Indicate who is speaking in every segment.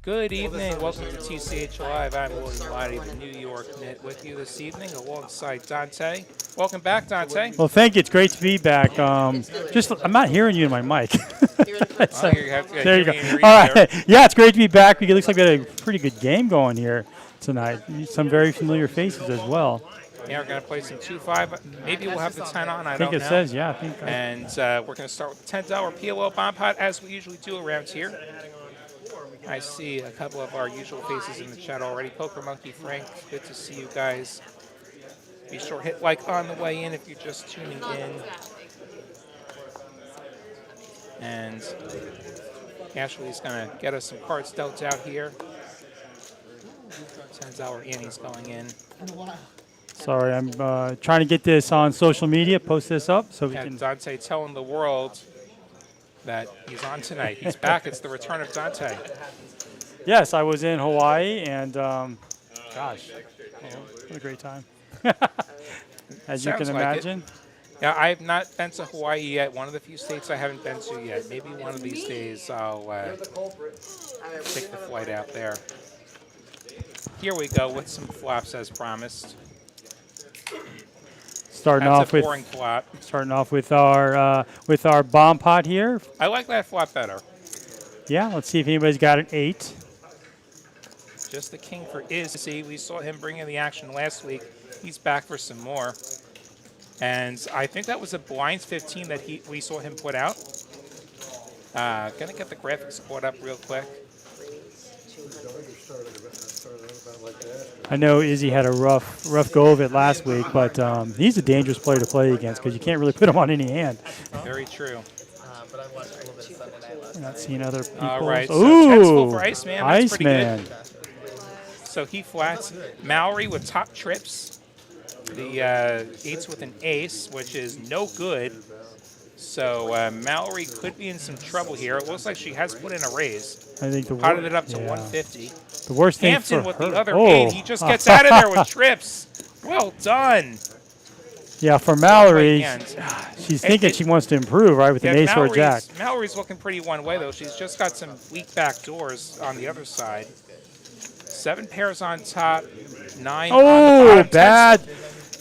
Speaker 1: Good evening. Welcome to TCH Live. I'm William Lottie, the New York Knit, with you this evening alongside Dante. Welcome back, Dante.
Speaker 2: Well, thank you. It's great to be back. I'm not hearing you in my mic.
Speaker 1: Oh, you have to
Speaker 2: There you go.
Speaker 1: give me a read
Speaker 2: All right.
Speaker 1: there.
Speaker 2: Yeah, it's great to be back. It looks like we had a pretty good game going here tonight. Some very familiar faces as well.
Speaker 1: Yeah, we're going to play some 2-5. Maybe we'll have the 10 on. I
Speaker 2: think
Speaker 1: don't
Speaker 2: it
Speaker 1: know.
Speaker 2: says, yeah. I think.
Speaker 1: And we're going to start with the $10 PLO bomb pot, as we usually do around here. I see a couple of our usual faces in the chat already. Poker Monkey Frank, good to see you guys. Be sure to hit like on the way in if you're just tuning in. And Ashley's going to get us some cards dealt out here. $10 Annie's going in.
Speaker 2: Sorry, I'm trying to get this on social media, post this up so we
Speaker 1: And
Speaker 2: can.
Speaker 1: Dante telling the world that he's on tonight. He's back. It's the return of Dante.
Speaker 2: Yes, I was in Hawaii, and gosh, what a great time. As you can
Speaker 1: Sounds like
Speaker 2: imagine.
Speaker 1: Yeah, I have not been to Hawaii yet. One of the few states I haven't been to yet. Maybe one of these days I'll take the flight out there. Here we go with some flops as promised.
Speaker 2: Starting
Speaker 1: That's
Speaker 2: off
Speaker 1: a
Speaker 2: with
Speaker 1: boring flop.
Speaker 2: our bomb pot here.
Speaker 1: I like that flop better.
Speaker 2: Yeah, let's see if anybody's got an 8.
Speaker 1: Just the king for Izzy. We saw him bring in the action last week. He's back for some more. And I think that was a blinds 15 that we saw him put out. Gonna get the graphics caught up real quick.
Speaker 2: I know Izzy had a rough go of it last week, but he's a dangerous player to play against because you can't really put him on any hand.
Speaker 1: Very true.
Speaker 2: We're not seeing other people.
Speaker 1: All right, so
Speaker 2: Ooh,
Speaker 1: 10's full for Iceman. That's pretty
Speaker 2: Iceman.
Speaker 1: good. So he flats. Mallory with top trips. The 8's with an ace, which is no good. So Mallory could be in some trouble here. It looks like she has put in a raise.
Speaker 2: I think
Speaker 1: Potted it up to 150.
Speaker 2: The worst thing
Speaker 1: Hampton
Speaker 2: for
Speaker 1: with
Speaker 2: her.
Speaker 1: the other 8. He just gets out of there with trips. Well done.
Speaker 2: Yeah, for Mallory,
Speaker 1: Right
Speaker 2: she's thinking she wants to improve, right, with an ace or a jack.
Speaker 1: Mallory's looking pretty one way, though. She's just got some weak back doors on the other side. 7 pairs on top, 9 on the bottom.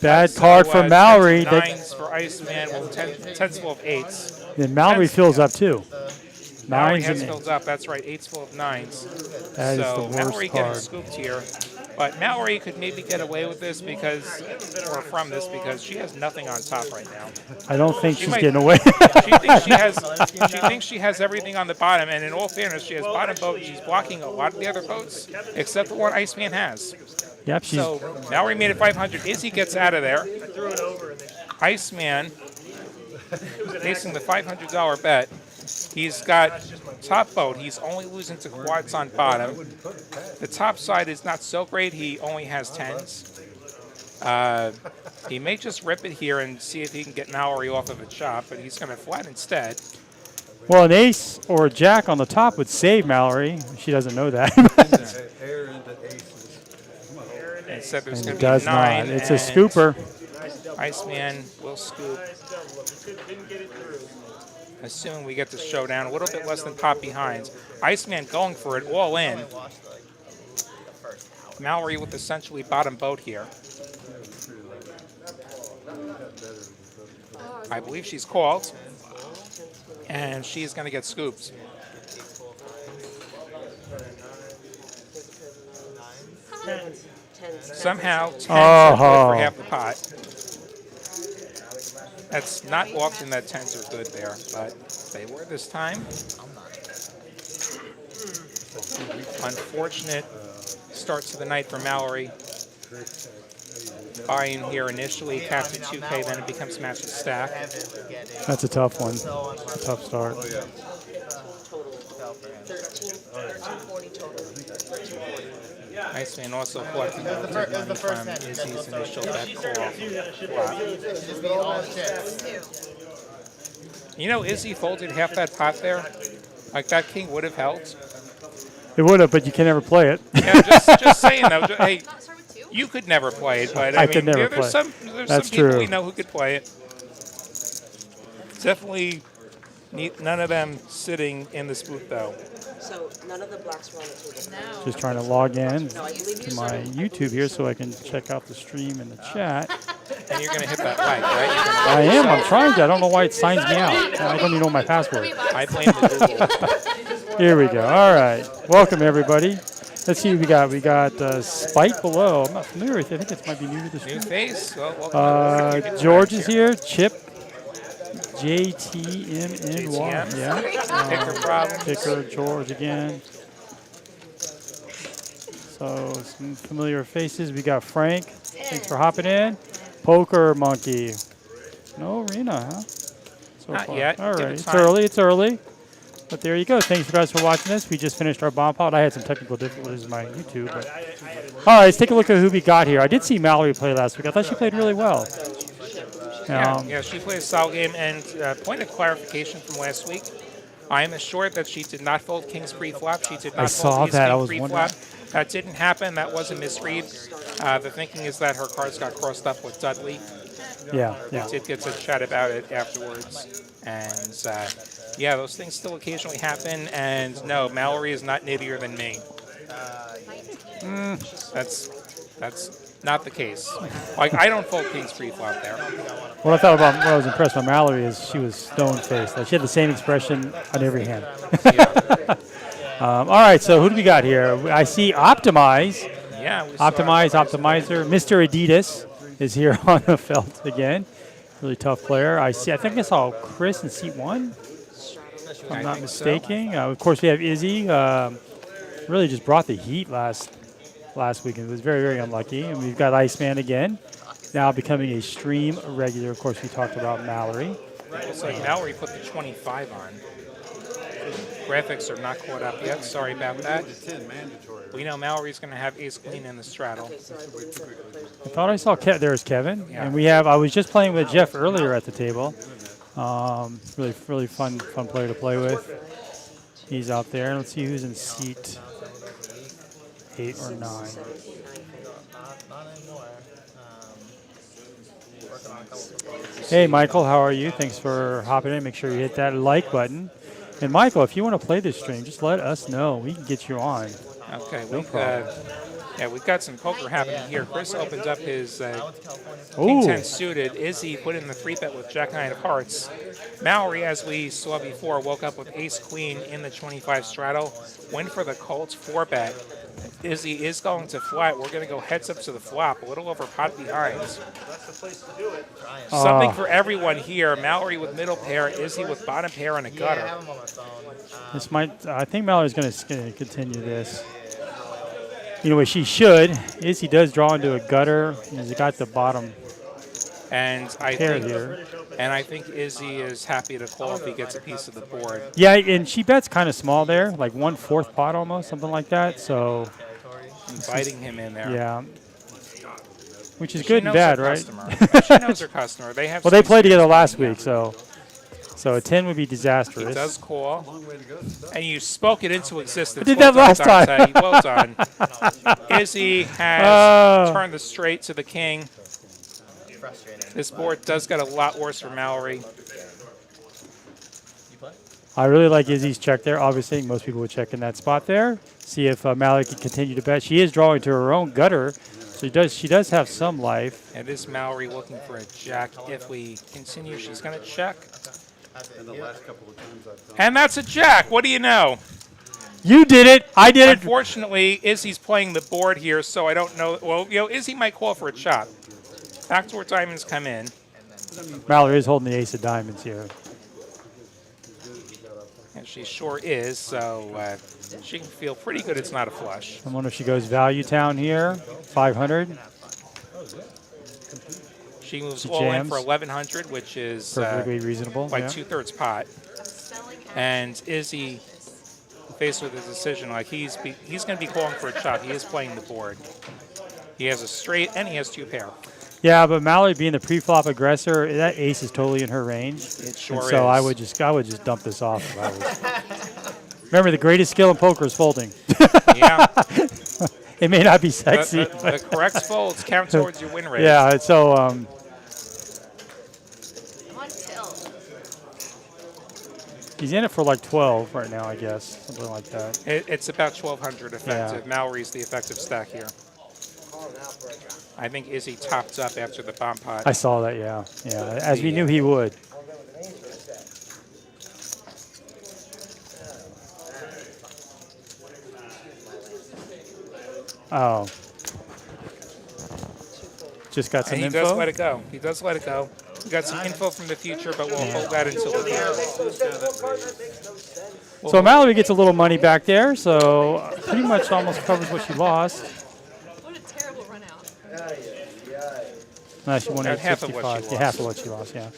Speaker 2: Bad card for Mallory.
Speaker 1: 9s for Iceman with 10's full of 8s.
Speaker 2: Then Mallory fills up too.
Speaker 1: Mallory
Speaker 2: 9s
Speaker 1: has
Speaker 2: and
Speaker 1: filled up. That's right, 8's full of 9s.
Speaker 2: That is
Speaker 1: So
Speaker 2: the worst
Speaker 1: Mallory getting
Speaker 2: card.
Speaker 1: scooped here. But Mallory could maybe get away with this because, or from this, because she has nothing on top right now.
Speaker 2: I don't think she's
Speaker 1: might-
Speaker 2: getting away.
Speaker 1: She thinks she has everything on the bottom, and in all fairness, she has bottom boat. She's blocking a lot of the other boats, except for what Iceman has.
Speaker 2: Yep, she's
Speaker 1: So Mallory made it 500. Izzy gets out of there. Iceman facing the $500 bet. He's got top boat. He's only losing to quads on bottom. The top side is not so great. He only has 10s. He may just rip it here and see if he can get Mallory off of a chop, but he's going to flat instead.
Speaker 2: well, an ace or a jack on the top would save Mallory. She doesn't know that.
Speaker 1: Instead, there's
Speaker 2: And
Speaker 1: going
Speaker 2: it
Speaker 1: to be a
Speaker 2: does
Speaker 1: 9.
Speaker 2: not. It's a
Speaker 1: and
Speaker 2: scooper.
Speaker 1: Iceman will scoop. Assuming we get the showdown, a little bit less than pot behind. Iceman going for it all in. Mallory with essentially bottom boat here. I believe she's called. And she's going to get scooped. Somehow, 10 for half the pot. That's not often that 10s are good there, but they were this time. Unfortunate start to the night for Mallory. Buy-in here initially, captain 2K, then it becomes master stack.
Speaker 2: That's a tough one. A tough start.
Speaker 1: Iceman also collecting money from Izzy's initial bet call. You know, Izzy folded half that pot there. Like, that king would have held.
Speaker 2: It would have, but you can never play it.
Speaker 1: Yeah, just saying, though. Hey, you could never play it, but I mean,
Speaker 2: could never
Speaker 1: there's
Speaker 2: play
Speaker 1: some
Speaker 2: That's
Speaker 1: people
Speaker 2: true.
Speaker 1: we know who could play it. Definitely None of them sitting in this booth, though.
Speaker 3: So none of the blacks were on the table.
Speaker 4: No.
Speaker 2: Just trying to log in
Speaker 3: No, I believe
Speaker 2: to
Speaker 3: you
Speaker 2: my
Speaker 3: said
Speaker 2: YouTube here so I can check out the stream in the chat.
Speaker 1: And you're going to hit that like, right?
Speaker 2: I am. I'm trying to. I don't know why it signs me out. I don't even know my password.
Speaker 1: I blame the Google.
Speaker 2: Here we go. All right. Welcome, everybody. Let's see what we got. We got Spike below. I'm not familiar with it. I think it might be new to the
Speaker 1: New
Speaker 2: stream.
Speaker 1: face. Well, welcome.
Speaker 2: George is here. Chip. JTMNY.
Speaker 1: JTM.
Speaker 2: Yeah.
Speaker 1: Picker problems.
Speaker 2: Picker George again. So some familiar faces. We got Frank. Thanks for hopping in. Poker Monkey. No arena, huh? So
Speaker 1: Not
Speaker 2: far.
Speaker 1: yet.
Speaker 2: All
Speaker 1: Give
Speaker 2: right.
Speaker 1: it
Speaker 2: It's
Speaker 1: time.
Speaker 2: early. It's early. But there you go. Thanks, guys, for watching this. We just finished our bomb pot. I had some technical difficulties in my YouTube. But. All right, let's take a look at who we got here. I did see Mallory play last week. I thought she played really well.
Speaker 1: Yeah, she played a solid game. And point of clarification from last week, I am assured that she did not fold King's pre-flop. She did not
Speaker 2: I
Speaker 1: fold
Speaker 2: saw
Speaker 1: Ace
Speaker 2: that.
Speaker 1: King
Speaker 2: I was
Speaker 1: pre-flop. That didn't happen. That was a misread. The thinking is that her cards got crossed up with Dudley.
Speaker 2: Yeah.
Speaker 1: It gets a chat about it afterwards. And yeah, those things still occasionally happen. And no, Mallory is not nittier than me. That's not the case. Like, I don't fold King's pre-flop there.
Speaker 2: What I thought about, what I was impressed by Mallory is she was stone-faced. Like she had the same expression on every hand.
Speaker 1: Yeah.
Speaker 2: All right, so who do we got here? I see Optimize.
Speaker 1: Yeah, we saw
Speaker 2: Optimizer. Mr. Adidas is here on the felt again. Really tough player. I think I saw Chris in seat 1, if I'm not mistaken. Of course, we have Izzy. Really just brought the heat last week. It was very, very unlucky. And we've got Iceman again, now becoming a stream regular. Of course, we talked about Mallory.
Speaker 1: Looks like Mallory put the 25 on. Graphics are not caught up yet. Sorry about that. We know Mallory's going to have Ace Queen in the straddle.
Speaker 2: I thought I saw there's Kevin,
Speaker 1: Yeah.
Speaker 2: and I was just playing with Jeff earlier at the table. Really, really fun player to play with. He's out there. Let's see who's in seat 8 or 9. Hey, Michael, how are you? Thanks for hopping in. Make sure you hit that like button. And Michael, if you want to play this stream, just let us know. We can get you on.
Speaker 1: Okay,
Speaker 2: No problem.
Speaker 1: we've got some poker happening here. Chris opened up his
Speaker 2: Ooh.
Speaker 1: King 10 suited. Izzy put in the 3-bet with Jack 9 of hearts. Mallory, as we saw before, woke up with Ace Queen in the 25 straddle. Went for the Colts 4-bet. Izzy is going to flat. We're going to go heads up to the flop, a little over pot behind. Something for everyone here. Mallory with middle pair, Izzy with bottom pair and a gutter.
Speaker 2: This I think Mallory's going to continue this. You know what she should is he does draw into a gutter. He's got the bottom
Speaker 1: And I
Speaker 2: pair
Speaker 1: think
Speaker 2: here.
Speaker 1: And I think Izzy is happy to call if he gets a piece of the board.
Speaker 2: Yeah, and she bets kind of small there, like 1/4 pot almost, something like that. So
Speaker 1: Inviting him in there.
Speaker 2: yeah, which is
Speaker 1: She
Speaker 2: good and
Speaker 1: knows
Speaker 2: bad,
Speaker 1: her
Speaker 2: right?
Speaker 1: customer. She knows her customer. They have.
Speaker 2: Well, they
Speaker 1: some
Speaker 2: played together
Speaker 1: experience
Speaker 2: last
Speaker 1: playing
Speaker 2: week, so a 10 would be
Speaker 1: He
Speaker 2: disastrous.
Speaker 1: does call, and you spoke it into existence.
Speaker 2: I did that last time.
Speaker 1: Dante. Well done. Izzy has turned the straight to the king. This board does get a lot worse for Mallory.
Speaker 2: I really like Izzy's check there. Obviously, most people would check in that spot there. See if Mallory can continue to bet. She is drawing to her own gutter, so she does have some life.
Speaker 1: And is Mallory looking for a jack? If we continue, she's going to check. And that's a jack. What do you know?
Speaker 2: You did it. I did it.
Speaker 1: Unfortunately, Izzy's playing the board here, so I don't know. Well, Izzy might call for a chop. Backdoor diamonds come in.
Speaker 2: Mallory is holding the ace of diamonds here.
Speaker 1: And she sure is, so she can feel pretty good it's not a flush.
Speaker 2: I wonder if she goes value town here, 500.
Speaker 1: She moves
Speaker 2: She
Speaker 1: all in
Speaker 2: jams.
Speaker 1: for 1,100, which is
Speaker 2: Perfectly reasonable.
Speaker 1: like
Speaker 2: yeah.
Speaker 1: 2/3 pot. And Izzy, faced with a decision, like he's going to be calling for a chop. He is playing the board. He has a straight and he has 2 pair.
Speaker 2: Yeah, but Mallory being the pre-flop aggressor, that ace is totally in her range.
Speaker 1: It sure
Speaker 2: and
Speaker 1: is.
Speaker 2: so I would just dump this off if I was. Remember, the greatest skill in poker is folding.
Speaker 1: Yeah.
Speaker 2: It may not be sexy.
Speaker 1: The correct folds count towards your win rate.
Speaker 2: Yeah, so He's in it for like 12 right now, I guess, something like that.
Speaker 1: It's about 1,200 effective.
Speaker 2: Yeah.
Speaker 1: Mallory's the effective stack here. I think Izzy topped up after the bomb pot.
Speaker 2: I saw that, yeah. Yeah, as we knew he would. Oh. Just got some
Speaker 1: And he
Speaker 2: info.
Speaker 1: does let it go. He does let it go. We got some info from the future, but we'll hold that until the end.
Speaker 2: So Mallory gets a little money back there, so pretty much almost covers what she lost.
Speaker 4: What a terrible run out.
Speaker 2: No, she won
Speaker 1: About half of what
Speaker 2: 865.
Speaker 1: she
Speaker 2: Yeah,
Speaker 1: lost.
Speaker 2: half of what she lost, yeah.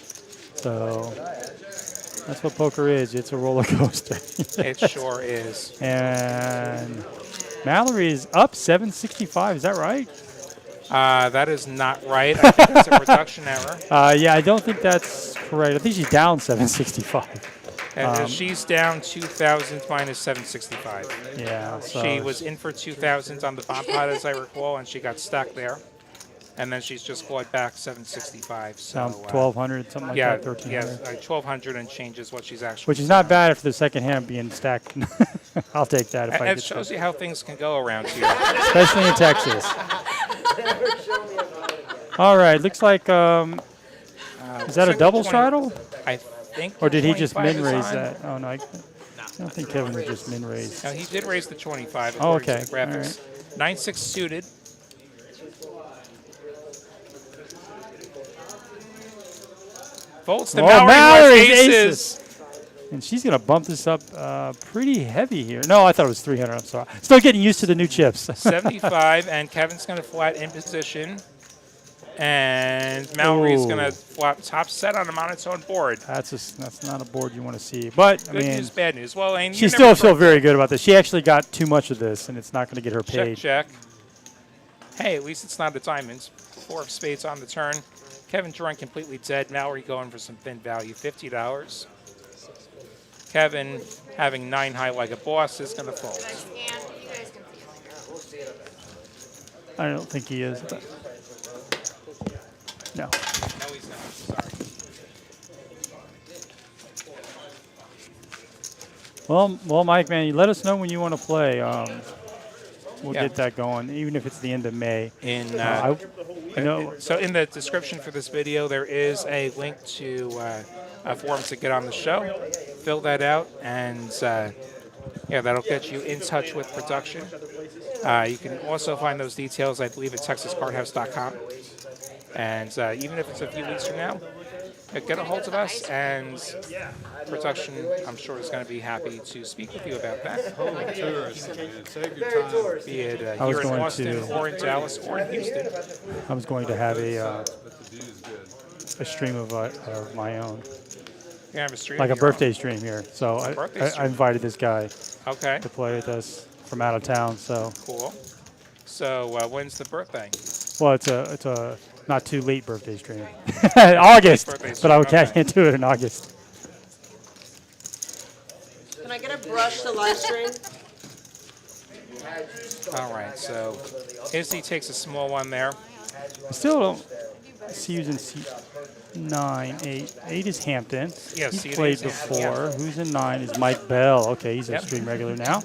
Speaker 2: So that's what poker is. It's a roller coaster.
Speaker 1: It sure is.
Speaker 2: And Mallory is up 765. Is that right?
Speaker 1: That is not right. I think it's a reduction error.
Speaker 2: Yeah, I don't think that's correct. I think she's down 765.
Speaker 1: And she's down 2,000 minus 765.
Speaker 2: Yeah. So
Speaker 1: She was in for 2,000 on the bomb pot, as I recall, and she got stuck there. And then she's just clawed back 765. So,
Speaker 2: down 1,200, something like
Speaker 1: yeah,
Speaker 2: that, 1,300.
Speaker 1: yeah, 1,200 and change is what she's actually.
Speaker 2: Which is not bad after the second hand being stacked. I'll take that if I
Speaker 1: It
Speaker 2: get
Speaker 1: shows
Speaker 2: that.
Speaker 1: you how things can go around here.
Speaker 2: Especially in Texas. All right, looks like, is that a double straddle?
Speaker 1: I think.
Speaker 2: Or did he just
Speaker 1: 25
Speaker 2: min
Speaker 1: is
Speaker 2: raise
Speaker 1: on.
Speaker 2: that? Oh, no, I don't think Kevin would just min raise.
Speaker 1: No, he did raise the 25.
Speaker 2: Oh,
Speaker 1: according
Speaker 2: okay.
Speaker 1: to the graphics. 9-6 suited. Folds to
Speaker 2: Oh,
Speaker 1: Mallory
Speaker 2: Mallory's
Speaker 1: with aces.
Speaker 2: And she's going to bump this up pretty heavy here. No, I thought it was 300. I'm sorry. Still getting used to the new chips.
Speaker 1: 75, and Kevin's going to flat in position. And Mallory's going to flop top set on a monotone board.
Speaker 2: That's not a board you want to see. But, I
Speaker 1: Good
Speaker 2: mean,
Speaker 1: news, bad news. Well, and
Speaker 2: she still feels very good about this. She actually got too much of this, and it's not going to get her
Speaker 1: check,
Speaker 2: paid.
Speaker 1: check. Hey, at least it's not a diamonds. 4 of spades on the turn. Kevin drawing completely dead. Mallory going for some thin value, $50. Kevin having 9 high like a boss is going to fold.
Speaker 2: I don't think he is. But no.
Speaker 1: No, he's not. Sorry.
Speaker 2: Well, Mike, man, you let us know when you want to play. We'll
Speaker 1: Yeah.
Speaker 2: get that going, even if it's the end of May.
Speaker 1: In
Speaker 2: I know.
Speaker 1: So in the description for this video, there is a link to a form to get on the show. Fill that out, and yeah, that'll get you in touch with production. You can also find those details, I believe, at texascardhouse.com. And even if it's a few weeks from now, get a hold of us, and production, I'm sure, is going to be happy to speak with you about that. Be it here in Austin, or in Dallas, or in Houston.
Speaker 2: I was going to have a stream of my own,
Speaker 1: You have a stream
Speaker 2: like a
Speaker 1: of your
Speaker 2: birthday stream here. So
Speaker 1: birthday
Speaker 2: I
Speaker 1: stream.
Speaker 2: invited this guy
Speaker 1: own. Okay,
Speaker 2: to play with us from out of town. So,
Speaker 1: cool. So when's the birthday?
Speaker 2: well, it's a not too late birthday stream, August.
Speaker 1: Birthday
Speaker 2: But
Speaker 1: stream,
Speaker 2: I
Speaker 1: okay.
Speaker 2: can't do it in August.
Speaker 3: Can I get a brush to live stream?
Speaker 1: All right, so Izzy takes a small one there.
Speaker 2: I still don't see who's in seat 9, 8. 8 is Hampton.
Speaker 1: Yeah,
Speaker 2: He's
Speaker 1: seat 8
Speaker 2: played
Speaker 1: is Hampton,
Speaker 2: before.
Speaker 1: yeah.
Speaker 2: Who's in 9 is Mike Bell. Okay, he's a
Speaker 1: Yep.
Speaker 2: stream regular now.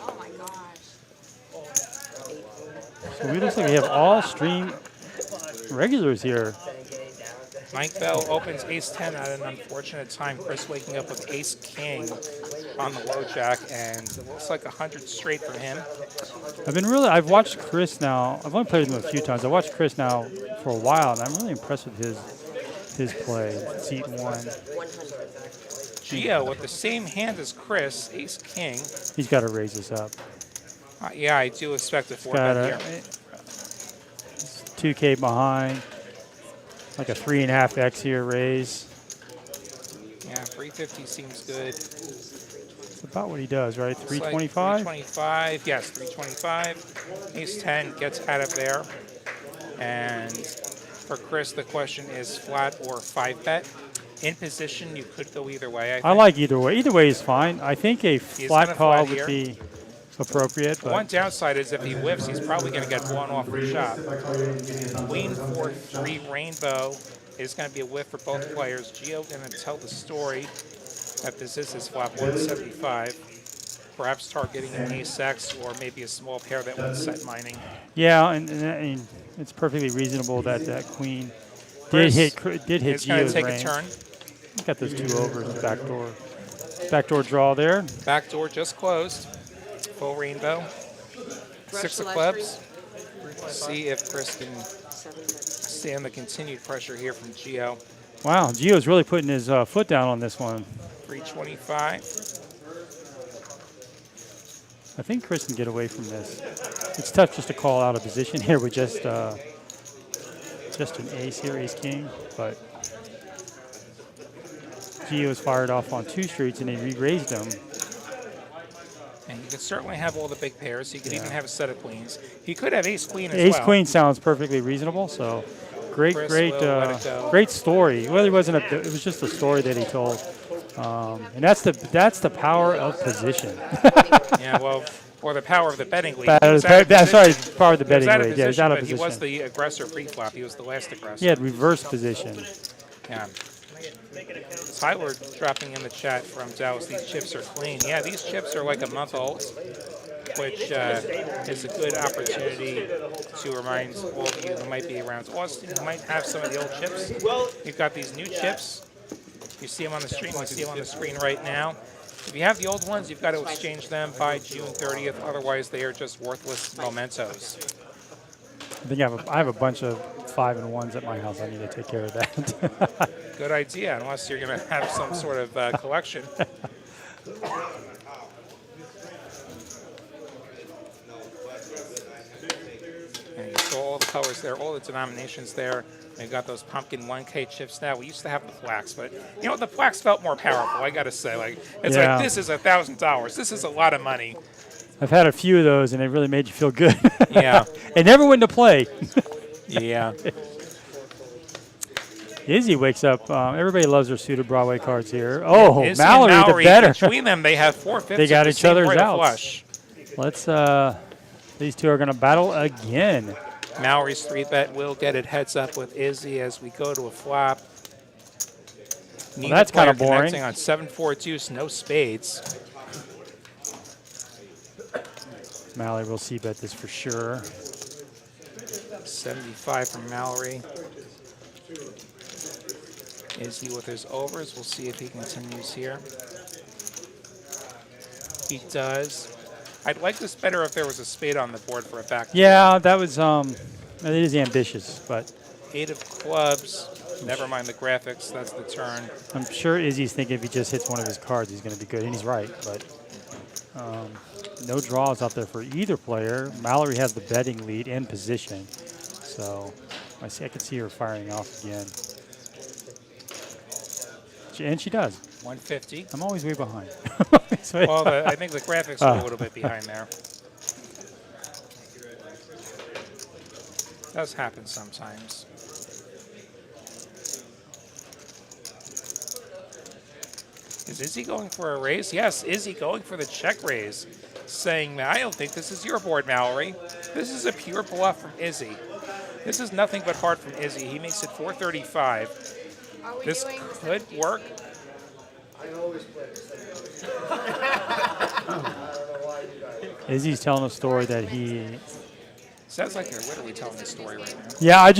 Speaker 4: Oh my gosh.
Speaker 2: So we looks like we have all stream regulars here.
Speaker 1: Mike Bell opens ace-10 at an unfortunate time. Chris waking up with ace-king on the low jack, and it looks like 100 straight for him.
Speaker 2: I've watched Chris now. I've only played with him a few times. I've watched Chris now for a while, and I'm really impressed with his play. Seat 1.
Speaker 3: 100.
Speaker 1: Gio with the same hand as Chris, ace-king.
Speaker 2: He's got to raise this up.
Speaker 1: Yeah, I do expect a
Speaker 2: Got
Speaker 1: 4-bet
Speaker 2: a
Speaker 1: here.
Speaker 2: 2K behind. Like a 3.5x here raise.
Speaker 1: Yeah, 350 seems good.
Speaker 2: It's about what he does, right?
Speaker 1: Looks like
Speaker 2: 325?
Speaker 1: 325, yes, 325. Ace-10 gets out of there. And For Chris, the question is flat or 5-bet. In position, you could go either way. I think.
Speaker 2: I like either way. Either way is fine. I think a flat
Speaker 1: gonna
Speaker 2: call
Speaker 1: flat
Speaker 2: would
Speaker 1: here.
Speaker 2: be appropriate.
Speaker 1: One
Speaker 2: But
Speaker 1: downside is if he whiffs, he's probably going to get blown off the shop. Queen 4-3 rainbow is going to be a whiff for both players. Gio going to tell the story that this is his flop 175. Perhaps targeting an ace-X or maybe a small pair that went set mining.
Speaker 2: yeah, and it's perfectly reasonable that that queen
Speaker 1: Chris
Speaker 2: did hit
Speaker 1: It's going to
Speaker 2: Gio's
Speaker 1: take
Speaker 2: range.
Speaker 1: a turn.
Speaker 2: Got those 2 overs in the back door draw there.
Speaker 1: Back door just closed. Full rainbow.
Speaker 3: Brush
Speaker 1: 6
Speaker 3: the
Speaker 1: of
Speaker 3: last
Speaker 1: clubs. See if Chris can
Speaker 3: 7
Speaker 1: stand the continued pressure here from Gio.
Speaker 2: Wow, Gio's really putting his foot down on this one.
Speaker 1: 325.
Speaker 2: I think Chris can get away from this. It's tough just to call out a position here with just an ace here, ace king, but Gio's fired off on 2 streets and they re-raised him.
Speaker 1: And you could certainly have all the big pairs. He could even have a set of queens. He could have ace queen as
Speaker 2: Ace
Speaker 1: well.
Speaker 2: queen sounds perfectly reasonable, so great,
Speaker 1: Chris
Speaker 2: great,
Speaker 1: will let it go.
Speaker 2: great story. Well, it wasn't it was just a story that he told, and that's the power of position.
Speaker 1: Yeah, well, or the power of the betting league.
Speaker 2: Sorry, power of the
Speaker 1: He was
Speaker 2: betting
Speaker 1: out of
Speaker 2: league. Yeah, he's out of
Speaker 1: position, but he was
Speaker 2: position.
Speaker 1: the aggressor pre-flop. He was the last aggressor.
Speaker 2: He had reverse position.
Speaker 1: Yeah. Tyler dropping in the chat from Dallas, these chips are clean. Yeah, these chips are like a month old, which is a good opportunity to remind all of you who might be around Austin, who might have some of the old chips. You've got these new chips. You see them on the screen. You see them on the screen right now. If you have the old ones, you've got to exchange them by June 30th. Otherwise, they are just worthless mementos.
Speaker 2: I think I have a bunch of 5 and 1s at my house. I need to take care of that.
Speaker 1: Good idea, unless you're going to have some sort of collection. And you saw all the colors there, all the denominations there. They've got those pumpkin 1K chips now. We used to have the flax, but you know, the flax felt more powerful, I got to say. Like, it's
Speaker 2: Yeah.
Speaker 1: like, this is $1,000. This is a lot of money.
Speaker 2: I've had a few of those, and they really made you feel good.
Speaker 1: Yeah.
Speaker 2: It never went to play.
Speaker 1: Yeah.
Speaker 2: Izzy wakes up. Everybody loves their suited Broadway cards here. Oh,
Speaker 1: Izzy and
Speaker 2: Mallory, the better.
Speaker 1: Between them, they have 4/5.
Speaker 2: They got each other's outs.
Speaker 1: Flush.
Speaker 2: Let's. These two are going to battle again.
Speaker 1: Mallory's 3-bet will get it heads up with Izzy as we go to a flop. Neither
Speaker 2: that's
Speaker 1: player
Speaker 2: kinda boring.
Speaker 1: Connecting on 7-4 deuce, no spades.
Speaker 2: Mallory will c-bet this for sure.
Speaker 1: 75 from Mallory. Izzy with his overs. We'll see if he continues here. He does. I'd like this better if there was a spade on the board for a back.
Speaker 2: Yeah, that was. It is ambitious, but
Speaker 1: 8 of clubs. Never mind the graphics. That's the turn.
Speaker 2: I'm sure Izzy's thinking if he just hits one of his cards, he's going to be good, and he's right. But no draws out there for either player. Mallory has the betting lead in position, so I can see her firing off again. And she does.
Speaker 1: 150.
Speaker 2: I'm always way behind.
Speaker 1: Well, I think the graphics are a little bit behind there. Does happen sometimes. Is Izzy going for a raise? Yes, Izzy going for the check raise, saying that I don't think this is your board, Mallory. This is a pure bluff from Izzy. This is nothing but hard from Izzy. He makes it 435. This could work.
Speaker 2: Izzy's telling a story that he.
Speaker 1: Sounds like you're literally telling a story right now.
Speaker 2: Yeah, I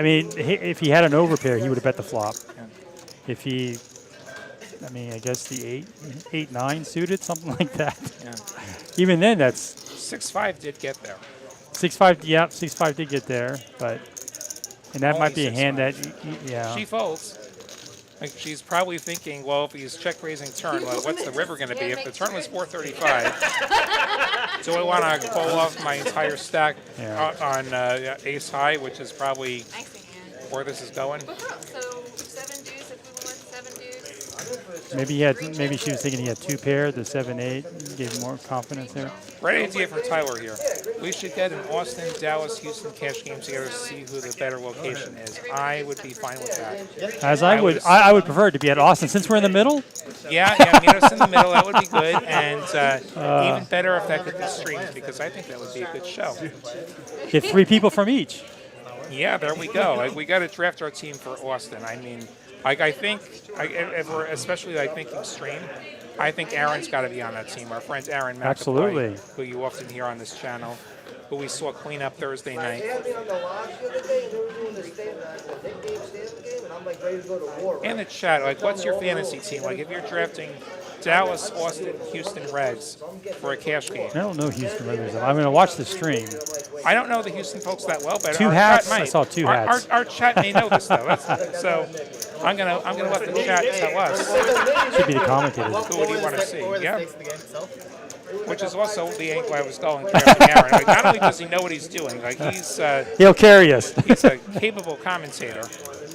Speaker 2: mean, if he had an overpair, he would have bet the flop.
Speaker 1: Yeah.
Speaker 2: If he, I mean, I guess the 8-9 suited, something like that.
Speaker 1: Yeah.
Speaker 2: Even then, that's
Speaker 1: 6-5 did get there.
Speaker 2: 6-5. Yeah, 6-5 did get there, but and that
Speaker 1: Only
Speaker 2: might be a hand
Speaker 1: 6-5.
Speaker 2: that, yeah.
Speaker 1: She folds. Like she's probably thinking, well, if he's check raising turn, well, what's the river going to be? If the turn was 435, do I want to call off my entire stack on ace high, which is probably
Speaker 4: Nice hand.
Speaker 1: where this is going?
Speaker 4: So 7 deuce if we went 7 deuce.
Speaker 2: Maybe he had. Maybe she was thinking he had 2 pair. The 7-8 gave more confidence there.
Speaker 1: Great idea for Tyler here. We should get an Austin, Dallas, Houston cash game together to see who the better location is. I would be fine with that.
Speaker 2: As I would prefer it to be at Austin since we're in the middle.
Speaker 1: Yeah, meet us in the middle. That would be good. And even better if that could be streamed, because I think that would be a good show.
Speaker 2: Get 3 people from each.
Speaker 1: Yeah, there we go. Like, we got to draft our team for Austin. I mean, like, I think, if we're especially like thinking stream, I think Aaron's got to be on that team. Our friend Aaron McAvoy,
Speaker 2: Absolutely.
Speaker 1: who you often hear on this channel, who we saw clean up Thursday night.
Speaker 5: They had me on the lodge the other day, and they were doing the nickname stand game, and I'm like ready to go to war.
Speaker 1: In the chat, like, what's your fantasy team? Like, if you're drafting Dallas, Austin, Houston Reds for a cash game.
Speaker 2: I don't know Houston Reds. I'm going to watch the stream.
Speaker 1: I don't know the Houston folks that well, but
Speaker 2: 2
Speaker 1: our
Speaker 2: hats.
Speaker 1: chat might.
Speaker 2: I saw 2 hats.
Speaker 1: Our chat may know this though. So I'm gonna let the chat tell us.
Speaker 2: Should be the commentators.
Speaker 1: Who would you want to see? Yeah. Which is also the angle I was going drafting Aaron. Like, not only does he know what he's doing, like
Speaker 2: He'll carry us.
Speaker 1: he's a capable commentator.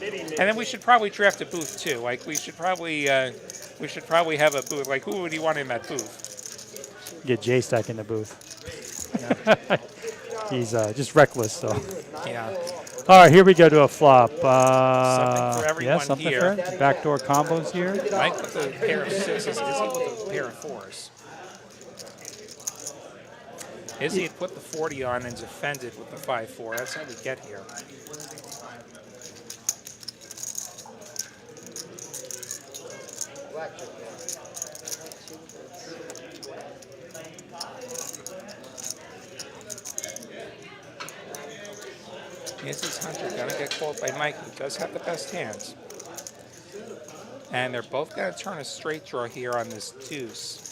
Speaker 1: And then we should probably draft a booth too. Like, we should probably have a booth. Like, who would you want in that booth?
Speaker 2: Get Jay Stack in the booth. He's just reckless, so.
Speaker 1: Yeah.
Speaker 2: All right, here we go to a flop.
Speaker 1: Something for everyone
Speaker 2: yeah, something
Speaker 1: here.
Speaker 2: for backdoor combos here.
Speaker 1: Mike with a pair of sixes. Izzy with a pair of fours. Izzy had put the 40 on and defended with the 5-4. That's how we get here. Izzy's Hunter gonna get called by Mike, who does have the best hands. And they're both gonna turn a straight draw here on this deuce.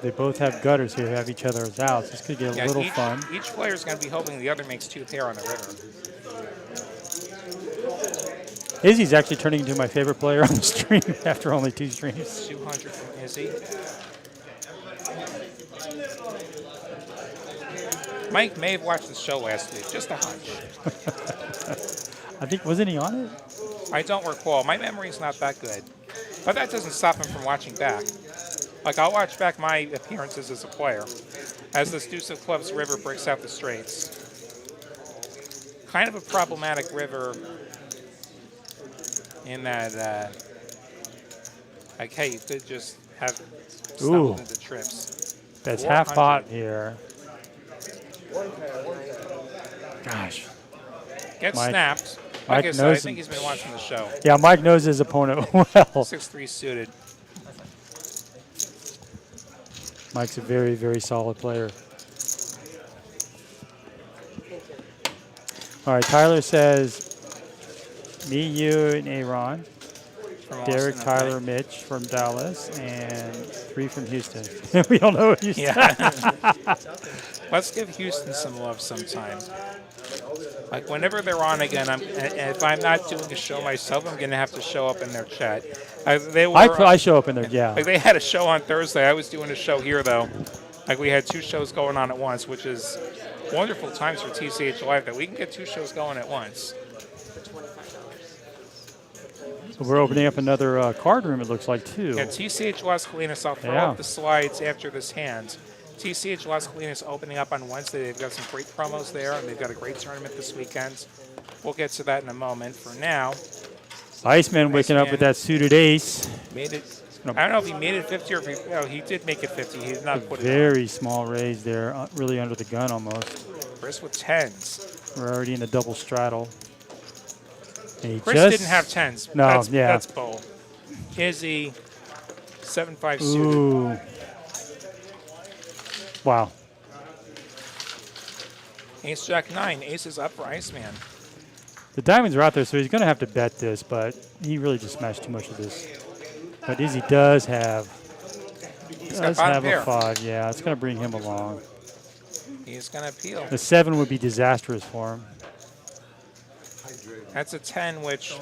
Speaker 2: They both have gutters here, have each other's outs. This could get a little fun.
Speaker 1: Each player is going to be hoping the other makes 2 pair on the river.
Speaker 2: Izzy's actually turning into my favorite player on the stream after only 2 streams.
Speaker 1: 200 from Izzy. Mike may have watched the show last week, just a hunch.
Speaker 2: I think, wasn't he on it?
Speaker 1: I don't recall. My memory's not that good. But that doesn't stop him from watching back. Like, I'll watch back my appearances as a player as this deuce of clubs river breaks out the straights. Kind of a problematic river in that, like, hey, you could just have stumbled into trips.
Speaker 2: That's half pot here. Gosh.
Speaker 1: Gets
Speaker 2: Mike,
Speaker 1: snapped. Like
Speaker 2: Mike
Speaker 1: I said, I
Speaker 2: knows
Speaker 1: think he's been watching the show.
Speaker 2: Yeah, Mike knows his opponent well.
Speaker 1: 6-3 suited.
Speaker 2: Mike's a very, very solid player. All right, Tyler says, me, you, and Aaron. Derek,
Speaker 1: Austin,
Speaker 2: Tyler,
Speaker 1: okay.
Speaker 2: Mitch from Dallas, and 3 from Houston. We don't know Houston.
Speaker 1: Yeah. Let's give Houston some love sometime. Like, whenever they're on again, if I'm not doing a show myself, I'm going to have to show up in their chat.
Speaker 2: I show up in there, yeah.
Speaker 1: Like, they had a show on Thursday. I was doing a show here, though. Like, we had 2 shows going on at once, which is wonderful times for TCH Live, that we can get 2 shows going at once.
Speaker 2: So we're opening up another card room, it looks like, too.
Speaker 1: Yeah, TCH Las Colinas. I'll throw up the slides after this hand. TCH Las Colinas opening up on Wednesday. They've got some great promos there, and they've got a great tournament this weekend. We'll get to that in a moment. For now,
Speaker 2: Iceman waking up with that suited ace.
Speaker 1: Made it. I don't know if he made it 50 or if he, oh, he did make it 50. He did not put it on.
Speaker 2: Very small raise there, really under the gun almost.
Speaker 1: Chris with 10s.
Speaker 2: We're already in the double straddle.
Speaker 1: Chris didn't have 10s.
Speaker 2: No,
Speaker 1: That's bull. Izzy, 7-5 suited.
Speaker 2: Ooh. Wow.
Speaker 1: Ace Jack 9. Ace is up for Iceman.
Speaker 2: The diamonds are out there, so he's going to have to bet this, but he really just smashed too much of this. But Izzy does have a 5. Yeah, it's going to bring him along.
Speaker 1: He's going to appeal.
Speaker 2: The 7 would be disastrous for him.
Speaker 1: That's a 10, which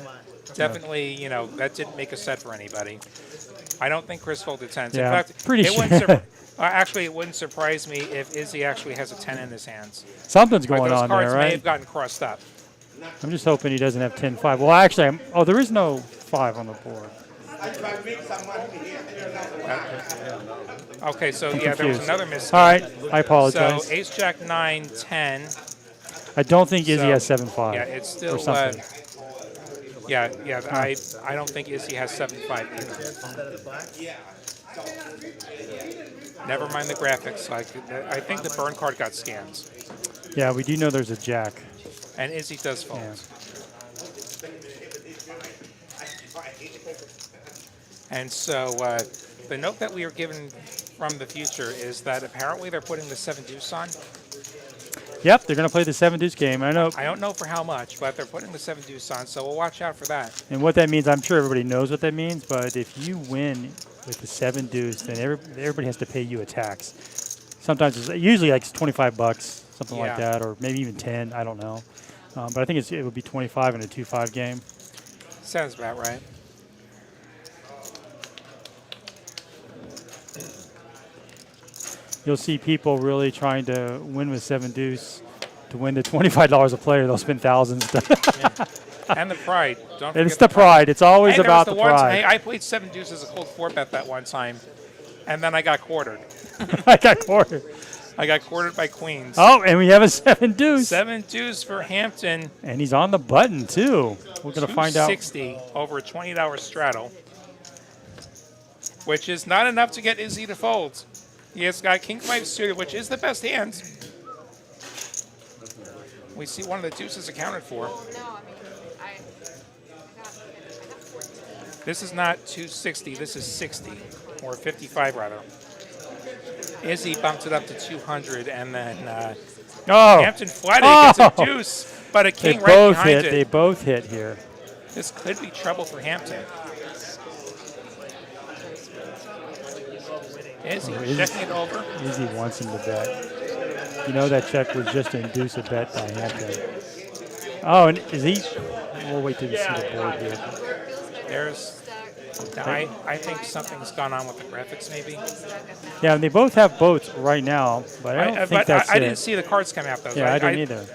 Speaker 1: definitely, you know, that didn't make a set for anybody. I don't think Chris folded 10s.
Speaker 2: Yeah,
Speaker 1: in fact,
Speaker 2: pretty sure.
Speaker 1: Actually, it wouldn't surprise me if Izzy actually has a 10 in his hands.
Speaker 2: Something's going on there,
Speaker 1: those cards may
Speaker 2: right?
Speaker 1: have gotten crossed up.
Speaker 2: I'm just hoping he doesn't have 10-5. Well, actually, there is no 5 on the board.
Speaker 1: Okay, so yeah, there was
Speaker 2: confused.
Speaker 1: another miss.
Speaker 2: All right, I
Speaker 1: So
Speaker 2: apologize.
Speaker 1: ace jack 9 10.
Speaker 2: I don't think Izzy
Speaker 1: So,
Speaker 2: has 7-5.
Speaker 1: Yeah, it's
Speaker 2: or
Speaker 1: still.
Speaker 2: something.
Speaker 1: Yeah. I don't think Izzy has 7-5 either. Never mind the graphics. I think the burn card got scanned,
Speaker 2: Yeah, we do know there's a jack.
Speaker 1: and Izzy does fold.
Speaker 2: Yeah.
Speaker 1: And so the note that we are given from the future is that apparently they're putting the 7 deuce on.
Speaker 2: Yep, they're going to play the 7 deuce game. I know.
Speaker 1: I don't know for how much, but they're putting the 7 deuce on, so we'll watch out for that.
Speaker 2: And what that means, I'm sure everybody knows what that means, but if you win with the 7 deuce, then everybody has to pay you a tax. Sometimes it's usually like $25, something like
Speaker 1: Yeah.
Speaker 2: that, or maybe even 10, I don't know. But I think it would be 25 in a 2-5 game.
Speaker 1: Sounds about right.
Speaker 2: You'll see people really trying to win with 7 deuce. To win the $25 a player, they'll spend thousands.
Speaker 1: And the pride. Don't
Speaker 2: It's
Speaker 1: forget
Speaker 2: the pride. It's always
Speaker 1: Hey, there
Speaker 2: about
Speaker 1: was
Speaker 2: the
Speaker 1: one time-
Speaker 2: pride.
Speaker 1: hey, I played 7 deuce as a cold 4 bet that one time, and then I got quartered.
Speaker 2: I got quartered.
Speaker 1: I got quartered by queens.
Speaker 2: Oh, and we have a 7 deuce.
Speaker 1: 7 deuce for Hampton.
Speaker 2: And he's on the button, too. We're going to find out.
Speaker 1: 60 over a $20 straddle, which is not enough to get Izzy to fold. He has got king 5 suited, which is the best hand. We see one of the deuces accounted for.
Speaker 4: No, I mean, I got 14.
Speaker 1: This is not 260, this is 60, or 55 rather. Izzy bumped it up to 200, and then
Speaker 2: Oh,
Speaker 1: Hampton flatted gets a
Speaker 2: Oh.
Speaker 1: deuce, but a
Speaker 2: they
Speaker 1: king right
Speaker 2: both
Speaker 1: behind
Speaker 2: hit.
Speaker 1: it.
Speaker 2: They both hit here.
Speaker 1: This could be trouble for Hampton. Izzy
Speaker 2: Oh, Izzy.
Speaker 1: checking it over.
Speaker 2: Izzy wants him to bet. You know that check was just to induce a bet by Hampton. Oh, and is he? We'll wait till we see the board here.
Speaker 1: There's. I think something's gone on with the graphics, maybe.
Speaker 2: Yeah, and they both have boats right now, but I don't think that's
Speaker 1: I
Speaker 2: it.
Speaker 1: didn't see the cards come out though.
Speaker 2: Yeah, I didn't either.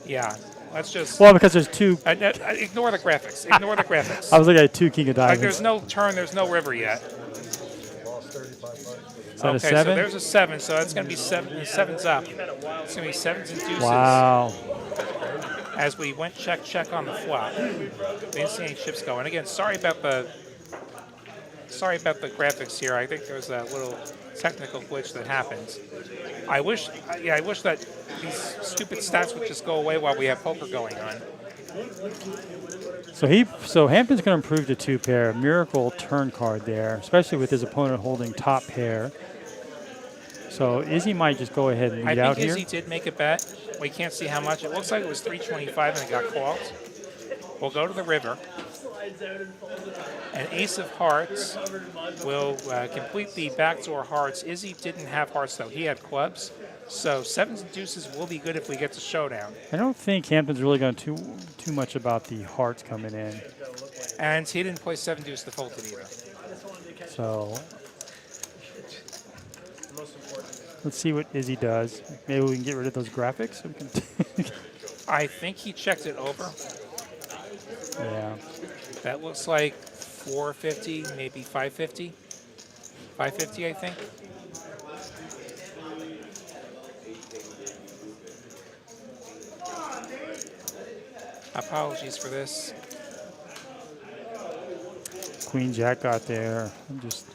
Speaker 1: Yeah, let's just
Speaker 2: Well, because there's two.
Speaker 1: ignore the graphics. Ignore the graphics.
Speaker 2: I was looking at 2 king of
Speaker 1: Like
Speaker 2: diamonds.
Speaker 1: there's no turn, there's no river yet.
Speaker 2: Is that a
Speaker 1: Okay,
Speaker 2: 7?
Speaker 1: so there's a 7, so that's going to be 7. The 7's up. It's going to be 7s and deuces.
Speaker 2: Wow.
Speaker 1: As we went check on the flop. Didn't see any chips go. And again, sorry about the graphics here. I think there's a little technical glitch that happens. I wish that these stupid stats would just go away while we have poker going on.
Speaker 2: So Hampton's going to improve to 2 pair. Miracle turn card there, especially with his opponent holding top pair. So Izzy might just go ahead and lead
Speaker 1: I
Speaker 2: out
Speaker 1: think
Speaker 2: here.
Speaker 1: Izzy did make a bet. We can't see how much. It looks like it was 325 and it got called. We'll go to the river. An ace of hearts will complete the backdoor hearts. Izzy didn't have hearts though. He had clubs. So 7s and deuces will be good if we get to showdown.
Speaker 2: I don't think Hampton's really going to too much about the hearts coming in.
Speaker 1: And he didn't play 7 deuce to fold it either.
Speaker 2: So let's see what Izzy does. Maybe we can get rid of those graphics. We can
Speaker 1: I think he checked it over.
Speaker 2: yeah.
Speaker 1: That looks like 450, maybe 550. 550, I think. Apologies for this.
Speaker 2: Queen Jack got there. I'm just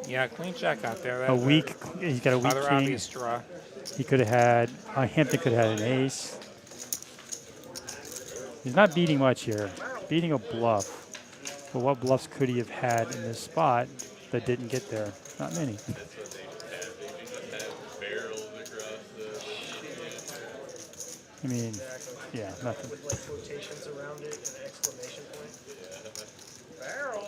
Speaker 1: Yeah, Queen Jack out there.
Speaker 2: a weak. He's got a weak
Speaker 1: Other
Speaker 2: king.
Speaker 1: obvious draw.
Speaker 2: He could have had. Hampton could have had an ace. He's not beating much here. Beating a bluff. But what bluffs could he have had in this spot that didn't get there? Not many. I mean, yeah, nothing.
Speaker 5: With like quotations around it and an exclamation point. Barrel.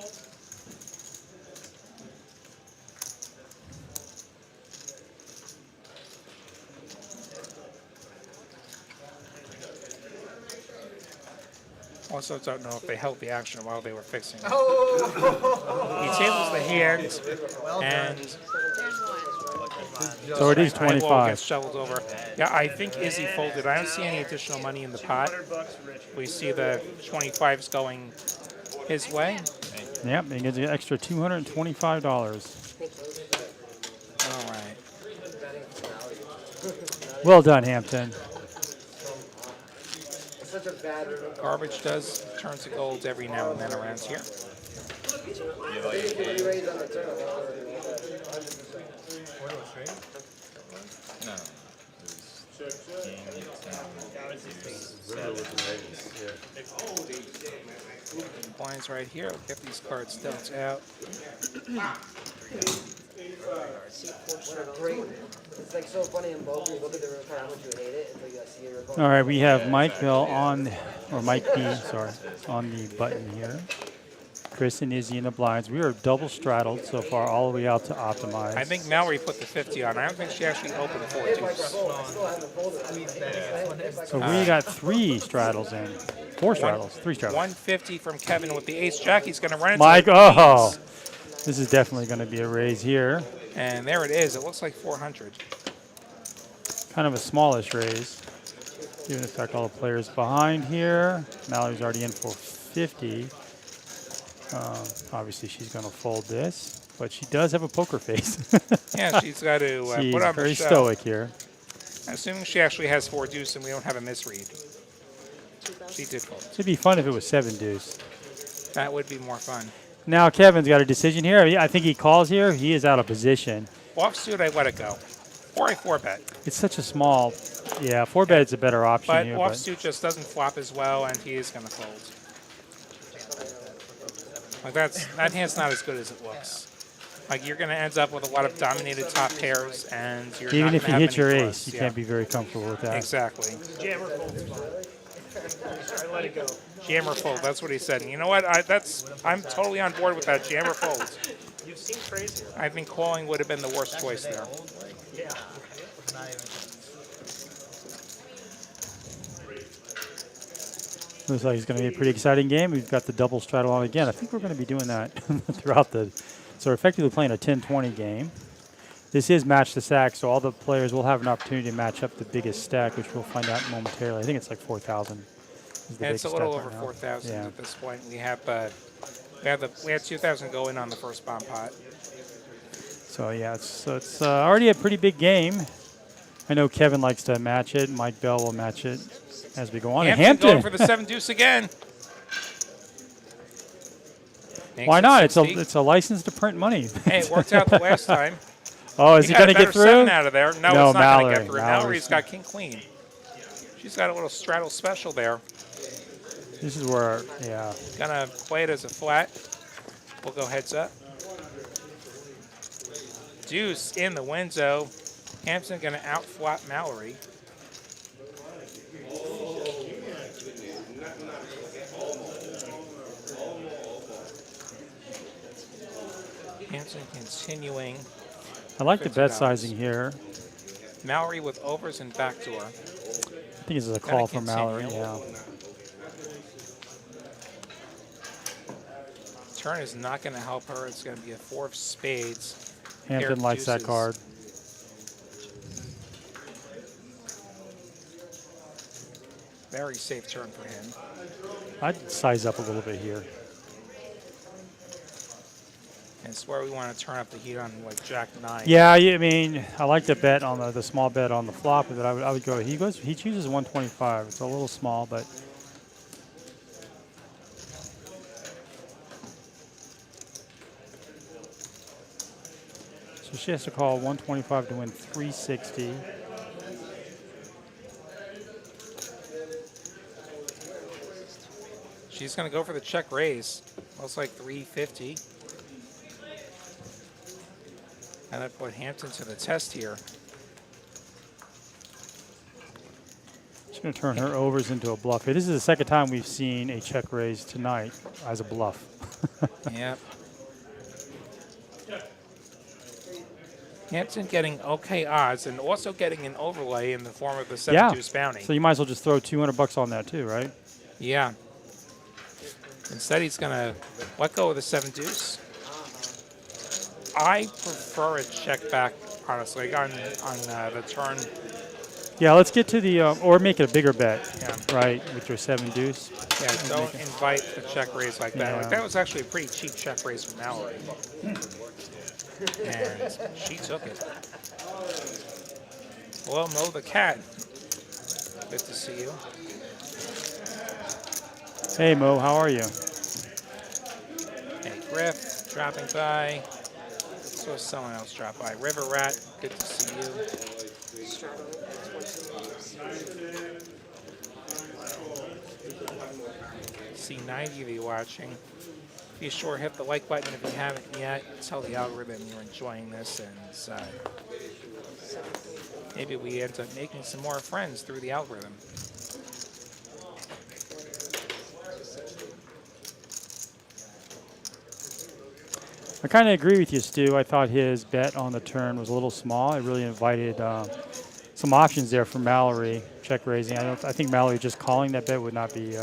Speaker 1: Also, don't know if they held the action while they were fixing it.
Speaker 5: Oh.
Speaker 1: He tables the hand,
Speaker 5: Well done.
Speaker 1: and
Speaker 4: There's one.
Speaker 2: So it is
Speaker 1: eyeball
Speaker 2: 25.
Speaker 1: gets shoveled over. Yeah, I think Izzy folded. I don't see any additional money in the pot. We see the 25s going his way.
Speaker 2: Yep, he gets an extra $225.
Speaker 1: All right.
Speaker 2: Well done, Hampton.
Speaker 5: Such a bad
Speaker 1: Garbage does turn to gold every now and then around here.
Speaker 5: raise on the turn.
Speaker 1: Blinds right here. We'll get these cards dealt out.
Speaker 5: Great. It's like so funny in both. You look at the real card, how much you hate it until you see your opponent.
Speaker 2: All right, we have Mike Bell on, or Mike B, sorry, on the button here. Chris and Izzy in the blinds. We are double straddled so far, all the way out to optimize.
Speaker 1: I think Mallory put the 50 on. I don't think she actually opened the 4 deuce.
Speaker 2: So we got 3 straddles in. 4 straddles, 3 straddles.
Speaker 1: 150 from Kevin with the ace jack. He's going to run into
Speaker 2: Mike,
Speaker 1: the
Speaker 2: oh,
Speaker 1: queens.
Speaker 2: this is definitely going to be a raise here.
Speaker 1: And there it is. It looks like 400.
Speaker 2: Kind of a smallish raise. Given the fact all the players behind here. Mallory's already in for 50. Obviously, she's going to fold this, but she does have a poker face.
Speaker 1: Yeah, she's got to
Speaker 2: She's
Speaker 1: put on
Speaker 2: very
Speaker 1: the show.
Speaker 2: stoic here.
Speaker 1: Assuming she actually has 4 deuce and we don't have a misread. She did fold.
Speaker 2: It'd be fun if it was 7 deuce.
Speaker 1: That would be more fun.
Speaker 2: Now Kevin's got a decision here. I think he calls here. He is out of position.
Speaker 1: Offsuit, I let it go. Or I 4-bet.
Speaker 2: It's such a small, yeah, 4-bet is a better option
Speaker 1: But
Speaker 2: here.
Speaker 1: offsuit just doesn't flop as well, and he is going to fold. Like that hand's not as good as it looks. Like you're going to end up with a lot of dominated top pairs, and you're
Speaker 2: Even
Speaker 1: not
Speaker 2: if
Speaker 1: gonna
Speaker 2: you
Speaker 1: have
Speaker 2: hit your
Speaker 1: many
Speaker 2: ace,
Speaker 1: bluffs.
Speaker 2: you
Speaker 1: Yeah.
Speaker 2: can't be very comfortable with that.
Speaker 1: Exactly.
Speaker 3: Jammer folds. I let it go.
Speaker 1: Jammer fold. That's what he said. And you know what? I'm totally on board with that jammer fold.
Speaker 3: You've seen crazier.
Speaker 1: I think calling would have been the worst choice there.
Speaker 3: Yeah.
Speaker 2: Looks like it's going to be a pretty exciting game. We've got the double straddle on again. I think we're going to be doing that throughout the. So we're effectively playing a 10-20 game. This is match the stack, so all the players will have an opportunity to match up the biggest stack, which we'll find out momentarily. I think it's like 4,000.
Speaker 1: And it's a little over 4,000
Speaker 2: Yeah.
Speaker 1: at this point. We had 2,000 go in on the first bomb pot.
Speaker 2: So yeah, it's already a pretty big game. I know Kevin likes to match it. Mike Bell will match it as we go on. And
Speaker 1: Hampton going
Speaker 2: Hampton.
Speaker 1: for the 7 deuce again. Makes
Speaker 2: Why
Speaker 1: it
Speaker 2: not?
Speaker 1: 60.
Speaker 2: It's a license to print money.
Speaker 1: Hey, it worked out the last time.
Speaker 2: Oh, is
Speaker 1: He
Speaker 2: he
Speaker 1: got
Speaker 2: going
Speaker 1: a
Speaker 2: to get
Speaker 1: better
Speaker 2: through?
Speaker 1: 7 out of there. No,
Speaker 2: No,
Speaker 1: it's not going to
Speaker 2: Mallory.
Speaker 1: get through.
Speaker 2: Mallory's-
Speaker 1: Mallory's got king queen. She's got a little straddle special there.
Speaker 2: This is where, yeah.
Speaker 1: Gonna play it as a flat. We'll go heads up. Deuce in the window. Hampton gonna outflop Mallory. Hampton continuing.
Speaker 2: I like the bet
Speaker 1: $50.
Speaker 2: sizing here.
Speaker 1: Mallory with overs and backdoor.
Speaker 2: I think this is a call from Mallory,
Speaker 1: continue.
Speaker 2: yeah.
Speaker 1: Turn is not gonna help her. It's gonna be a 4 of spades. Pair
Speaker 2: Hampton
Speaker 1: of
Speaker 2: likes that
Speaker 1: deuces.
Speaker 2: card.
Speaker 1: Very safe turn for him.
Speaker 2: I'd size up a little bit here.
Speaker 1: And it's where we want to turn up the heat on like Jack 9.
Speaker 2: Yeah, I mean, I like to bet on the small bet on the flop, but I would go. He chooses 125. It's a little small, but so she has to call 125 to win 360.
Speaker 1: She's going to go for the check raise. Looks like 350. And I put Hampton to the test here.
Speaker 2: She's going to turn her overs into a bluff here. This is the second time we've seen a check raise tonight as a bluff.
Speaker 1: Yep. Hampton getting okay odds and also getting an overlay in the form of the 7 deuce bounty.
Speaker 2: So you might as well just throw $200 on that too, right?
Speaker 1: Yeah. Instead, he's going to let go of the 7 deuce. I prefer a check back, honestly, on the turn.
Speaker 2: Yeah, let's get to the, or make it a bigger bet,
Speaker 1: Yeah.
Speaker 2: right, with your 7 deuce.
Speaker 1: Yeah, don't invite a check raise like that.
Speaker 2: Yeah.
Speaker 1: Like that was actually a pretty cheap check raise from Mallory. And she took it. Well, Mo the cat. Good to see you.
Speaker 2: Hey, Mo, how are you?
Speaker 1: Hey, Griff, dropping by. Saw someone else drop by. River Rat, good to see you.
Speaker 4: Straddle.
Speaker 1: C90 be watching. Be sure to hit the like button if you haven't yet. Tell the algorithm you're enjoying this, and maybe we end up making some more friends through the algorithm.
Speaker 2: I kind of agree with you, Stu. I thought his bet on the turn was a little small. It really invited some options there for Mallory, check raising. I think Mallory just calling that bet would not be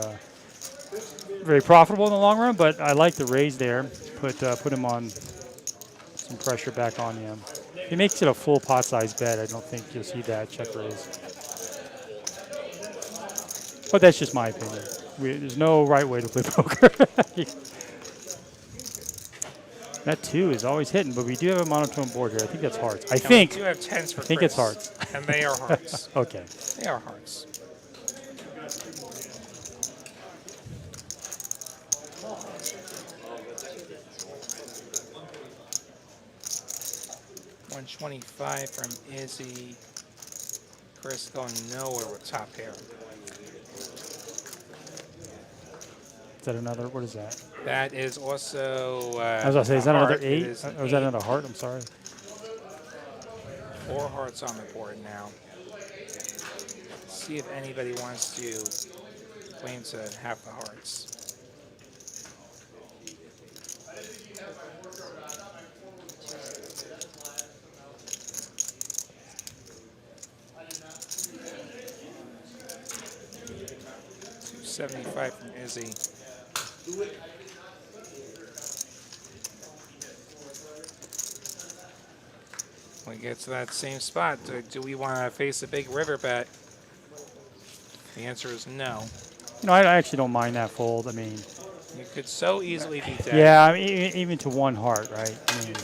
Speaker 2: very profitable in the long run, but I like the raise there. Put him on some pressure back on him. If he makes it a full pot size bet, I don't think you'll see that check raise. But that's just my opinion. There's no right way to play poker. That 2 is always hitting, but we do have a monotone board here. I think that's hearts. I think.
Speaker 1: We do have tens for
Speaker 2: I think
Speaker 1: Chris,
Speaker 2: it's hearts.
Speaker 1: And they are hearts.
Speaker 2: Okay.
Speaker 1: They are hearts. $125 from Izzy. Chris going nowhere with top pair.
Speaker 2: Is that another? What is that?
Speaker 1: That is also.
Speaker 2: I was going to say, is that another
Speaker 1: heart.
Speaker 2: 8?
Speaker 1: It is an
Speaker 2: Or is that
Speaker 1: 8.
Speaker 2: another heart? I'm sorry.
Speaker 1: 4 hearts on the board now. See if anybody wants to claim to have the hearts. $275 from Izzy. We get to that same spot. Do we want to face a big river bet? The answer is no.
Speaker 2: No, I actually don't mind that fold. I mean,
Speaker 1: You could so easily be dead.
Speaker 2: yeah, I mean, even to 1 heart, right? I mean,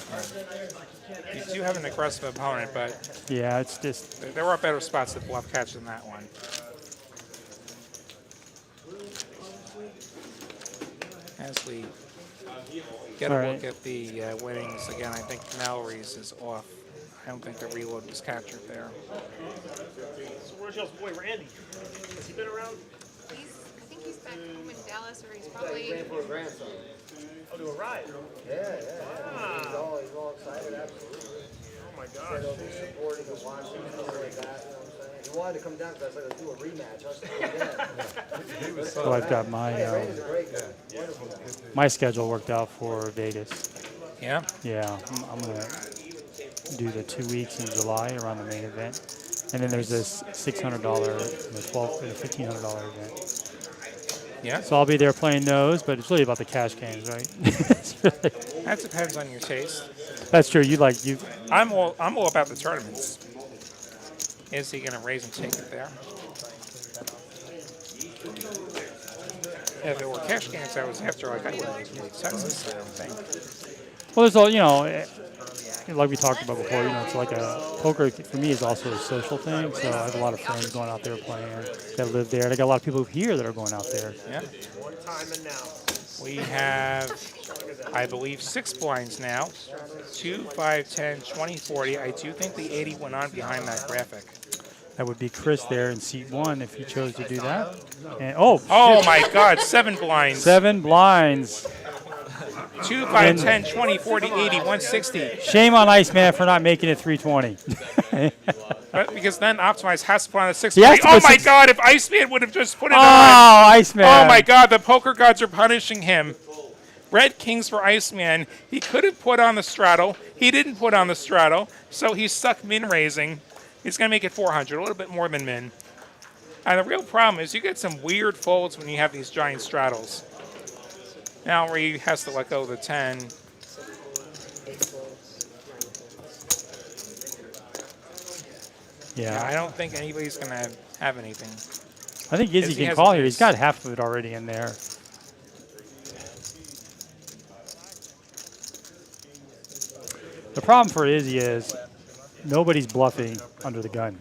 Speaker 1: You do have an aggressive opponent, but
Speaker 2: yeah, it's just.
Speaker 1: there are better spots to bluff catch than that one. As we get a
Speaker 2: All
Speaker 1: look
Speaker 2: right.
Speaker 1: at the winnings again, I think Mallory's is off. I don't think the reload was captured there.
Speaker 3: So where's y'all's boy Randy? Has he been around?
Speaker 4: I think he's back home in Dallas, or he's
Speaker 5: Yeah, he
Speaker 4: probably.
Speaker 5: ran for a grandson.
Speaker 3: Oh, to a ride.
Speaker 5: Yeah. He's all excited, absolutely.
Speaker 3: Oh my
Speaker 5: Said
Speaker 3: gosh.
Speaker 5: he'll be supporting and watching and stuff like that, you know what I'm saying? He wanted to come down because I said, let's do a rematch. I was like,
Speaker 2: So I've got my
Speaker 5: Randy's a great guy. Wonderful guy.
Speaker 2: my schedule worked out for Vegas.
Speaker 1: Yeah?
Speaker 2: Yeah, I'm gonna do the 2 weeks in July around the main event, and then there's this $600, and the $1,200 and $1,500 event.
Speaker 1: Yeah?
Speaker 2: So I'll be there playing those, but it's really about the cash games, right? It's really-
Speaker 1: That depends on your taste.
Speaker 2: that's true. You.
Speaker 1: I'm all about the tournaments. Is he going to raise and take it there? If it were cash games I was after, like I would make really sense. I don't think.
Speaker 2: Well, there's like we talked about before. It's like poker for me is also a social thing. So I have a lot of friends going out there playing that live there. And I got a lot of people here that are going out there.
Speaker 1: Yeah.
Speaker 3: One time and now.
Speaker 1: We have, I believe, 6 blinds now. 2, 5, 10, 20, 40. I do think the 80 went on behind that graphic.
Speaker 2: That would be Chris there in seat 1 if he chose to do that. And
Speaker 1: Oh my God, 7 blinds.
Speaker 2: 7 blinds.
Speaker 1: 2, 5, 10, 20, 40, 80, 160.
Speaker 2: Shame on Iceman for not making it 320.
Speaker 1: But because then Optimize has to put on a 6.
Speaker 2: He has to
Speaker 1: Oh
Speaker 2: put
Speaker 1: my
Speaker 2: 6.
Speaker 1: God, if Iceman would have just put it on.
Speaker 2: Oh, Iceman.
Speaker 1: Oh my God, the poker gods are punishing him. Red Kings for Iceman. He could have put on the straddle. He didn't put on the straddle, so he's stuck min raising. He's going to make it 400, a little bit more than min. And the real problem is you get some weird folds when you have these giant straddles. Now where he has to let go of the 10. Yeah, I don't think anybody's going to have anything.
Speaker 2: I think Izzy
Speaker 1: Izzy
Speaker 2: can
Speaker 1: has
Speaker 2: call
Speaker 1: a
Speaker 2: here. He's
Speaker 1: deuce.
Speaker 2: got half of it already in there. The problem for Izzy is nobody's bluffing under the gun.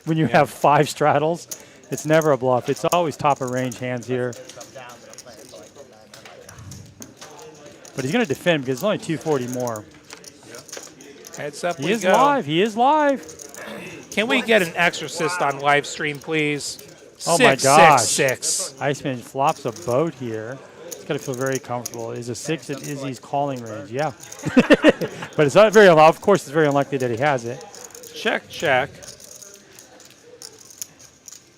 Speaker 2: When you have 5 straddles, it's never a bluff. It's always top of range hands here. But he's going to defend because it's only 240 more.
Speaker 1: Heads up,
Speaker 2: He
Speaker 1: we
Speaker 2: is
Speaker 1: go.
Speaker 2: live. He is live.
Speaker 1: Can we get an exorcist on live stream, please?
Speaker 2: Oh my gosh.
Speaker 1: 666.
Speaker 2: Iceman flops a boat here. He's got to feel very comfortable. Is a 6 in Izzy's calling range? Yeah. But it's not very, of course, it's very unlikely that he has it.
Speaker 1: Check, check.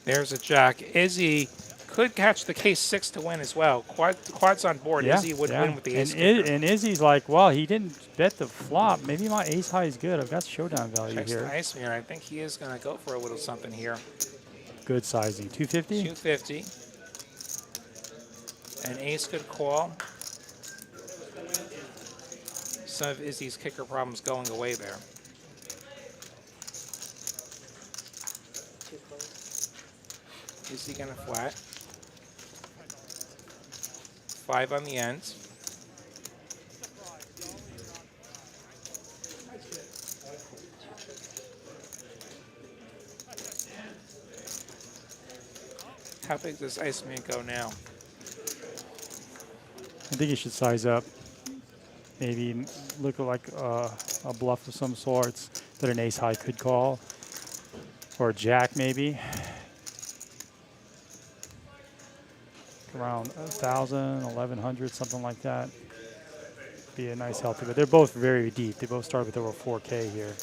Speaker 1: There's a jack. Izzy could catch the case 6 to win as well. Quads on board.
Speaker 2: Yeah,
Speaker 1: Izzy would
Speaker 2: yeah.
Speaker 1: win with the ace.
Speaker 2: And Izzy's like, well, he didn't bet the flop. Maybe my ace high is good. I've got showdown value
Speaker 1: Checks
Speaker 2: here.
Speaker 1: the ice mirror. I think he is going to go for a little something here.
Speaker 2: Good sizing. 250?
Speaker 1: 250. An ace could call. Some of Izzy's kicker problems going away there. Is he going to flat? 5 on the end. How big does Iceman go now?
Speaker 2: I think he should size up. Maybe look like a bluff of some sorts that an ace high could call. Or a jack, maybe. Around 1,000, 1,100, something like that. Be a nice healthy, but they're both very deep. They both start with over 4K here.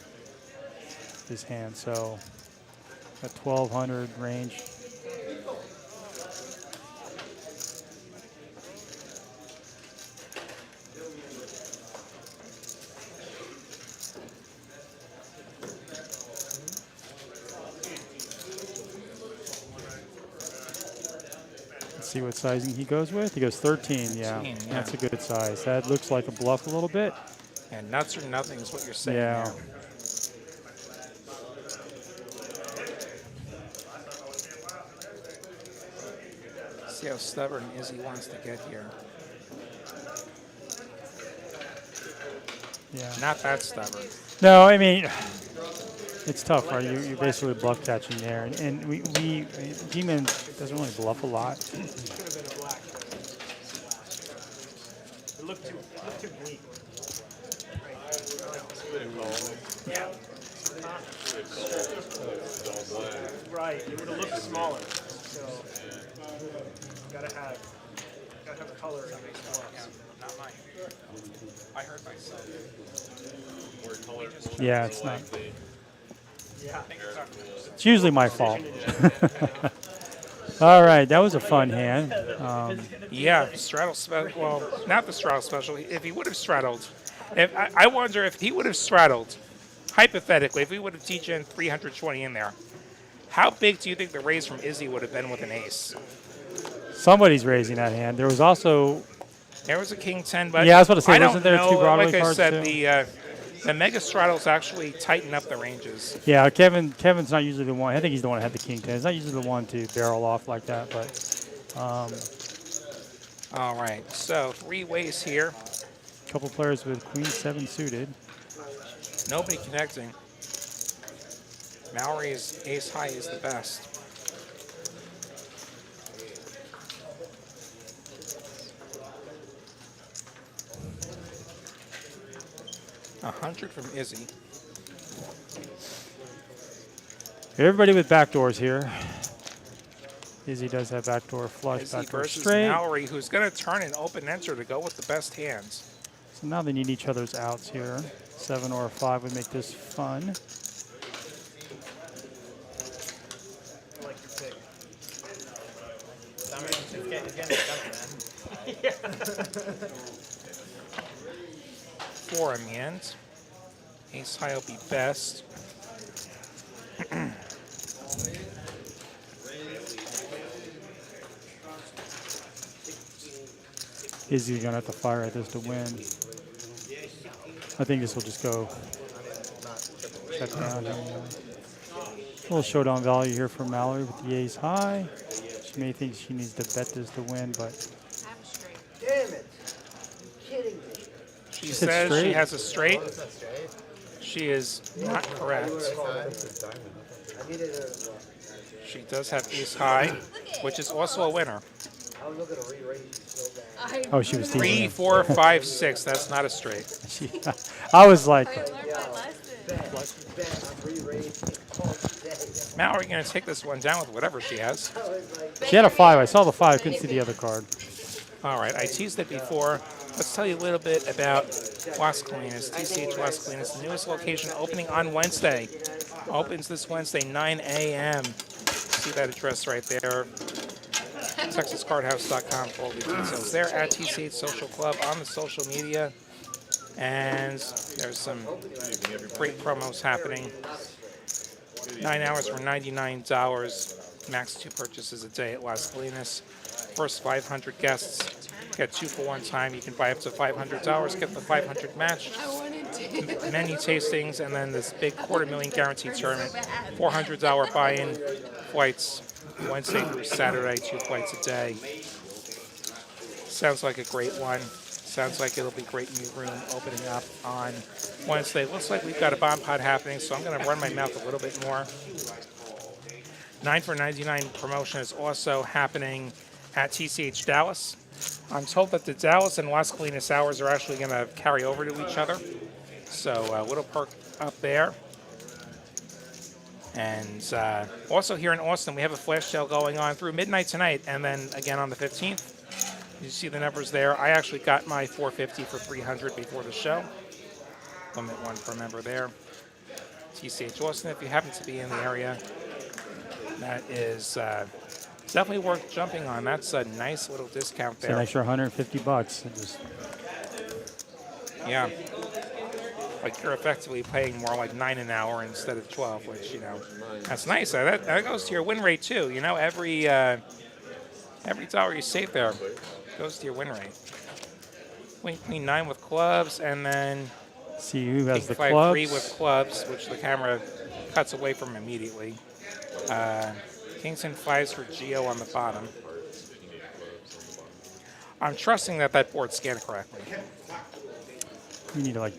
Speaker 2: This hand, so at 1,200 range. See what sizing he goes with. He goes 13, yeah.
Speaker 1: 13, yeah.
Speaker 2: That's a good size. That looks like a bluff a little bit.
Speaker 1: And nuts or nothing is what you're saying
Speaker 2: Yeah.
Speaker 1: there. See how stubborn Izzy wants to get here.
Speaker 2: Yeah.
Speaker 1: Not that stubborn.
Speaker 2: No, I mean, it's tough, right? You're basically bluff catching there. And G-Man doesn't really bluff a lot.
Speaker 3: Should have been a black. It looked too bleak. Yeah. Right. It would have looked smaller. So gotta have color in these bluffs.
Speaker 1: Not mine. I heard myself.
Speaker 2: Yeah, it's not.
Speaker 3: Yeah.
Speaker 2: It's usually my fault. All right, that was a fun hand.
Speaker 1: Yeah, straddle special. Well, not the straddle special. If he would have straddled, I wonder if he would have straddled, hypothetically, if we would have TGN 320 in there, how big do you think the raise from Izzy would have been with an ace?
Speaker 2: Somebody's raising that hand. There was also,
Speaker 1: There was a king 10, but
Speaker 2: yeah, I was about to say,
Speaker 1: I don't
Speaker 2: wasn't there
Speaker 1: know.
Speaker 2: 2 Broadway
Speaker 1: Like I
Speaker 2: cards
Speaker 1: said,
Speaker 2: too?
Speaker 1: the mega straddles actually tighten up the ranges.
Speaker 2: Yeah, Kevin's not usually the one. I think he's the one that had the king 10. He's not usually the one to barrel off like that, but
Speaker 1: All right, so 3 ways here.
Speaker 2: a couple players with queen 7 suited.
Speaker 1: Nobody connecting. Mallory's ace high is the best. $100 from Izzy.
Speaker 2: Everybody with backdoors here. Izzy does have backdoor flush,
Speaker 1: Izzy
Speaker 2: backdoor
Speaker 1: versus
Speaker 2: straight.
Speaker 1: Mallory, who's going to turn an open enter to go with the best hands.
Speaker 2: So now they need each other's outs here. 7 or a 5 would make this fun.
Speaker 3: I like your pick.
Speaker 1: Four in the end. Ace high will be best.
Speaker 2: Izzy's gonna have to fire at this to win. I think this will just go check down here. little showdown value here for Mallory with the ace high. She may think she needs to bet this to win, but
Speaker 4: Have a straight.
Speaker 5: Damn it. You're kidding me.
Speaker 1: She
Speaker 2: said
Speaker 1: says she
Speaker 2: straight.
Speaker 1: has a straight. She is not correct.
Speaker 5: I needed a,
Speaker 1: She does have ace high, which is also a winner.
Speaker 5: I was looking to re-raise so bad.
Speaker 2: oh, she was teasing
Speaker 1: 3,
Speaker 2: him.
Speaker 1: 4, 5, 6. That's not a straight.
Speaker 2: She, I was like,
Speaker 4: I learned my lesson.
Speaker 5: Bet, I'm re-raising all day.
Speaker 1: Mallory going to take this one down with whatever she has.
Speaker 5: I was like,
Speaker 2: she had a 5. I saw the 5. Couldn't see the other card.
Speaker 1: All right, I teased it before. Let's tell you a little bit about Las Colinas, TCH Las Colinas, the newest location opening on Wednesday. Opens this Wednesday, 9 a.m. See that address right there. TexasCardHouse.com for all the details. They're at TCH Social Club on the social media. And there's some great promos happening. 9 hours for $99. Max 2 purchases a day at Las Colinas. First 500 guests get 2 for 1 time. You can buy up to $500. Get the 500 matched.
Speaker 4: I wanted to.
Speaker 1: Menu tastings, and then this big $250,000 guaranteed tournament. $400 buy-in flights Wednesday through Saturday, 2 flights a day. Sounds like a great one. Sounds like it'll be great new room opening up on Wednesday. Looks like we've got a bomb pot happening, so I'm going to run my mouth a little bit more. 9 for $99 promotion is also happening at TCH Dallas. I'm told that the Dallas and Las Colinas hours are actually going to carry over to each other. So a little perk up there. And also here in Austin, we have a flash sale going on through midnight tonight, and then again on the 15th. You see the numbers there. I actually got my 450 for 300 before the show. Limit 1 per member there. TCH Austin, if you happen to be in the area, that is definitely worth jumping on. That's a nice little discount
Speaker 2: It's an
Speaker 1: there.
Speaker 2: extra $150. It just,
Speaker 1: Yeah. Like you're effectively paying more like 9 an hour instead of 12, which, you know, that's nice. That goes to your win rate too. You know, every dollar you save there goes to your win rate. Queen 9 with clubs, and then
Speaker 2: see who has
Speaker 1: King
Speaker 2: the
Speaker 1: 5
Speaker 2: clubs.
Speaker 1: 3 with clubs, which the camera cuts away from immediately. Kings and 5s for Geo on the bottom. I'm trusting that board's scanned correctly.
Speaker 2: You need to like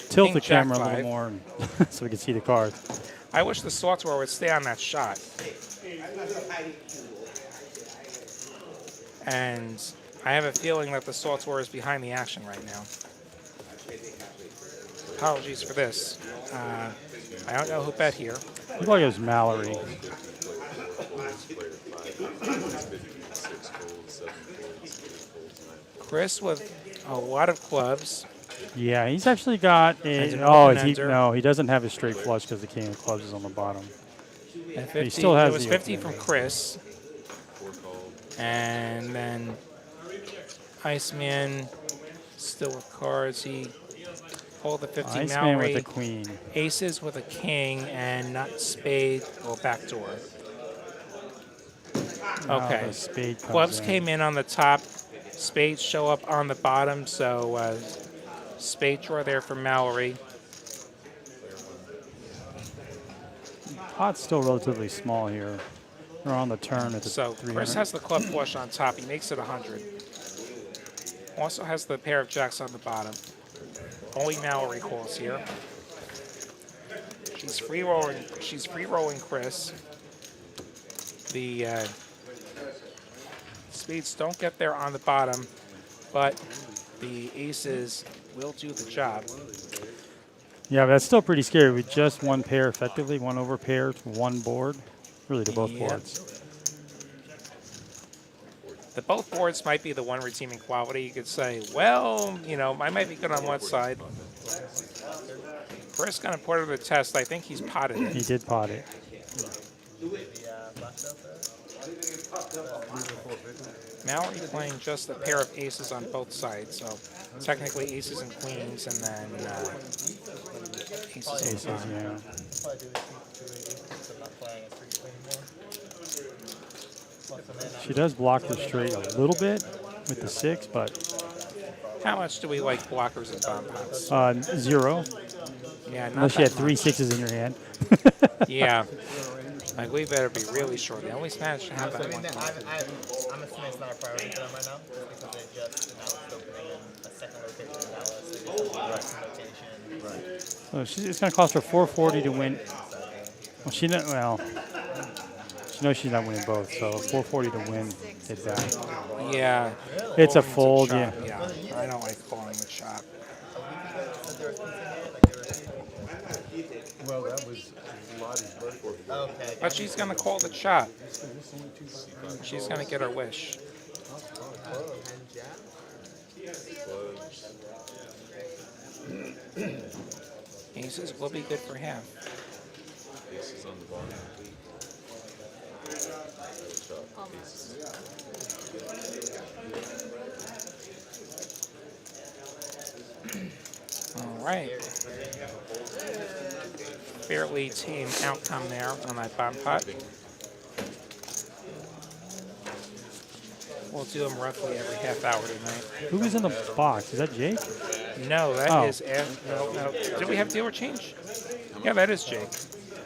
Speaker 2: tilt
Speaker 1: King,
Speaker 2: the
Speaker 1: Jack
Speaker 2: camera a
Speaker 1: 5.
Speaker 2: little more and so we can see the cards.
Speaker 1: I wish the software would stay on that shot. And I have a feeling that the software is behind the action right now. Apologies for this. I don't know who bet here.
Speaker 2: I feel like it was Mallory.
Speaker 1: Chris with a lot of clubs.
Speaker 2: Yeah, he's actually got
Speaker 1: And
Speaker 2: a.
Speaker 1: an
Speaker 2: Oh,
Speaker 1: open-ender.
Speaker 2: no, he doesn't have a straight flush because the king of clubs is on the bottom.
Speaker 1: And
Speaker 2: He still has
Speaker 1: it was
Speaker 2: the
Speaker 1: 50
Speaker 2: opening.
Speaker 1: from Chris. And then Iceman still with cards. He pulled the 50
Speaker 2: Iceman
Speaker 1: Mallory.
Speaker 2: with the queen.
Speaker 1: Aces with a king and not spade or backdoor.
Speaker 2: Now
Speaker 1: Okay.
Speaker 2: the spade comes
Speaker 1: Clubs
Speaker 2: in.
Speaker 1: came in on the top. Spades show up on the bottom. So spade draw there for Mallory.
Speaker 2: Pot's still relatively small here. We're on the turn at the
Speaker 1: So
Speaker 2: 300.
Speaker 1: Chris has the club flush on top. He makes it 100. Also has the pair of jacks on the bottom. Only Mallory calls here. She's free rolling. She's free rolling Chris. The spades don't get there on the bottom, but the aces will do the job.
Speaker 2: Yeah, but that's still pretty scary with just one pair effectively, one over pair to one board. Really to both
Speaker 1: Yep.
Speaker 2: boards.
Speaker 1: The both boards might be the one redeeming quality. You could say, well, you know, I might be good on one side. Chris going to put it to the test. I think he's potted
Speaker 2: He
Speaker 1: it.
Speaker 2: did pot it.
Speaker 1: Mallory playing just a pair of aces on both sides. So technically aces and queens, and then aces on
Speaker 2: Aces,
Speaker 1: the bottom.
Speaker 2: yeah. She does block the straight a little bit with the 6, but
Speaker 1: How much do we like blockers and bomb pots?
Speaker 2: 0.
Speaker 1: Yeah, not
Speaker 2: Unless you had
Speaker 1: that
Speaker 2: 3
Speaker 1: much.
Speaker 2: 6s in your hand.
Speaker 1: Yeah. Like, we better be really sure. They only managed to have
Speaker 6: I
Speaker 1: that
Speaker 6: mean,
Speaker 1: one.
Speaker 6: I'm assuming it's not a priority for them right now because they just announced opening a second location in Dallas. They just location.
Speaker 2: So it's going to cost her 440 to win. Well, she knows she's not winning both, so 440 to win is that.
Speaker 1: Yeah.
Speaker 2: It's a
Speaker 1: Calling
Speaker 2: fold,
Speaker 1: the
Speaker 2: yeah.
Speaker 1: chop. Yeah, I don't like calling the chop.
Speaker 7: Well, that was Lottie's birthday.
Speaker 6: Okay.
Speaker 1: But she's going to call the chop. She's going to get her wish. Aces will be good for him.
Speaker 7: Aces on the bottom.
Speaker 4: Almost.
Speaker 1: All right. Fairly tame outcome there on that bottom pot. We'll do them roughly every half hour tonight.
Speaker 2: Who is in the box? Is that Jake?
Speaker 1: No, that
Speaker 2: Oh.
Speaker 1: is no. Did we have deal or change? Yeah, that is Jake.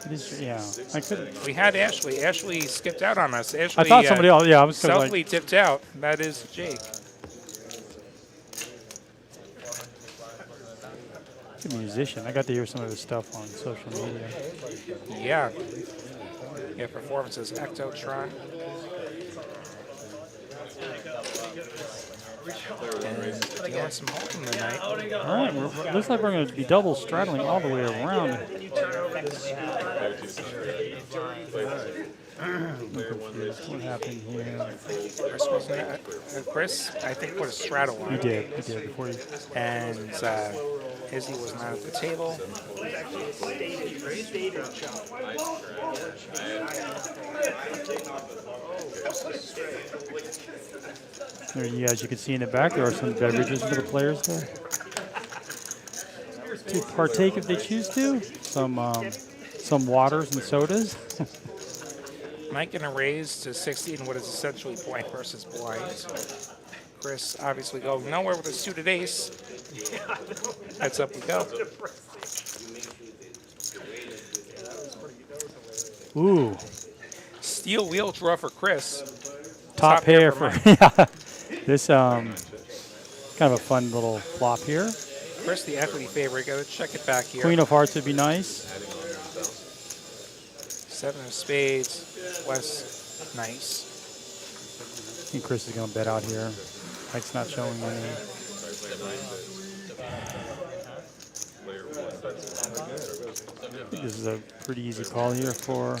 Speaker 2: It is, yeah. I couldn't.
Speaker 1: We had Ashley. Ashley skipped out on us. Ashley,
Speaker 2: I thought somebody else. Yeah, I was kind of
Speaker 1: Selfly
Speaker 2: like.
Speaker 1: dipped out. That is Jake.
Speaker 2: He's a musician. I got to hear some of his stuff on social media.
Speaker 1: Yeah. Yeah, performances. Ectotron. And doing some holding tonight.
Speaker 2: All right, looks like we're going to be double straddling all the way around. What happened here?
Speaker 1: Chris, wasn't it? Chris, I think, put a straddle on.
Speaker 2: He did before he.
Speaker 1: And Izzy was not at the table.
Speaker 2: There, as you can see in the back, there are some beverages for the players there to partake if they choose to. Some waters and sodas.
Speaker 1: Mike going to raise to 60 in what is essentially blank versus blind. Chris obviously going nowhere with a suited ace. Heads up we go.
Speaker 2: Ooh,
Speaker 1: Steel wheel draw for Chris.
Speaker 2: top pair for
Speaker 1: Mike.
Speaker 2: yeah. This kind of a fun little flop here.
Speaker 1: Chris, the equity favorite. Got to check it back here.
Speaker 2: Queen of hearts would be nice.
Speaker 1: Seven of spades. Less nice.
Speaker 2: I think Chris is going to bet out here. Mike's not showing any. I think this is a pretty easy call here for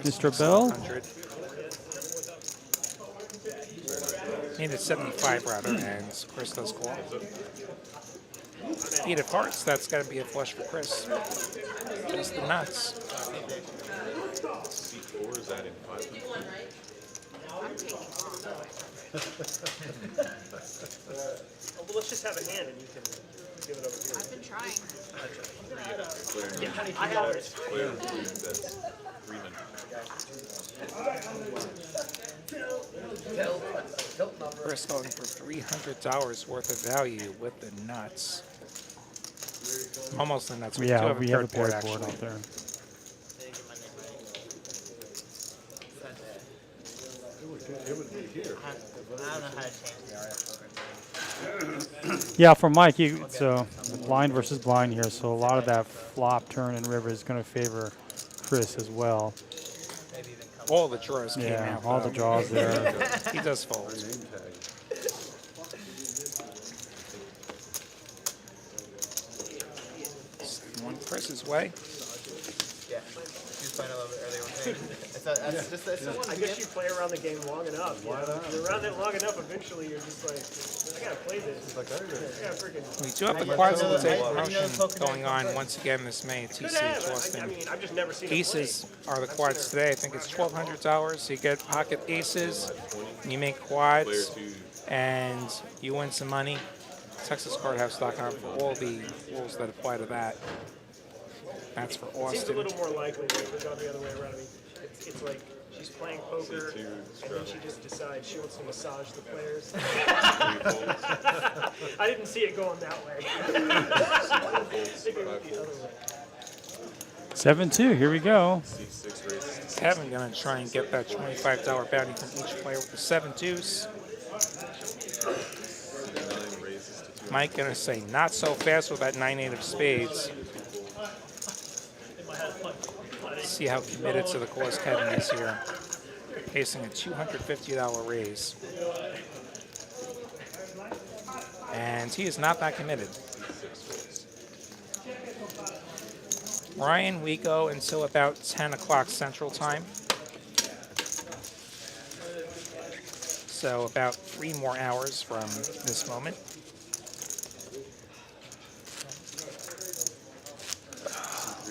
Speaker 2: Mr. Bell.
Speaker 1: 100. Needed 75 rather, and Chris does call. 8 of hearts, that's got to be a flush for Chris. Just the nuts.
Speaker 7: C4 is adding 500.
Speaker 4: I'm taking off.
Speaker 3: Well, let's just have a hand and you can give it over to
Speaker 4: I've been trying.
Speaker 3: me. I have it.
Speaker 7: Player includes that's 300.
Speaker 1: Chris going for $300 worth of value with the nuts. Almost the nuts. We do
Speaker 2: Yeah,
Speaker 1: have
Speaker 2: we
Speaker 1: a
Speaker 2: have a
Speaker 1: paired board,
Speaker 2: paired board
Speaker 1: actually.
Speaker 2: out there.
Speaker 7: It would be here.
Speaker 6: I don't know how to change the RF.
Speaker 2: Yeah, for Mike, it's blind versus blind here, so a lot of that flop, turn, and river is going to favor Chris as well.
Speaker 1: All the drawers came
Speaker 2: Yeah,
Speaker 1: out.
Speaker 2: all the
Speaker 1: though.
Speaker 2: draws there.
Speaker 1: He does fold.
Speaker 7: Name tag.
Speaker 1: One Chris's way.
Speaker 6: Yeah. She's playing a little bit earlier with me. It's just
Speaker 3: I guess you play around the game long enough. Why not? You're around it long enough, eventually you're just like, I gotta play this.
Speaker 7: Like I did.
Speaker 3: I gotta freaking.
Speaker 1: We do have the quads of the day promotion going on once again this May at TCH
Speaker 3: I
Speaker 1: Austin.
Speaker 3: mean, I've just never seen it play.
Speaker 1: Aces are the quads today. I think it's $1,200. You get pocket aces, you make quads, and you win some money. TexasCardHouse.com for all the rules that apply to that. That's for
Speaker 3: Seems a
Speaker 1: Austin.
Speaker 3: little more likely that it gone the other way around. I mean, it's like she's playing poker, and then she just decides she wants to massage the players. I didn't see it going that way. I think it went the other way.
Speaker 2: 7-2, here we go.
Speaker 7: C6 raises to
Speaker 1: Kevin gonna try and get that $25 bounty from each player with the 7 deuce. Mike gonna say not so fast with that 9-8 of spades. See how committed to the cause Kevin is here. Facing a $250 raise. And he is not that committed. Ryan, we go until about 10 o'clock Central Time. So about 3 more hours from this moment.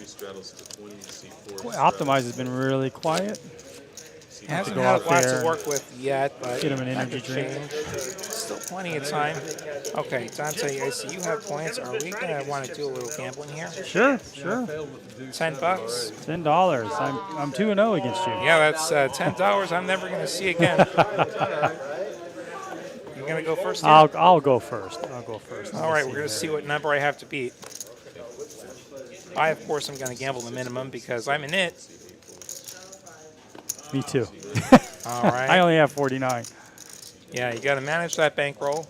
Speaker 7: C3 straddles to 20, C4.
Speaker 2: Optimize has been really quiet.
Speaker 1: Hasn't
Speaker 2: go
Speaker 1: had
Speaker 2: out
Speaker 1: lots
Speaker 2: there,
Speaker 1: to work with yet, but
Speaker 2: get him an
Speaker 1: that
Speaker 2: energy
Speaker 1: could
Speaker 2: drink.
Speaker 1: change. Still plenty of time. Okay, Dante, I see you have points. Are we gonna want to do a little gambling here?
Speaker 2: Sure, sure.
Speaker 1: $10.
Speaker 2: $10. I'm 2-0 against you.
Speaker 1: Yeah, that's $10 I'm never gonna see again. You gonna go first? Here?
Speaker 2: I'll go first. I'll go first.
Speaker 1: All right, we're gonna see what number I have to beat. I, of course, am gonna gamble the minimum because I'm in it.
Speaker 2: Me too.
Speaker 1: All right.
Speaker 2: I only have 49.
Speaker 1: Yeah, you got to manage that bankroll.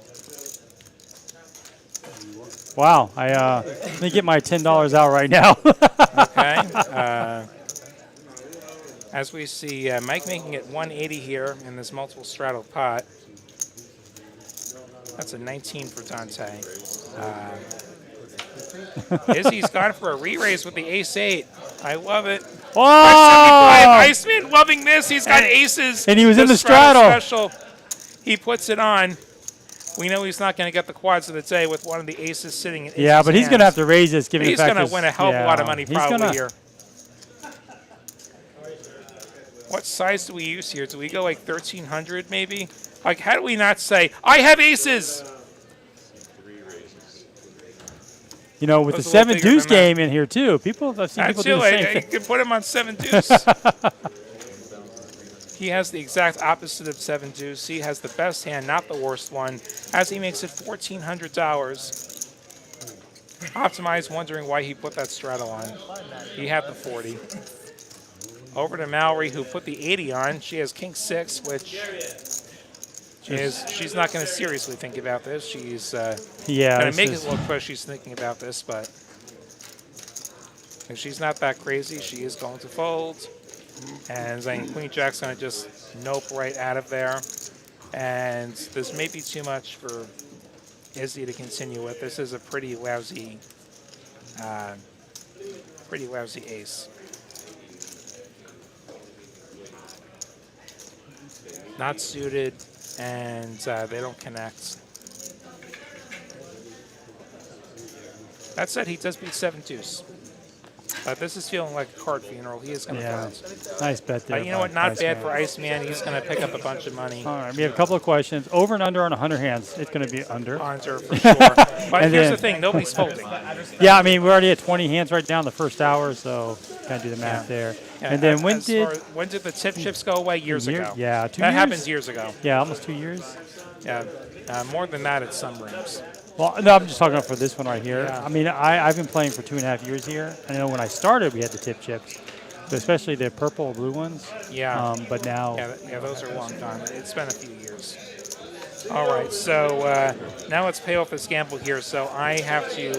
Speaker 2: Wow. Let me get my $10 out right now.
Speaker 1: Okay. As we see, Mike making it 180 here in this multiple straddle pot. That's a 19 for Dante. Izzy's gone for a re-raise with the ace-8. I love it.
Speaker 2: Whoa!
Speaker 1: 575. Iceman loving this. He's got aces.
Speaker 2: And he was in the straddle.
Speaker 1: Special. He puts it on. We know he's not going to get the quads of the day with one of the aces sitting in
Speaker 2: Yeah,
Speaker 1: Izzy's
Speaker 2: but he's going to have
Speaker 1: hands.
Speaker 2: to raise this, given the
Speaker 1: He's
Speaker 2: fact
Speaker 1: going to win a hell of a lot of money probably here. What size do we use here? Do we go like 1,300 maybe? Like, how do we not say, I have aces?
Speaker 2: You know, with the
Speaker 1: Those a little
Speaker 2: 7
Speaker 1: bigger
Speaker 2: deuce
Speaker 1: than that.
Speaker 2: game in here too, I've seen people
Speaker 1: That's
Speaker 2: do
Speaker 1: you.
Speaker 2: the same
Speaker 1: You
Speaker 2: thing.
Speaker 1: could put him on 7 deuce. He has the exact opposite of 7 deuce. He has the best hand, not the worst one, as he makes it $1,400. Optimize wondering why he put that straddle on. He had the 40. Over to Mallory, who put the 80 on. She has king 6, which is she's not going to seriously think about this. She's going to make it look like she's thinking about this, but if she's not that crazy, she is going to fold. And then Queen Jack's going to just nope right out of there. And this may be too much for Izzy to continue with. This is a pretty lousy ace. Not suited, and they don't connect. That said, he does beat 7 deuce. But this is feeling like a card funeral. He is going to fold.
Speaker 2: Nice bet there.
Speaker 1: You know what? Not bad for Iceman. He's going to pick up a bunch of money.
Speaker 2: All right, we have a couple of questions. Over and under on 100 hands. It's going to be under.
Speaker 1: Under for sure. But here's the thing. Nobody's folding.
Speaker 2: Yeah, I mean, we're already at 20 hands right now in the first hour, so kind of do the math there.
Speaker 1: Yeah,
Speaker 2: and then when
Speaker 1: did the tip chips go away? Years ago.
Speaker 2: Yeah, 2 years.
Speaker 1: That happens years ago.
Speaker 2: Yeah, almost 2 years.
Speaker 1: Yeah, more than that at some rooms.
Speaker 2: Well, no, I'm just talking about for this one right here.
Speaker 1: Yeah.
Speaker 2: I mean, I've been playing for 2.5 years here. I know when I started, we had the tip chips, but especially the purple or blue ones.
Speaker 1: Yeah.
Speaker 2: But now.
Speaker 1: Yeah, those are long gone. It's been a few years. All right, so now let's pay off this gamble here. So I have to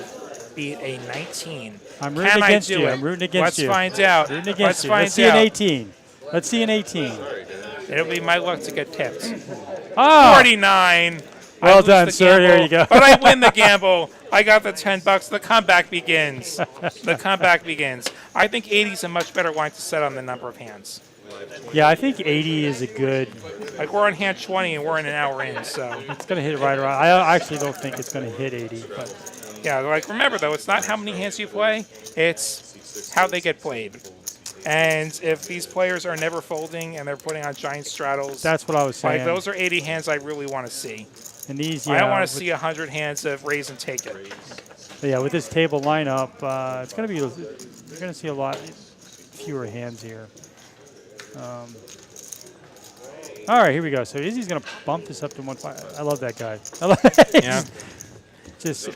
Speaker 1: beat a 19.
Speaker 2: I'm rooting against you. I'm rooting against you.
Speaker 1: Let's find out.
Speaker 2: Rooting against you.
Speaker 1: Let's
Speaker 2: Let's see an 18. Let's see an 18.
Speaker 1: It'll be my luck to get tipped.
Speaker 2: Oh!
Speaker 1: 49.
Speaker 2: Well done, sir. Here you go.
Speaker 1: But I win the gamble. I got the $10. The comeback begins. The comeback begins. I think 80 is a much better line to set on the number of hands.
Speaker 2: Yeah, I think 80 is a good.
Speaker 1: Like we're on hand 20 and we're in an hour in, so.
Speaker 2: It's going to hit right around. I actually don't think it's going to hit 80. But.
Speaker 1: Yeah, like remember though, it's not how many hands you play, it's how they get played. And if these players are never folding and they're putting on giant straddles.
Speaker 2: That's what I was saying.
Speaker 1: Like those are 80 hands I really want to see.
Speaker 2: And these,
Speaker 1: I don't want to see 100 hands of raise and take it.
Speaker 2: But yeah, with this table lineup, it's going to be, you're going to see a lot fewer hands here. All right, here we go. So Izzy's going to bump this up to 1.5. I love that guy. I love
Speaker 1: Yeah.
Speaker 2: Just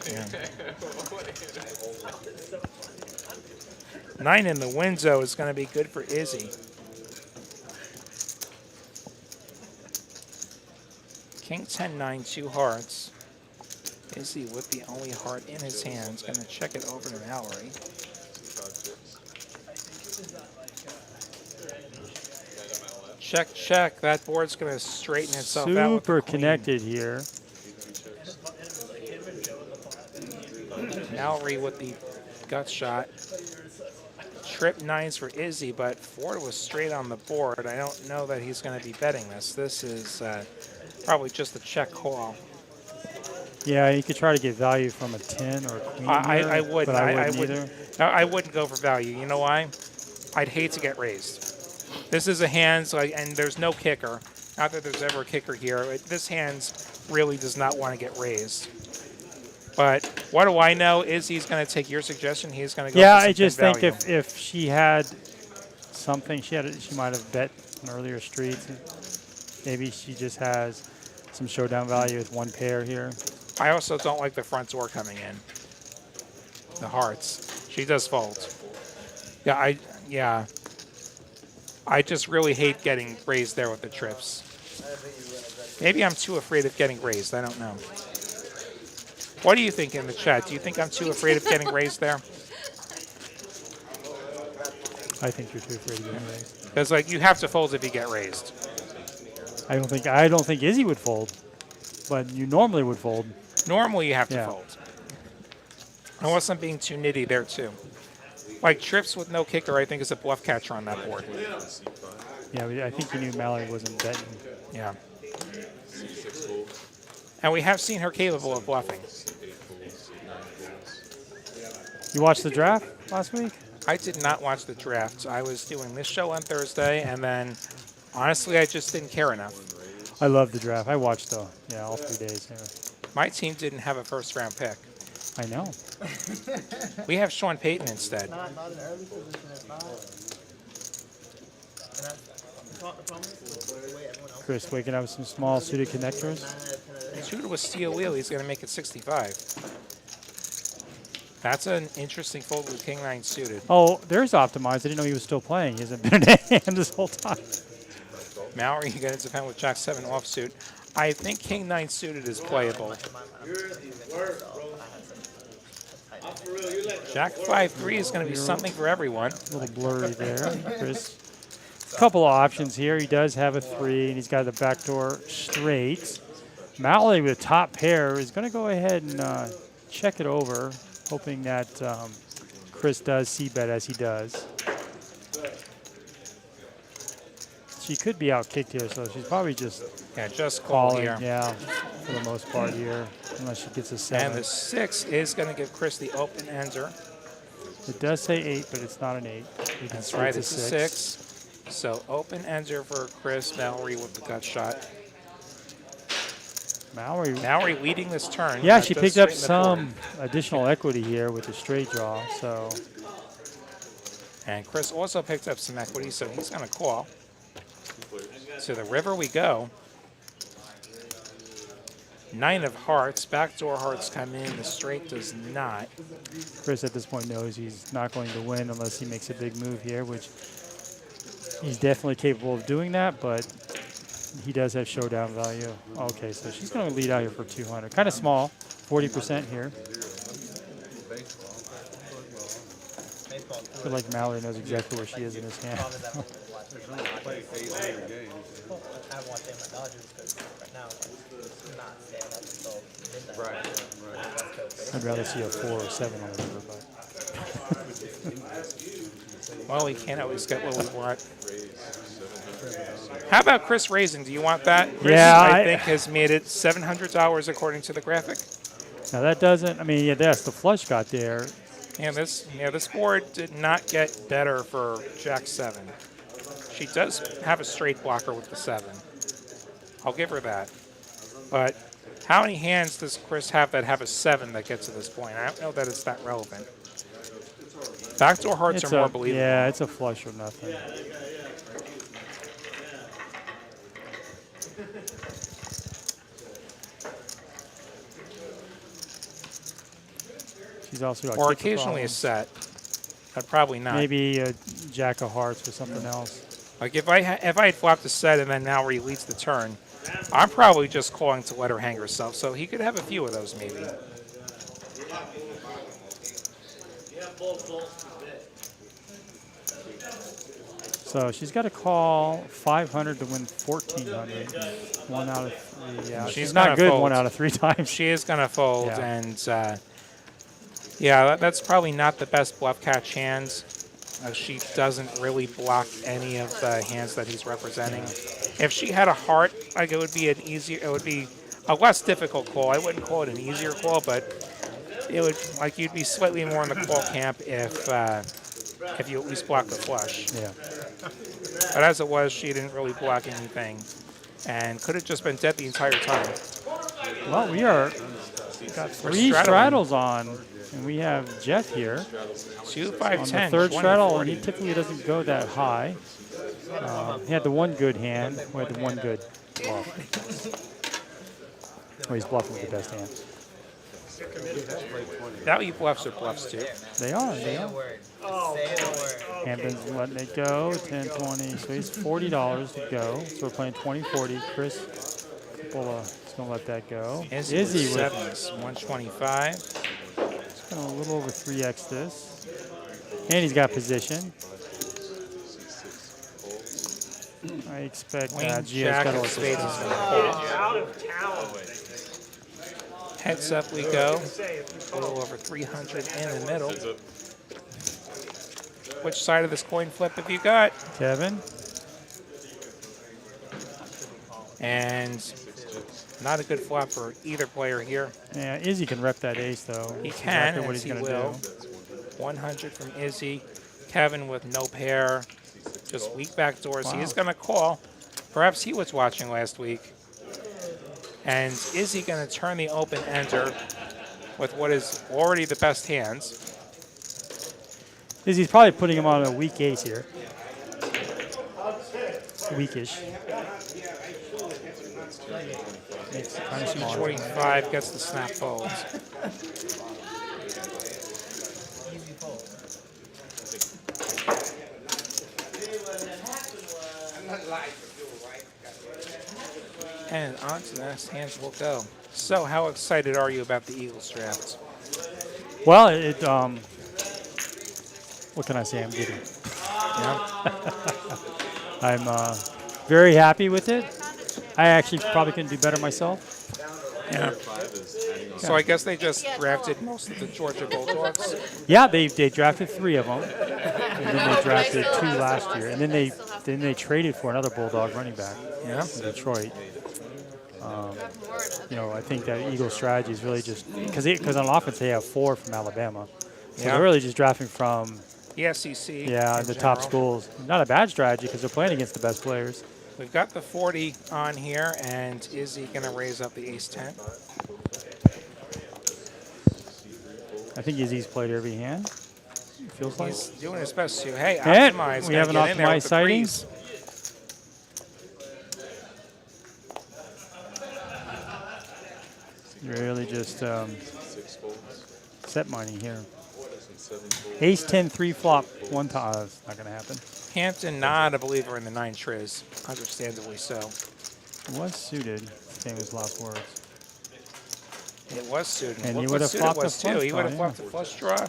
Speaker 1: 9 in the window is going to be good for Izzy. King 10, 9, 2 hearts. Izzy with the only heart in his hands. Going to check it over to Mallory. Check, check. That board's going to straighten itself out with the
Speaker 2: Super
Speaker 1: queen.
Speaker 2: connected here.
Speaker 1: Mallory with the gut shot. Trip 9s for Izzy, but Ford was straight on the board. I don't know that he's going to be betting this. This is probably just a check call.
Speaker 2: Yeah, you could try to get value from a 10 or a queen
Speaker 1: I
Speaker 2: here,
Speaker 1: wouldn't.
Speaker 2: but I wouldn't
Speaker 1: wouldn't.
Speaker 2: either.
Speaker 1: No, I wouldn't go for value. You know why? I'd hate to get raised. This is a hands, and there's no kicker. Not that there's ever a kicker here. This hands really does not want to get raised. But what do I know? Izzy's going to take your suggestion. He's going to go.
Speaker 2: Yeah,
Speaker 1: for some
Speaker 2: I just
Speaker 1: thin
Speaker 2: think
Speaker 1: value.
Speaker 2: if she had something, she might have bet an earlier street. Maybe she just has some showdown value with one pair here.
Speaker 1: I also don't like the front door coming in. The hearts. She does fold. Yeah. I just really hate getting raised there with the trips. Maybe I'm too afraid of getting raised. I don't know. What do you think in the chat? Do you think I'm too afraid of getting raised there?
Speaker 2: I think you're too afraid of getting raised.
Speaker 1: Because like you have to fold if you get raised.
Speaker 2: I don't think Izzy would fold, but you normally would fold.
Speaker 1: Normally you have to
Speaker 2: Yeah.
Speaker 1: fold. Unless I'm being too nitty there too. Like trips with no kicker, I think is a bluff catcher on that board.
Speaker 2: Yeah, I think you knew Mallory wasn't betting.
Speaker 1: Yeah. And we have seen her capable of bluffing.
Speaker 2: You watched the draft last week?
Speaker 1: I did not watch the draft. I was doing this show on Thursday, and then honestly, I just didn't care enough.
Speaker 2: I love the draft. I watched all 3 days. Yeah.
Speaker 1: My team didn't have a first-round pick.
Speaker 2: I know.
Speaker 1: We have Sean Payton instead.
Speaker 6: Not an early position at 5. And that's the problem is the way everyone else
Speaker 2: Chris waking up with some small suited connectors.
Speaker 1: Shooter with steel wheel, he's going to make it 65. That's an interesting fold with King 9 suited.
Speaker 2: Oh, there's optimized. I didn't know he was still playing. He hasn't been in hand this whole time.
Speaker 1: Mallory, you get into pen with Jack 7 offsuit. I think King 9 suited is playable. Jack 5-3 is going to be something for everyone.
Speaker 2: A little blurry there, Chris. A couple of options here. He does have a 3, and he's got the backdoor straight. Mallory with top pair is going to go ahead and check it over, hoping that Chris does c-bet as he does. She could be out-kicked here, so she's probably just
Speaker 1: call
Speaker 2: calling,
Speaker 1: here.
Speaker 2: yeah, for the most part here, unless she gets a 7.
Speaker 1: And the 6 is going to give Chris the open ender.
Speaker 2: It does say 8, but it's not an 8. You can
Speaker 1: That's
Speaker 2: see
Speaker 1: right,
Speaker 2: it's
Speaker 1: it's a 6. So open ender for Chris. Mallory with the gut shot. Mallory leading this turn.
Speaker 2: Yeah,
Speaker 1: That
Speaker 2: she
Speaker 1: does
Speaker 2: picked up
Speaker 1: straighten the board.
Speaker 2: some additional equity here with the straight draw, so.
Speaker 1: And Chris also picked up some equity, so he's going to call. To the river we go. 9 of hearts. Backdoor hearts come in. The straight does not.
Speaker 2: Chris at this point knows he's not going to win unless he makes a big move here, which he's definitely capable of doing that, but he does have showdown value. Okay, so she's going to lead out here for 200. Kind of small, 40% here. I feel like Mallory knows exactly where she is in his hand.
Speaker 6: I've watched my Dodgers because right now it's not staying up until midnight.
Speaker 2: I'd rather see a 4 or 7 on the river, but.
Speaker 1: Well, we can't always get what we want. How about Chris raising? Do you want that? Chris,
Speaker 2: Yeah,
Speaker 1: I think has made it $700 according to the graphic.
Speaker 2: Now that doesn't, I mean, yeah, that's the flush got there.
Speaker 1: And this board did not get better for Jack 7. She does have a straight blocker with the 7. I'll give her that. But how many hands does Chris have that have a 7 that get to this point? I don't know that it's that relevant. Backdoor hearts are more believable.
Speaker 2: Yeah, it's a flush or nothing. She's also got
Speaker 1: Or
Speaker 2: kicker
Speaker 1: occasionally a
Speaker 2: problems.
Speaker 1: set, but probably not.
Speaker 2: Maybe a jack of hearts or something else.
Speaker 1: Like if I had flopped a set and then Mallory leads the turn, I'm probably just calling to let her hang herself, so he could have a few of those maybe.
Speaker 2: So she's got to call 500 to win 1,400. 1 out of 3. Yeah, she's not
Speaker 1: gonna
Speaker 2: good
Speaker 1: fold.
Speaker 2: 1 out of 3 times.
Speaker 1: She is going to fold,
Speaker 2: Yeah.
Speaker 1: and yeah, that's probably not the best bluff catch hands. She doesn't really block any of the hands that he's representing. If she had a heart, like it would be a less difficult call. I wouldn't call it an easier call, but it would you'd be slightly more in the call camp if you at least block the flush.
Speaker 2: Yeah.
Speaker 1: But as it was, she didn't really block anything, and could have just been dead the entire time.
Speaker 2: Well, we got 3
Speaker 1: straddling.
Speaker 2: straddles on, and we have Jeff here
Speaker 1: 2, 5,
Speaker 2: on
Speaker 1: 10.
Speaker 2: the 3rd
Speaker 1: 20,
Speaker 2: straddle, and
Speaker 1: 40.
Speaker 2: he typically doesn't go that high. He had the one good hand. We had the one good bluff. Well, he's bluffing with the best hand.
Speaker 1: Value bluffs are bluffs too.
Speaker 2: They are.
Speaker 6: Say the word. Say the word.
Speaker 2: Hampton's letting it go. 10, 20. So he's $40 to go. So we're playing 20, 40. Chris is going to let that go.
Speaker 1: Izzy
Speaker 2: Izzy
Speaker 1: with
Speaker 2: with
Speaker 1: sevens, 125.
Speaker 2: a little over 3x this. And he's got position. I expect
Speaker 1: Queen,
Speaker 2: Gio's
Speaker 1: jack
Speaker 2: got
Speaker 1: of
Speaker 2: a
Speaker 1: spades is
Speaker 2: lot.
Speaker 1: going to call.
Speaker 3: Out of town.
Speaker 1: Heads up we go.
Speaker 3: Say if
Speaker 1: A
Speaker 3: you
Speaker 1: little over 300 in the middle. Which side of this coin flip have you got?
Speaker 2: Kevin.
Speaker 1: And not a good flop for either player here.
Speaker 2: Yeah, Izzy can rep that ace, though.
Speaker 1: He
Speaker 2: That's
Speaker 1: can,
Speaker 2: exactly what
Speaker 1: as
Speaker 2: he's
Speaker 1: he
Speaker 2: going to
Speaker 1: will.
Speaker 2: do.
Speaker 1: 100 from Izzy. Kevin with no pair. Just weak back doors.
Speaker 2: Wow.
Speaker 1: He is going to call. Perhaps he was watching last week. And is he going to turn the open ender with what is already the best hands?
Speaker 2: Izzy's probably putting him on a weak ace here. Weakish. Makes it kind of smaller.
Speaker 1: 225 gets the snap folds.
Speaker 6: Easy fold.
Speaker 1: And on to the next hands we'll go. So how excited are you about the Eagles draft?
Speaker 2: Well, what can I say? I'm giddy.
Speaker 1: Yeah.
Speaker 2: I'm very happy with it. I actually probably couldn't do better myself.
Speaker 1: Yeah. So I guess they just drafted most of the Georgia Bulldogs.
Speaker 2: Yeah, they drafted 3 of them, and then they drafted 2 last year, and then they traded for another Bulldog running back
Speaker 1: Yeah.
Speaker 2: from Detroit. I think that Eagles strategy is really just because on offense they have 4 from Alabama, so
Speaker 1: Yeah.
Speaker 2: they're really just drafting from
Speaker 1: The SEC.
Speaker 2: the
Speaker 1: in
Speaker 2: top
Speaker 1: general.
Speaker 2: schools. Not a bad strategy because they're playing against the best players.
Speaker 1: We've got the 40 on here, and is he going to raise up the ace-10?
Speaker 2: I think Izzy's played every hand. It feels like.
Speaker 1: He's doing his best to, hey,
Speaker 2: And
Speaker 1: optimize.
Speaker 2: we
Speaker 1: gotta
Speaker 2: have an
Speaker 1: get in there with
Speaker 2: optimized
Speaker 1: the
Speaker 2: sighting.
Speaker 1: threes.
Speaker 2: Really just set mining here. Ace 10 3 flop 1 time. It's not going to happen.
Speaker 1: Hampton not a believer in the 9 triz, understandably so.
Speaker 2: It was suited. Famous last words.
Speaker 1: It was suited.
Speaker 2: And
Speaker 1: Look
Speaker 2: he
Speaker 1: what
Speaker 2: would have
Speaker 1: suited
Speaker 2: flopped
Speaker 1: was
Speaker 2: the
Speaker 1: too.
Speaker 2: flush
Speaker 1: He would have
Speaker 2: draw,
Speaker 1: flopped the flush draw.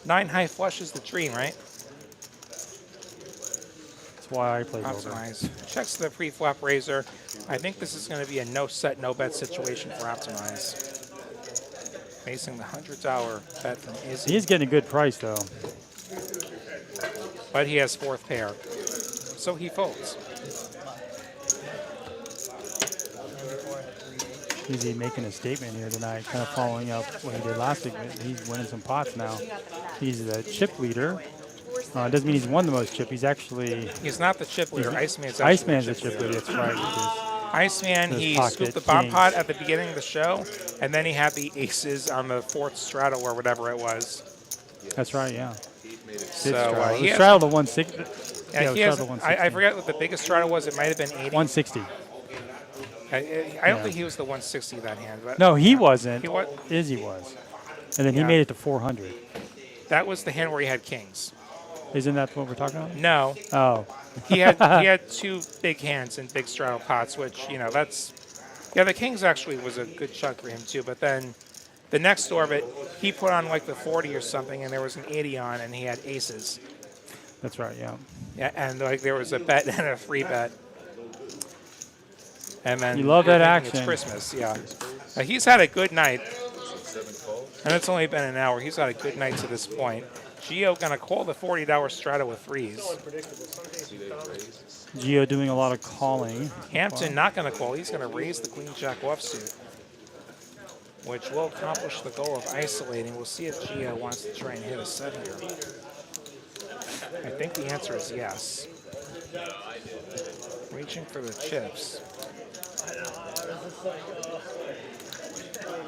Speaker 1: 9 high flush is the dream, right?
Speaker 2: That's why I played over.
Speaker 1: Optimize. Checks the pre-flop razor. I think this is going to be a no set, no bet situation for Optimize. Facing the $100 bet from Izzy.
Speaker 2: He is getting a good price, though.
Speaker 1: But he has 4th pair. So he folds.
Speaker 2: Izzy making a statement here tonight, kind of following up what he did last week. He's winning some pots now. He's the chip leader. Doesn't mean he's won the most chip. He's actually...
Speaker 1: He's not the chip leader. Iceman's actually
Speaker 2: Iceman's
Speaker 1: the
Speaker 2: the chip leader. That's right. Because
Speaker 1: Iceman,
Speaker 2: His
Speaker 1: he
Speaker 2: pocket
Speaker 1: scooped the bomb
Speaker 2: kings.
Speaker 1: pot at the beginning of the show, and then he had the aces on the 4th straddle or whatever it was.
Speaker 2: that's right, yeah.
Speaker 1: So
Speaker 2: Straddle.
Speaker 1: he has,
Speaker 2: Straddle the 160.
Speaker 1: yeah, he has,
Speaker 2: straddle
Speaker 1: I forget what the biggest straddle was. It might have been 80.
Speaker 2: 160.
Speaker 1: I don't think he was the 160 that hand. But
Speaker 2: No, he wasn't.
Speaker 1: He was.
Speaker 2: Izzy was. And then he
Speaker 1: Yeah.
Speaker 2: made it to 400.
Speaker 1: That was the hand where he had kings.
Speaker 2: Isn't that what we're talking about?
Speaker 1: No,
Speaker 2: Oh,
Speaker 1: He had two big hands and big straddle pots, which, you know, that's, yeah, the kings actually was a good chunk for him too, but then the next orbit, he put on like the 40 or something, and there was an 80 on, and he had aces.
Speaker 2: That's right, yeah.
Speaker 1: Yeah, and like there was a bet and a free bet. And then
Speaker 2: You love
Speaker 1: you're
Speaker 2: that
Speaker 1: thinking
Speaker 2: action.
Speaker 1: It's Christmas, yeah. He's had a good night,
Speaker 7: Seven calls.
Speaker 1: and it's only been an hour. He's had a good night to this point. Gio gonna call the $40 straddle with threes.
Speaker 2: Gio doing a lot of calling.
Speaker 1: Hampton not gonna call. He's gonna raise the queen jack offsuit, which will accomplish the goal of isolating. We'll see if Gio wants to try and hit a set here. I think the answer is yes. Reaching for the chips.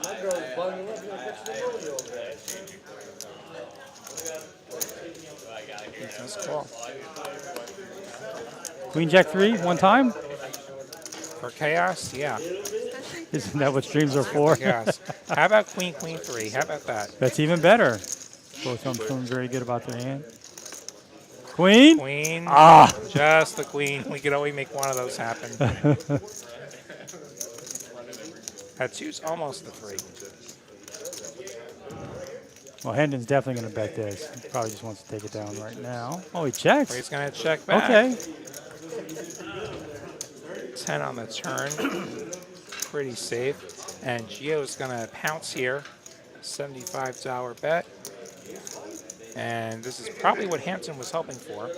Speaker 5: My girl's bugging up, you're catching the rodeo over there.
Speaker 1: He does call.
Speaker 2: Queen Jack 3, one time?
Speaker 1: For chaos, yeah.
Speaker 2: Isn't that what streams are for?
Speaker 1: Chaos. How about queen, queen 3? How about that?
Speaker 2: That's even better. Both of them feeling very good about their hand. Queen?
Speaker 1: Queen.
Speaker 2: Ah!
Speaker 1: Just the queen. We could only make one of those happen. That two's almost the 3.
Speaker 2: Well, Hendon's definitely going to bet this. He probably just wants to take it down right now. Oh, he checks.
Speaker 1: He's going to check back.
Speaker 2: Okay.
Speaker 1: 10 on the turn. Pretty safe. And Gio's going to pounce here. $75 bet. And this is probably what Hampton was hoping for.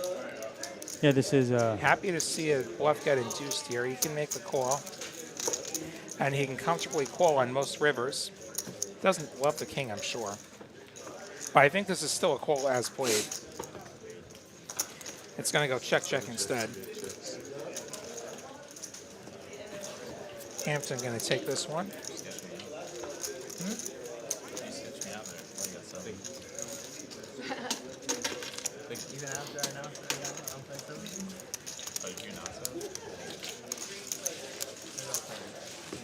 Speaker 2: Yeah, this is...
Speaker 1: Happy to see a bluff get induced here. He can make the call. And he can comfortably call on most rivers. Doesn't love the king, I'm sure. But I think this is still a call as played. It's going to go check, check instead. Hampton going to take this one.
Speaker 6: Even after I announced that I'm playing seven? Oh, you're not so?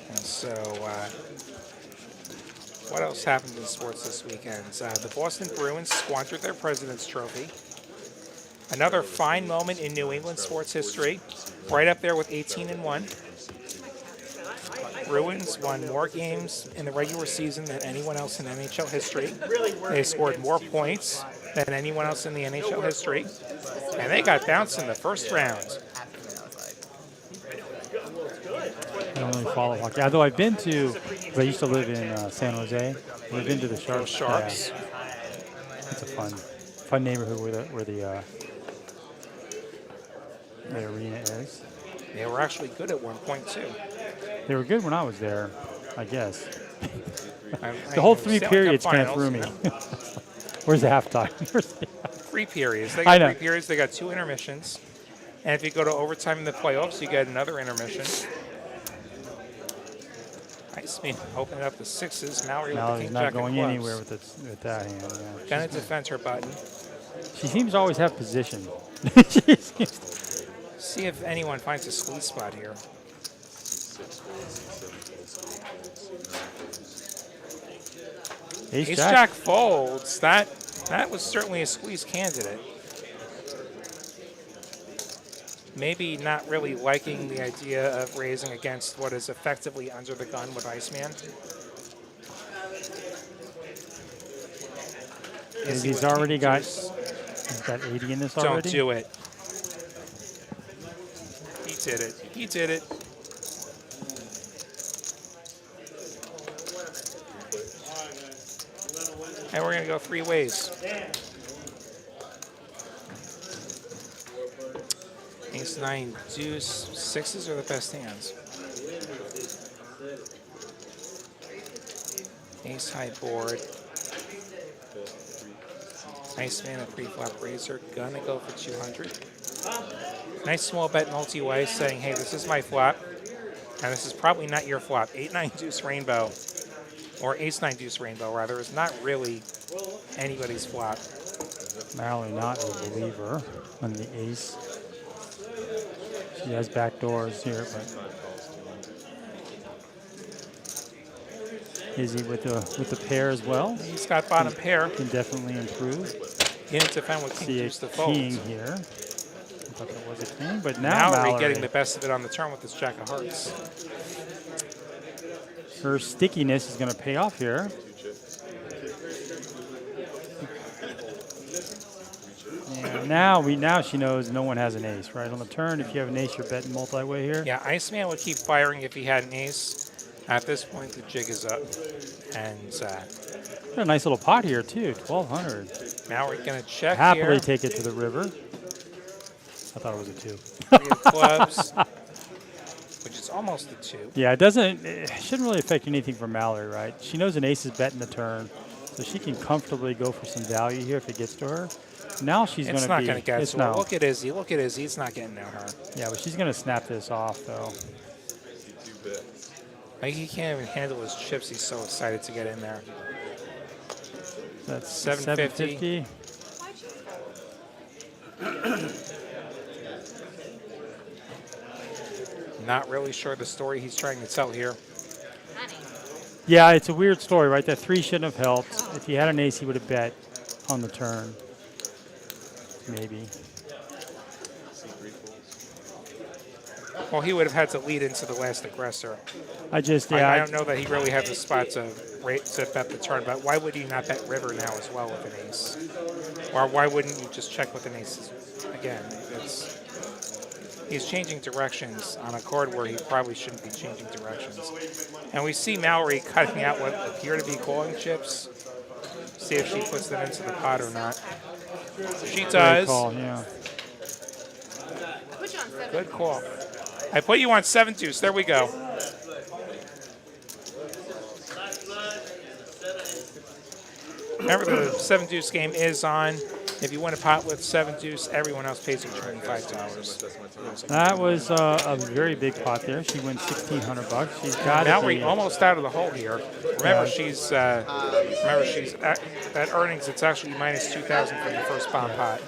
Speaker 1: And so, what else happened in sports this weekend? The Boston Bruins squandered their President's Trophy. Another fine moment in New England sports history, right up there with 18-1. Bruins won more games in the regular season than anyone else in NHL history. They scored more points than anyone else in the NHL history. And they got bounced in the first round.
Speaker 2: I don't really follow hockey. Although I've been to... I used to live in San Jose. I've been to the Sharks.
Speaker 1: Sharks.
Speaker 2: Yeah. It's a fun neighborhood where the arena is.
Speaker 1: They were actually good at one point, too.
Speaker 2: They were good when I was there, I guess. The whole three periods kind of threw me. Where's the halftime?
Speaker 1: Three periods. They
Speaker 2: I
Speaker 1: got
Speaker 2: know.
Speaker 1: 3 periods. They got 2 intermissions. And if you go to overtime in the playoffs, you get another intermission. Iceman opening up the 6s. Mallory with the
Speaker 2: Mallory's
Speaker 1: king
Speaker 2: not
Speaker 1: jack of
Speaker 2: going
Speaker 1: clubs.
Speaker 2: anywhere with that hand. Yeah.
Speaker 1: Gonna defend her button.
Speaker 2: She seems to always have position.
Speaker 1: See if anyone finds a squeeze spot here.
Speaker 2: Ace
Speaker 1: Ace
Speaker 2: Jack.
Speaker 1: Jack folds. That was certainly a squeeze candidate. Maybe not really liking the idea of raising against what is effectively under the gun with Iceman.
Speaker 2: He's already got... He's got 80 in this
Speaker 1: Don't
Speaker 2: already?
Speaker 1: do it. He did it. He did it. And we're going to go 3 ways. Ace, 9, deuce, 6s are the best hands. Ace high board. Iceman, a pre-flop raiser. Gonna go for 200. Nice small bet multi-way saying, hey, this is my flop. And this is probably not your flop. 8-9 deuce rainbow. Or ace-9 deuce rainbow, rather, is not really anybody's flop.
Speaker 2: Mallory not a believer on the ace. She has back doors here, but Izzy with the pair as well.
Speaker 1: He's got bottom pair.
Speaker 2: Can definitely improve.
Speaker 1: He didn't defend with king
Speaker 2: See a
Speaker 1: deuce to fold.
Speaker 2: king here. thought that was a king, but now
Speaker 1: Mallory getting the best of it on the turn with this jack of hearts.
Speaker 2: her stickiness is going to pay off here. And now she knows no one has an ace, right? On the turn, if you have an ace, you're betting multi-way here.
Speaker 1: Yeah, Iceman would keep firing if he had an ace. At this point, the jig is up. And
Speaker 2: Got a nice little pot here, too, 1,200.
Speaker 1: Mallory going to check
Speaker 2: Happily
Speaker 1: here.
Speaker 2: take it to the river. I thought it was a 2.
Speaker 1: Three of clubs, which is almost a 2.
Speaker 2: Yeah, it shouldn't really affect anything for Mallory, right? She knows an ace is betting the turn, so she can comfortably go for some value here if it gets to her. Now she's going to
Speaker 1: It's
Speaker 2: be...
Speaker 1: not going to get to her.
Speaker 2: no.
Speaker 1: Look at Izzy. Look at Izzy. It's not getting to her.
Speaker 2: Yeah, but she's going to snap this off, though.
Speaker 1: Like, he can't even handle his chips. He's so excited to get in there.
Speaker 2: That's
Speaker 1: 750.
Speaker 2: 750.
Speaker 1: Not really sure the story he's trying to tell here.
Speaker 4: Honey.
Speaker 2: Yeah, it's a weird story, right? That 3 shouldn't have helped. If he had an ace, he would have bet on the turn. Maybe.
Speaker 1: Well, he would have had to lead into the last aggressor.
Speaker 2: I
Speaker 1: I don't know that he really had the spot to bet the turn, but why would he not bet river now as well with an ace? Or why wouldn't you just check with an ace again? He's changing directions on a card where he probably shouldn't be changing directions. And we see Mallory cutting out what appear to be calling chips. See if she puts them into the pot or not. She
Speaker 2: Great
Speaker 1: does.
Speaker 2: call, yeah.
Speaker 4: I put you on 7.
Speaker 1: Good call. I put you on 7 deuce. There we go. Remember, the 7 deuce game is on. If you win a pot with 7 deuce, everyone else pays you $25.
Speaker 2: That was a very big pot there. She wins $1,600. She's got
Speaker 1: Mallory
Speaker 2: it.
Speaker 1: almost out of the hole here. Remember, she's at earnings. It's actually minus 2,000 from the first bomb pot,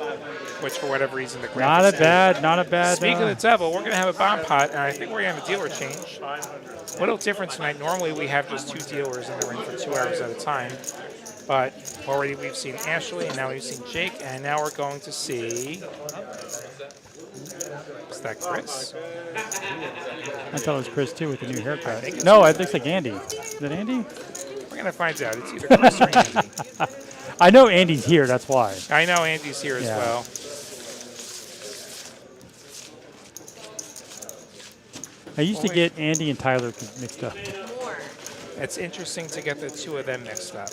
Speaker 1: which for whatever reason the
Speaker 2: Not a
Speaker 1: graphics
Speaker 2: bad.
Speaker 1: Speaking of the devil, we're going to have a bomb pot, and I think we're going to have a dealer change. Little different tonight. Normally we have just 2 dealers in the ring for 2 hours at a time. But already we've seen Ashley, and now we've seen Jake, and now we're going to see... Is that Chris?
Speaker 2: I thought it was Chris, too, with the new haircut. No, it looks like Andy. Is it Andy?
Speaker 1: We're going to find out. It's either Chris or Andy.
Speaker 2: I know Andy's here, that's why.
Speaker 1: I know Andy's here as
Speaker 2: Yeah.
Speaker 1: well.
Speaker 2: I used to get Andy and Tyler mixed up.
Speaker 4: More.
Speaker 1: It's interesting to get the 2 of them mixed up.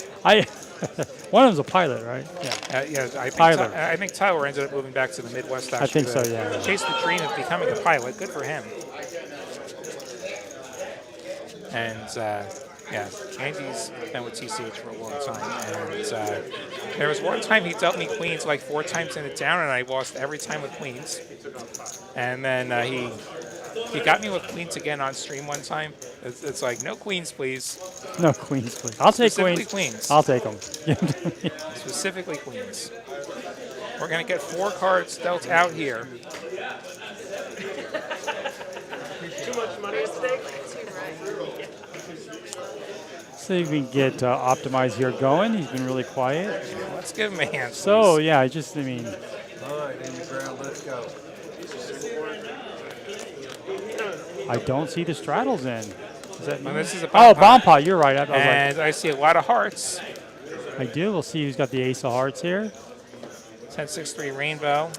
Speaker 2: One of them's a pilot, right? Yeah.
Speaker 1: Yeah, I think
Speaker 2: Tyler.
Speaker 1: I think Tyler ended up moving back to the Midwest.
Speaker 2: I
Speaker 1: Actually,
Speaker 2: think so, yeah.
Speaker 1: Chased the dream of becoming a pilot. Good for him. And yeah, Andy's been with TCH for a long time. And there was one time he dealt me queens like 4 times in a down, and I lost every time with queens. And then he got me with queens again on stream one time. It's like, no queens, please.
Speaker 2: No, queens, please. I'll take
Speaker 1: Specifically
Speaker 2: queens.
Speaker 1: queens.
Speaker 2: I'll take them.
Speaker 1: Specifically queens. We're going to get 4 cards dealt out here.
Speaker 3: Too much money at stake?
Speaker 2: See if we can get Optimize here going. He's been really quiet.
Speaker 1: Let's give him a hand.
Speaker 2: So,
Speaker 1: please.
Speaker 2: yeah,
Speaker 5: All right, in the ground, let's go.
Speaker 2: I don't see the straddles in. Is that
Speaker 1: And this is a
Speaker 2: oh, bomb pot. You're right. I was
Speaker 1: And I see a lot of hearts.
Speaker 2: like, I do. We'll see who's got the ace of hearts here.
Speaker 1: 10-6-3 rainbow.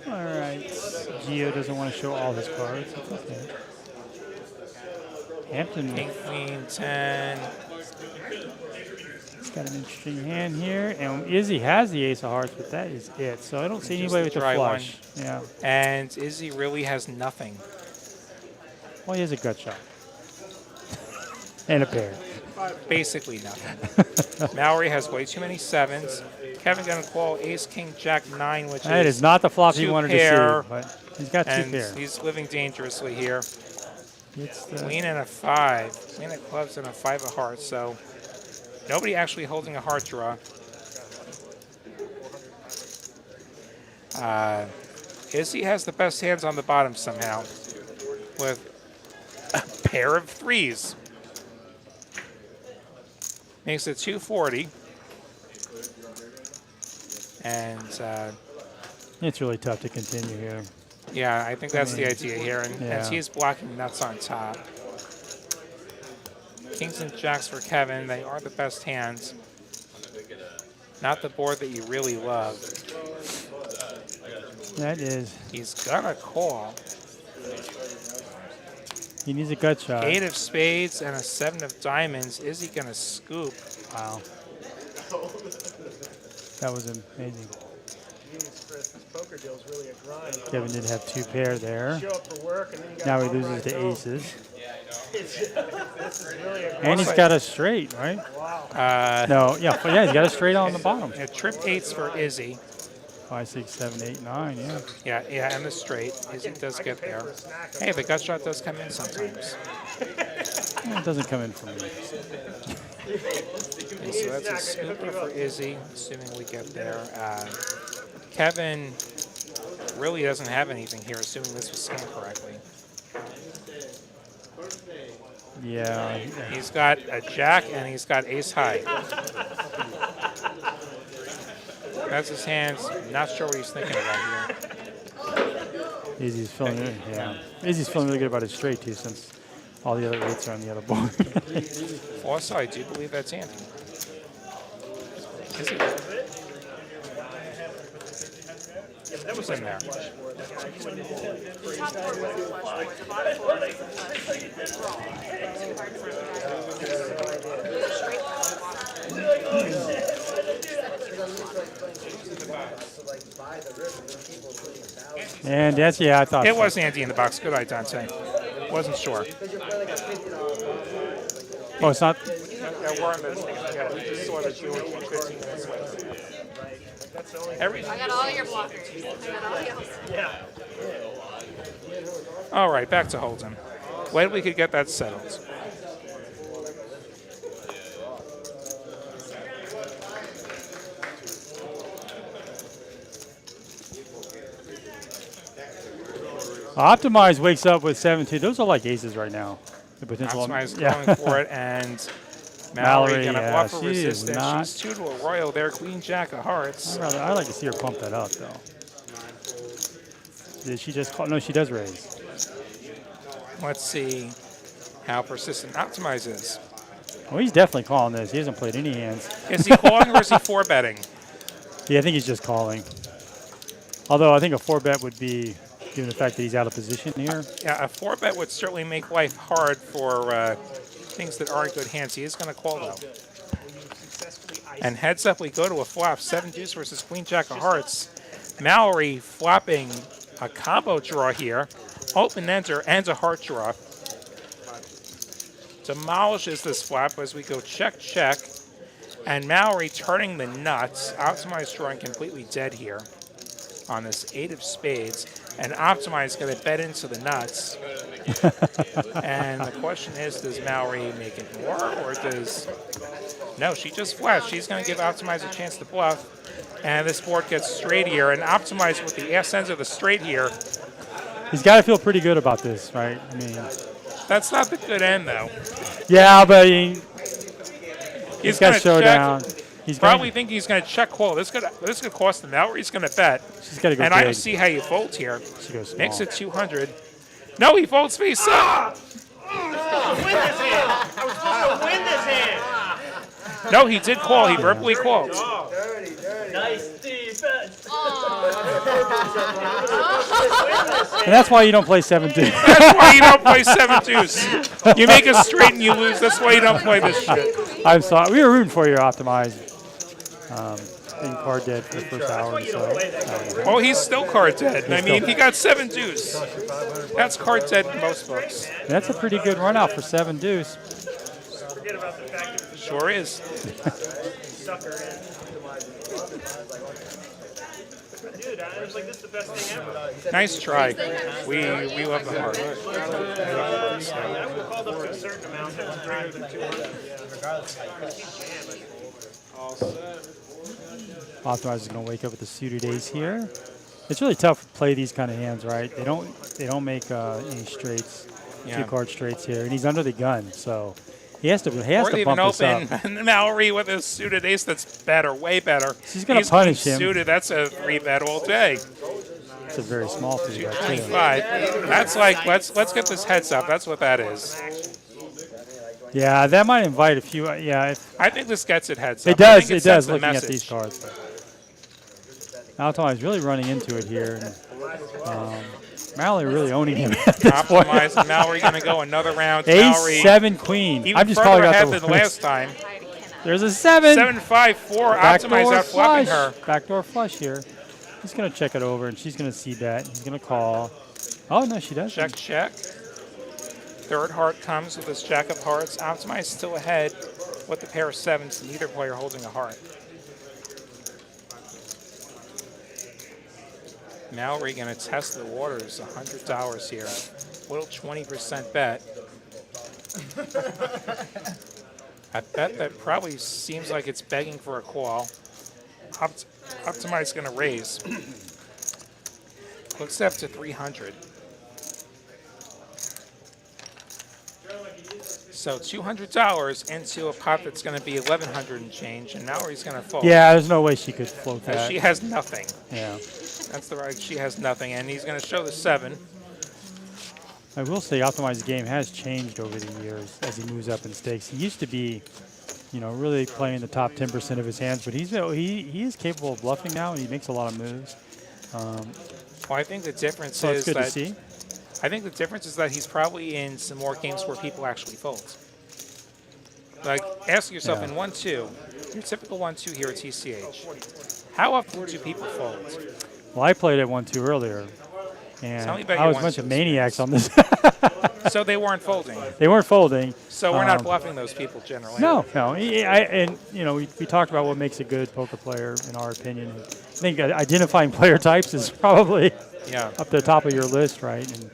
Speaker 2: All right. Gio doesn't want to show all his cards. It's okay. Hampton.
Speaker 1: King, queen, 10.
Speaker 2: He's got an interesting hand here. And Izzy has the ace of hearts, but that is it. So I don't see
Speaker 1: Just
Speaker 2: anybody
Speaker 1: a
Speaker 2: with the
Speaker 1: dry
Speaker 2: flush. Yeah.
Speaker 1: And Izzy really has nothing.
Speaker 2: Well, he has a gut shot. And a pair.
Speaker 1: Basically nothing. Mallory has way too many 7s. Kevin going to call ace, king, jack, 9, which
Speaker 2: That is not the flop he
Speaker 1: 2
Speaker 2: wanted
Speaker 1: pair,
Speaker 2: to see. But he's got 2
Speaker 1: and
Speaker 2: pair.
Speaker 1: he's living dangerously here.
Speaker 2: It's the,
Speaker 1: Queen and a 5. Queen of clubs and a 5 of hearts. So nobody actually holding a heart draw. Izzy has the best hands on the bottom somehow with a pair of 3s. Makes it 240. And
Speaker 2: It's really tough to continue here.
Speaker 1: Yeah, I think that's the idea here. And
Speaker 2: Yeah.
Speaker 1: he's blocking nuts on top. Kings and jacks for Kevin. They are the best hands. Not the board that you really love.
Speaker 2: That is.
Speaker 1: He's gonna call.
Speaker 2: He needs a gut shot.
Speaker 1: 8 of spades and a 7 of diamonds. Is he gonna scoop?
Speaker 2: Wow. That was amazing.
Speaker 3: This poker deal is really a grind.
Speaker 2: Kevin did have 2 pair there.
Speaker 3: Show up for work and then you
Speaker 2: Now
Speaker 3: got
Speaker 2: he loses to aces.
Speaker 3: This is really a
Speaker 2: And he's got a straight, right?
Speaker 3: wow.
Speaker 2: No, yeah, he's got a straight on the bottom.
Speaker 1: Yeah, trip 8s for Izzy.
Speaker 2: 5, 6, 7, 8, 9, yeah.
Speaker 1: Yeah, and the straight. Izzy does get there. Hey, the gut shot does come in sometimes.
Speaker 2: It doesn't come in for me.
Speaker 1: And so that's a scooper for Izzy, assuming we get there. Kevin really doesn't have anything here, assuming this was scanned correctly.
Speaker 2: Yeah.
Speaker 1: He's got a jack and he's got ace high. That's his hands. Not sure what he's thinking about here.
Speaker 2: Izzy's feeling it, yeah. Izzy's feeling really good about his straight too, since all the other eights are on the other board.
Speaker 1: Also, I do believe that's Andy. Is it? That was in there.
Speaker 2: And that's, yeah, I thought
Speaker 1: It
Speaker 2: so.
Speaker 1: was Andy in the box. Good eye, Dante. Wasn't sure.
Speaker 2: Oh, it's not.
Speaker 1: Yeah, we're in this thing. Yeah, we just saw that you were 15 minutes late.
Speaker 4: I got all your blockers. I got all yours.
Speaker 3: Yeah.
Speaker 1: All right, back to Hold'em. When we could get that settled.
Speaker 2: Optimize wakes up with 7-2. Those are like aces right now. The potential.
Speaker 1: Optimize
Speaker 2: Yeah.
Speaker 1: going for it, and Mallory
Speaker 2: Mallory,
Speaker 1: gonna
Speaker 2: yeah,
Speaker 1: bluff for
Speaker 2: she is
Speaker 1: resistance.
Speaker 2: not-
Speaker 1: She's 2 to a royal there, queen jack of hearts.
Speaker 2: I'd like to see her pump that up, though. Did she just call? No, she does raise.
Speaker 1: Let's see how persistent Optimize is.
Speaker 2: Well, he's definitely calling this. He hasn't played any hands.
Speaker 1: Is he calling or is he 4-betting?
Speaker 2: Yeah, I think he's just calling. Although I think a 4-bet would be, given the fact that he's out of position here.
Speaker 1: Yeah, a 4-bet would certainly make life hard for things that aren't good hands. He is going to call, though. And heads up, we go to a flop. 7 deuce versus queen jack of hearts. Mallory flopping a combo draw here. Open enter and a heart draw. Demolishes this flop as we go check, check. And Mallory turning the nuts. Optimize drawing completely dead here on this 8 of spades. And Optimize going to bet into the nuts. And the question is, does Mallory make it more or does... No, she just flashed. She's going to give Optimize a chance to bluff. And this board gets straight here. And Optimize with the ass ends of the straight here.
Speaker 2: He's got to feel pretty good about this, right? I mean,
Speaker 1: That's not the good end, though.
Speaker 2: yeah, but he's
Speaker 1: He's
Speaker 2: got
Speaker 1: going to
Speaker 2: showdown.
Speaker 1: check.
Speaker 2: He's
Speaker 1: Probably think he's going to check call. This could cost him. Mallory's going to bet.
Speaker 2: She's got to go
Speaker 1: And
Speaker 2: big.
Speaker 1: I don't see how you fold here.
Speaker 2: She goes small.
Speaker 1: Makes it 200. No, he folds face up.
Speaker 3: Win this hand. I was supposed to win this hand.
Speaker 1: No, he did call. He verbally called.
Speaker 5: Dirty, dirty.
Speaker 6: Nice defense.
Speaker 2: And that's why you don't play 7-2.
Speaker 1: That's why you don't play 7 deuce. You make a straight and you lose. That's why you don't play this shit.
Speaker 2: I'm sorry. We were rooting for you, Optimize. Being card dead for the first hour or so.
Speaker 1: Oh, he's still card dead. I mean, he got 7 deuce. That's card dead in most books.
Speaker 2: That's a pretty good run out for 7 deuce.
Speaker 3: Forget about the fact that
Speaker 1: Sure is.
Speaker 3: sucker in. Dude, I was like, this is the best thing ever.
Speaker 1: Nice try. We love the heart.
Speaker 3: I would have called up to a certain amount that was greater than 200.
Speaker 2: Optimize is going to wake up with the suited ace here. It's really tough to play these kind of hands, right? They don't make any straights,
Speaker 1: Yeah.
Speaker 2: 2-card straights here, and he's under the gun, so He has to
Speaker 1: Or
Speaker 2: bump
Speaker 1: even
Speaker 2: this
Speaker 1: open
Speaker 2: up.
Speaker 1: Mallory with a suited ace that's better, way better.
Speaker 2: She's gonna
Speaker 1: Ace
Speaker 2: punish
Speaker 1: queen
Speaker 2: him.
Speaker 1: Suited, that's a 3-bet all day.
Speaker 2: It's a very small 3-bet too.
Speaker 1: 25. That's like let's get this heads up. That's what that is.
Speaker 2: Yeah, that might invite a few. Yeah,
Speaker 1: I think this gets it heads up.
Speaker 2: it
Speaker 1: I
Speaker 2: does.
Speaker 1: think
Speaker 2: It
Speaker 1: sends
Speaker 2: does.
Speaker 1: the
Speaker 2: Looking at
Speaker 1: message.
Speaker 2: these cards. Altamai is really running into it here. And, Mallory really owning him at this point.
Speaker 1: Optimize, and Mallory going to go another round.
Speaker 2: Ace,
Speaker 1: Mallory
Speaker 2: 7, queen.
Speaker 1: even
Speaker 2: I'm just
Speaker 1: further
Speaker 2: calling out
Speaker 1: ahead
Speaker 2: the
Speaker 1: than last time.
Speaker 2: There's a 7.
Speaker 1: 7-5-4. Optimize
Speaker 2: Backdoor
Speaker 1: out fluffing her.
Speaker 2: flush. Backdoor flush here. He's going to check it over, and she's going to see bet. He's going to call. Oh, no, she doesn't.
Speaker 1: Check, check. Third heart comes with this jack of hearts. Optimize still ahead with the pair of 7s. Neither player holding a heart. Mallory going to test the waters. $100 here. Little 20% bet. A bet that probably seems like it's begging for a call. Optimize going to raise. Looks up to 300. So $200 into a pot that's going to be 1,100 and change, and Mallory's going to fold.
Speaker 2: Yeah, there's no way she could float that.
Speaker 1: She has nothing.
Speaker 2: Yeah.
Speaker 1: That's the right. She has nothing, and he's going to show the 7.
Speaker 2: I will say Optimize's game has changed over the years as he moves up in stakes. He used to be, really playing the top 10% of his hands, but he is capable of bluffing now, and he makes a lot of moves.
Speaker 1: Well, I think the difference
Speaker 2: So it's
Speaker 1: is
Speaker 2: good
Speaker 1: that
Speaker 2: to see.
Speaker 1: I think the difference is that he's probably in some more games where people actually fold. Like, ask yourself in 1-2, your typical 1-2 here at TCH. How often do people fold?
Speaker 2: Well, I played at 1-2 earlier, and
Speaker 1: Tell me about
Speaker 2: I
Speaker 1: your
Speaker 2: was a bunch of
Speaker 1: 1-2
Speaker 2: maniacs on this.
Speaker 1: So they weren't folding.
Speaker 2: They weren't folding.
Speaker 1: So we're not bluffing those people generally.
Speaker 2: No. We talked about what makes a good poker player, in our opinion. I think identifying player types is probably up the top of your list, right? And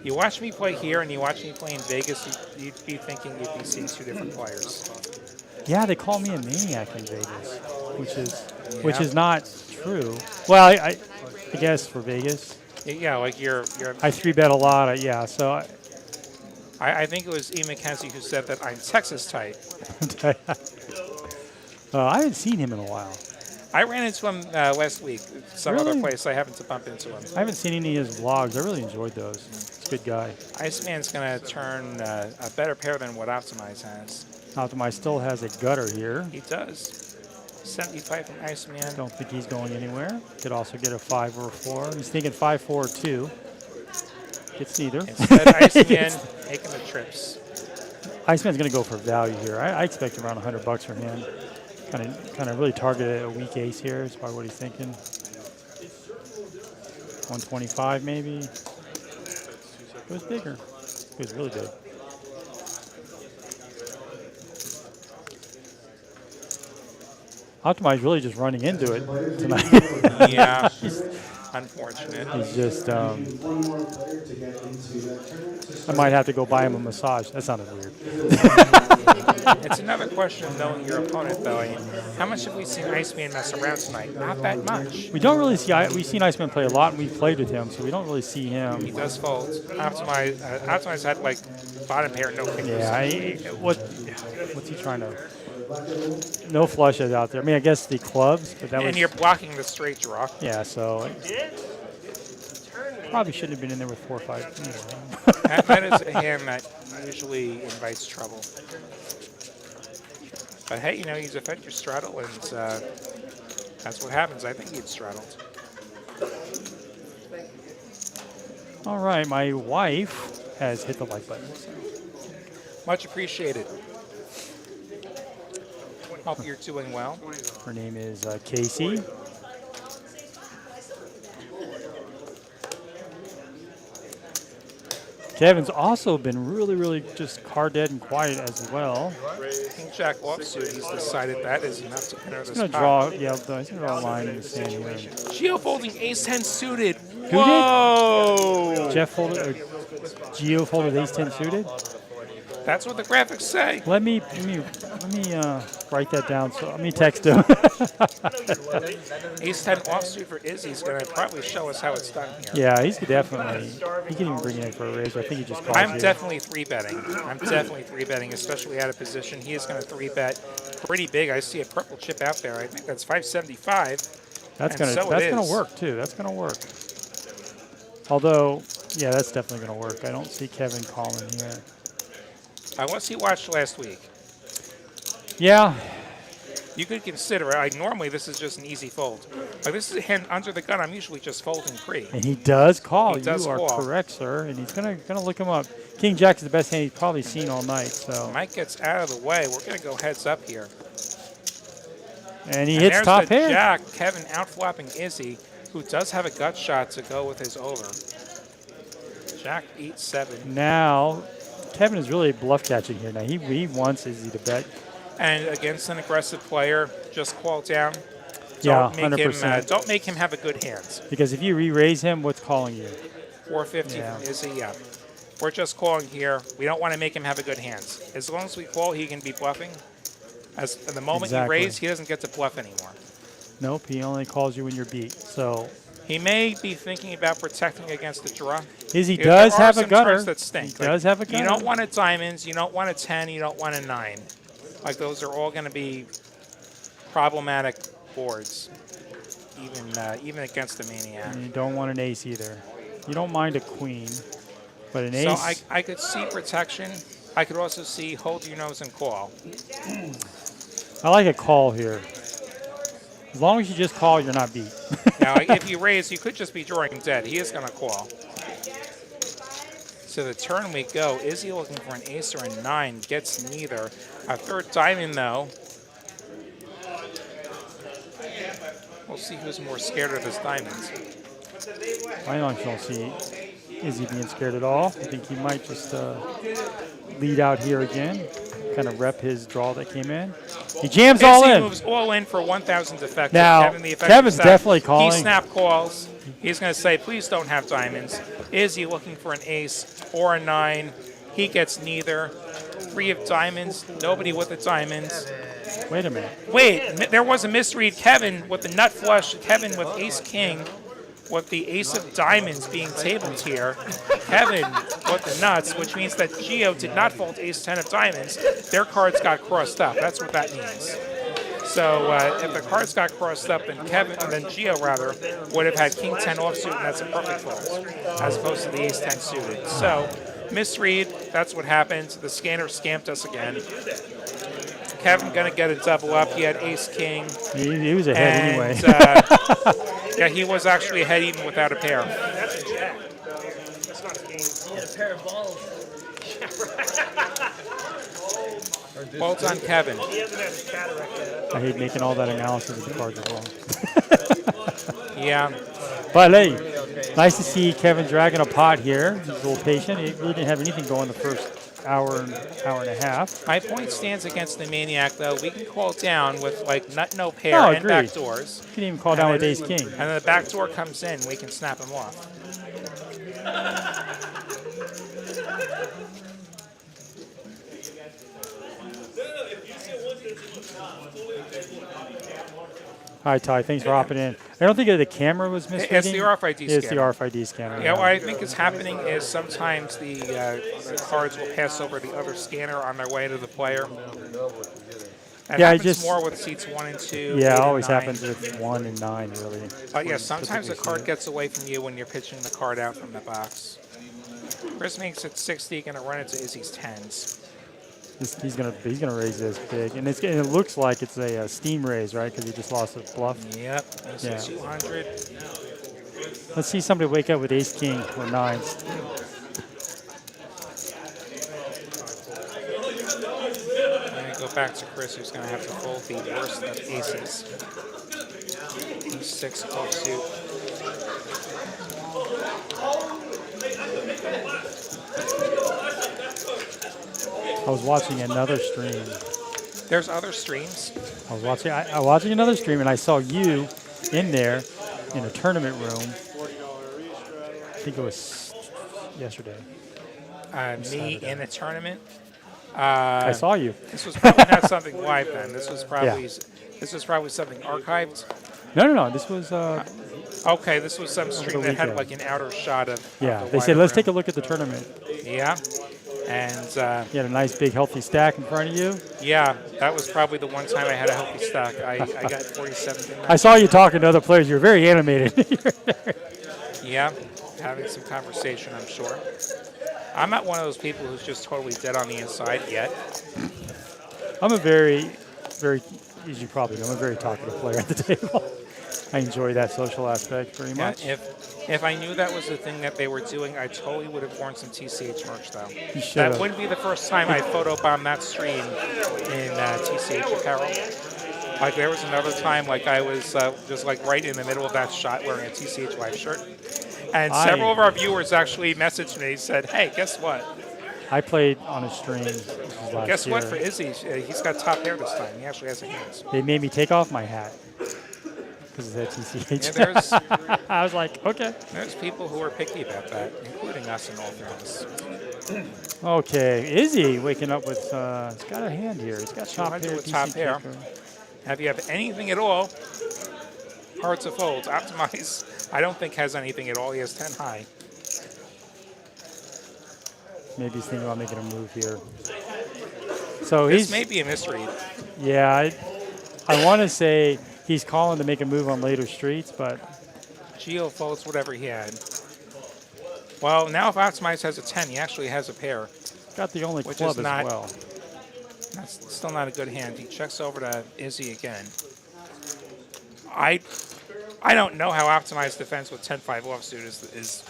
Speaker 1: you watch me play here and you watch me play in Vegas, you'd be thinking you'd be seeing 2 different players.
Speaker 2: yeah, they call me a maniac in Vegas, which is not true. Well, I guess for Vegas.
Speaker 1: Yeah, like you're
Speaker 2: I 3-bet a lot. So
Speaker 1: I think it was E. McKenzie who said that I'm Texas type.
Speaker 2: I haven't seen him in a while.
Speaker 1: I ran into him last week. Some other place I happened to bump into him.
Speaker 2: I haven't seen any of his vlogs. I really enjoyed those. He's a good guy.
Speaker 1: Iceman's going to turn a better pair than what Optimize has.
Speaker 2: Optimize still has a gutter here.
Speaker 1: He does. 75 from Iceman.
Speaker 2: Don't think he's going anywhere. Could also get a 5 or a 4. He's thinking 5, 4, or 2. Gets neither.
Speaker 1: Instead, Iceman taking the trips.
Speaker 2: Iceman's going to go for value here. I expect around $100 from him. Kind of really targeted a weak ace here. Is probably what he's thinking. 125 maybe. It was bigger. It was really big. Optimize really just running into it tonight.
Speaker 1: Yeah, unfortunate.
Speaker 2: He's just, I might have to go buy him a massage. That sounded weird.
Speaker 1: It's another question of knowing your opponent, though. I mean, how much have we seen Iceman mess around tonight? Not that much.
Speaker 2: We don't really see, we've seen Iceman play a lot, and we've played with him, so we don't really see him.
Speaker 1: He does fold. Optimize had, like, bottom pair, no fingers.
Speaker 2: Yeah, what's he trying to, no flushes out there. I mean, I guess the clubs, but that was.
Speaker 1: And you're blocking the straight draw.
Speaker 2: Yeah, so. Probably shouldn't have been in there with 4 or 5.
Speaker 1: That is a hand that usually invites trouble. But hey, you defend your straddle, and that's what happens. I think he'd straddled.
Speaker 2: All right, my wife has hit the like button.
Speaker 1: Much appreciated. Hope you're doing well.
Speaker 2: Her name is Casey. Kevin's also been really just card dead and quiet as well.
Speaker 1: King Jack offsuit, he's decided that is enough to enter this
Speaker 2: He's going to
Speaker 1: pot.
Speaker 2: draw, he's going to draw a line in the sand here.
Speaker 1: Geo folding ace-10 suited.
Speaker 2: Who
Speaker 1: Whoa!
Speaker 2: did? Jeff folded, Geo folded ace-10 suited?
Speaker 1: That's what the graphics say.
Speaker 2: Let me write that down. So let me text him.
Speaker 1: Ace 10 offsuit for Izzy's going to probably show us how it's done here.
Speaker 2: Yeah, he could definitely. He can even bring it in for a raise. But I think he just calls
Speaker 1: I'm
Speaker 2: here.
Speaker 1: definitely 3-betting. I'm definitely 3-betting, especially out of position. He is going to 3-bet pretty big. I see a purple chip out there. I think that's 575.
Speaker 2: That's
Speaker 1: and
Speaker 2: gonna work too. That's gonna work. Although, yeah, that's definitely gonna work. I don't see Kevin calling here.
Speaker 1: What's he watched last week?
Speaker 2: Yeah,
Speaker 1: You could consider it. Like normally, this is just an easy fold. Like this is a hand under the gun. I'm usually just folding pre.
Speaker 2: and he does call.
Speaker 1: He does
Speaker 2: you are
Speaker 1: call.
Speaker 2: correct, sir. And he's gonna look him up. King Jack is the best hand he's probably seen all night. So,
Speaker 1: Mike gets out of the way. We're gonna go heads up here.
Speaker 2: and he
Speaker 1: And
Speaker 2: hits
Speaker 1: there's
Speaker 2: top
Speaker 1: the
Speaker 2: pair.
Speaker 1: Jack. Kevin outflapping Izzy, who does have a gut shot to go with his over. Jack 8-7.
Speaker 2: Now, Kevin is really bluff catching here. Now he wants Izzy to bet.
Speaker 1: And against an aggressive player, just call down.
Speaker 2: Yeah,
Speaker 1: Don't make him,
Speaker 2: 100%.
Speaker 1: don't make him have a good hand.
Speaker 2: Because if you re-raise him, what's calling you?
Speaker 1: 450
Speaker 2: Yeah.
Speaker 1: from Izzy, yeah. We're just calling here. We don't want to make him have a good hand. As long as we call, he can be bluffing. As the moment
Speaker 2: Exactly.
Speaker 1: you raise, he doesn't get to bluff anymore.
Speaker 2: Nope, he only calls you when you're beat. So
Speaker 1: He may be thinking about protecting against the draw.
Speaker 2: Izzy
Speaker 1: There
Speaker 2: does
Speaker 1: are
Speaker 2: have a
Speaker 1: some
Speaker 2: gutter.
Speaker 1: turns that stink.
Speaker 2: He does have a
Speaker 1: You
Speaker 2: gutter.
Speaker 1: don't want a diamonds, you don't want a 10, you don't want a 9. Like those are all going to be problematic boards, even against the maniac.
Speaker 2: And you don't want an ace either. You don't mind a queen, but an
Speaker 1: So
Speaker 2: ace.
Speaker 1: I could see protection. I could also see hold your nose and call.
Speaker 2: I like a call here. As long as you just call, you're not beat.
Speaker 1: Now, if you raise, you could just be drawing dead. He is going to call. So the turn we go. Izzy looking for an ace or a 9. Gets neither. A third diamond, though. We'll see who's more scared of his diamonds.
Speaker 2: I don't see Izzy being scared at all. I think he might just lead out here again, kind of rep his draw that came in. He jams all
Speaker 1: Izzy
Speaker 2: in.
Speaker 1: moves all in for 1,000 effective.
Speaker 2: Now,
Speaker 1: Kevin, the effective
Speaker 2: Kevin's
Speaker 1: snap.
Speaker 2: definitely calling.
Speaker 1: He snap calls. He's going to say, please don't have diamonds. Izzy looking for an ace or a 9. He gets neither. 3 of diamonds. Nobody with the diamonds.
Speaker 2: Wait a minute.
Speaker 1: Wait, there was a misread. Kevin with the nut flush. Kevin with ace king. With the ace of diamonds being tabled here. Kevin with the nuts, which means that Gio did not fold ace 10 of diamonds. Their cards got crossed up. That's what that means. So if the cards got crossed up, then Gio rather would have had king 10 offsuit, and that's a perfect fold, as opposed to the ace 10 suited. So misread. That's what happened. The scanner scammed us again. Kevin gonna get a double up. He had ace king.
Speaker 2: He was ahead anyway.
Speaker 1: Yeah, he was actually ahead even without a pair.
Speaker 3: That's a jack. That's not a game.
Speaker 6: He had a pair of balls.
Speaker 1: Well done, Kevin.
Speaker 3: He hasn't had his cataract yet.
Speaker 2: I hate making all that analysis of the cards are wrong.
Speaker 1: Yeah.
Speaker 2: But hey, nice to see Kevin dragging a pot here. He's a little patient. He really didn't have anything going the first hour and a half.
Speaker 1: My point stands against the maniac, though. We can call down with like nut no pair
Speaker 2: No,
Speaker 1: and
Speaker 2: agreed.
Speaker 1: back doors.
Speaker 2: You can even call down with ace king.
Speaker 1: And then the back door comes in, we can snap him off.
Speaker 2: Hi, Ty. Thanks for hopping in. I don't think the camera was misreading.
Speaker 1: It's the RFID
Speaker 2: It's the
Speaker 1: scanner.
Speaker 2: RFID scanner.
Speaker 1: Yeah, what I think is happening is sometimes the cards will pass over the other scanner on their way to the player. It
Speaker 2: Yeah, I
Speaker 1: happens
Speaker 2: just-
Speaker 1: more with seats 1 and 2. 8
Speaker 2: Yeah, it
Speaker 1: and
Speaker 2: always
Speaker 1: 9.
Speaker 2: happens with 1 and 9, really.
Speaker 1: Yeah, sometimes the
Speaker 2: Typically
Speaker 1: card
Speaker 2: see it.
Speaker 1: gets away from you when you're pitching the card out from the box. Chris makes it 60, gonna run into Izzy's 10s.
Speaker 2: He's gonna raise this big, and it looks like it's a steam raise, right? Because he just lost a bluff.
Speaker 1: Yep, he's
Speaker 2: Yeah.
Speaker 1: at 200.
Speaker 2: Let's see somebody wake up with ace king or 9s.
Speaker 1: And go back to Chris, who's gonna have to fold the worst of aces. 6 offsuit.
Speaker 2: I was watching another stream.
Speaker 1: There's other streams.
Speaker 2: I was watching another stream, and I saw you in there in a tournament room. I think it was yesterday.
Speaker 1: Me in a tournament.
Speaker 2: I saw you.
Speaker 1: This was probably not something live then. This was probably something archived.
Speaker 2: No. This was
Speaker 1: Okay, this was some stream that had
Speaker 2: weekend.
Speaker 1: like an outer shot of
Speaker 2: yeah.
Speaker 1: the
Speaker 2: They said
Speaker 1: wider
Speaker 2: let's take a
Speaker 1: room.
Speaker 2: look at the tournament.
Speaker 1: Yeah, and
Speaker 2: You had a nice big healthy stack in front of you.
Speaker 1: yeah, that was probably the one time I had a healthy stock. I got 47 in
Speaker 2: I
Speaker 1: that.
Speaker 2: saw you talking to other players. You were very animated.
Speaker 1: Yeah, having some conversation, I'm sure. I'm not one of those people who's just totally dead on the inside yet.
Speaker 2: I'm a very, as you probably know, I'm a very talkative player at the table. I enjoy that social aspect very
Speaker 1: Yeah,
Speaker 2: much.
Speaker 1: if I knew that was the thing that they were doing, I totally would have worn some TCH merch though.
Speaker 2: You should
Speaker 1: That
Speaker 2: have.
Speaker 1: wouldn't be the first time I photobombed that stream in TCH apparel. Like there was another time, like I was just like right in the middle of that shot wearing a TCH live shirt, and several of our viewers actually messaged me, said, "Hey, guess what?
Speaker 2: I played on a stream. This was last
Speaker 1: Guess
Speaker 2: year.
Speaker 1: what? For Izzy, he's got top hair this time. He actually has a hands."
Speaker 2: They made me take off my hat because it said TCH.
Speaker 1: Yeah, there's
Speaker 2: I was like, okay.
Speaker 1: there's people who are picky about that, including us in all fairness.
Speaker 2: Okay, Izzy waking up with, he's got a hand here. He's got top
Speaker 1: 200
Speaker 2: hair.
Speaker 1: with top
Speaker 2: decent
Speaker 1: hair.
Speaker 2: kicker.
Speaker 1: If you have anything at all, hearts of folds, optimize. I don't think has anything at all. He has 10 high.
Speaker 2: Maybe he's thinking about making a move here. So
Speaker 1: This
Speaker 2: he's,
Speaker 1: may be a mystery.
Speaker 2: yeah, I want to say he's calling to make a move on later streets, but
Speaker 1: Geo folds whatever he had. Well, now if Optimize has a 10, he actually has a pair.
Speaker 2: got the only
Speaker 1: Which
Speaker 2: club
Speaker 1: is
Speaker 2: as
Speaker 1: not-
Speaker 2: well.
Speaker 1: That's still not a good hand. He checks over to Izzy again. I don't know how Optimize defends with 10-5 offsuit is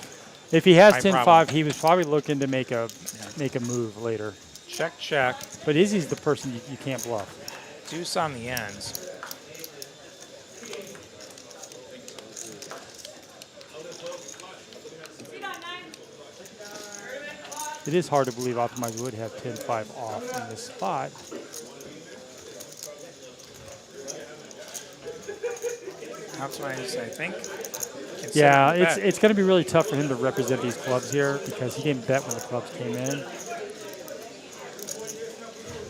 Speaker 2: If he has
Speaker 1: My
Speaker 2: 10-5,
Speaker 1: problem.
Speaker 2: he was probably looking to make a move later.
Speaker 1: check,
Speaker 2: But Izzy's the person you can't bluff.
Speaker 1: deuce on the ends.
Speaker 2: It is hard to believe Optimize would have 10-5 off in this spot.
Speaker 1: Optimize, I think. can set
Speaker 2: Yeah,
Speaker 1: up the bet.
Speaker 2: it's going to be really tough for him to represent these clubs here because he didn't bet when the clubs came in.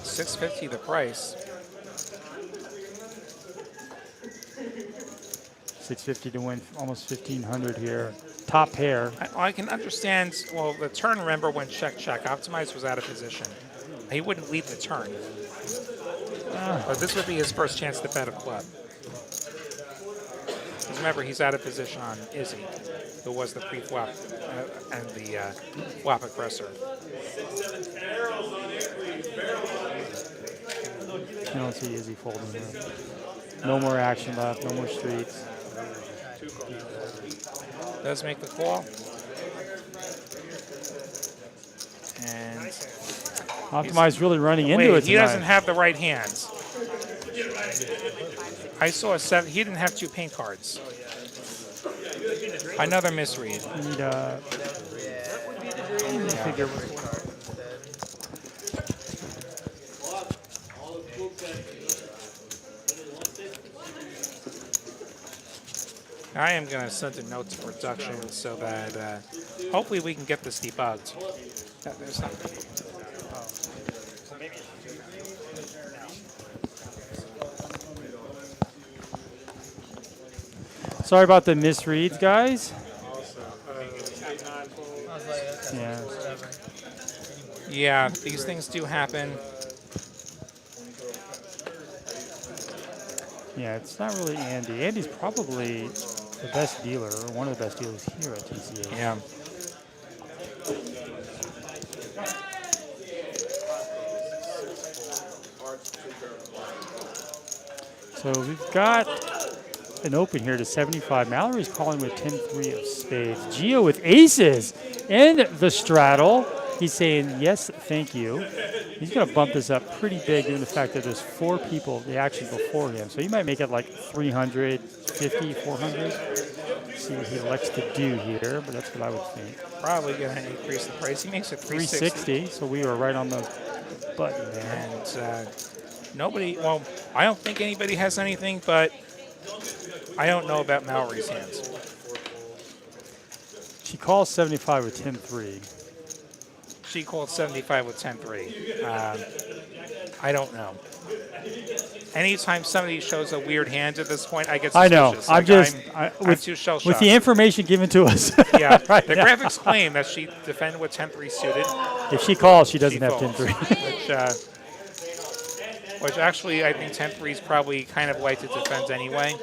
Speaker 1: $650 the price.
Speaker 2: $650 to win almost $1,500 here. Top pair.
Speaker 1: I can understand, well, the turn, remember, when check. Optimize was out of position. He wouldn't lead the turn. But this would be his first chance to bet a club. 'Cause remember, he's out of position on Izzy, who was the pre-flop and the flop aggressor.
Speaker 2: I don't see Izzy folding here. No more action left. No more streets.
Speaker 1: Does make the call. And
Speaker 2: Optimize really running into
Speaker 1: wait,
Speaker 2: it
Speaker 1: he
Speaker 2: tonight.
Speaker 1: doesn't have the right hands. I saw a 7. He didn't have 2 paint cards. Another misread.
Speaker 2: Need, figure
Speaker 1: I am going to send a note to production so that hopefully we can get this debugged. There's something.
Speaker 2: Sorry about the misreads, guys. Yeah.
Speaker 1: Yeah, these things do happen.
Speaker 2: Yeah, it's not really Andy. Andy's probably the best dealer, or one of the best dealers here at TCH.
Speaker 1: Yeah.
Speaker 2: So we've got an open here to 75. Mallory's calling with 10-3 of spades. Gio with aces and the straddle. He's saying, yes, thank you. He's going to bump this up pretty big given the fact that there's 4 people, the action before him. So he might make it like 350, 400. See what he elects to do here, but that's what I would think.
Speaker 1: Probably going to increase the price. He makes it 360.
Speaker 2: 360, so we were right on the button there.
Speaker 1: And nobody, well, I don't think anybody has anything, but I don't know about Mallory's hands.
Speaker 2: She calls 75 with 10-3.
Speaker 1: she called 75 with 10-3. I don't know. Anytime somebody shows a weird hand at this point, I get
Speaker 2: I
Speaker 1: suspicious.
Speaker 2: know.
Speaker 1: I'm too shell-shocked.
Speaker 2: With the information given to us.
Speaker 1: Yeah,
Speaker 2: right
Speaker 1: the
Speaker 2: now.
Speaker 1: graphics claim that she defended with 10-3 suited.
Speaker 2: If she calls, she doesn't
Speaker 1: She
Speaker 2: have
Speaker 1: folds.
Speaker 2: 10-3.
Speaker 1: Which actually, I think 10-3 is probably kind of light to defend anyway.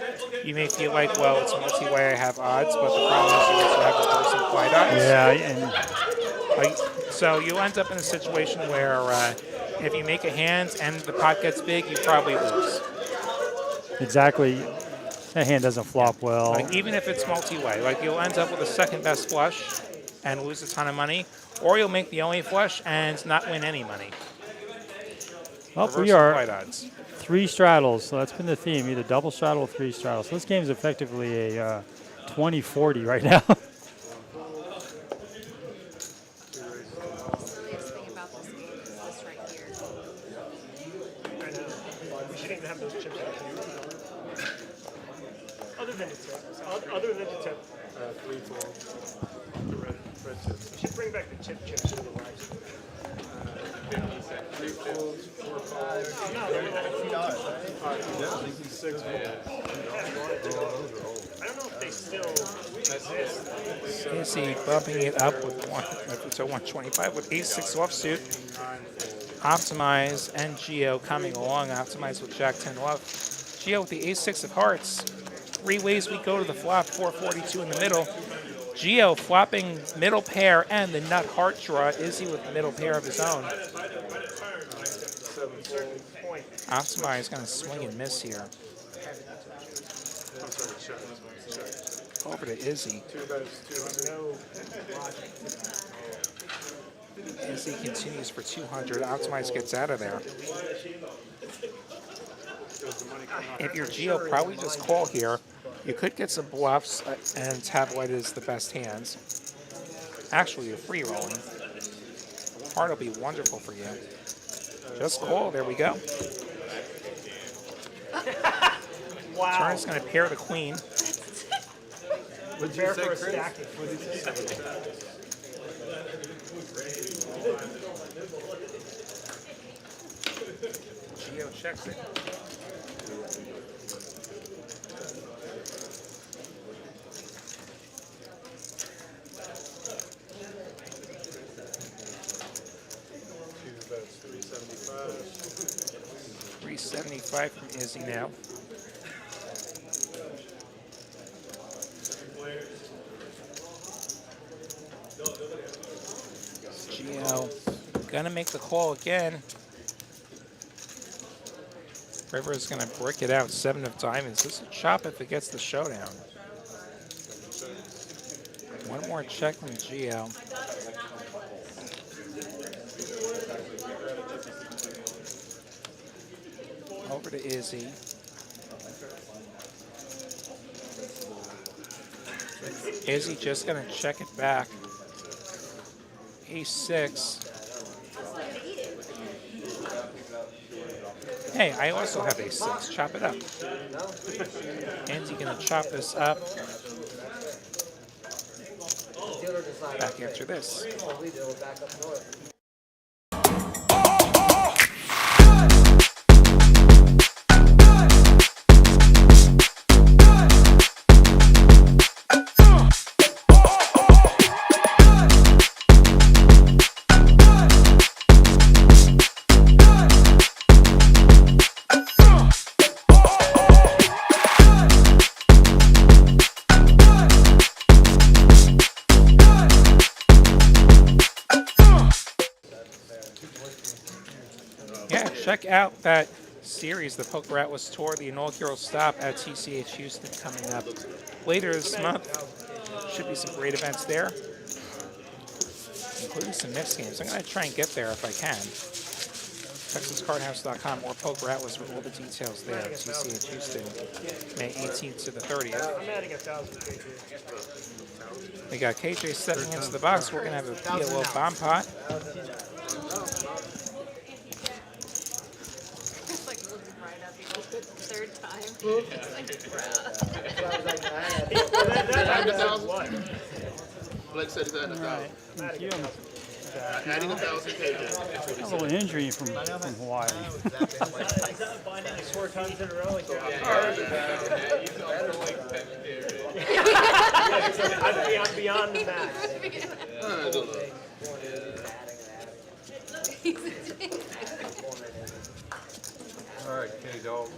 Speaker 1: You may feel like, well, it's multi-way, I have odds, but the problem is you also have reverse implied odds.
Speaker 2: Yeah, and
Speaker 1: So you end up in a situation where if you make a hand and the pot gets big, you probably lose.
Speaker 2: exactly. That hand doesn't flop well.
Speaker 1: Like, even if it's multi-way, like you'll end up with a second best flush and lose a ton of money, or you'll make the only flush and not win any money.
Speaker 2: Well,
Speaker 1: Reverse
Speaker 2: we are
Speaker 1: implied odds.
Speaker 2: 3 straddles, so that's been the theme, either double straddle or 3 straddles. So this game is effectively a 20-40 right now.
Speaker 4: The silliest thing about this game is this right here.
Speaker 3: I know. We shouldn't even have those chips out here. Other than the tip. Other than the tip.
Speaker 7: 3 fold. The red chips.
Speaker 3: We should bring back the chip chips to the live stream.
Speaker 7: 3 folds, 4 folds.
Speaker 3: No, they're like $2, right?
Speaker 7: Yeah, I think he's 6 folds.
Speaker 3: I don't know if they still exist.
Speaker 1: Izzy bumping it up with it's a 125 with ace-6 offsuit. Optimize and Geo coming along. Optimize with Jack-10 off. Geo with the ace-6 of hearts. 3 ways we go to the flop. 442 in the middle. Geo flopping middle pair and the nut heart draw. Izzy with the middle pair of his own. Optimize going to swing and miss here. Over to Izzy. Izzy continues for 200. Optimize gets out of there. If you're Geo, probably just call here. You could get some bluffs and have what is the best hands. Actually, you're free rolling. Heart will be wonderful for you. Just call. There we go.
Speaker 3: Wow.
Speaker 1: Turn's going to pair the queen.
Speaker 3: Prepare for a stacking.
Speaker 1: Geo checks it. $375 from Izzy now. Geo gonna make the call again. River is gonna brick it out. 7 of diamonds. This is a chop if it gets the showdown. One more check from Geo. Over to Izzy. Izzy just gonna check it back. Ace-6. Hey, I also have ace-6. Chop it up. Izzy gonna chop this up. Back after this. Check out that series, the Poker Atlas Tour, the inaugural stop at TCH Houston coming up later this month. Should be some great events there, including some mixed games. I'm going to try and get there if I can. TexasCardHouse.com or Poker Atlas with all the details there. TCH Houston, May 18th to the 30th.
Speaker 3: I'm adding 1,000 KJ.
Speaker 1: We got KJ stepping into the box. We're going to have a PLO bomb pot.
Speaker 4: It's like looking right up, you know, the third time. It's like, bruh.
Speaker 3: That's what?
Speaker 8: Blake said he's at 1,000.
Speaker 3: I'm adding 1,000.
Speaker 2: back.
Speaker 7: Adding
Speaker 2: now.
Speaker 7: 1,000 pages.
Speaker 2: A little injury from Hawaii.
Speaker 6: Exactly how much
Speaker 3: Is that binding you 4 times in a row? Like that? I'm beyond the max.
Speaker 7: All right, K-Dog.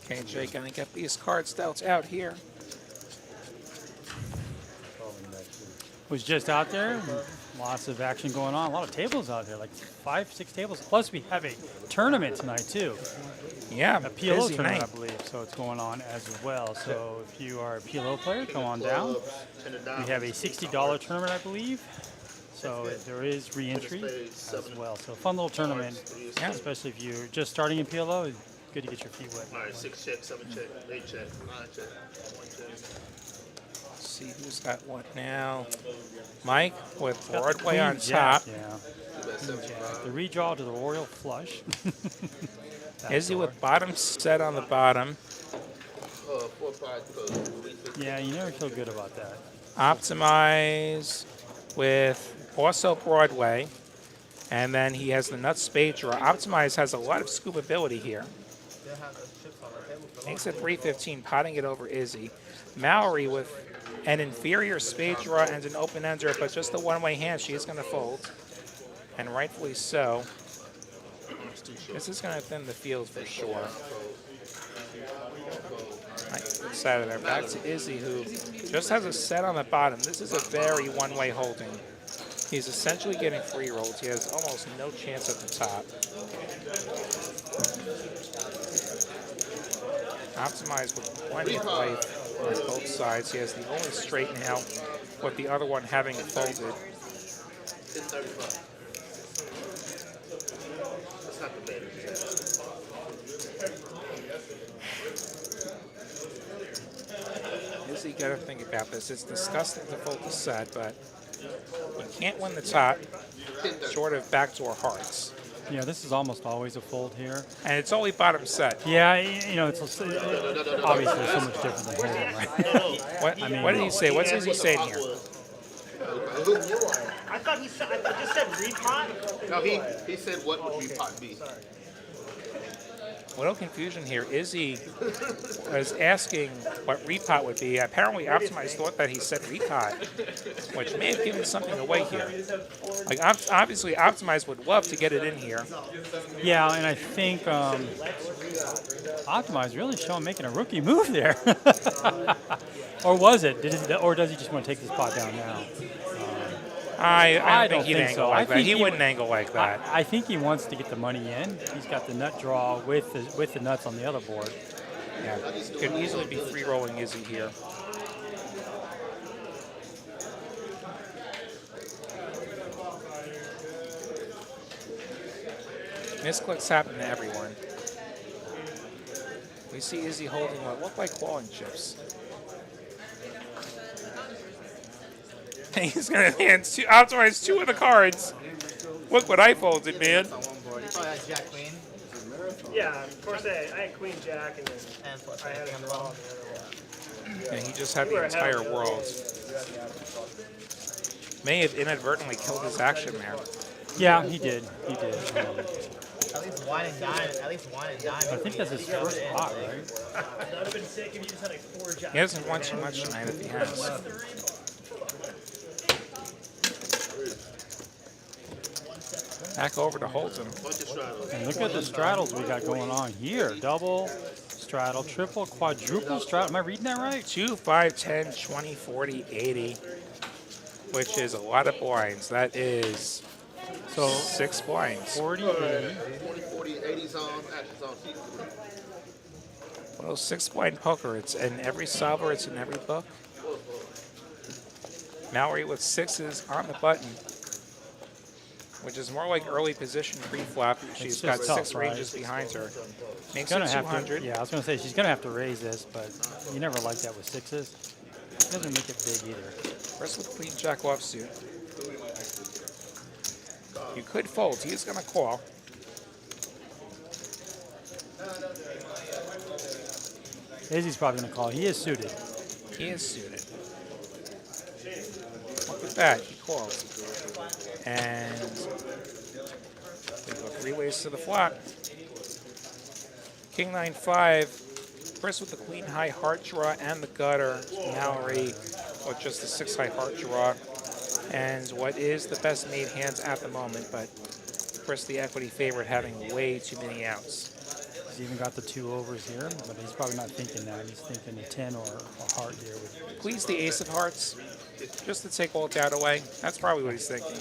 Speaker 1: KJ gonna get these cards dealt out here.
Speaker 2: Was just out there. Lots of action going on. A lot of tables out there, like 5, 6 tables. Plus, we have a tournament tonight too.
Speaker 1: Yeah,
Speaker 2: A PLO
Speaker 1: busy
Speaker 2: tournament,
Speaker 1: night.
Speaker 2: I believe. So it's going on as well. So if you are a PLO player, come on down. We have a $60 tournament, I believe. So there is re-entry as well. So fun little tournament, especially if you're just starting in PLO. It's good to get your feet wet.
Speaker 7: All right, 6 check, 7 check, 8 check, 9 check, 1 check.
Speaker 1: Let's see who's got what now. Mike with
Speaker 2: Got the
Speaker 1: Broadway on
Speaker 2: queen jack,
Speaker 1: top.
Speaker 2: Yeah.
Speaker 7: You bet 75.
Speaker 2: The redraw to the royal flush.
Speaker 1: Izzy with bottom set on the bottom.
Speaker 7: 4 5
Speaker 2: Yeah, you never feel good about that.
Speaker 1: Optimize with also Broadway. And then he has the nut spade draw. Optimize has a lot of scoopability here. Makes it 315, potting it over Izzy. Mallory with an inferior spade draw and an open ender, but just a one-way hand. She is going to fold, and rightfully so. This is going to thin the field for sure. It's out of there. Back to Izzy, who just has a set on the bottom. This is a very one-way holding. He's essentially getting free rolls. He has almost no chance at the top. Optimized with plenty of life on both sides. He has the only straight now, with the other one having it folded.
Speaker 7: 1035. That's not the bad.
Speaker 1: Izzy got to think about this. It's disgusting to fold the set, but you can't win the top short of backdoor hearts.
Speaker 2: Yeah, this is almost always a fold here.
Speaker 1: And it's only bottom set.
Speaker 2: Yeah, you know, it's obviously so much different than holding, right?
Speaker 1: What did he say? What's Izzy saying here?
Speaker 3: I thought he said, I just said repot.
Speaker 7: No, he said what would repot be?
Speaker 1: A little confusion here. Izzy was asking what repot would be. Apparently, Optimize thought that he said repot, which may have given something away here. Like, obviously, Optimize would love to get it in here.
Speaker 2: Yeah, and I think Optimize really showing making a rookie move there. Or was it? Or does he just want to take this pot down now?
Speaker 1: I don't think he'd
Speaker 2: think
Speaker 1: angle
Speaker 2: so.
Speaker 1: like
Speaker 2: I
Speaker 1: that.
Speaker 2: think
Speaker 1: He
Speaker 2: he
Speaker 1: wouldn't angle like that.
Speaker 2: I think he wants to get the money in. He's got the nut draw with the nuts on the other board.
Speaker 1: Yeah, could easily be free rolling Izzy here. Misclicks happen to everyone. We see Izzy holding what look like clawing chips. He's gonna hand optimize 2 of the cards. Look what I folded, man.
Speaker 6: Probably has Jack Queen
Speaker 3: Yeah, of course I had Queen Jack and then
Speaker 6: and plus
Speaker 3: I had
Speaker 6: anything
Speaker 3: a
Speaker 6: on the
Speaker 3: draw on
Speaker 6: bottom.
Speaker 3: the other one.
Speaker 1: And he just had the entire world. May have inadvertently killed his action there.
Speaker 2: Yeah, he did. He did.
Speaker 6: At least wine and dine. At least wine and dine.
Speaker 2: I think that's his first pot, right?
Speaker 3: That would have been sick if you just had like 4 Jacks.
Speaker 1: He hasn't won too much tonight if he has. Back over to Holton.
Speaker 2: And look at the straddles we got going on here. Double straddle, triple, quadruple straddle. Am I reading that right?
Speaker 1: 2, 5, 10, 20, 40, 80, which is a lot of blinds. That is
Speaker 2: So
Speaker 1: 6 blinds.
Speaker 2: 40, 80.
Speaker 7: 20, 40, 80 zone, action zone,
Speaker 1: Well, 6 blind poker. It's in every solver. It's in every book. Mallory with 6s on the button, which is more like early position pre-flop. She's got
Speaker 2: just
Speaker 1: 6
Speaker 2: tough, right?
Speaker 1: ranges behind her. Makes
Speaker 2: Gonna
Speaker 1: it
Speaker 2: have
Speaker 1: 200.
Speaker 2: to. Yeah, I was gonna say she's gonna have to raise this, but you never like that with 6s. Doesn't make it big either.
Speaker 1: First with Queen Jack offsuit. You could fold. He is going to call.
Speaker 2: Izzy's probably gonna call. He is suited.
Speaker 1: He is suited. Look at at that. He calls. And we go 3 ways to the flop. King 9-5. Chris with the queen high heart draw and the gutter. Mallory with just the 6 high heart draw. And what is the best made hands at the moment, but Chris the equity favorite having way too many outs.
Speaker 2: He's even got the 2 overs here, but he's probably not thinking that. He's thinking a 10 or a heart here.
Speaker 1: Please the ace of hearts, just to take all doubt away. That's probably what he's thinking.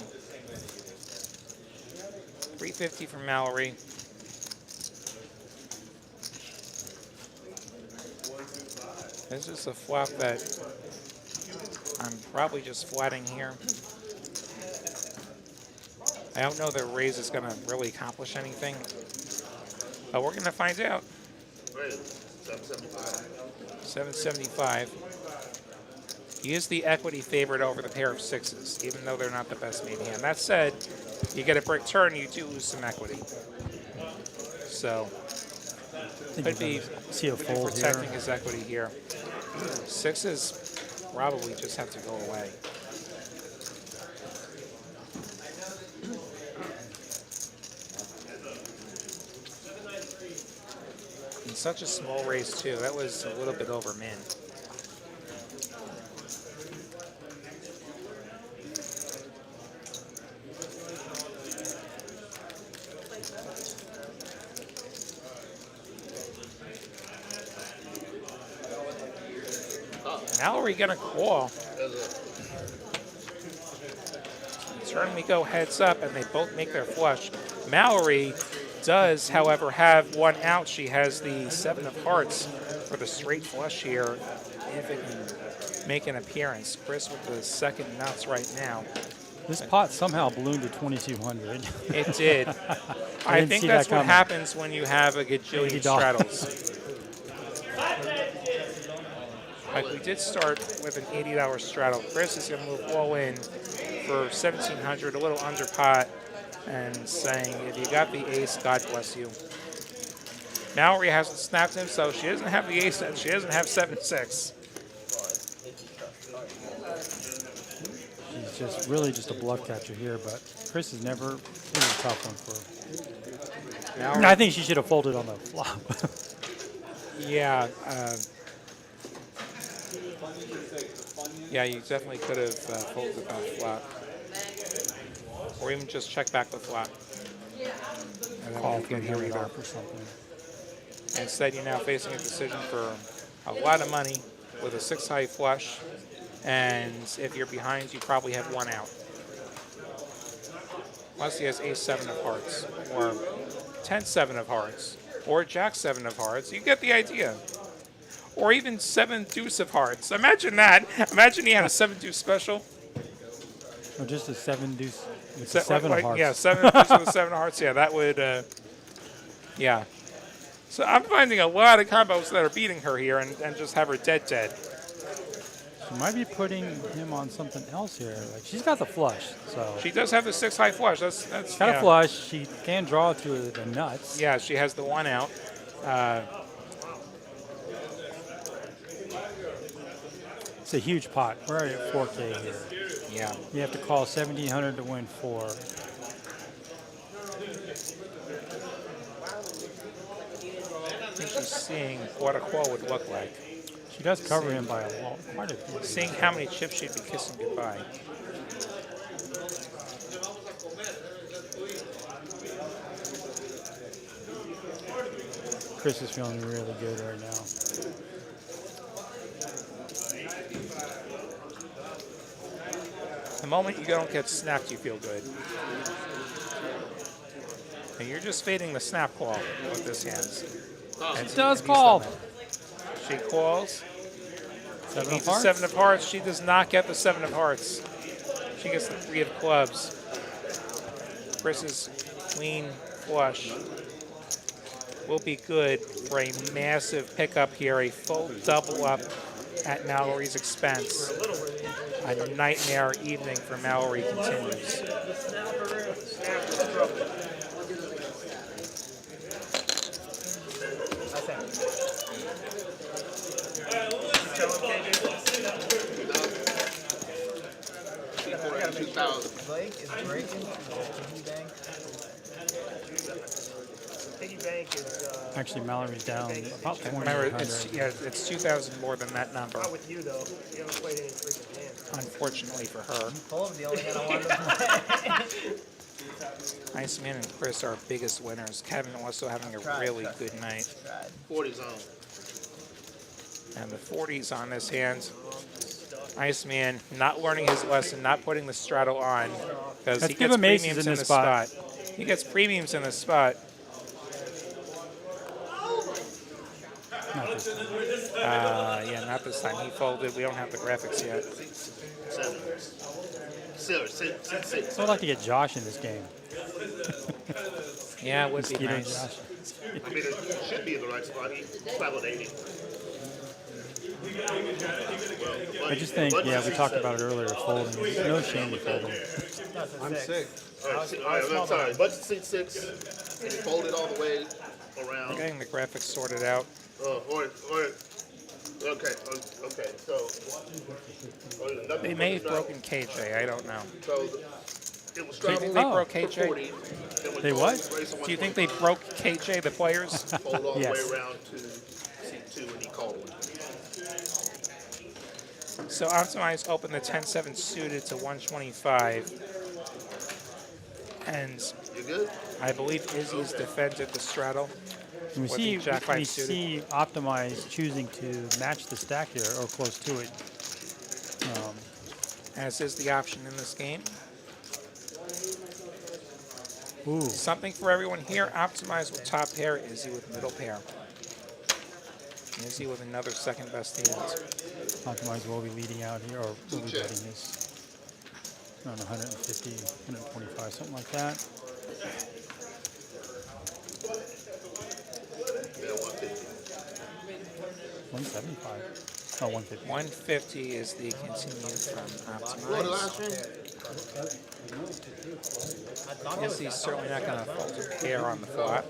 Speaker 1: 350 from Mallory. This is a flop that I'm probably just flatting here. I don't know that raise is going to really accomplish anything, but we're going to find out. 775. He is the equity favorite over the pair of 6s, even though they're not the best made hand. That said, you get a brick turn, you do lose some equity. So, could be protecting his equity here. 6s probably just have to go away. In such a small raise too. That was a little bit over min. Mallory gonna call. Turn we go heads up, and they both make their flush. Mallory does, however, have 1 out. She has the 7 of hearts for the straight flush here, if it can make an appearance. Chris with the 2nd nuts right now.
Speaker 2: This pot somehow ballooned to 2,200.
Speaker 1: It did. I think that's what happens when you have a gajillion straddles. Like we did start with an $80 straddle. Chris is going to move all in for 1,700, a little under pot, and saying, if you got the ace, God bless you. Mallory hasn't snapped him, so she doesn't have the ace, and she doesn't have 7-6.
Speaker 2: She's just really just a bluff catcher here, but Chris is never, this is a tough one for her.
Speaker 1: Mallory,
Speaker 2: I think she should have folded on the flop.
Speaker 1: yeah. Yeah, you definitely could have folded that flop. Or even just check back the flop. And then
Speaker 2: Call
Speaker 1: you
Speaker 2: from
Speaker 1: get here
Speaker 2: it
Speaker 1: either.
Speaker 2: off or something.
Speaker 1: Instead, you're now facing a decision for a lot of money with a 6 high flush. And if you're behind, you probably have 1 out. Unless he has ace 7 of hearts, or 10-7 of hearts, or jack 7 of hearts. You get the idea. Or even 7 deuce of hearts. Imagine that. Imagine he had a 7 deuce special.
Speaker 2: Or just a 7 deuce with 7 of hearts.
Speaker 1: Yeah, 7 deuce with 7 of hearts. Yeah, that would, yeah. So I'm finding a lot of combos that are beating her here and just have her dead.
Speaker 2: She might be putting him on something else here. Like she's got the flush, so
Speaker 1: She does have the 6 high flush. That's
Speaker 2: got
Speaker 1: yeah.
Speaker 2: a flush. She can draw to the nuts.
Speaker 1: Yeah, she has the 1 out.
Speaker 2: It's a huge pot. We're already at 4K here.
Speaker 1: Yeah.
Speaker 2: You have to call 1,700 to win 4.
Speaker 1: I think she's seeing what a call would look like.
Speaker 2: She does cover him by a lot, quite a bit.
Speaker 1: Seeing how many chips she'd be kissing goodbye.
Speaker 2: Chris is feeling really good right now.
Speaker 1: The moment you don't get snapped, you feel good. And you're just fading the snap call with this hand. And
Speaker 2: She does call.
Speaker 1: She calls.
Speaker 2: 7
Speaker 1: Needs
Speaker 2: of
Speaker 1: the
Speaker 2: hearts.
Speaker 1: 7 of hearts. She does not get the 7 of hearts. She gets the 3 of clubs. Chris's queen flush will be good for a massive pickup here, a full double up at Mallory's expense. A nightmare evening for Mallory continues.
Speaker 6: Blake is breaking to the piggy bank.
Speaker 3: Piggy bank is
Speaker 2: Actually, Mallory's down about
Speaker 1: Remember,
Speaker 2: 2,800.
Speaker 1: it's 2,000 more than that number.
Speaker 3: not with you though. You haven't played any freaking hands.
Speaker 1: Unfortunately for her,
Speaker 6: Pull's the only hand I wanted to play.
Speaker 1: Iceman and Chris are our biggest winners. Kevin also having a really good night.
Speaker 6: Tried.
Speaker 8: 40 zone.
Speaker 1: And the 40s on this hand. Iceman not learning his lesson, not putting the straddle on because he
Speaker 2: Let's give
Speaker 1: gets
Speaker 2: him aces
Speaker 1: premiums
Speaker 2: in
Speaker 1: in
Speaker 2: this
Speaker 1: the
Speaker 2: spot.
Speaker 1: spot. He gets premiums in the spot. Yeah, not this time. He folded. We don't have the graphics yet.
Speaker 8: 7. 6.
Speaker 2: So I'd like to get Josh in this game.
Speaker 1: Yeah, it would be
Speaker 2: Mosquito
Speaker 1: nice.
Speaker 2: Josh.
Speaker 8: I mean, it should be in the right spot. He traveled 80.
Speaker 2: I just think, yeah, we talked about it earlier, folding. There's no shame in folding.
Speaker 5: I'm sick.
Speaker 8: All right, I'm sorry. Budget seat 6. And he folded all the way around.
Speaker 1: We're getting the graphics sorted out.
Speaker 8: Okay, so.
Speaker 1: They may have broken KJ. I don't know.
Speaker 8: So it was
Speaker 1: Do you
Speaker 8: straddle
Speaker 1: think they
Speaker 2: Oh.
Speaker 1: broke
Speaker 8: for
Speaker 1: KJ?
Speaker 8: 40. Then
Speaker 2: They
Speaker 8: when
Speaker 2: what?
Speaker 8: Jones raised to
Speaker 1: Do you think they broke KJ, the players?
Speaker 8: 125, fold all the
Speaker 2: Yes.
Speaker 8: way around to seat 2 and he called one.
Speaker 1: So Optimize opened the 10-7 suited to 125. And
Speaker 8: You good?
Speaker 1: I believe Izzy's defended the straddle.
Speaker 2: And we
Speaker 1: With
Speaker 2: see,
Speaker 1: the Jack five
Speaker 2: we
Speaker 1: suited.
Speaker 2: see Optimize choosing to match the stack here, or close to it.
Speaker 1: As is the option in this game.
Speaker 2: Ooh,
Speaker 1: Something for everyone here. Optimize with top pair, Izzy with middle pair. Izzy with another second best hand.
Speaker 2: Optimize will be leading out here, or will be
Speaker 8: Check.
Speaker 2: betting this around 150, 125, something like that.
Speaker 8: Yeah, 150.
Speaker 2: 175. Oh, 150.
Speaker 1: 150 is the continued from
Speaker 8: What, the
Speaker 1: Optimize.
Speaker 8: last room?
Speaker 1: Izzy's certainly not going to fold a pair on the flop.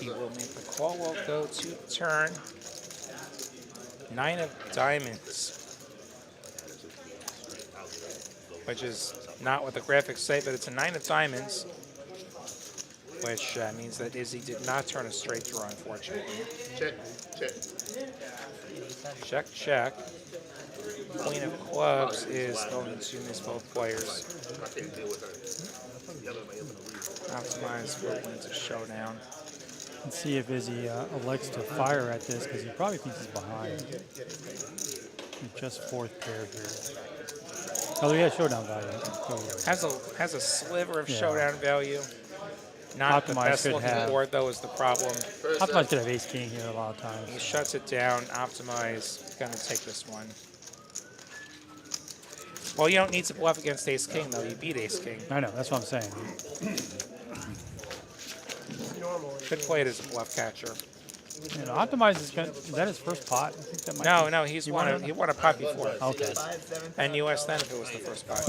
Speaker 1: He will make the call, will go to turn. 9 of diamonds. Which is not what the graphics say, but it's a 9 of diamonds. Which means that Izzy did not turn a straight draw, unfortunately.
Speaker 8: Check, check.
Speaker 1: Check, check. Queen of clubs is going to miss both players.
Speaker 8: I can't deal with her. The other man is in the lead.
Speaker 1: Optimize will win to showdown.
Speaker 2: Let's see if Izzy elects to fire at this, because he probably thinks he's behind. He's just fourth pair here. Oh, he has showdown value.
Speaker 1: Has a sliver of
Speaker 2: Yeah.
Speaker 1: showdown value. Not the
Speaker 2: Optimize
Speaker 1: best
Speaker 2: could
Speaker 1: looking
Speaker 2: have-
Speaker 1: board, though, is the problem.
Speaker 2: Optimize could have ace king here a lot of times.
Speaker 1: He shuts it down. Optimize going to take this one. Well, you don't need to bluff against ace king, though. You beat ace king.
Speaker 2: I know, that's what I'm saying.
Speaker 3: Normally.
Speaker 1: Could play it as a bluff catcher.
Speaker 2: You know, Optimize is that his first pot? I think that might
Speaker 1: No,
Speaker 2: be.
Speaker 1: no, he won a pot before.
Speaker 2: Okay.
Speaker 6: 5, 7,
Speaker 1: And US then if it was the first pot.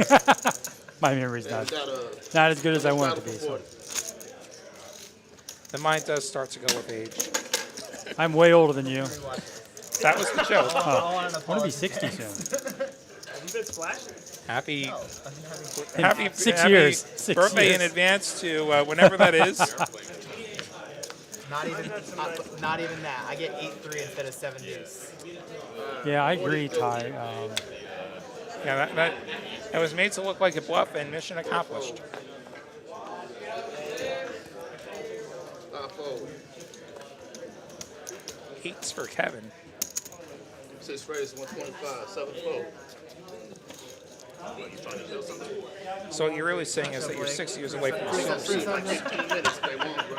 Speaker 2: My memory's
Speaker 8: We
Speaker 2: not,
Speaker 8: got a
Speaker 2: not as good as I want it to be.
Speaker 8: straddle
Speaker 2: So.
Speaker 1: The mind does start to go with age.
Speaker 2: I'm way older than you.
Speaker 1: That was the joke.
Speaker 2: I want to be 60 soon.
Speaker 3: Have you been splashed?
Speaker 1: Happy,
Speaker 2: In
Speaker 1: happy
Speaker 2: 6
Speaker 1: happy
Speaker 2: years. 6
Speaker 1: birthday
Speaker 2: years.
Speaker 1: in advance to whenever that is.
Speaker 6: Not even that. I get 8-3 instead of 7 deuce.
Speaker 2: Yeah, I agree, Ty.
Speaker 1: Yeah, that was made to look like a bluff and mission accomplished.
Speaker 8: fold.
Speaker 1: 8s for Kevin.
Speaker 8: 6 raise 125, 7 fold. What, you trying to do something?
Speaker 1: So what you're really saying is that you're 6 years away from the silver seat.
Speaker 8: Like 15 minutes they won't, bro.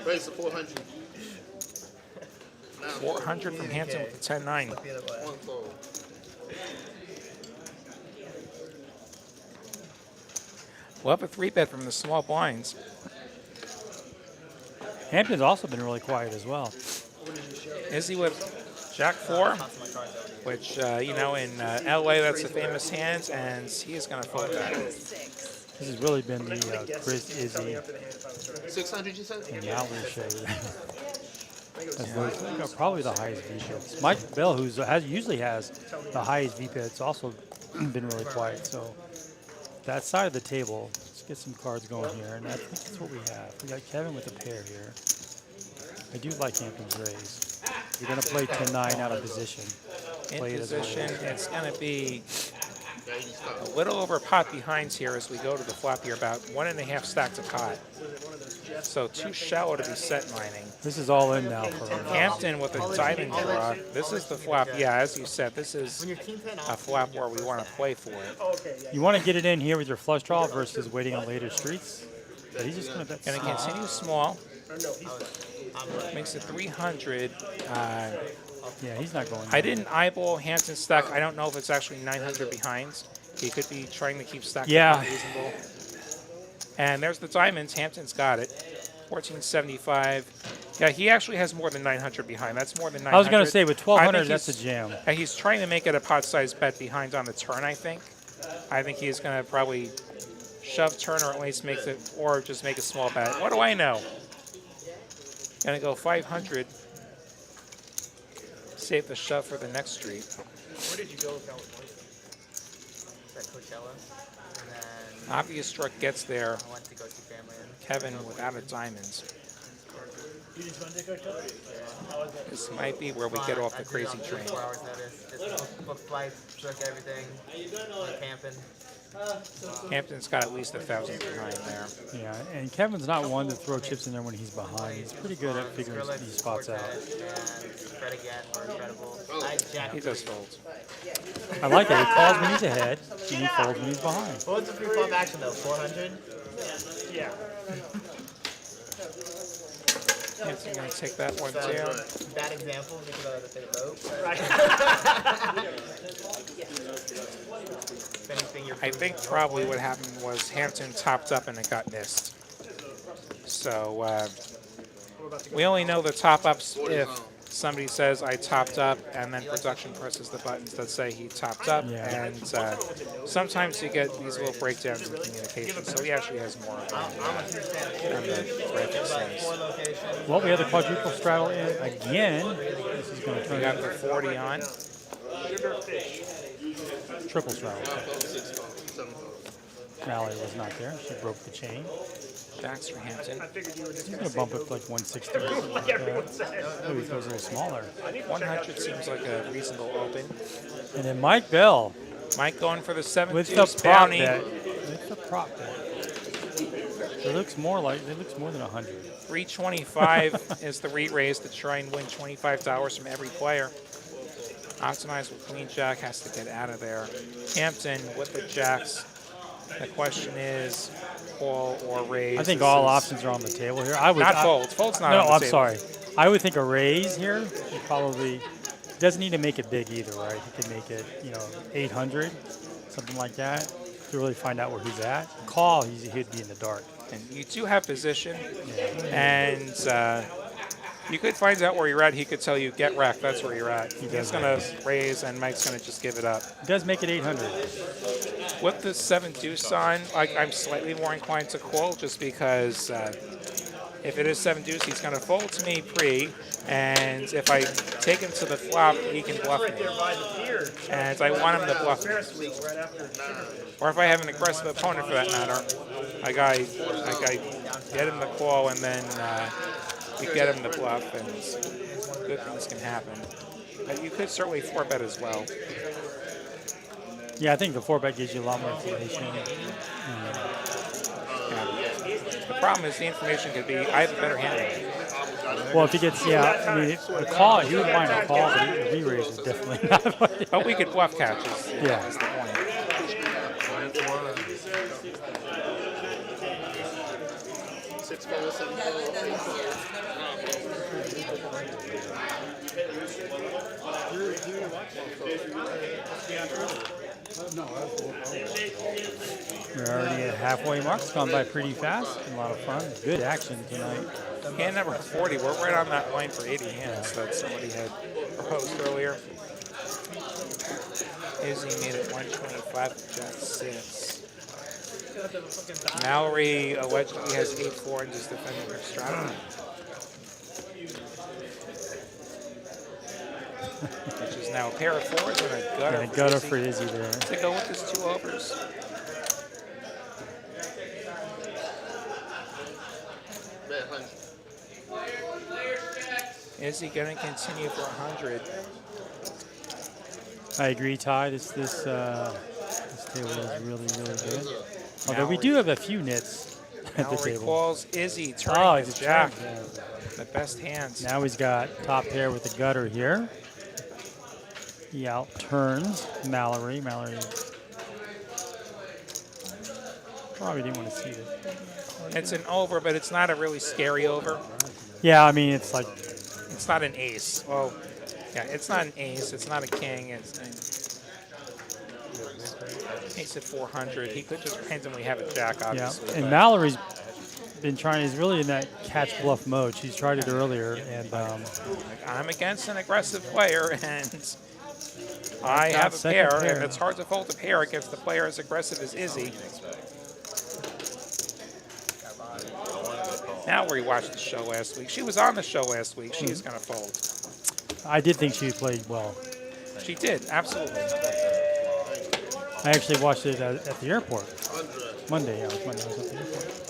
Speaker 8: Raise to 400. Now
Speaker 1: 400 from Hanson with the 10-9.
Speaker 6: The other way.
Speaker 8: 1 fold.
Speaker 1: We'll have a 3-bet from the small blinds.
Speaker 2: Hampton's also been really quiet as well.
Speaker 1: Izzy with Jack 4, which, you know, in LA that's a famous hand, and he is going to fold that.
Speaker 2: This has really been the Chris, Izzy,
Speaker 8: 600 you said?
Speaker 2: and Mallory show. That's those, probably the highest VPITs. Mike Bell, usually has the highest VPITs, also been really quiet. So that side of the table. Let's get some cards going here, and I think that's what we have. We got Kevin with a pair here. I do like Hampton's raise. You're going to play 10-9 out of position.
Speaker 1: In
Speaker 2: Play it as a
Speaker 1: position,
Speaker 2: raise.
Speaker 1: it's going to be a little over pot behinds here as we go to the flop here, about 1.5 stacks of pot. So too shallow to be set mining.
Speaker 2: This is all in now for him.
Speaker 1: Hampton with a diamond draw. This is the flop. Yeah, as you said, this is
Speaker 6: When your team pen
Speaker 1: a flop where we want to play for it.
Speaker 3: Okay, yeah.
Speaker 2: You want to get it in here with your flush draw versus waiting on later streets. But he's just going to bet
Speaker 1: Going to
Speaker 2: small.
Speaker 1: continue small.
Speaker 3: Or no, he's
Speaker 1: Makes it 300.
Speaker 2: Yeah, he's not going
Speaker 1: I
Speaker 2: there.
Speaker 1: didn't eyeball Hampton's stack. I don't know if it's actually 900 behinds. He could be trying to keep stack
Speaker 2: Yeah.
Speaker 1: reasonable. And there's the diamonds. Hampton's got it. 1475. Yeah, he actually has more than 900 behind. That's more than 900.
Speaker 2: I was going to say, with
Speaker 1: I
Speaker 2: 1,200,
Speaker 1: think
Speaker 2: that's a
Speaker 1: he's-
Speaker 2: jam.
Speaker 1: He's trying to make it a pot-sized bet behind on the turn, I think. I think he's going to probably shove turn or at least make it, or just make a small bet. What do I know? Going to go 500. Save the shove for the next street.
Speaker 3: Where did you go with California?
Speaker 6: at Coachella. And then
Speaker 1: Obvious truck gets there.
Speaker 6: I went to go see family. And
Speaker 1: Kevin without a diamonds.
Speaker 3: You just went to Coachella? How was it?
Speaker 1: This might be where we get off the crazy train.
Speaker 6: 4 hours notice. Just booked flights, booked everything. Went camping.
Speaker 1: Hampton's got at least 1,000 behind there.
Speaker 2: Yeah, and Kevin's not one to throw chips in there when he's behind. He's pretty good at figuring
Speaker 6: Skrillex,
Speaker 2: these spots out.
Speaker 6: Quartet, and Fred again for incredible. I jacked
Speaker 1: He does folds.
Speaker 2: I like it. He calls when he's ahead, and he folds when he's behind.
Speaker 6: What was the free flop action though? 400?
Speaker 3: Yeah.
Speaker 1: Hampton going to take that one
Speaker 6: So,
Speaker 1: down.
Speaker 6: bad example because I had to say vote.
Speaker 3: Right.
Speaker 6: If anything, you're
Speaker 1: I think probably what happened was Hampton topped up and it got missed. So we only know the top ups if somebody says I topped up and then production presses the buttons that say he topped up.
Speaker 2: Yeah.
Speaker 1: And sometimes you get these little breakdowns in communication. So he actually has more of
Speaker 6: I'm a huge fan.
Speaker 1: on the graphic sense.
Speaker 6: 4 locations.
Speaker 2: Well, we have the quadruple straddle in again. This is going to
Speaker 1: We
Speaker 2: turn
Speaker 1: got
Speaker 2: into
Speaker 1: the 40 on.
Speaker 3: Sugar fish.
Speaker 2: triple straddle. Rally was not there. She broke the chain.
Speaker 1: Jacks for Hampton.
Speaker 3: I figured you were just
Speaker 2: He's
Speaker 3: going
Speaker 2: going
Speaker 3: to
Speaker 2: to bump it to like 160 or something
Speaker 3: like
Speaker 2: like
Speaker 3: everyone
Speaker 2: that.
Speaker 3: said.
Speaker 2: Oh, he goes a little smaller.
Speaker 1: 100 seems like a reasonable open.
Speaker 2: And then Mike Bell
Speaker 1: Mike going for the 7
Speaker 2: with the
Speaker 1: deuce
Speaker 2: prop
Speaker 1: bounty.
Speaker 2: bet. With the prop bet. It looks more than 100.
Speaker 1: 325 is the re-raise to try and win $25 from every player. Optimized with Queen Jack has to get out of there. Hampton with the jacks. The question is call or raise.
Speaker 2: I think
Speaker 1: This
Speaker 2: all
Speaker 1: is
Speaker 2: options are on the table here. I would
Speaker 1: Not folds. Folds not
Speaker 2: No,
Speaker 1: on the
Speaker 2: I'm
Speaker 1: table.
Speaker 2: sorry. I would think a raise here. He probably doesn't need to make it big either, right? He could make it, 800, something like that, to really find out where he's at. Call, he'd be in the dark.
Speaker 1: And you do have position. And you could find out where you're at. He could tell you, get wrecked. That's where you're at. He's
Speaker 2: does
Speaker 1: going to raise, and Mike's going to just give it up.
Speaker 2: He does make it 800.
Speaker 1: With the 7 deuce on, I'm slightly more inclined to call just because if it is 7 deuce, he's going to fold to me pre, and if I take him to the flop, he can bluff
Speaker 3: Right
Speaker 1: me.
Speaker 3: there by the pier.
Speaker 1: And I want him to bluff me.
Speaker 3: Ferris wheel right after Sugar Fish.
Speaker 1: Or if I have an aggressive opponent for that matter, I get him to call, and then you get him to bluff, and good things can happen. But you could certainly 4-bet as well.
Speaker 2: Yeah, I think the 4-bet gives you a lot more information.
Speaker 1: The problem is the information could be, I have a better hand than you.
Speaker 2: Well, if he gets, a call, he would mind a call, but a re-raise is definitely not what it-
Speaker 1: But we could bluff catches.
Speaker 2: Yeah.
Speaker 1: That's the point.
Speaker 8: Six fold, 7 fold, 8 fold.
Speaker 2: We're already at halfway mark. It's gone by pretty fast. A lot of fun. Good action tonight.
Speaker 1: Hand number 40, we're right on that line for 80 hands that somebody had proposed earlier. Izzy made it 125 with Jack 6. Mallory allegedly has 8-4 and just defending her straddle. Which is now a pair of 4s and a gutter.
Speaker 2: And a gutter for Izzy there.
Speaker 1: To go with his 2 overs. Is he going to continue for 100?
Speaker 2: I agree, Ty. This table is really good. Although we do have a few nits at the
Speaker 1: Mallory
Speaker 2: table.
Speaker 1: calls Izzy, turning
Speaker 2: Oh,
Speaker 1: his
Speaker 2: he's
Speaker 1: jack.
Speaker 2: yeah.
Speaker 1: The best hands.
Speaker 2: Now he's got top pair with the gutter here. He out-turns Mallory. Mallory probably didn't want to see it.
Speaker 1: It's an over, but it's not a really scary over.
Speaker 2: Yeah, I mean, it's like,
Speaker 1: It's not an ace. Well, yeah, it's not an ace. It's not a king. It's ace at 400. He could just randomly have a jack,
Speaker 2: yeah.
Speaker 1: obviously.
Speaker 2: And
Speaker 1: but
Speaker 2: Mallory's been trying, he's really in that catch bluff mode. She's tried it earlier, and
Speaker 1: I'm against an aggressive player, and I
Speaker 2: got
Speaker 1: have a
Speaker 2: second
Speaker 1: pair,
Speaker 2: pair.
Speaker 1: and it's hard to fold a pair against the player as aggressive as Izzy. Mallory watched the show last week. She was on the show last week. She is going to fold.
Speaker 2: I did think she played well.
Speaker 1: She did, absolutely.
Speaker 2: I actually watched it at the airport. Monday, yeah, it was Monday. I was at the airport.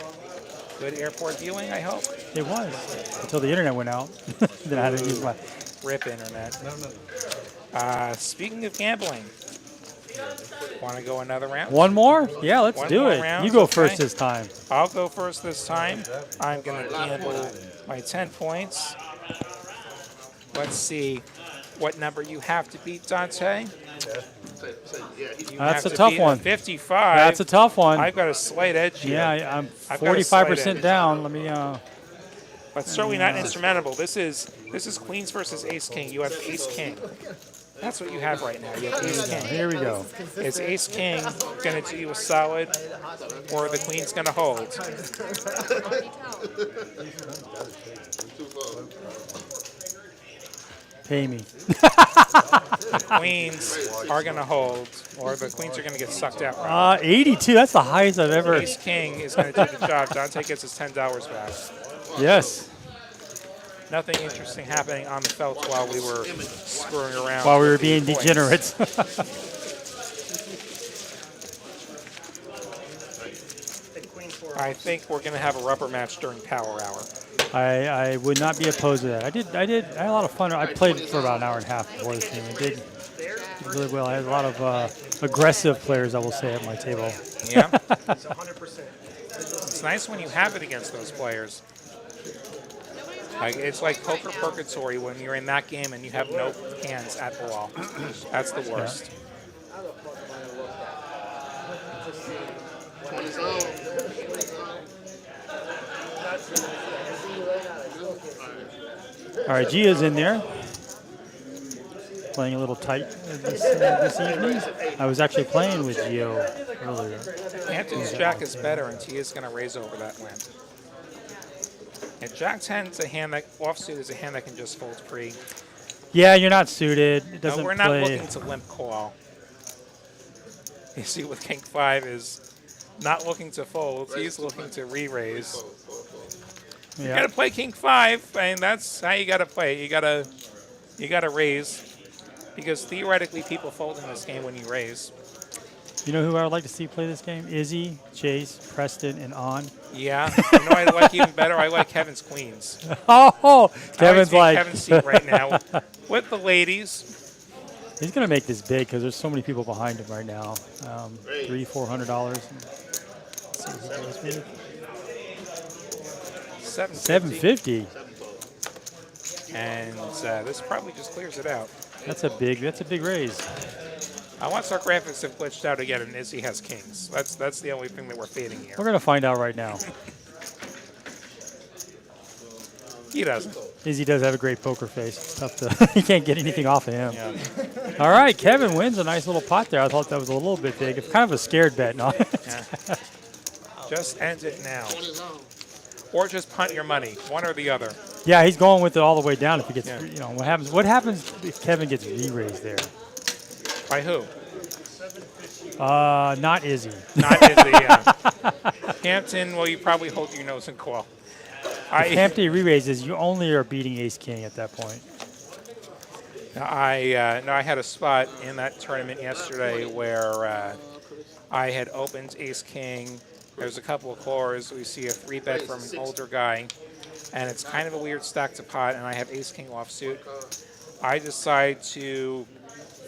Speaker 1: Good airport viewing, I hope.
Speaker 2: It was, until the internet went out. Then I had to use my...
Speaker 1: Rip internet. Speaking of gambling, want to go another round?
Speaker 2: One more? Yeah, let's
Speaker 1: One
Speaker 2: do
Speaker 1: more
Speaker 2: it.
Speaker 1: round,
Speaker 2: You go
Speaker 1: okay.
Speaker 2: first this time.
Speaker 1: I'll go first this time. I'm going to gamble my 10 points. Let's see what number you have to beat, Dante. You
Speaker 2: That's
Speaker 1: have
Speaker 2: a
Speaker 1: to
Speaker 2: tough
Speaker 1: beat
Speaker 2: one.
Speaker 1: 55.
Speaker 2: That's a tough one.
Speaker 1: I've got a slight edge here.
Speaker 2: Yeah, I'm
Speaker 1: I've got a slight
Speaker 2: 45%
Speaker 1: edge.
Speaker 2: down. Let me...
Speaker 1: But certainly not insurmountable. This is queens versus ace king. You have ace king. That's what you have right now. You have ace king.
Speaker 2: Here we go.
Speaker 1: Is ace king going to do you a solid, or are the queen's going to hold?
Speaker 2: Pay me.
Speaker 1: The queens are going to hold, or the queens are going to get sucked out.
Speaker 2: 82. That's the highest I've ever...
Speaker 1: Ace king is going to do the job. Dante gets his $10 back.
Speaker 2: Yes.
Speaker 1: Nothing interesting happening on the felt while we were screwing around.
Speaker 2: While we were
Speaker 1: with the
Speaker 2: being
Speaker 1: points.
Speaker 2: degenerates.
Speaker 1: I think we're going to have a rubber match during power hour.
Speaker 2: I would not be opposed to that. I had a lot of fun. I played for about an hour and a half before this game. I did really well. I had a lot of aggressive players, I will say, at my table.
Speaker 1: Yeah. It's nice when you have it against those players. It's like poker purgatory when you're in that game and you have no hands at the wall. That's the worst.
Speaker 2: All right, Gia's in there. Playing a little tight this evening. I was actually playing with Gio earlier.
Speaker 1: Hampton's jack is better, and T is going to raise over that limp. And Jack 10 is a hand that, offsuit is a hand that can just fold free.
Speaker 2: Yeah, you're not suited. It
Speaker 1: No,
Speaker 2: doesn't
Speaker 1: we're not
Speaker 2: play.
Speaker 1: looking to limp call. You see with King 5 is not looking to fold. He's looking to re-raise. You
Speaker 2: Yeah.
Speaker 1: got to play King 5, and that's how you got to play. You got to raise, because theoretically people fold in this game when you raise.
Speaker 2: You know who I would like to see play this game? Izzy, Chase, Preston, and On.
Speaker 1: Yeah, you know I like even better. I like Kevin's queens.
Speaker 2: Oh,
Speaker 1: I
Speaker 2: Kevin's
Speaker 1: like
Speaker 2: like,
Speaker 1: Kevin's seat right now with the ladies.
Speaker 2: he's gonna make this big because there's so many people behind him right now. $300-400. $750.
Speaker 1: And this probably just clears it out.
Speaker 2: That's a big raise.
Speaker 1: Once our graphics have glitched out again, and Izzy has kings. That's the only thing that we're fading here.
Speaker 2: We're gonna find out right now.
Speaker 1: He doesn't.
Speaker 2: Izzy does have a great poker face. It's tough to you can't get anything off of him.
Speaker 1: Yeah.
Speaker 2: All right, Kevin wins a nice little pot there. I thought that was a little bit big. It's kind of a scared bet, no?
Speaker 1: Yeah. Just end it now. Or just punt your money, one or the other.
Speaker 2: Yeah, he's going with it all the way down. If he gets,
Speaker 1: Yeah.
Speaker 2: you know, what happens if Kevin gets re-raised there?
Speaker 1: By who?
Speaker 2: Not Izzy.
Speaker 1: Not Izzy, yeah. Hampton, well, you probably hold your nose and call.
Speaker 2: If Hampton re-raises, you only are beating Ace King at that point.
Speaker 1: I had a spot in that tournament yesterday where I had opened Ace King. There was a couple of callers. We see a 3-bet from an older guy. and it's kind of a weird stack to pot, and I have ace king offsuit. I decide to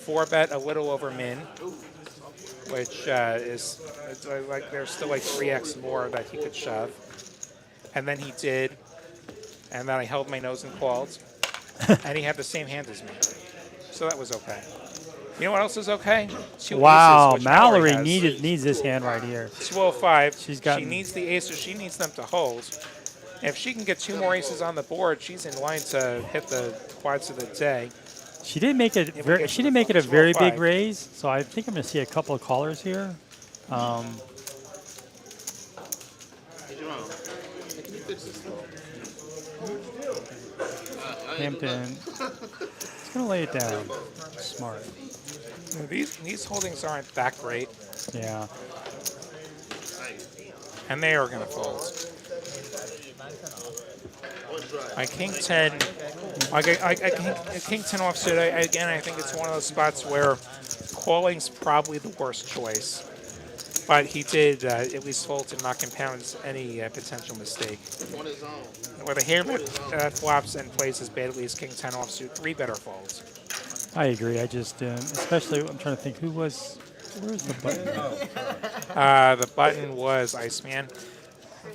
Speaker 1: 4-bet a little over min, which is it's like there's still like 3x more that he could shove, and then he did, and then I held my nose and called, and he had the same hand as me, so that was okay. You know what else is okay? 2
Speaker 2: Wow,
Speaker 1: aces, which
Speaker 2: Mallory
Speaker 1: has.
Speaker 2: needs this hand right here.
Speaker 1: 205.
Speaker 2: She's got.
Speaker 1: She needs the aces. She needs them to hold. If she can get 2 more aces on the board, she's in line to hit the quads of the day.
Speaker 2: She didn't make it. She didn't make it a very big raise, so I think I'm going to see a couple of callers here. Hampton. He's going to lay it down. Smart.
Speaker 1: These holdings aren't that great,
Speaker 2: Yeah.
Speaker 1: and they are going to fold. I king 10. I king 10 offsuit. Again, I think it's one of those spots where calling's probably the worst choice. But he did at least fold to not compound any potential mistake. With a hand that flops and plays as badly as king 10 offsuit, 3 better folds.
Speaker 2: I agree. I just, especially, I'm trying to think where's the button?
Speaker 1: The button was Iceman.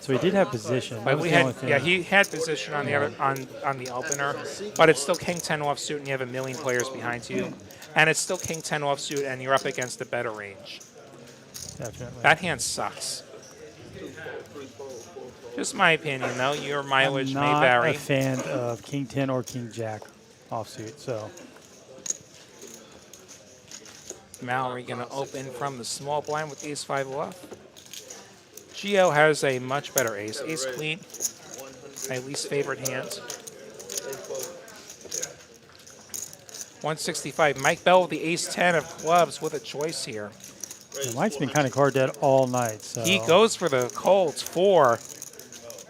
Speaker 2: So he did have position. That
Speaker 1: But
Speaker 2: was
Speaker 1: we
Speaker 2: the only
Speaker 1: had,
Speaker 2: thing.
Speaker 1: yeah, he had position on the other on the opener, but it's still king 10 offsuit, and you have a million players behind you, and it's still king 10 offsuit, and you're up against a better range.
Speaker 2: Definitely.
Speaker 1: That hand sucks. Just my opinion, though. Your mileage
Speaker 2: I'm
Speaker 1: may
Speaker 2: not
Speaker 1: vary.
Speaker 2: a fan of king 10 or king jack offsuit, so.
Speaker 1: Mallory gonna open from the small blind with ace 5 off. Gio has a much better ace. Ace queen, my least favorite hand. 165. Mike Bell with the ace 10 of clubs with a choice here.
Speaker 2: Yeah, Mike's been kind of card dead all night. So.
Speaker 1: He goes for the colds 4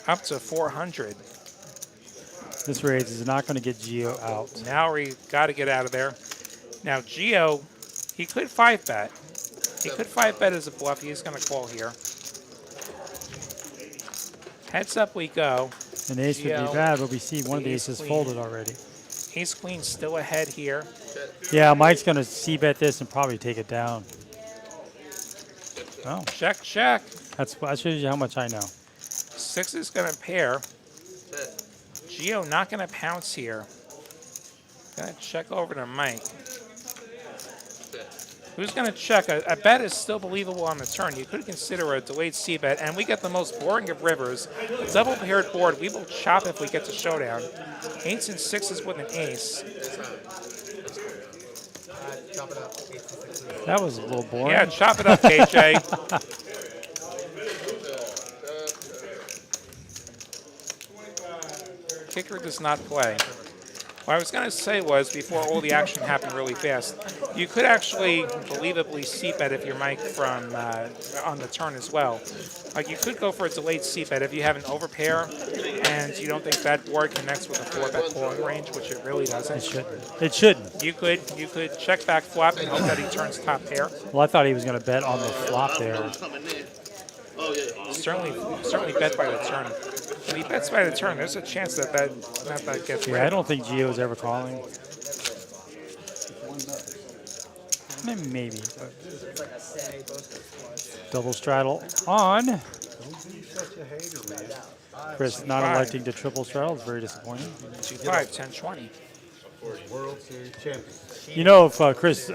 Speaker 1: up to 400.
Speaker 2: This raise is not going to get Gio out.
Speaker 1: Mallory got to get out of there. Now Gio, he could 5-bet. He could 5-bet as a bluff. He's going to call here. Heads up we go.
Speaker 2: An ace would
Speaker 1: Gio,
Speaker 2: be bad, but we see one of the
Speaker 1: ace
Speaker 2: aces
Speaker 1: queen.
Speaker 2: folded already.
Speaker 1: Ace queen still ahead here.
Speaker 2: Yeah, Mike's going to c-bet this and probably take it down. Oh,
Speaker 1: Check, check.
Speaker 2: that shows you how much I know.
Speaker 1: 6 is going to pair. Gio not going to pounce here. Going to check over to Mike. Who's going to check? A bet is still believable on the turn. You could consider a delayed c-bet, and we get the most boring of rivers. A double paired board. We will chop if we get to showdown. 8s and 6s with an ace.
Speaker 6: Chop it up.
Speaker 2: That was a little boring.
Speaker 1: Yeah, chop it up, KJ. Kicker does not play. What I was going to say was, before all the action happened really fast, you could actually believably c-bet if you're Mike from on the turn as well. Like, you could go for a delayed c-bet if you have an overpair and you don't think that board connects with a 4-bet calling range, which it really doesn't.
Speaker 2: It shouldn't. It shouldn't.
Speaker 1: You could check back flop and hope that he turns top pair.
Speaker 2: Well, I thought he was going to bet on the flop there.
Speaker 1: Certainly bet by the turn. If he bets by the turn, there's a chance that gets
Speaker 2: Yeah,
Speaker 1: rid.
Speaker 2: I don't think Gio's ever calling. Maybe. Double straddle on. Chris not electing to triple straddle is very disappointing.
Speaker 1: 2-5, 10-20.
Speaker 7: World Series champion.
Speaker 2: You know, if Chris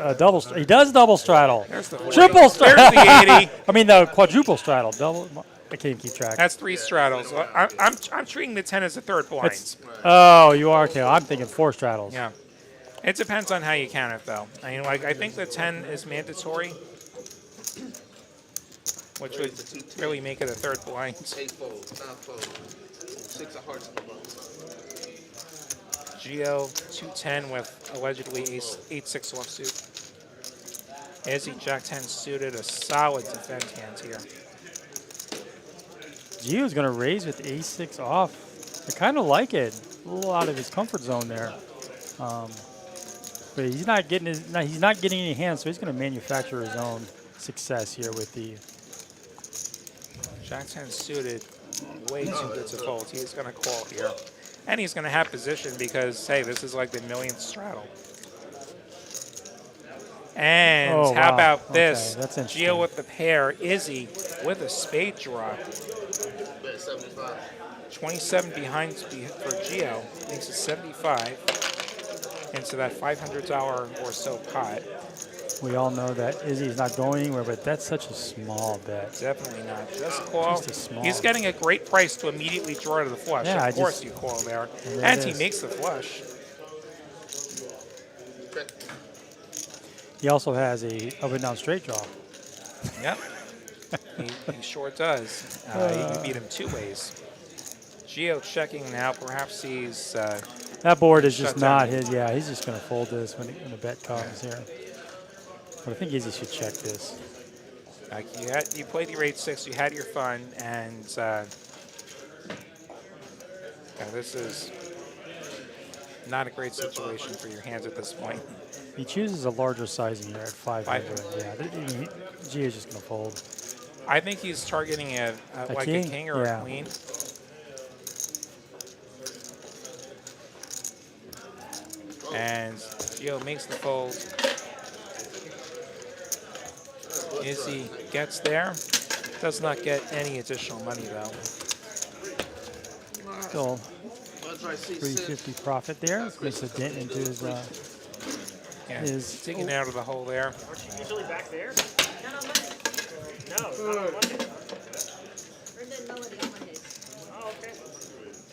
Speaker 2: he does double straddle.
Speaker 1: There's the 40.
Speaker 2: Triple straddle.
Speaker 1: There's the 80.
Speaker 2: I mean the quadruple straddle. Double. I can't keep track.
Speaker 1: That's 3 straddles. I'm treating the 10 as a third blind.
Speaker 2: Oh, you are okay. I'm thinking 4 straddles.
Speaker 1: Yeah. It depends on how you count it, though. I mean, like, I think the 10 is mandatory, which would really make it a third blind.
Speaker 8: 8 fold, 9 fold, 6 of hearts in the bottom.
Speaker 1: Gio 2-10 with allegedly 8-6 offsuit. Izzy Jack 10 suited, a solid defend hand here.
Speaker 2: Gio's going to raise with ace-6 off. I kind of like it. A little out of his comfort zone there. But he's not getting any hands, so he's going to manufacture his own success here with the.
Speaker 1: Jack 10 suited. Way too good to fold. He's going to call here. And he's going to have position because, hey, this is like the millionth straddle. And
Speaker 2: Oh,
Speaker 1: how
Speaker 2: wow.
Speaker 1: about
Speaker 2: Okay,
Speaker 1: this?
Speaker 2: that's interesting.
Speaker 1: Gio with the pair, Izzy with a spade draw.
Speaker 8: Bet 75.
Speaker 1: 27 behind for Gio, makes it 75 into that $500 or so pot.
Speaker 2: We all know that Izzy's not going anywhere, but that's such a small bet.
Speaker 1: Definitely not. Just call.
Speaker 2: Just a small
Speaker 1: He's getting a great price to immediately draw to the flush.
Speaker 2: Yeah,
Speaker 1: Of course you call there. And he makes the flush.
Speaker 2: He also has a up and down straight draw.
Speaker 1: Yep. he sure does. You can beat him two ways. Gio checking now. Perhaps he's...
Speaker 2: That board is just
Speaker 1: shut down.
Speaker 2: not his. Yeah, he's just going to fold this when the bet comes here. But I think Izzy should check this.
Speaker 1: Like you played your 8-6, you had your fun, and this is not a great situation for your hands at this point.
Speaker 2: He chooses a larger sizing here at 500. Yeah, Gio's just going to fold.
Speaker 1: I think he's targeting like
Speaker 2: king?
Speaker 1: a king or
Speaker 2: Yeah.
Speaker 1: a queen. And Gio makes the fold. Izzy gets there. Does not get any additional money though.
Speaker 2: Still
Speaker 8: Try C6.
Speaker 2: 350 profit there. Makes a dent into his.
Speaker 1: Yeah,
Speaker 2: Is-
Speaker 1: digging out of the hole there.
Speaker 3: Aren't you usually back there?
Speaker 4: Not on Monday.
Speaker 3: No, not on Monday.
Speaker 4: We're doing melody on Mondays.
Speaker 3: Oh, okay.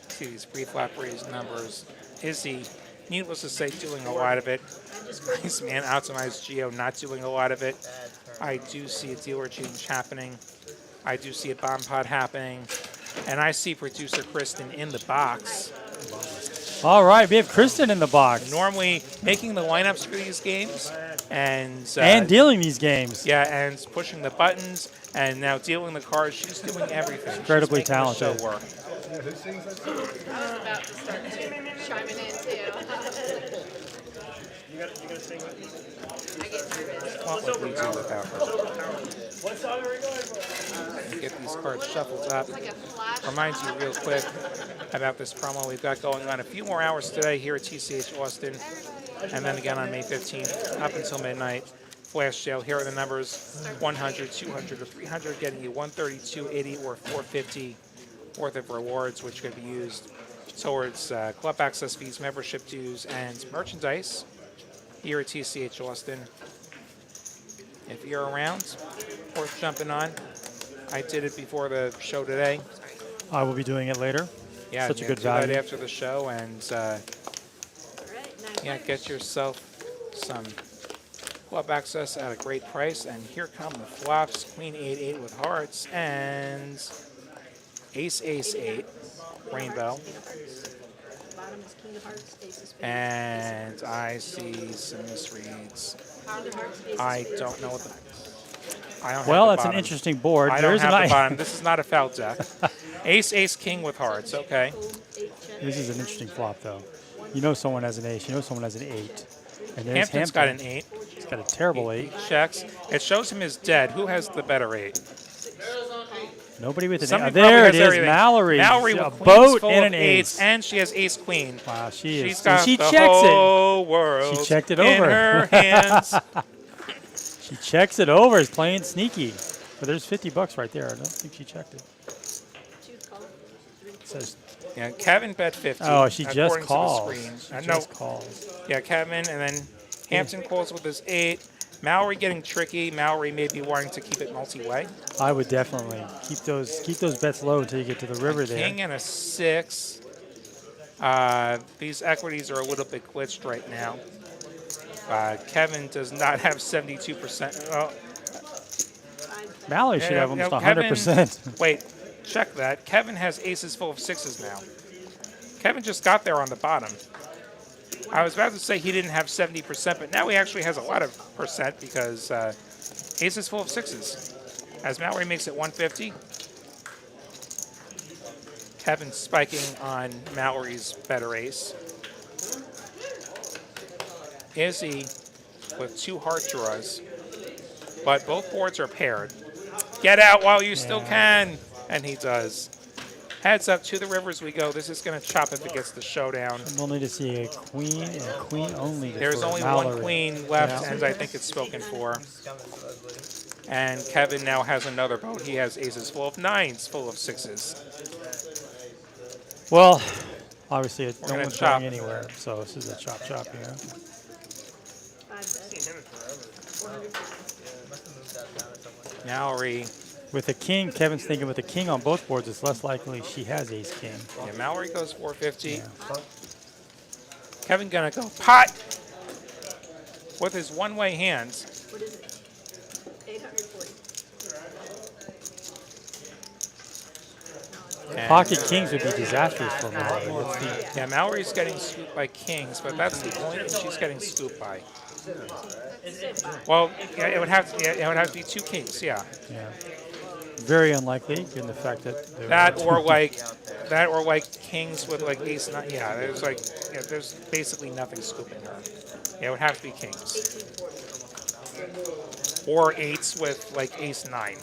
Speaker 1: See these pre-flop raised numbers. Izzy, needless to say, doing a lot of it. Nice man, optimized Gio not doing a lot of it. I do see a dealer change happening. I do see a bomb pot happening. And I see producer Kristen in the box.
Speaker 2: All right, we have Kristen in the box.
Speaker 1: Normally making the lineups for these games and
Speaker 2: dealing these games.
Speaker 1: yeah, and pushing the buttons and now dealing the cards. She's doing everything.
Speaker 2: Incredibly
Speaker 1: She's making the
Speaker 2: talented.
Speaker 1: show work.
Speaker 4: I was about to start chiming in too.
Speaker 3: You gotta sing with me.
Speaker 4: I get nervous.
Speaker 1: What would we do without her?
Speaker 3: What song are we going for?
Speaker 1: Get these cards shuffled up.
Speaker 4: Like a flash.
Speaker 1: Reminds you real quick about this promo we've got going on. A few more hours today here at TCH Austin, and then again on May 15th, up until midnight. Flash sale. Here are the numbers: 100, 200, or 300, getting you 132, 80, or 450 worth of rewards, which could be used towards club access fees, membership dues, and merchandise here at TCH Austin. If you're around, worth jumping on. I did it before the show today.
Speaker 2: I will be doing it later.
Speaker 1: Yeah,
Speaker 2: Such a good
Speaker 1: do that
Speaker 2: value.
Speaker 1: after the show, and yeah, get yourself some club access at a great price. And here come the flops: Queen 8-8 with hearts and Ace 8, rainbow.
Speaker 4: Bottom is King of Hearts, Ace of Spades.
Speaker 1: And I see some misreads.
Speaker 4: Pound of Hearts, Ace of
Speaker 1: I
Speaker 4: Spades.
Speaker 1: don't know what the. I don't
Speaker 2: Well,
Speaker 1: have
Speaker 2: that's
Speaker 1: the
Speaker 2: an
Speaker 1: bottom.
Speaker 2: interesting board.
Speaker 1: I
Speaker 2: There
Speaker 1: don't
Speaker 2: is
Speaker 1: have
Speaker 2: an
Speaker 1: the bottom. This is not a foul deck. Ace, King with hearts. Okay.
Speaker 2: This is an interesting flop, though. You know someone has an ace. You know someone has an 8. And there's
Speaker 1: Hampton's got an 8.
Speaker 2: He's got a terrible 8.
Speaker 1: He checks. It shows him his dead. Who has the better 8?
Speaker 2: Nobody with an 8.
Speaker 1: Somebody
Speaker 2: There
Speaker 1: probably
Speaker 2: it
Speaker 1: has
Speaker 2: is,
Speaker 1: everything.
Speaker 2: Mallory.
Speaker 1: Mallory
Speaker 2: A
Speaker 1: with queens
Speaker 2: boat
Speaker 1: full
Speaker 2: and
Speaker 1: of
Speaker 2: an
Speaker 1: eights,
Speaker 2: ace.
Speaker 1: and she has ace queen.
Speaker 2: Wow,
Speaker 1: She's got
Speaker 2: she
Speaker 1: the
Speaker 2: checks it.
Speaker 1: whole world
Speaker 2: She checked it
Speaker 1: in
Speaker 2: over.
Speaker 1: her hands.
Speaker 2: She checks it over. Is playing sneaky. But there's $50 right there. I don't think she checked it. It says,
Speaker 1: Yeah, Kevin bet 50.
Speaker 2: oh, she just
Speaker 1: according to the
Speaker 2: calls.
Speaker 1: screen.
Speaker 2: She
Speaker 1: No,
Speaker 2: just calls.
Speaker 1: yeah, Kevin, and then Hampton calls with his 8. Mallory getting tricky. Mallory may be wanting to keep it multi-way.
Speaker 2: I would definitely keep those bets low until you get to the river there.
Speaker 1: King and a 6. These equities are a little bit glitched right now. Kevin does not have 72%. Oh,
Speaker 2: Mallory should have almost
Speaker 1: Kevin,
Speaker 2: 100%.
Speaker 1: wait, check that. Kevin has aces full of 6s now. Kevin just got there on the bottom. I was about to say he didn't have 70%, but now he actually has a lot of percent because aces full of 6s. As Mallory makes it 150. Kevin spiking on Mallory's better ace. Izzy with 2 heart draws, but both boards are paired. Get out while you still can, and he does. Heads up, to the rivers we go. This is going to chop if it gets the showdown.
Speaker 2: We'll need to see a queen and a queen only.
Speaker 1: There's
Speaker 2: for
Speaker 1: only
Speaker 2: Mallory.
Speaker 1: one queen left,
Speaker 2: Yeah.
Speaker 1: and I think it's spoken for.
Speaker 6: Scum is so ugly.
Speaker 1: And Kevin now has another boat. He has aces full of nines, full of sixes.
Speaker 2: Well, obviously, no
Speaker 1: gonna
Speaker 2: one's
Speaker 1: chop.
Speaker 2: going anywhere, so this is a chop chop here.
Speaker 3: Seen him in forever.
Speaker 6: Must have moved that down or something.
Speaker 1: Mallory.
Speaker 2: With a king, Kevin's thinking with a king on both boards, it's less likely she has ace king.
Speaker 1: Yeah, Mallory goes 450.
Speaker 2: Yeah.
Speaker 1: Kevin gonna go pot with his one-way hands.
Speaker 4: What is it? 840.
Speaker 1: And,
Speaker 2: Pocket kings would be disastrous for Mallory. Let's see.
Speaker 1: yeah, Mallory's getting scooped by kings, but that's the only thing she's getting scooped by. Well, yeah, it would have to be two kings, yeah.
Speaker 2: Yeah. Very unlikely, given the fact that there
Speaker 1: That
Speaker 2: are
Speaker 1: or like kings with like ace nine. Yeah, there's basically nothing scooping her. Yeah, it would have to be kings. Or eights with like ace nine.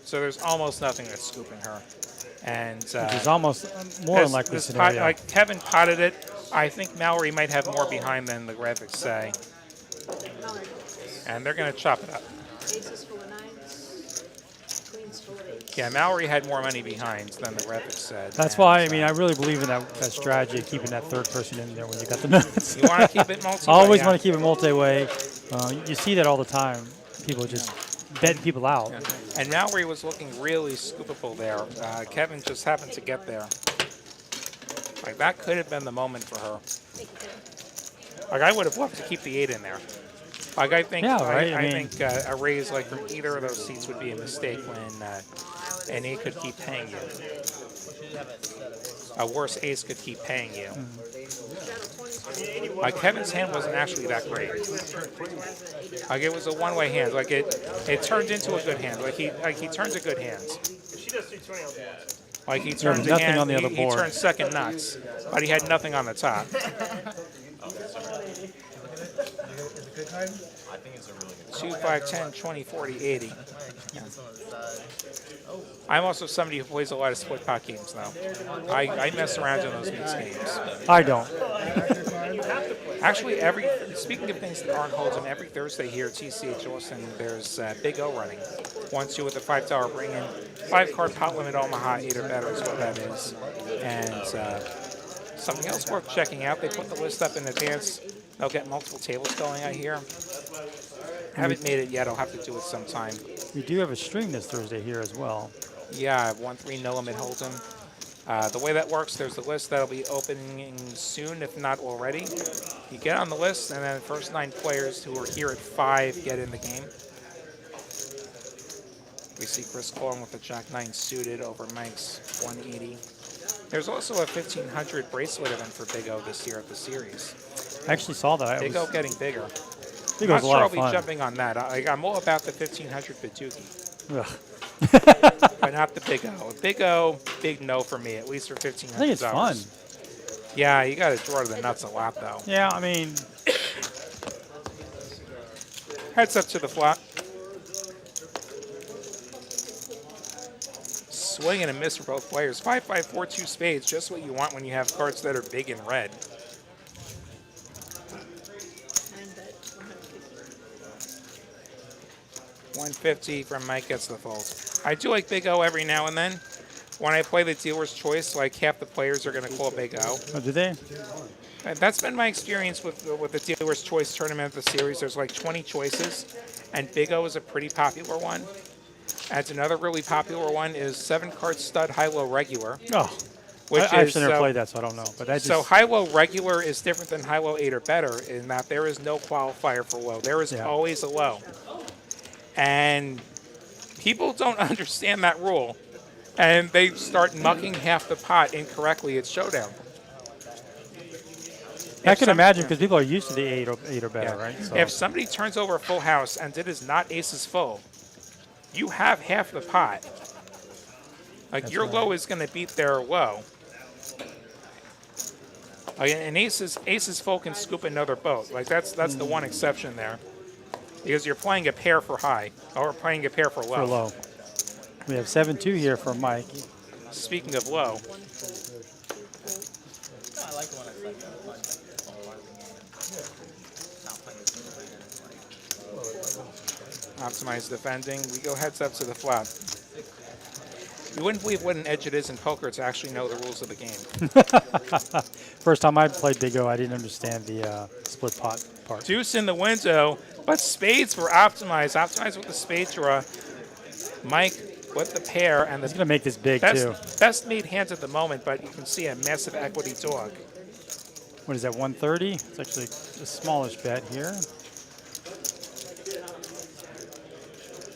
Speaker 1: So there's almost nothing that's scooping her. And
Speaker 2: which is almost more unlikely
Speaker 1: this
Speaker 2: scenario.
Speaker 1: like Kevin potted it. I think Mallory might have more behind than the graphics say.
Speaker 4: Mallory.
Speaker 1: And they're going to chop it up.
Speaker 4: Aces full of nines. Queens full of eights.
Speaker 1: Yeah, Mallory had more money behind than the graphics said.
Speaker 2: That's
Speaker 1: and,
Speaker 2: why, I mean, I really believe in that strategy of keeping that third person in there when you got the nuts.
Speaker 1: You want to keep it multi-way.
Speaker 2: I always
Speaker 1: yeah.
Speaker 2: want to keep it multi-way. You see that all the time. People just betting people out.
Speaker 1: Yeah. And Mallory was looking really scoopable there. Kevin just happened to get there. Like, that could have been the moment for her. Like, I would have loved to keep the 8 in there. Like, I think,
Speaker 2: Yeah, right, I
Speaker 1: I
Speaker 2: mean-
Speaker 1: think a raise like from either of those seats would be a mistake when an 8 could keep paying you. A worse ace could keep paying you. Like, Kevin's hand wasn't actually that great. Like, it was a one-way hand. Like, it turned into a good hand. Like, he turns a good hand.
Speaker 3: If she does 320, I'll be honest.
Speaker 1: Like, he turns a
Speaker 2: nothing
Speaker 1: hand,
Speaker 2: on the other
Speaker 1: he
Speaker 2: board.
Speaker 1: turned second nuts, but he had nothing on the top.
Speaker 6: Is it a good card? I think it's a really good
Speaker 1: 2, 5, 10, 20, 40, 80.
Speaker 6: Keep this on the side.
Speaker 1: I'm also somebody who plays a lot of split pot games now. I mess around in those mixed games.
Speaker 2: I don't.
Speaker 1: Actually, speaking of things that aren't hold'em, every Thursday here at TCH Austin, there's Big O running. 1-2 with a $5 bring-in. 5-card pot limit Omaha, 8 or better is what that is. And something else worth checking out, they put the list up in advance. They'll get multiple tables going, I hear. Haven't made it yet. I'll have to do it sometime.
Speaker 2: We do have a stream this Thursday here as well.
Speaker 1: Yeah, I have 1-3 no limit hold'em. The way that works, there's a list that'll be opening soon, if not already. You get on the list, and then the first 9 players who are here at 5 get in the game. We see Chris calling with the Jack-9 suited over Mike's 180. There's also a 1,500 bracelet event for Big O this year at the series.
Speaker 2: I actually saw that.
Speaker 1: Big O getting bigger.
Speaker 2: Big
Speaker 1: I'm
Speaker 2: O's
Speaker 1: not
Speaker 2: a lot
Speaker 1: sure I'll
Speaker 2: of
Speaker 1: be
Speaker 2: fun.
Speaker 1: jumping on that. I'm all about the 1,500 Batuki,
Speaker 2: Ugh.
Speaker 1: but not the Big O. Big O, big no for me, at least for $1,500.
Speaker 2: I think it's fun.
Speaker 1: Yeah, you got to draw to the nuts a lot, though.
Speaker 2: Yeah, I mean,
Speaker 1: Heads up to the flop. Swing and a miss for both players. 5, 5, 4, 2 spades, just what you want when you have cards that are big and red.
Speaker 4: 9 bet 150.
Speaker 1: 150 from Mike gets the fold. I do like Big O every now and then. When I play the dealer's choice, like half the players are going to call Big O.
Speaker 2: oh, did they?
Speaker 1: And that's been my experience with the dealer's choice tournament of the series. There's like 20 choices, and Big O is a pretty popular one. And another really popular one is 7-card stud high-low regular.
Speaker 2: Oh,
Speaker 1: Which
Speaker 2: I
Speaker 1: is
Speaker 2: actually never played that, so I don't know. But that
Speaker 1: So
Speaker 2: just,
Speaker 1: high-low regular is different than high-low 8 or better in that there is no qualifier for low. There is
Speaker 2: Yeah.
Speaker 1: always a low. And people don't understand that rule. And they start mucking half the pot incorrectly at showdown.
Speaker 2: I
Speaker 1: If
Speaker 2: can
Speaker 1: some-
Speaker 2: imagine because people are used to the 8 or better,
Speaker 1: Yeah.
Speaker 2: right? So.
Speaker 1: If somebody turns over a full house and it is not aces full, you have half the pot. Like,
Speaker 2: That's
Speaker 1: your
Speaker 2: right.
Speaker 1: low is going to beat their low. Like, and aces full can scoop another boat. Like, that's the one exception there. Because you're playing a pair for high, or playing a pair for low.
Speaker 2: for low. We have 7-2 here for Mike.
Speaker 1: Speaking of low,
Speaker 6: No, I like the one that's like not playing
Speaker 1: optimize defending. We go heads up to the flop. You wouldn't believe what an edge it is in poker to actually know the rules of the game.
Speaker 2: First time I played Big O, I didn't understand the split pot part.
Speaker 1: Deuce in the window, but spades for optimize. Optimize with the spade draw. Mike with the pair and
Speaker 2: He's
Speaker 1: the
Speaker 2: going to make this big, too.
Speaker 1: best made hands at the moment, but you can see a massive equity dog.
Speaker 2: What is that, 130? It's actually a smallish bet here.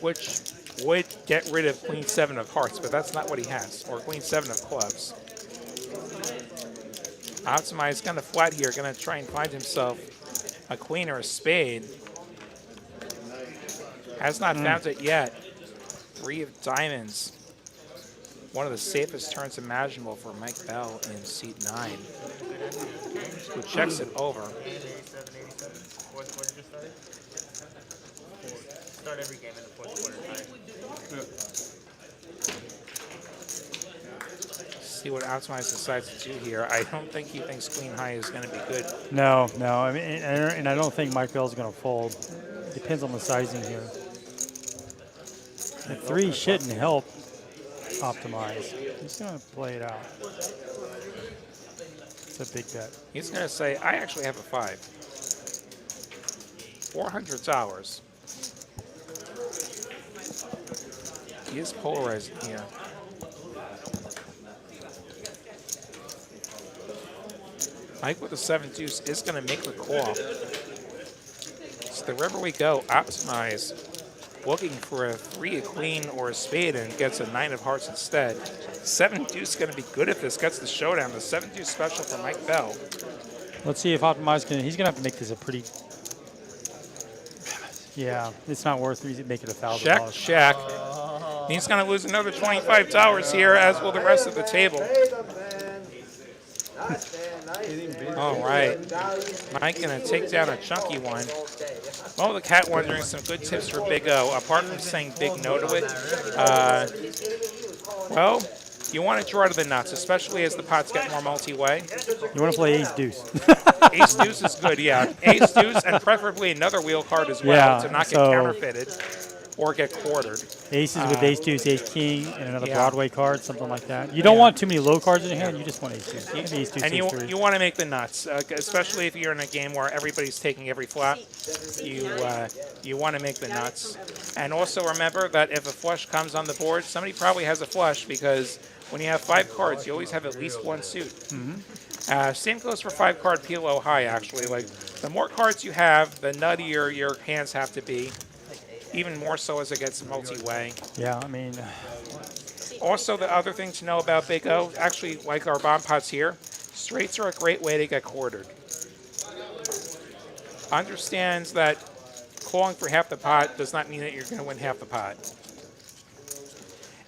Speaker 1: Which would get rid of queen 7 of hearts, but that's not what he has, or queen 7 of clubs. Optimize kind of flat here, going to try and find himself a queen or a spade. Has not found it yet. 3 of diamonds. One of the safest turns imaginable for Mike Bell in seat 9. Who checks it over.
Speaker 6: 87, 87. Fourth quarter just started. Start every game in the fourth quarter time.
Speaker 1: See what Optimize decides to do here. I don't think he thinks queen high is going to be good.
Speaker 2: No. I mean, and I don't think Mike Bell's going to fold. It depends on the sizing here. The 3 shouldn't help Optimize. He's going to play it out. It's a big bet.
Speaker 1: He's going to say, I actually have a 5. $400. He is polarizing here. Mike with the 7 deuce is going to make the call. So the river we go, Optimize, looking for a 3, a queen, or a spade, and gets a 9 of hearts instead. 7 deuce is going to be good if this gets the showdown. The 7 deuce special for Mike Bell.
Speaker 2: Let's see if Optimize can. He's going to have to make this a pretty. Yeah, it's not worth making it $1,000.
Speaker 1: Check. He's going to lose another $25 here, as will the rest of the table. All right. Mike going to take down a chunky one. Well, the cat wondering some good tips for Big O, apart from saying big no to it. Well, you want to draw to the nuts, especially as the pots get more multi-way.
Speaker 2: You want to play ace deuce.
Speaker 1: Ace deuce is good, yeah. Ace deuce and preferably another wheel card as well
Speaker 2: Yeah,
Speaker 1: to not get
Speaker 2: so-
Speaker 1: counterfeited or get quartered.
Speaker 2: Aces with ace deuce, ace king, and another
Speaker 1: Yeah.
Speaker 2: Broadway card, something like that. You don't want too many low cards in your hand. You just want ace deuce. Maybe ace deuce,
Speaker 1: And
Speaker 2: ace 3.
Speaker 1: you want to make the nuts, especially if you're in a game where everybody's taking every flop. You want to make the nuts. And also remember that if a flush comes on the board, somebody probably has a flush, because when you have 5 cards, you always have at least 1 suit. Same goes for 5-card PLO high, actually. Like, the more cards you have, the nuttier your hands have to be. Even more so as it gets multi-way.
Speaker 2: Yeah, I mean,
Speaker 1: Also, the other thing to know about Big O, actually, like our bomb pots here, straights are a great way to get quartered. Understands that calling for half the pot does not mean that you're going to win half the pot.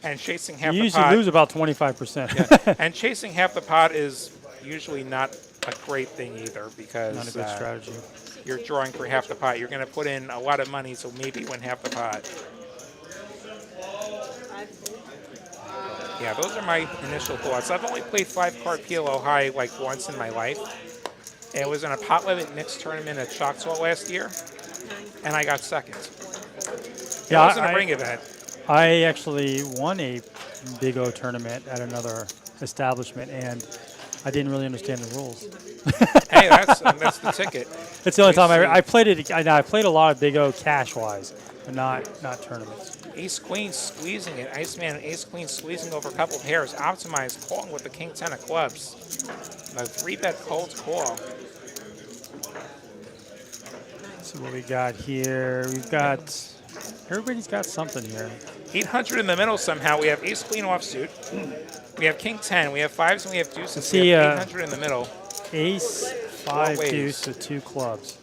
Speaker 1: And chasing half
Speaker 2: you
Speaker 1: the
Speaker 2: usually
Speaker 1: pot.
Speaker 2: lose about 25%.
Speaker 1: Yeah. And chasing half the pot is usually not a great thing either, because
Speaker 2: Not a good strategy.
Speaker 1: you're drawing for half the pot. You're going to put in a lot of money, so maybe win half the pot. Yeah, those are my initial thoughts. I've only played 5-card PLO high like once in my life. It was in a pot limit mixed tournament at Choctaw last year, and I got second. It
Speaker 2: Yeah,
Speaker 1: wasn't a ring event.
Speaker 2: I actually won a Big O tournament at another establishment, and I didn't really understand the rules.
Speaker 1: Hey, that's the ticket.
Speaker 2: It's the only time
Speaker 1: see.
Speaker 2: I played it. I played a lot of Big O cash-wise, but not tournaments.
Speaker 1: Ace Queen squeezing it. Iceman and Ace Queen squeezing over a couple of pairs. Optimized calling with the King 10 of clubs. The 3-bet cold call.
Speaker 2: So what we got here? We've got everybody's got something here.
Speaker 1: 800 in the middle somehow. We have Ace Queen offsuit. We have King 10. We have 5s and we have deuces.
Speaker 2: See,
Speaker 1: we have 800 in the middle.
Speaker 2: Ace, 5
Speaker 1: ways.
Speaker 2: deuce with 2 clubs.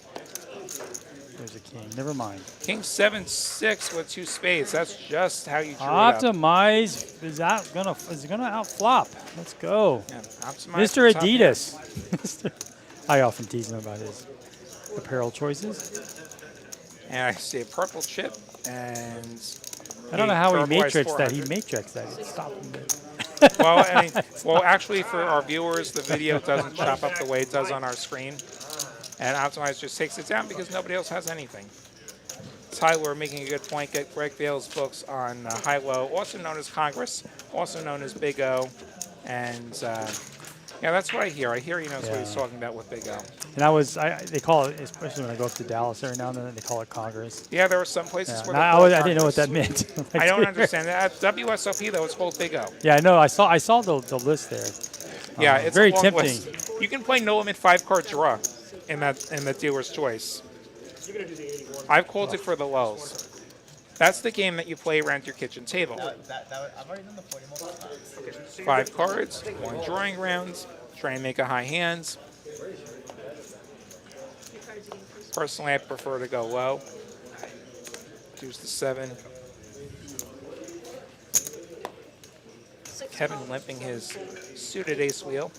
Speaker 2: There's a king. Never mind.
Speaker 1: King 7-6 with 2 spades. That's just how you drew it up.
Speaker 2: Optimize is gonna outflop. Let's go,
Speaker 1: Yeah, Optimize
Speaker 2: Mr.
Speaker 1: the top hand.
Speaker 2: Adidas. I often tease him about his apparel choices.
Speaker 1: And I see a purple chip and
Speaker 2: I don't know how he
Speaker 1: verbalized
Speaker 2: matrixed that.
Speaker 1: 400.
Speaker 2: He matrixed that. It stopped him.
Speaker 1: Well, I mean, well, actually, for our viewers, the video doesn't chop up the way it does on our screen, and Optimize just takes it down because nobody else has anything. Tyler making a good point. Get Greg Vale's books on high-low, also known as Congress, also known as Big O, and yeah, that's what I hear. I hear he knows what he's talking about with Big O.
Speaker 2: And they call it, especially when I go up to Dallas every now and then, they call it Congress.
Speaker 1: Yeah, there were some places
Speaker 2: Yeah.
Speaker 1: where
Speaker 2: And
Speaker 1: they call it
Speaker 2: I didn't know what that
Speaker 1: Congress.
Speaker 2: meant.
Speaker 1: I don't understand that. At WSOP, though, it's called Big O.
Speaker 2: Yeah, I know. I saw the list there.
Speaker 1: Yeah, it's
Speaker 2: very
Speaker 1: a long
Speaker 2: tempting.
Speaker 1: list. You can play no limit 5-card draw in the dealer's choice.
Speaker 3: You're gonna do the 81.
Speaker 1: I've called it for the lows. That's the game that you play around your kitchen table.
Speaker 6: I've already done the 40 multiple times.
Speaker 1: 5 cards, 1 drawing round, try and make a high hands. Personally, I prefer to go low. Deuce the 7. Kevin limping his suited ace wheel.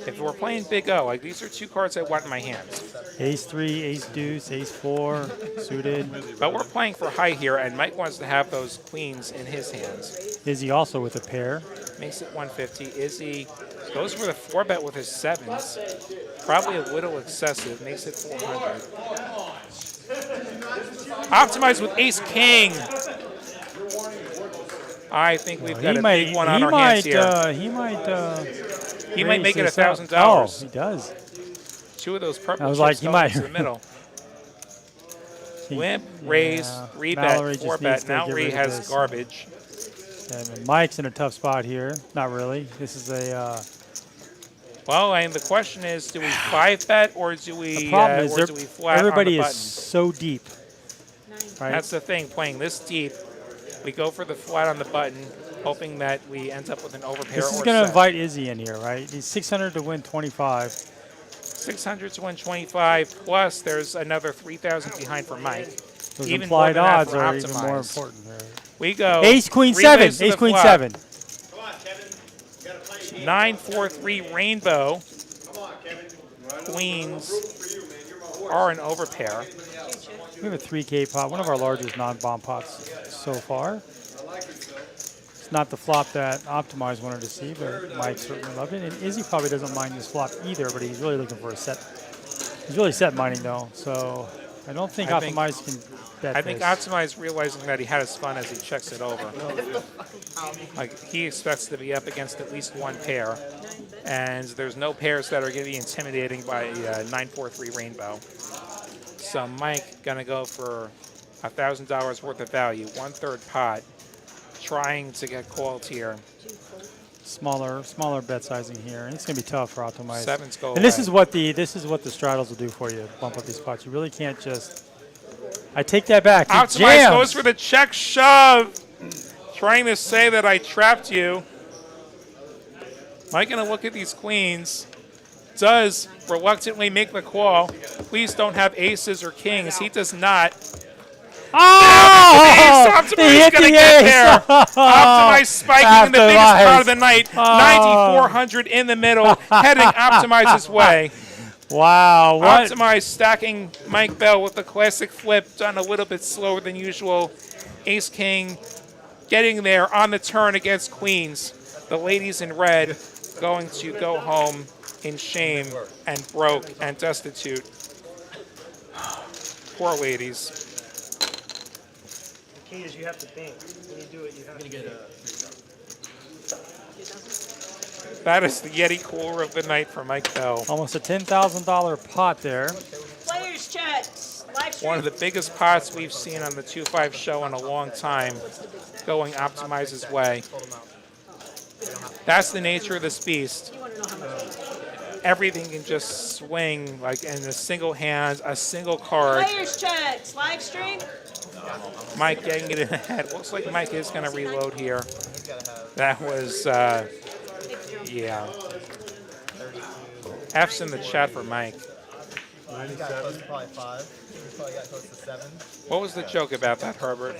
Speaker 1: If we're playing Big O, like these are 2 cards I want in my hands.
Speaker 2: Ace 3, Ace Deuce, Ace 4, suited.
Speaker 1: But we're playing for high here, and Mike wants to have those queens in his hands.
Speaker 2: Izzy also with a pair.
Speaker 1: Makes it 150. Izzy goes for the 4-bet with his 7s. Probably a little excessive. Makes it 400. Optimize with Ace King. I think we've got a big one on our hands here. He might make it $1,000.
Speaker 2: Oh, he does.
Speaker 1: 2 of those purple
Speaker 2: I was
Speaker 1: chips
Speaker 2: like, he
Speaker 1: going
Speaker 2: might.
Speaker 1: into the middle. Limp,
Speaker 2: Yeah.
Speaker 1: raise,
Speaker 2: Mallory
Speaker 1: rebet,
Speaker 2: just
Speaker 1: 4-bet.
Speaker 2: needs to
Speaker 1: Now
Speaker 2: get
Speaker 1: Ree
Speaker 2: rid of
Speaker 1: has
Speaker 2: this.
Speaker 1: garbage.
Speaker 2: And Mike's in a tough spot here. Not really. This is a.
Speaker 1: Well, and the question is, do we 5-bet or do we
Speaker 2: The problem is
Speaker 1: flat
Speaker 2: everybody
Speaker 1: on the
Speaker 2: is
Speaker 1: button?
Speaker 2: so deep. Right?
Speaker 1: That's the thing. Playing this deep, we go for the flat on the button, hoping that we end up with an overpair.
Speaker 2: This is
Speaker 1: or
Speaker 2: going to
Speaker 1: set.
Speaker 2: invite Izzy in here, right? He's 600 to win 25.
Speaker 1: 600 to win 25 plus. There's another 3,000 behind for Mike.
Speaker 2: Those
Speaker 1: Even more
Speaker 2: implied
Speaker 1: than that
Speaker 2: odds
Speaker 1: for
Speaker 2: are even more
Speaker 1: Optimize.
Speaker 2: important. Right?
Speaker 1: We go.
Speaker 2: Ace Queen
Speaker 1: 3
Speaker 2: 7.
Speaker 1: ways to
Speaker 2: Ace
Speaker 1: the
Speaker 2: Queen
Speaker 1: flop.
Speaker 2: 7.
Speaker 1: 9-4-3 rainbow. Queens are an overpair.
Speaker 2: We have a 3K pot, one of our largest non-bomb pots so far. It's not the flop that Optimize wanted to see, but Mike certainly loved it. And Izzy probably doesn't mind this flop either, but he's really looking for a set. He's really set mining though, so I don't think Optimize can bet
Speaker 1: I think
Speaker 2: this.
Speaker 1: Optimize realizing that he had his fun as he checks it over. Like he expects to be up against at least 1 pair, and there's no pairs that are going to be intimidating by 9-4-3 rainbow. So Mike gonna go for $1,000 worth of value, 1/3 pot, trying to get called here.
Speaker 2: Smaller bet sizing here, and it's gonna be tough for Optimize.
Speaker 1: 7s go
Speaker 2: And this
Speaker 1: away.
Speaker 2: is what the straddles will do for you. Bump up these pots. You really can't just. I take that back. He
Speaker 1: Optimize
Speaker 2: jams.
Speaker 1: goes for the check shove, trying to say that I trapped you. Mike gonna look at these queens. Does reluctantly make the call. Please don't have aces or kings. He does not.
Speaker 2: Oh!
Speaker 1: Optimize
Speaker 2: He hit
Speaker 1: gonna
Speaker 2: the
Speaker 1: get
Speaker 2: ace.
Speaker 1: there. Optimize spiking in the biggest
Speaker 2: Optimize.
Speaker 1: pot of the night. 9,400 in the middle, heading Optimize's way.
Speaker 2: Wow! What?
Speaker 1: Optimize stacking Mike Bell with the classic flip, done a little bit slower than usual. Ace King getting there on the turn against queens. The ladies in red going to go home in shame and broke and destitute. Poor ladies.
Speaker 3: The key is you have to think. When you do it, you have to get
Speaker 1: That is the Yeti cooler of the night for Mike Bell.
Speaker 2: Almost a $10,000 pot there.
Speaker 9: Players checks. Live stream.
Speaker 1: One of the biggest pots we've seen on the 2-5 show in a long time, going Optimize's way. That's the nature of this beast. Everything can just swing like in a single hand, a single card.
Speaker 9: Players checks. Live stream.
Speaker 1: Mike getting it in the head. Looks like Mike is going to reload here. That was, yeah. F's in the chat for Mike.
Speaker 6: He got close to probably 5. He probably got close to 7.
Speaker 1: What was the joke about that, Herbert?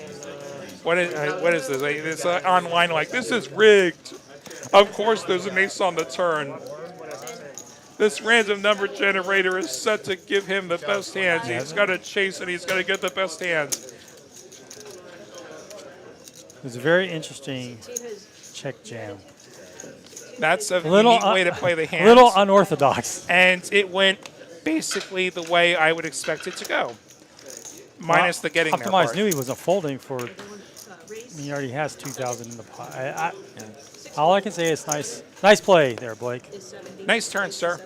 Speaker 1: What is this? Like, it's online like, this is rigged. Of course there's an ace on the turn. This random number generator is set to give him the best hands. He's got to chase and he's got to get the best hands.
Speaker 2: It was a very interesting check jam.
Speaker 1: That's a
Speaker 2: Little
Speaker 1: unique way to play the hand.
Speaker 2: A little unorthodox.
Speaker 1: And it went basically the way I would expect it to go. Minus the getting there
Speaker 2: Optimize
Speaker 1: part.
Speaker 2: knew he wasn't folding for. He already has 2,000 in the pot. All I can say is nice play there, Blake.
Speaker 1: Nice turn, sir.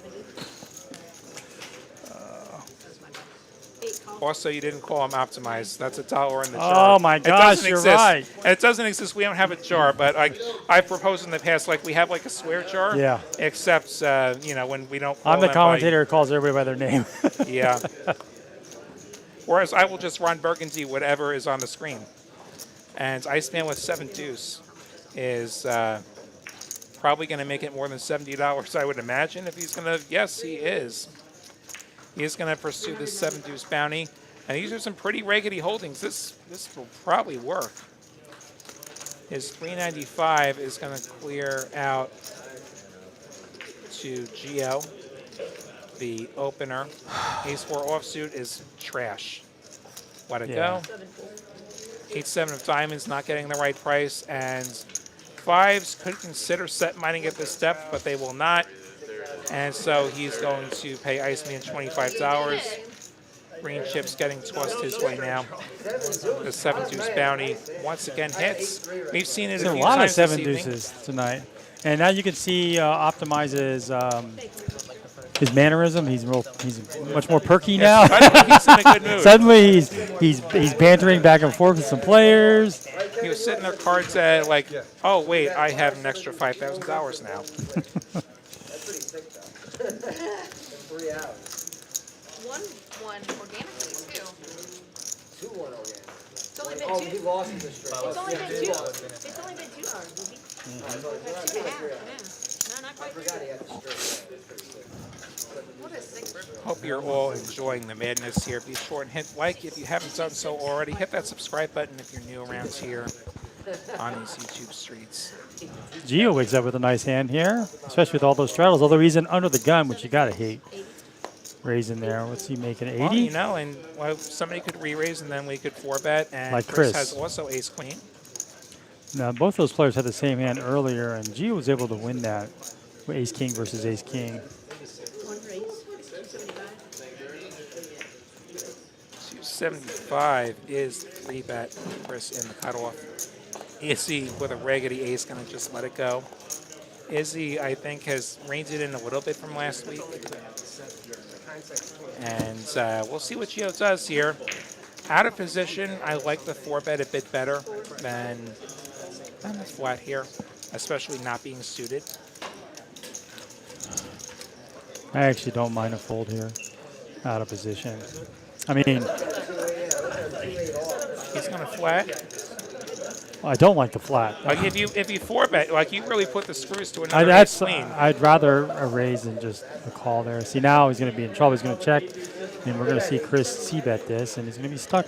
Speaker 1: Also, you didn't call him optimized. That's $1 in the jar.
Speaker 2: Oh my gosh,
Speaker 1: doesn't
Speaker 2: you're
Speaker 1: exist.
Speaker 2: right.
Speaker 1: And it doesn't exist. We don't have a jar, but I've proposed in the past, like we have like a swear jar.
Speaker 2: Yeah.
Speaker 1: Except, when we don't. Call
Speaker 2: I'm the
Speaker 1: them
Speaker 2: commentator who calls everybody by their name.
Speaker 1: Yeah. Whereas I will just run Burgundy, whatever is on the screen. And Iceman with 7 deuce is probably going to make it more than $70, I would imagine. If he's going to, yes, he is. He is going to pursue this 7 deuce bounty. And these are some pretty raggedy holdings. This will probably work. His 395 is going to clear out to Geo. The opener. Ace-4 offsuit is trash. Let it go. 8-7 of diamonds, not getting the right price. And 5s could consider set mining at this depth, but they will not. And so he's going to pay Iceman $25. Green chips getting tossed his way now. The 7 deuce bounty once again hits. We've seen it a few
Speaker 2: lot of
Speaker 1: times
Speaker 2: 7
Speaker 1: this evening.
Speaker 2: deuces tonight. And now you can see Optimize's his mannerism. He's much more perky now.
Speaker 1: Suddenly he's in a good mood.
Speaker 2: Suddenly he's bantering back and forth with some players.
Speaker 1: He was sitting there cards at like, oh wait, I have an extra $5,000 now.
Speaker 5: That's pretty sick, though. 3 hours.
Speaker 4: One organically too.
Speaker 5: 2-1 organic.
Speaker 4: It's only been
Speaker 5: Oh,
Speaker 4: two.
Speaker 5: he lost in the straight.
Speaker 4: It's only been 2. It's only been 2 hours, Ruby.
Speaker 5: I
Speaker 4: 2.5. Yeah. No, not quite.
Speaker 5: forgot he had the straight. That's pretty sick.
Speaker 4: What a sick.
Speaker 1: Hope you're all enjoying the madness here. Be sure and hit like if you haven't done so already. Hit that subscribe button if you're new around here on these YouTube streets.
Speaker 2: Gio wakes up with a nice hand here, especially with all those straddles. Although he's in under the gun, which you gotta hate. Raising there. What's he making? 80?
Speaker 1: Well, you know, and somebody could re-raise and then we could 4-bet. And
Speaker 2: Like
Speaker 1: Chris
Speaker 2: Chris.
Speaker 1: has also ace-queen.
Speaker 2: Now both those players had the same hand earlier, and Gio was able to win that with ace king versus ace king.
Speaker 1: 275 is 3-bet. Chris in the cutoff. Izzy with a raggedy ace going to just let it go. Izzy, I think, has reined it in a little bit from last week. And we'll see what Gio does here. Out of position, I like the 4-bet a bit better than the flat here, especially not being suited.
Speaker 2: I actually don't mind a fold here, out of position. I mean,
Speaker 1: He's going to flat.
Speaker 2: I don't like the flat.
Speaker 1: Like if you 4-bet, like you really put the screws to another
Speaker 2: That's
Speaker 1: queen.
Speaker 2: I'd rather a raise than just a call there. See, now he's going to be in trouble. He's going to check, and we're going to see Chris c-bet this, and he's going to be stuck.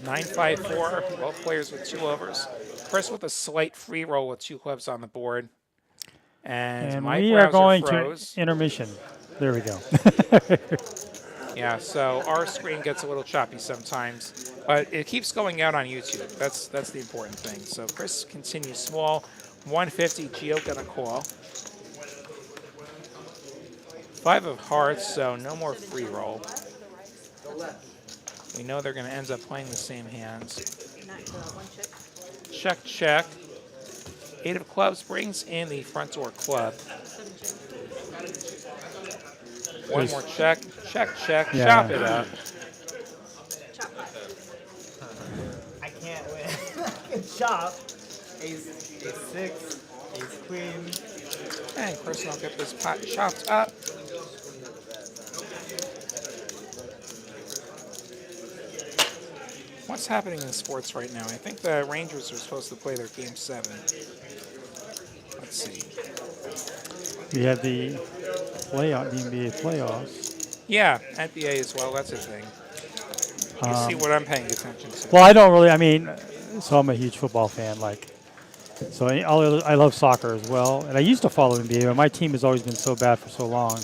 Speaker 1: 9-5-4. Both players with 2 overs. Chris with a slight free roll with 2 clubs on the board. And my
Speaker 2: we are
Speaker 1: browser
Speaker 2: going
Speaker 1: froze.
Speaker 2: to intermission. There we go.
Speaker 1: Yeah, so our screen gets a little choppy sometimes, but it keeps going out on YouTube. That's the important thing. So Chris continues small, 150. Gio gonna call. 5 of hearts, so no more free roll. We know they're gonna end up playing the same hands. Check, check. 8 of clubs brings in the front door club. One more check, check, check,
Speaker 2: Yeah.
Speaker 1: chop it up.
Speaker 6: I can't win. I can chop. Ace 6, ace queen.
Speaker 1: And Chris will get this pot chopped up. What's happening in sports right now? I think the Rangers are supposed to play their game 7. Let's see.
Speaker 2: We have the NBA playoffs.
Speaker 1: Yeah, NBA as well. That's a thing. You see what I'm paying attention to.
Speaker 2: Well, I don't really. I mean, so I'm a huge football fan. So I love soccer as well, and I used to follow NBA, but my team has always been so bad for so long.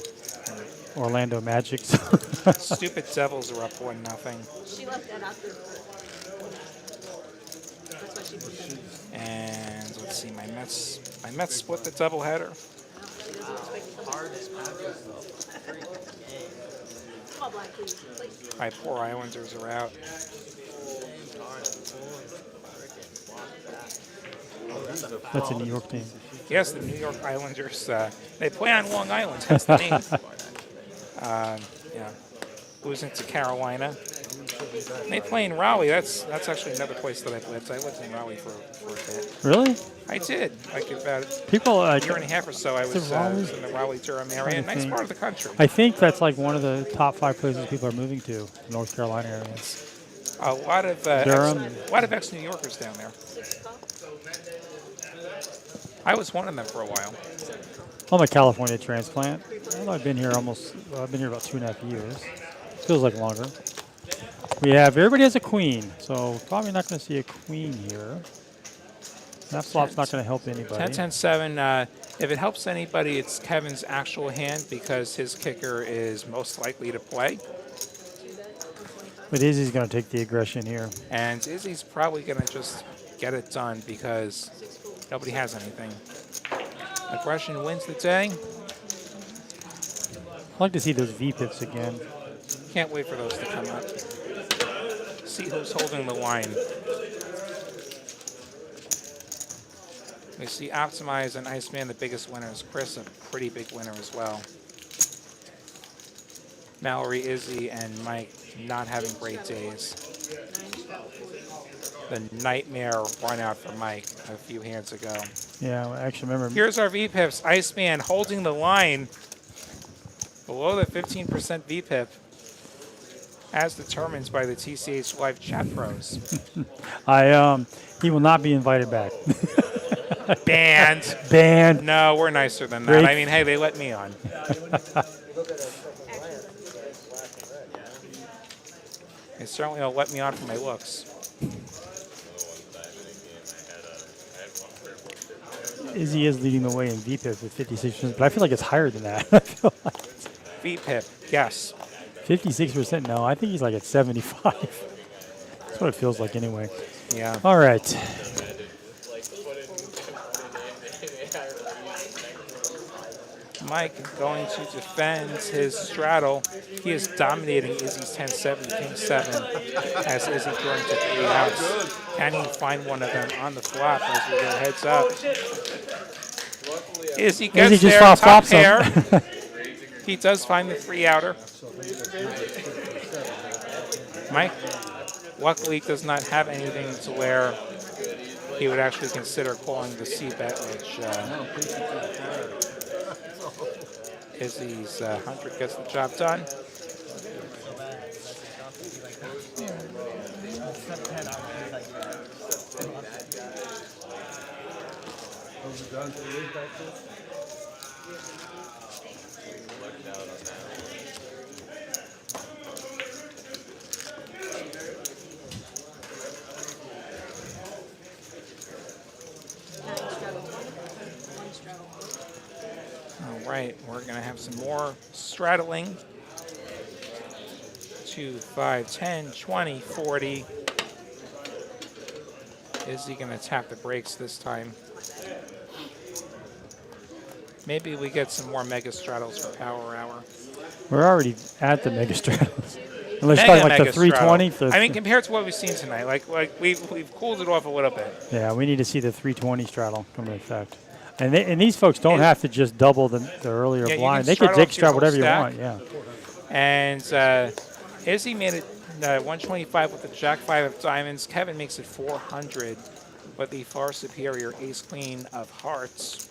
Speaker 2: Orlando Magic.
Speaker 1: Stupid Devils are up 1-0.
Speaker 4: She left that out there. That's what
Speaker 1: And let's see, my Mets split the doubleheader. My poor Islanders are out.
Speaker 2: That's a New York team.
Speaker 1: Yes, the New York Islanders. They play on Long Island. Hence the name. Yeah, losing to Carolina. They play in Raleigh. That's actually another place that I've lived. I lived in Raleigh for a bit.
Speaker 2: Really?
Speaker 1: I did. Like about
Speaker 2: People,
Speaker 1: a year and a half or so. I was in the Raleigh-Durham area. Nice part of the country.
Speaker 2: I think that's like one of the top 5 places people are moving to, the North Carolina area.
Speaker 1: A lot of ex-New Yorkers down there. I was one of them for a while.
Speaker 2: I'm a California transplant. I've been here I've been here about 2.5 years. Feels like longer. Everybody has a queen, so probably not going to see a queen here. That flop's not going to help anybody.
Speaker 1: 10-10-7. If it helps anybody, it's Kevin's actual hand because his kicker is most likely to play.
Speaker 2: But Izzy's going to take the aggression here.
Speaker 1: And Izzy's probably going to just get it done because nobody has anything. Aggression wins the day.
Speaker 2: I'd like to see those V-pips again.
Speaker 1: Can't wait for those to come up. See who's holding the line. We see Optimize and Iceman, the biggest winners. Chris, a pretty big winner as well. Mallory, Izzy, and Mike not having great days. The nightmare run out for Mike a few hands ago.
Speaker 2: Yeah, I actually remember.
Speaker 1: Here's our VPIPs. Iceman holding the line below the 15% VPIP as determined by the TCH Live chat pros.
Speaker 2: He will not be invited back.
Speaker 1: Banned.
Speaker 2: Banned.
Speaker 1: No, we're nicer than that. I mean, hey, they let me on. They certainly don't let me on for my looks.
Speaker 2: Izzy is leading the way in VPIP with 56%, but I feel like it's higher than that. I feel like
Speaker 1: VPIP, yes.
Speaker 2: 56%? No, I think he's like at 75. That's what it feels like anyway.
Speaker 1: Yeah.
Speaker 2: All right.
Speaker 1: Mike going to defend his straddle. He is dominating Izzy's 10-7, King-7 as Izzy throwing to 3 outs. Can he find one of them on the flop as we go heads up? Izzy gets
Speaker 2: Izzy just
Speaker 1: there, top
Speaker 2: flops
Speaker 1: pair. He does find the 3-outer. Mike, luckily, does not have anything to where he would actually consider calling the C-bet, which Izzy's 100 gets the job done. All right, we're going to have some more straddling. 2, 5, 10, 20, 40. Is he going to tap the brakes this time? Maybe we get some more mega straddles for Power Hour.
Speaker 2: We're already at the mega straddles. Unless you're talking like the 320.
Speaker 1: I mean, compared to what we've seen tonight, like we've cooled it off a little bit.
Speaker 2: Yeah, we need to see the 320 straddle come into effect. And these folks don't have to just double the earlier blind. They could dig straddle whatever you want. Yeah.
Speaker 1: And Izzy made it 125 with the Jack 5 of diamonds. Kevin makes it 400 with the far superior Ace Queen of hearts.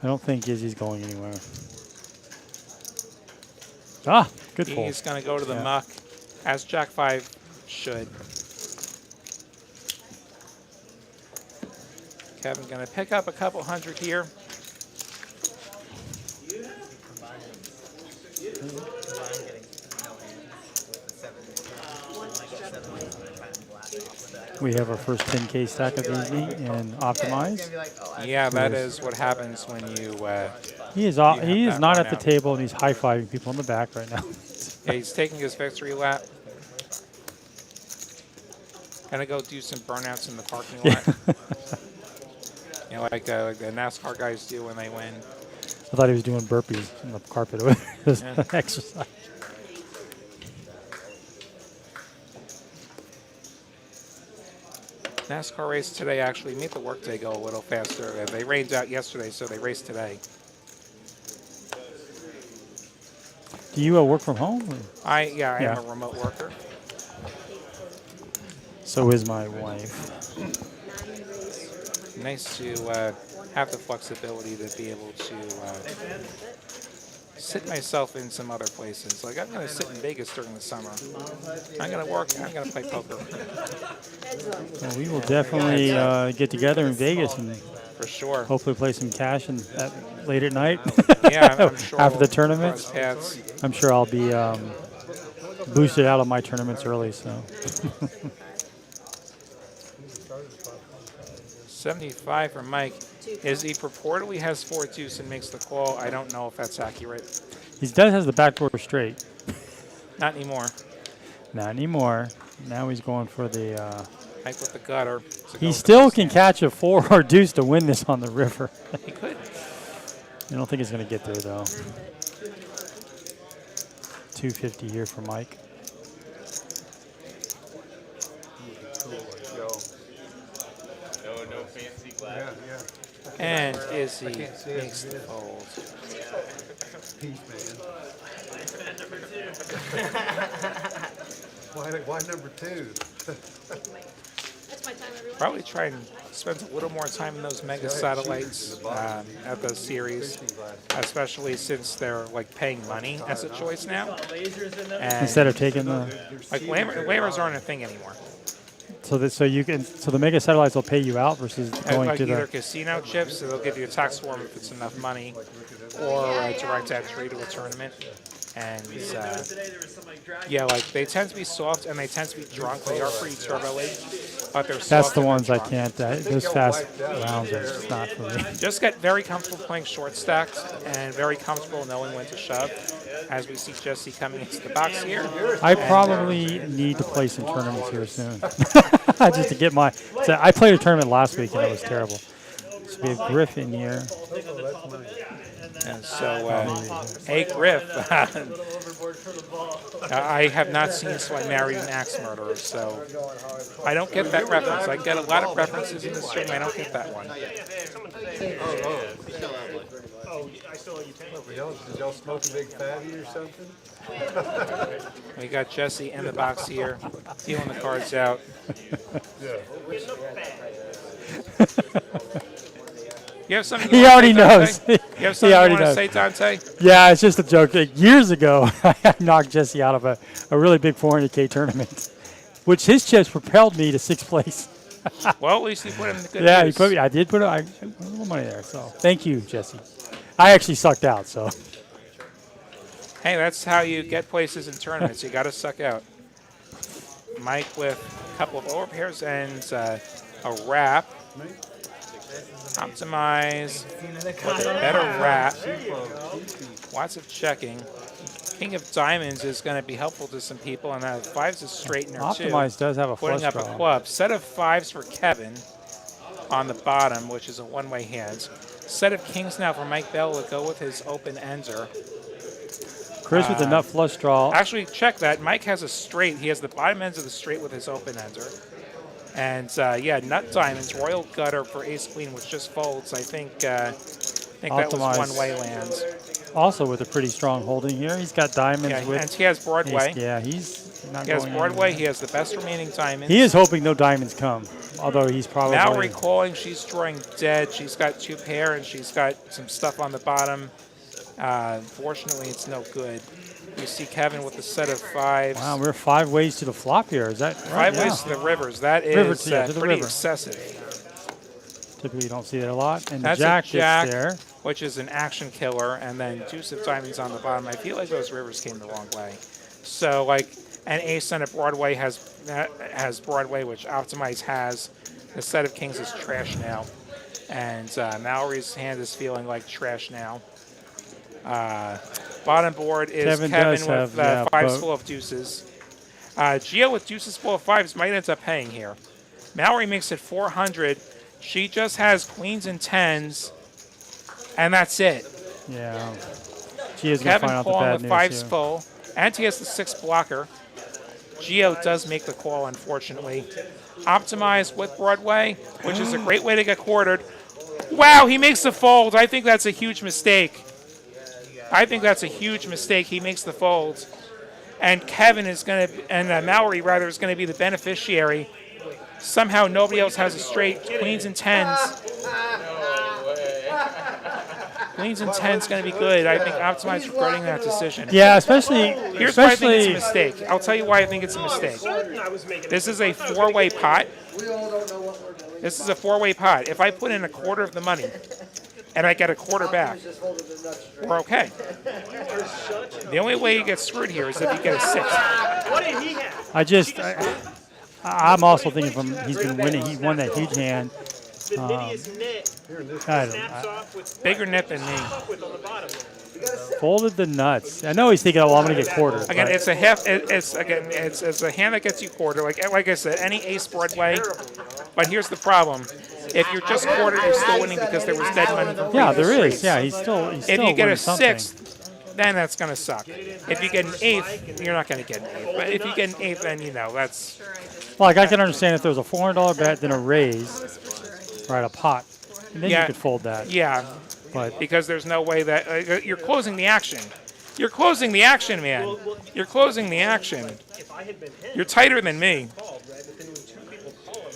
Speaker 2: I don't think Izzy's going anywhere. Ah, good fold.
Speaker 1: He's going to go to the muck, as Jack 5 should. Kevin going to pick up a couple hundred here.
Speaker 2: We have our first 10K stack of Izzy and Optimize.
Speaker 1: Yeah, that is what happens when you.
Speaker 2: He is not at the table, and he's high-fiving people in the back right now.
Speaker 1: Yeah, he's taking his victory lap. Gonna go do some burnouts in the parking
Speaker 2: Yeah.
Speaker 1: lot. Like the NASCAR guys do when they win.
Speaker 2: I thought he was doing burpees on the carpet with his
Speaker 1: Yeah.
Speaker 2: exercise.
Speaker 1: NASCAR race today actually made the workday go a little faster. They rained out yesterday, so they raced today.
Speaker 2: Do you work from home? Or?
Speaker 1: I
Speaker 2: Yeah.
Speaker 1: am a remote worker.
Speaker 2: So is my wife.
Speaker 1: Nice to have the flexibility to be able to sit myself in some other places. Like I'm going to sit in Vegas during the summer. I'm going to work. I'm going to play poker.
Speaker 2: Well, we will definitely get together in Vegas and
Speaker 1: For sure.
Speaker 2: hopefully play some cash and late at night.
Speaker 1: Yeah, I'm sure.
Speaker 2: After the
Speaker 1: we'll
Speaker 2: tournaments,
Speaker 1: cross paths.
Speaker 2: I'm sure I'll be boosted out of my tournaments early. So
Speaker 1: 75 for Mike. Izzy purportedly has 4 deuce and makes the call. I don't know if that's accurate.
Speaker 2: he does has the backdoor straight.
Speaker 1: Not anymore.
Speaker 2: Not anymore. Now he's going for the.
Speaker 1: Mike with the gutter.
Speaker 2: He still can catch a 4 or deuce to win this on the river.
Speaker 1: He could.
Speaker 2: I don't think it's going to get there though. 250 here for Mike.
Speaker 7: No fancy glass.
Speaker 1: And Izzy makes the fold.
Speaker 5: Why number 2?
Speaker 4: That's my time, everyone.
Speaker 1: Probably try and spend a little more time in those mega satellites at the series, especially since they're like paying money as a choice now. And
Speaker 2: Instead of taking the.
Speaker 1: like waivers aren't a thing anymore.
Speaker 2: So the mega satellites will pay you out versus going
Speaker 1: Like
Speaker 2: to
Speaker 1: either
Speaker 2: the.
Speaker 1: casino chips, so they'll give you a tax form if it's enough money, or a direct entry to a tournament. And yeah, like they tend to be soft and they tend to be drunk. They are pretty turbo-y, but they're soft.
Speaker 2: That's the
Speaker 1: and
Speaker 2: ones
Speaker 1: they're
Speaker 2: I
Speaker 1: drunk.
Speaker 2: can't. Those fast rounds are just not for me.
Speaker 1: Just get very comfortable playing short stacks and very comfortable knowing when to shove. As we see Jesse coming into the box here.
Speaker 2: I probably need to play some tournaments here soon, just to get my. So I played a tournament last week and it was terrible. So we have Griff in here.
Speaker 1: And so, hey Griff, I have not seen So I Married an Axe Murderer, so I don't get that reference. I get a lot of references in this stream, I don't get that one.
Speaker 3: Oh, I still owe you 10.
Speaker 5: Did y'all smoke a big fatty or something?
Speaker 1: We got Jesse in the box here, dealing the cards out. You have something you
Speaker 2: He
Speaker 1: wanna
Speaker 2: already
Speaker 1: say, Dante?
Speaker 2: knows.
Speaker 1: You have
Speaker 2: He
Speaker 1: something you
Speaker 2: already
Speaker 1: want to
Speaker 2: knows.
Speaker 1: say, Dante?
Speaker 2: Yeah, it's just a joke. Like, years ago, I knocked Jesse out of a really big 400K tournament, which his chips propelled me to 6th place.
Speaker 1: Well, at least he put him in the good
Speaker 2: Yeah, he
Speaker 1: news.
Speaker 2: put me. I did put a little money there. So thank you, Jesse. I actually sucked out. So
Speaker 1: Hey, that's how you get places in tournaments. You got to suck out. Mike with a couple of overpairs and a wrap. Optimize with a better wrap. Lots of checking. King of Diamonds is going to be helpful to some people, and that 5's a straightener too.
Speaker 2: Optimize does have a
Speaker 1: Putting
Speaker 2: flush
Speaker 1: up
Speaker 2: draw.
Speaker 1: a club. Set of 5s for Kevin on the bottom, which is a one-way hand. Set of kings now for Mike Bell to go with his open ender.
Speaker 2: Chris with the nut flush draw.
Speaker 1: Actually, check that. Mike has a straight. He has the bottom ends of the straight with his open ender. And yeah, nut diamonds, royal gutter for ace queen, which just folds. I think that was
Speaker 2: Optimize.
Speaker 1: one-way lands.
Speaker 2: Also with a pretty strong holding here. He's got diamonds
Speaker 1: Yeah,
Speaker 2: with.
Speaker 1: and he has Broadway.
Speaker 2: He's not
Speaker 1: He has
Speaker 2: going
Speaker 1: Broadway.
Speaker 2: anywhere.
Speaker 1: He has the best remaining diamonds.
Speaker 2: He is hoping no diamonds come, although he's probably.
Speaker 1: Now recalling, she's drawing dead. She's got 2 pair, and she's got some stuff on the bottom. Fortunately, it's no good. You see Kevin with a set of 5s.
Speaker 2: Wow, we're 5 ways to the flop here. Is that right?
Speaker 1: 5 ways to the rivers. That
Speaker 2: River
Speaker 1: is
Speaker 2: to the
Speaker 1: pretty
Speaker 2: river.
Speaker 1: excessive.
Speaker 2: Typically, you don't see that a lot. And
Speaker 1: That's
Speaker 2: Jack
Speaker 1: a jack,
Speaker 2: gets there.
Speaker 1: which is an action killer, and then deuce of diamonds on the bottom. I feel like those rivers came the wrong way. So, like, an ace on a Broadway has Broadway, which Optimize has. The set of kings is trash now. And Mallory's hand is feeling like trash now. Bottom board is
Speaker 2: Kevin
Speaker 1: Kevin
Speaker 2: does
Speaker 1: with
Speaker 2: have,
Speaker 1: 5s
Speaker 2: both.
Speaker 1: full of deuces. Gio with deuces full of fives might end up paying here. Mallory makes it 400. She just has queens and tens, and that's it.
Speaker 2: Yeah. Gio's gonna
Speaker 1: Kevin
Speaker 2: find out the
Speaker 1: calling
Speaker 2: bad
Speaker 1: with
Speaker 2: news
Speaker 1: fives
Speaker 2: here.
Speaker 1: full. And he has the 6 blocker. Gio does make the call, unfortunately. Optimize with Broadway, which is a great way to get quartered. Wow, he makes the fold. I think that's a huge mistake. I think that's a huge mistake. He makes the folds. And Kevin is going to, and Mallory rather, is going to be the beneficiary. Somehow nobody else has a straight. Queens and tens. Queens and tens going to be good. I think Optimize regretting that decision.
Speaker 2: Yeah, especially.
Speaker 1: Here's why I think it's a mistake. I'll tell you why I think it's a mistake. This is a 4-way pot. This is a 4-way pot. If I put in a quarter of the money and I get a quarter back, we're okay. The only way you get screwed here is if you get a 6.
Speaker 3: What did he have?
Speaker 2: I'm also thinking from he's been winning. He won that huge hand.
Speaker 1: Bigger net than me.
Speaker 2: Folded the nuts. I know he's thinking, oh, well, I'm going to get quartered.
Speaker 1: Again, it's a half. It's a hand that gets you quarter. Like I said, any ace Broadway. But here's the problem: if you're just quartered, you're still winning because there was dead money.
Speaker 2: Yeah, there is. Yeah, he's still.
Speaker 1: If you get
Speaker 2: winning
Speaker 1: a
Speaker 2: something.
Speaker 1: 6th, then that's going to suck. If you get an 8th, you're not going to get an 8th. But if you get an 8th, then that's.
Speaker 2: Like I can understand if there was a $400 bet, then a raise, right, a pot, and then you could fold that.
Speaker 1: Yeah,
Speaker 2: but
Speaker 1: because there's no way that you're closing the action. You're closing the action, man. You're closing the action. You're tighter than me.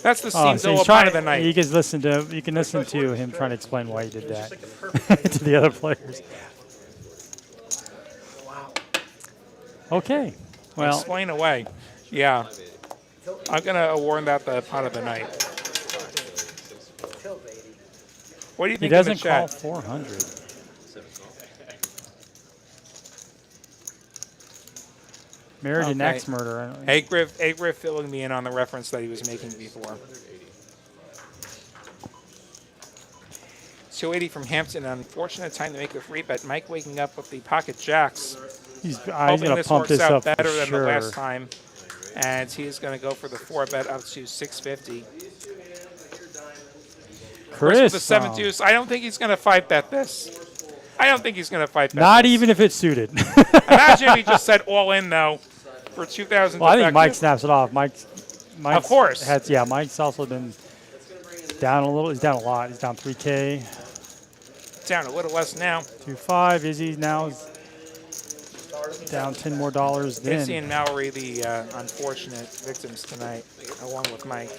Speaker 1: That's the
Speaker 2: so
Speaker 1: Steam
Speaker 2: he's
Speaker 1: part of the night.
Speaker 2: You can listen to him trying to explain why he did that to the other players. Okay, well,
Speaker 1: Explain away. Yeah, I'm gonna award that the pot of the night. What do you
Speaker 2: he
Speaker 1: think of the
Speaker 2: doesn't call
Speaker 1: chat?
Speaker 2: 400. Married an
Speaker 1: Okay.
Speaker 2: ex-murderer.
Speaker 1: Hey Griff filling me in on the reference that he was making before. 280 from Hampton. Unfortunate time to make the free bet. Mike waking up with the pocket jacks.
Speaker 2: He's
Speaker 1: Hoping
Speaker 2: going to
Speaker 1: this
Speaker 2: pump
Speaker 1: works
Speaker 2: this
Speaker 1: out
Speaker 2: up
Speaker 1: better
Speaker 2: for
Speaker 1: than
Speaker 2: sure.
Speaker 1: the last time. And he's going to go for the 4 bet up to 650. Chris with the 7 deuce. I don't think he's going to 5 bet this. I don't think he's going to 5 bet
Speaker 2: Not
Speaker 1: this.
Speaker 2: even if it's suited.
Speaker 1: Imagine if he just said all in though for 2,000.
Speaker 2: Well, I think Mike snaps it off. Mike's
Speaker 1: of course.
Speaker 2: Mike's also been down a little. He's down a lot. He's down 3K.
Speaker 1: Down a little less now.
Speaker 2: 2.5. Izzy now is down $10 more then.
Speaker 1: Izzy and Mallory, the unfortunate victims tonight, along with Mike.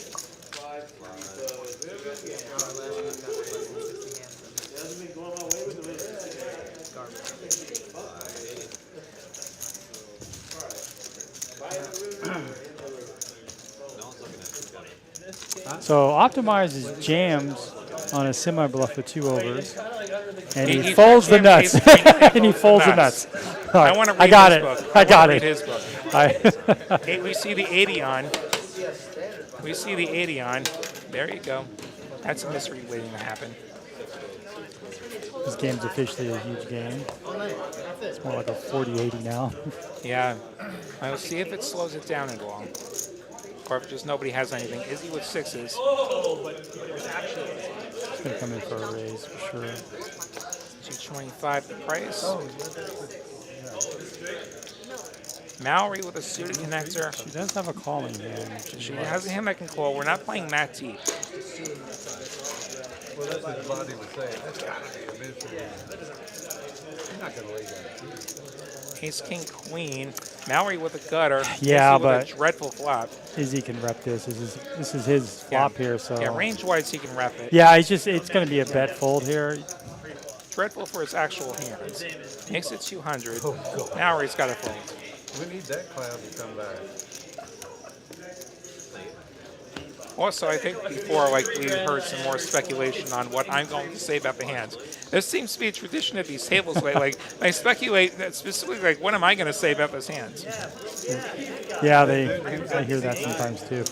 Speaker 2: So Optimize is jams on a semi-bluff with 2 overs, and he folds the nuts. And he folds the nuts.
Speaker 1: I want to read
Speaker 2: I got
Speaker 1: his
Speaker 2: it.
Speaker 1: book.
Speaker 2: I got
Speaker 1: read
Speaker 2: it.
Speaker 1: his book. We see the 80 on. We see the 80 on. There you go. That's a mystery waiting to happen.
Speaker 2: This game's officially a huge game. It's more like a 40-80 now.
Speaker 1: Yeah. I'll see if it slows it down at all. Or if just nobody has anything. Izzy with 6s.
Speaker 2: It's going to come in for a raise for sure.
Speaker 1: 225 the price. Mallory with a suited connector.
Speaker 2: She does have a calling hand.
Speaker 1: She has a hand that can call. We're not playing that deep.
Speaker 7: Well, that's what Dante was saying. That's got to be a mystery. You're not going to lay that.
Speaker 1: Ace, king, queen. Mallory with a gutter.
Speaker 2: Yeah,
Speaker 1: Izzy with
Speaker 2: but
Speaker 1: a dreadful flop.
Speaker 2: Izzy can rep this. This is his flop here. So
Speaker 1: Yeah, range-wise, he can rep it.
Speaker 2: yeah, it's going to be a bet fold here.
Speaker 1: Dreadful for his actual hands. Makes it 200. Mallory's got a fold.
Speaker 7: We need that clown to come back.
Speaker 1: Also, I think before, we heard some more speculation on what I'm going to say about the hands. There seems to be a tradition at these tables. I speculate that specifically, what am I going to say about those hands?
Speaker 2: Yeah, I hear that sometimes too.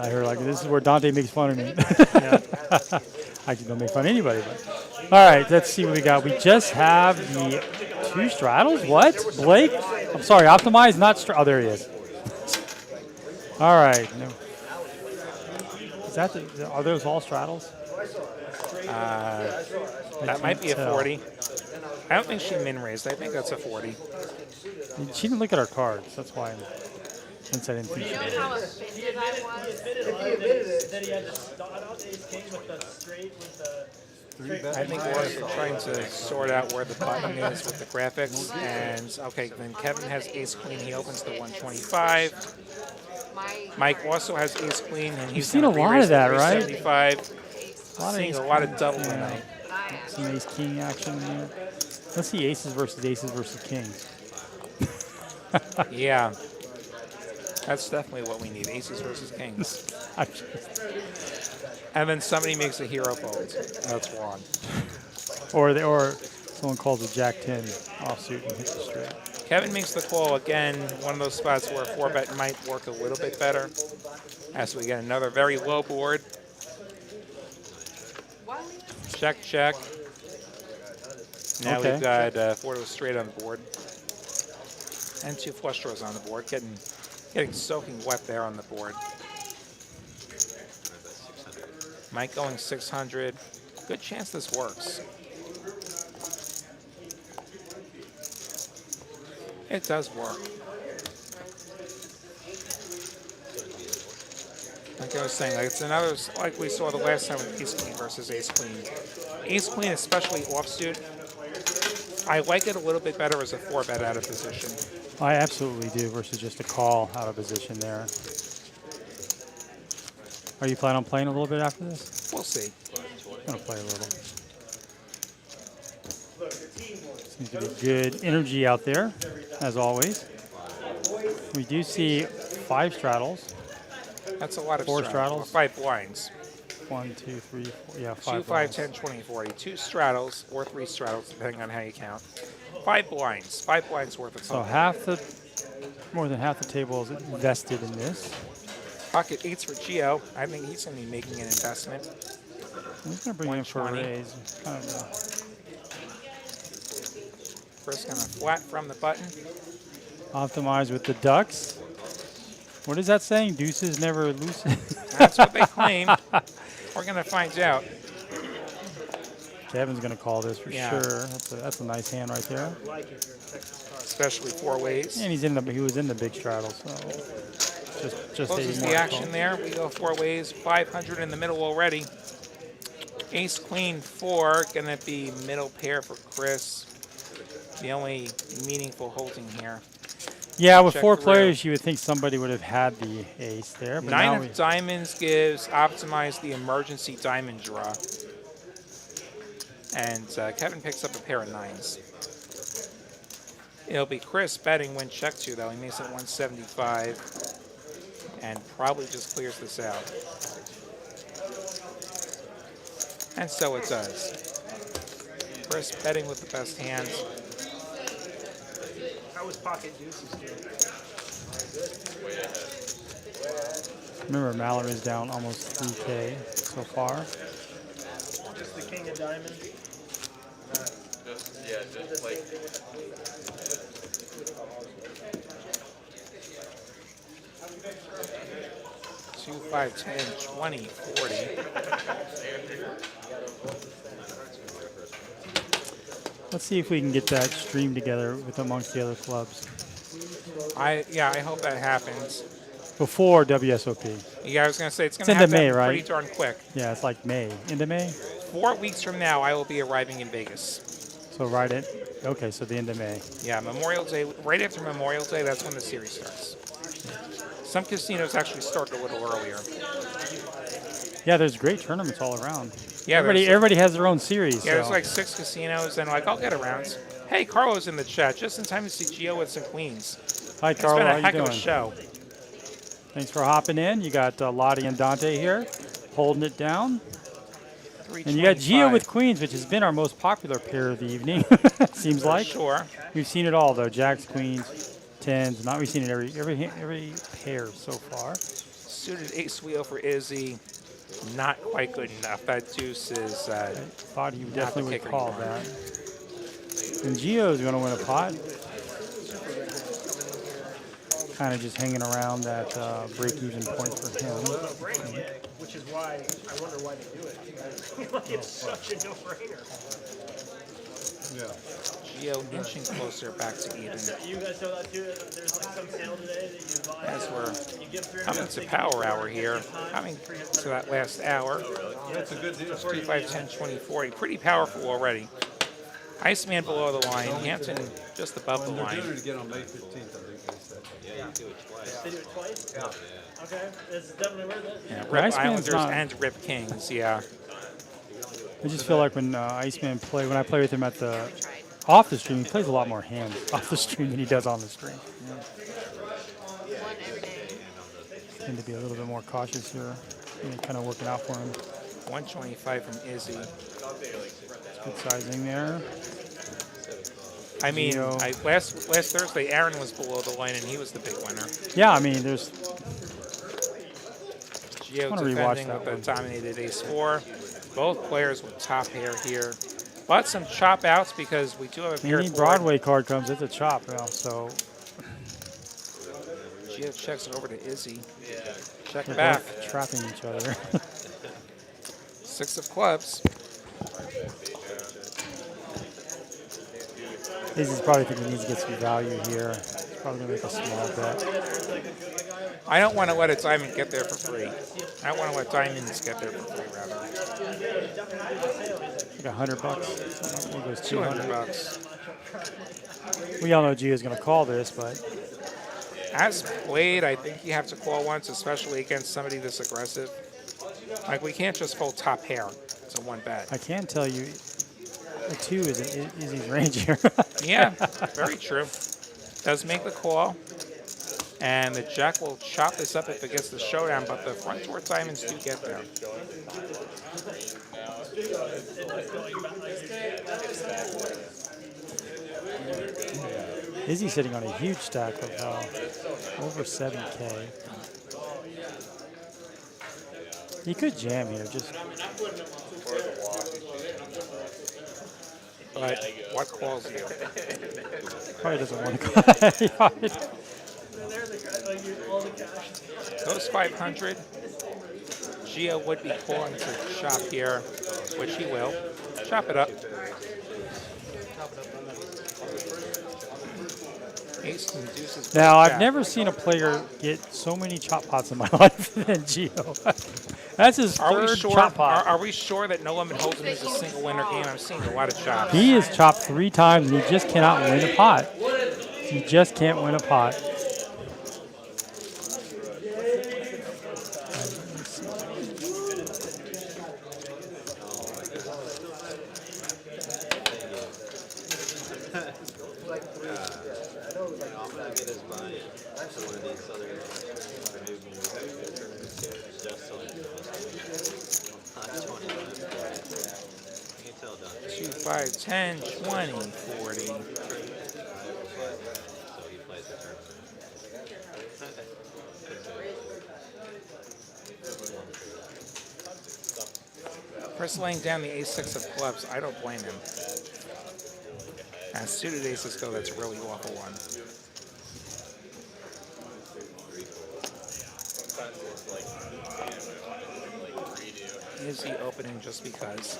Speaker 2: I hear this is where Dante makes fun of me. I don't make fun of anybody. But. All right, let's see what we got. We just have the 2 straddles. What? Blake? I'm sorry, optimize, not oh, there he is. All right. No. Is that are those all straddles?
Speaker 1: That might be a
Speaker 2: tell.
Speaker 1: 40. I don't think she min-raised. I think that's a 40.
Speaker 2: She didn't look at our cards. That's why. Since I didn't think
Speaker 4: You
Speaker 2: she
Speaker 4: know
Speaker 2: did.
Speaker 4: how offended I was?
Speaker 3: Then he had the ace king with the straight with the.
Speaker 1: I think we're also trying to sort out where the button is with the graphics. And, okay, then Kevin has ace-queen. He opens the 125. Mike also has ace-queen, and he's
Speaker 2: seen a lot of that, right?
Speaker 1: 375. Seeing a lot of double
Speaker 2: Yeah.
Speaker 1: tonight.
Speaker 2: Some ace-king action here. Let's see aces versus kings.
Speaker 1: Yeah. That's definitely what we need, aces versus kings. And then somebody makes a hero fold. That's wrong.
Speaker 2: Or someone calls a jack-10 offsuit and hits the straight.
Speaker 1: Kevin makes the call again, one of those spots where 4-bet might work a little bit better. As we get another very low board. Check, check. Now we've got 4 to a straight on the board. And 2 flush draws on the board, getting soaking wet there on the board. Mike going 600. Good chance this works. It does work. Like I was saying, like it's another, like we saw the last time with ace queen versus ace queen. Ace queen, especially offsuit, I like it a little bit better as a 4-bet out of position.
Speaker 2: I absolutely do versus just a call out of position there. Are you planning on playing a little bit after this?
Speaker 1: We'll see.
Speaker 2: I'm going to play a little. Seems to be good energy out there, as always. We do see 5 straddles.
Speaker 1: That's a lot of
Speaker 2: 4
Speaker 1: straddles.
Speaker 2: straddles.
Speaker 1: 5 blinds.
Speaker 2: 1, 2, 3, 4. Yeah, 5
Speaker 1: 2, 5,
Speaker 2: blinds.
Speaker 1: 10, 20, 40. 2 straddles or 3 straddles, depending on how you count. 5 blinds. 5 blinds worth of
Speaker 2: So
Speaker 1: something.
Speaker 2: more than half the table is invested in this.
Speaker 1: Pocket 8s for Gio. I think he's going to be making an investment.
Speaker 2: He's going to bring in for a
Speaker 1: 120.
Speaker 2: raise. Kind of
Speaker 1: First going to flat from the button.
Speaker 2: optimize with the ducks. What is that saying? Deuces never lose.
Speaker 1: That's what they claim. We're going to find out.
Speaker 2: Kevin's going to call this for
Speaker 1: Yeah.
Speaker 2: sure. That's a nice hand right there.
Speaker 1: Especially 4 ways.
Speaker 2: And he was in the big straddle, so just
Speaker 1: Closes
Speaker 2: a
Speaker 1: the
Speaker 2: more
Speaker 1: action
Speaker 2: call.
Speaker 1: there. We go 4 ways. 500 in the middle already. Ace, queen, 4. Going to be middle pair for Chris. The only meaningful holding here.
Speaker 2: Yeah, with
Speaker 1: Check
Speaker 2: 4
Speaker 1: through.
Speaker 2: players, you would think somebody would have had the ace there. But
Speaker 1: 9
Speaker 2: now
Speaker 1: of diamonds gives optimize the emergency diamond draw. And Kevin picks up a pair of 9s. It'll be Chris betting when check 2, though. He makes it 175 and probably just clears this out. And so it does. Chris betting with the best hands.
Speaker 3: How was pocket deuces doing?
Speaker 2: remember Mallory's down almost 3K so far.
Speaker 3: Just the king of diamonds.
Speaker 6: Yeah, just like.
Speaker 1: 2, 5, 10, 20, 40.
Speaker 2: Let's see if we can get that stream together with amongst the other clubs
Speaker 1: I hope that happens.
Speaker 2: before WSOP.
Speaker 1: Yeah, I was going to say it's going
Speaker 2: It's
Speaker 1: to
Speaker 2: into
Speaker 1: happen
Speaker 2: May, right?
Speaker 1: pretty darn quick.
Speaker 2: Yeah, it's like May. Into May?
Speaker 1: 4 weeks from now, I will be arriving in Vegas.
Speaker 2: So right at, okay, so the end of May.
Speaker 1: Yeah, Memorial Day, right after Memorial Day, that's when the series starts. Some casinos actually start a little earlier.
Speaker 2: Yeah, there's great tournaments all around.
Speaker 1: Yeah,
Speaker 2: Everybody has their own series.
Speaker 1: Yeah,
Speaker 2: so.
Speaker 1: there's like 6 casinos, and like I'll get around. Hey, Carlo's in the chat, just in time to see Gio with some queens.
Speaker 2: Hi,
Speaker 1: It's
Speaker 2: Carlo.
Speaker 1: been
Speaker 2: How
Speaker 1: a
Speaker 2: you
Speaker 1: heck
Speaker 2: doing?
Speaker 1: of a show.
Speaker 2: Thanks for hopping in. You got Lottie and Dante here, holding it down. And you got Gio with queens, which has been our most popular pair of the evening. Seems like.
Speaker 1: Sure.
Speaker 2: We've seen it all though. Jacks, queens, 10s. We've seen it every pair so far.
Speaker 1: Suited ace wheel for Izzy. Not quite good enough. That deuce is.
Speaker 2: I thought he
Speaker 1: not
Speaker 2: definitely
Speaker 1: the
Speaker 2: would
Speaker 1: kicker
Speaker 2: call
Speaker 1: you want.
Speaker 2: that. And Gio's going to win a pot. kind of just hanging around that break-even point for him.
Speaker 3: Which is why I wonder why they do it. Like, it's such a no-brainer.
Speaker 7: Yeah.
Speaker 1: Geo inching closer back to even.
Speaker 3: You guys know that too? There's like some sale today that you buy.
Speaker 1: As we're
Speaker 3: You give 300.
Speaker 1: coming to power hour here, coming to that last hour.
Speaker 7: That's a good deal.
Speaker 1: 2, 5, 10, 20, 40. Pretty powerful already. Iceman below the line. Hampton just above the
Speaker 7: They're
Speaker 1: line.
Speaker 7: doing it again on May 15th, I think they said.
Speaker 3: They do it twice? Yeah. Okay, it's definitely worth it.
Speaker 1: Yeah,
Speaker 2: The
Speaker 1: Rip
Speaker 2: Iceman's
Speaker 1: Islanders
Speaker 2: not-
Speaker 1: and Rip Kings, yeah.
Speaker 2: I just feel like when Iceman when I play with him off the stream, he plays a lot more hands off the stream than he does on the stream.
Speaker 4: One every day.
Speaker 2: Tend to be a little bit more cautious here. Kind of working out for him.
Speaker 1: 125 from Izzy.
Speaker 2: Good sizing there.
Speaker 1: I mean,
Speaker 2: Geo.
Speaker 1: last Thursday, Aaron was below the line, and he was the big winner.
Speaker 2: Yeah, I mean, there's
Speaker 1: Geo
Speaker 2: wanna rewatch
Speaker 1: defending
Speaker 2: that
Speaker 1: with a dominated ace-4. Both players with top pair here. But some chop outs because we do have a pair
Speaker 2: any
Speaker 1: board.
Speaker 2: Broadway card comes, it's a chop now. So
Speaker 1: Geo checks over to Izzy. Check
Speaker 2: they're
Speaker 1: back.
Speaker 2: both trapping each other.
Speaker 1: 6 of clubs.
Speaker 2: Izzy's probably thinking he needs to get some value here. He's probably going to make a small bet.
Speaker 1: I don't want to let a diamond get there for free. I don't want to let diamonds get there for free, rather.
Speaker 2: Like $100. He goes
Speaker 1: 200
Speaker 2: 200.
Speaker 1: bucks.
Speaker 2: We all know Gio's going to call this, but
Speaker 1: As played, I think you have to call once, especially against somebody this aggressive. Like, we can't just fold top pair to one bet.
Speaker 2: I can tell you a 2 is Izzy's range here.
Speaker 1: Yeah, very true. Does make the call. And the jack will chop this up if it gets the showdown, but the front door diamonds do get there.
Speaker 2: Izzy's sitting on a huge stack of over 7K. He could jam here, just
Speaker 1: But what calls you?
Speaker 2: probably doesn't want to call.
Speaker 1: Those 500, Gio would be calling to chop here, which he will. Chop it up. Ace and deuces.
Speaker 2: Now, I've
Speaker 1: jack.
Speaker 2: never seen a player get so many chop pots in my life than Gio. That's his third chop pot.
Speaker 1: Are we sure that No Limit Hold'em is a single winner game? I'm seeing a lot of chops.
Speaker 2: He has chopped 3 times and he just cannot win a pot. He just can't win a pot.
Speaker 1: Two, 5, 10, 20, 40. Chris laying down the ace-6 of clubs. I don't blame him. As suited aces go, that's a really awful one. Izzy opening just because.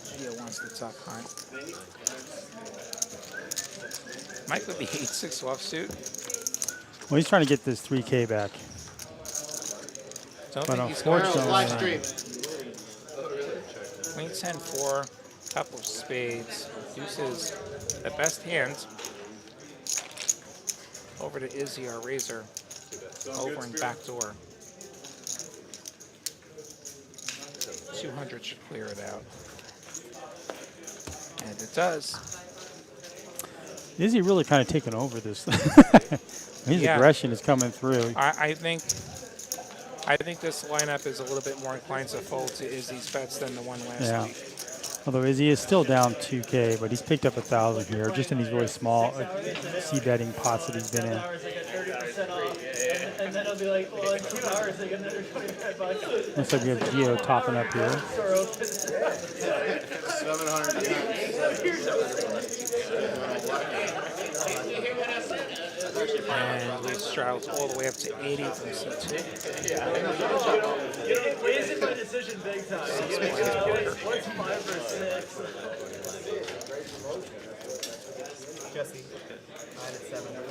Speaker 1: Gio wants the top hunt. Mike would be 8-6 offsuit.
Speaker 2: Well, he's trying to get this 3K back.
Speaker 1: Don't
Speaker 2: But
Speaker 1: think he's going to.
Speaker 2: unfortunately,
Speaker 8: Live stream.
Speaker 1: Queen 10-4, couple of spades. Deuces, the best hand. Over to Izzy, our razor. Over and back door. 200 should clear it out. And it does.
Speaker 2: Izzy really kind of taking over this. His
Speaker 1: Yeah.
Speaker 2: aggression is coming through.
Speaker 1: I think this lineup is a little bit more inclined to fold to Izzy's bets than the one last
Speaker 2: Yeah.
Speaker 1: week.
Speaker 2: Although Izzy is still down 2K, but he's picked up 1,000 here, just in these really small c-betting pots that he's been in.
Speaker 3: hours, I get 30% off. And then I'll be like, well, in 2 hours, I get another $25.
Speaker 2: Looks like we have Geo topping up here.
Speaker 3: Store open.
Speaker 8: 700.
Speaker 1: And we straddles all the way up to 80 from C2.
Speaker 3: It weighs in my decision big time. What's 5 or 6?
Speaker 6: Jesse, I had 700.